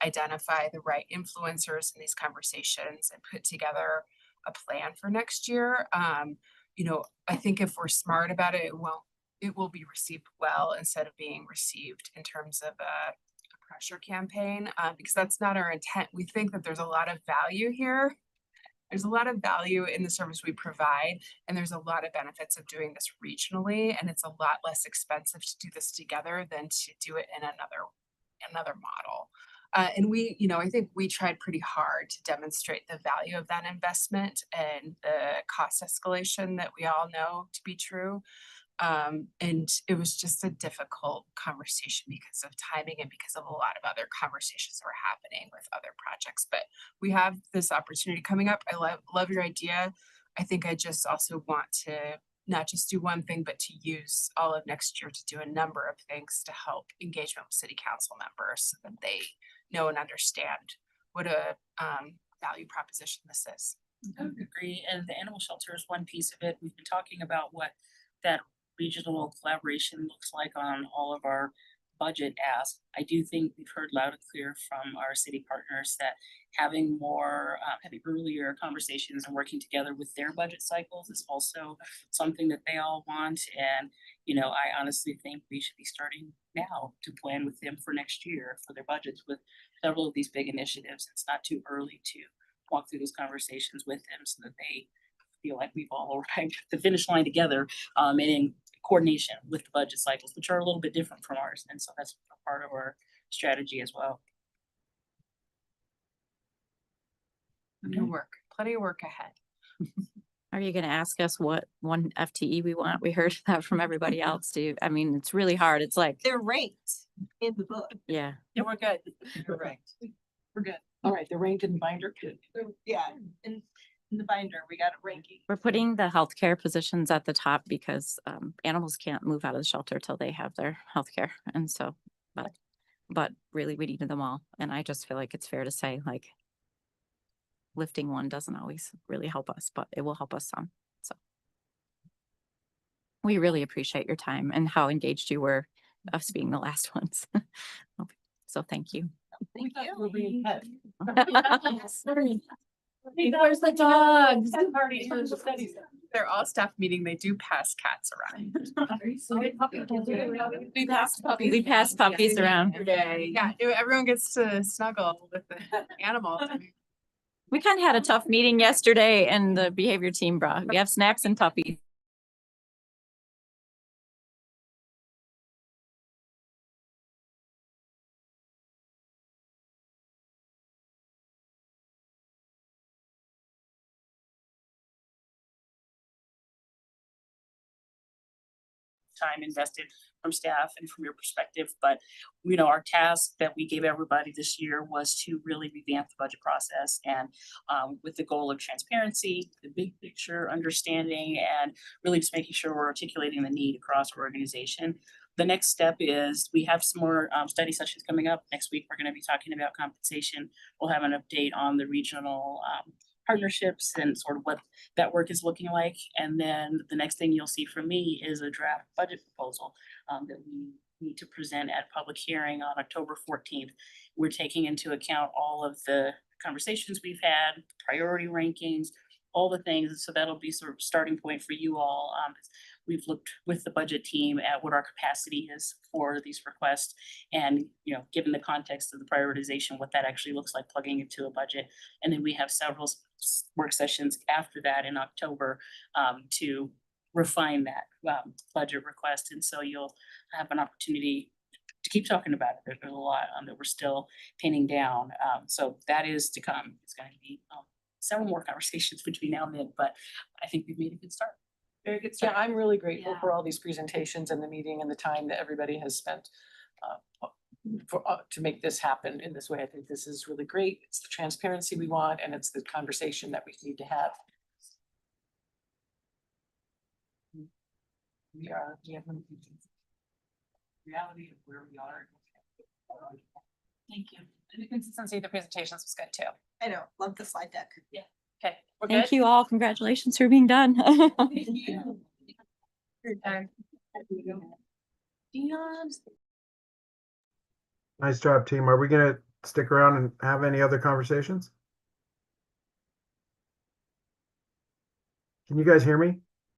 P: identify the right influencers in these conversations and put together a plan for next year. I think if we're smart about it, it will be received well instead of being received in terms of a pressure campaign, because that's not our intent. We think that there's a lot of value here. There's a lot of value in the service we provide, and there's a lot of benefits of doing this regionally, and it's a lot less expensive to do this together than to do it in another model. And I think we tried pretty hard to demonstrate the value of that investment and the cost escalation that we all know to be true. And it was just a difficult conversation because of timing and because of a lot of other conversations that were happening with other projects. But we have this opportunity coming up. I love your idea. I think I just also want to not just do one thing, but to use all of next year to do a number of things to help engagement with city council members so that they know and understand what a value proposition this is.
H: I would agree, and the animal shelter is one piece of it. We've been talking about what that regional collaboration looks like on all of our budget asks. I do think we've heard loud and clear from our city partners that having earlier conversations and working together with their budget cycles is also something that they all want. And, I honestly think we should be starting now to plan with them for next year for their budgets with several of these big initiatives. It's not too early to walk through those conversations with them so that they feel like we've all arrived at the finish line together, and in coordination with the budget cycles, which are a little bit different from ours. And so that's a part of our strategy as well.
P: Plenty of work ahead.
C: Are you gonna ask us what one FTE we want? We heard that from everybody else too. I mean, it's really hard. It's like,
E: They're ranked in the book.
C: yeah.
I: Yeah, we're good.
E: Correct.
J: We're good. All right, they're ranked in the binder. Good.
E: Yeah, in the binder, we got a ranking.
C: We're putting the healthcare positions at the top because animals can't move out of the shelter till they have their healthcare. And so, but really we need them all. And I just feel like it's fair to say, like, lifting one doesn't always really help us, but it will help us some. So we really appreciate your time and how engaged you were, us being the last ones. Okay. So thank you.
J: Thank you. We're being pet.
Q: Where's the dogs?
P: They're all staff meeting. They do pass cats around.
C: We pass puppies around.
P: Yeah, everyone gets to snuggle with the animals.
C: We kind of had a tough meeting yesterday and the behavior team we have snacks and puppies.
H: Time invested from staff and from your perspective, but our task that we gave everybody this year was to really revamp the budget process and with the goal of transparency, the big picture understanding, and really just making sure we're articulating the need across our organization. The next step is we have some more study sessions coming up. Next week, we're going to be talking about compensation. We'll have an update on the regional partnerships and sort of what that work is looking like. And then the next thing you'll see from me is a draft budget proposal that we need to present at public hearing on October 14th. We're taking into account all of the conversations we've had, priority rankings, all the things. So that'll be sort of starting point for you all. We've looked with the budget team at what our capacity is for these requests. And, you know, given the context of the prioritization, what that actually looks like plugging into a budget. And then we have several work sessions after that in October to refine that budget request. And so you'll have an opportunity to keep talking about it. There's a lot that we're still pinning down. So that is to come. It's going to be several more conversations between now and then, but I think we've made a good start. Very good
J: Yeah,
H: start.
J: I'm really grateful for all these presentations and the meeting and the time that everybody has spent to make this happen in this way. I think this is really great. It's the transparency we want, and it's the conversation that we need to have. We have reality of where we are.
I: Thank you. And the consistency of the presentations was good too.
E: I know, love the slide deck.
I: Yeah. Okay. We're
C: Thank
I: good?
C: you all. Congratulations for being done.
I: You're done.
F: Nice job, team. Are we gonna stick around and have any other conversations? Can you guys hear me?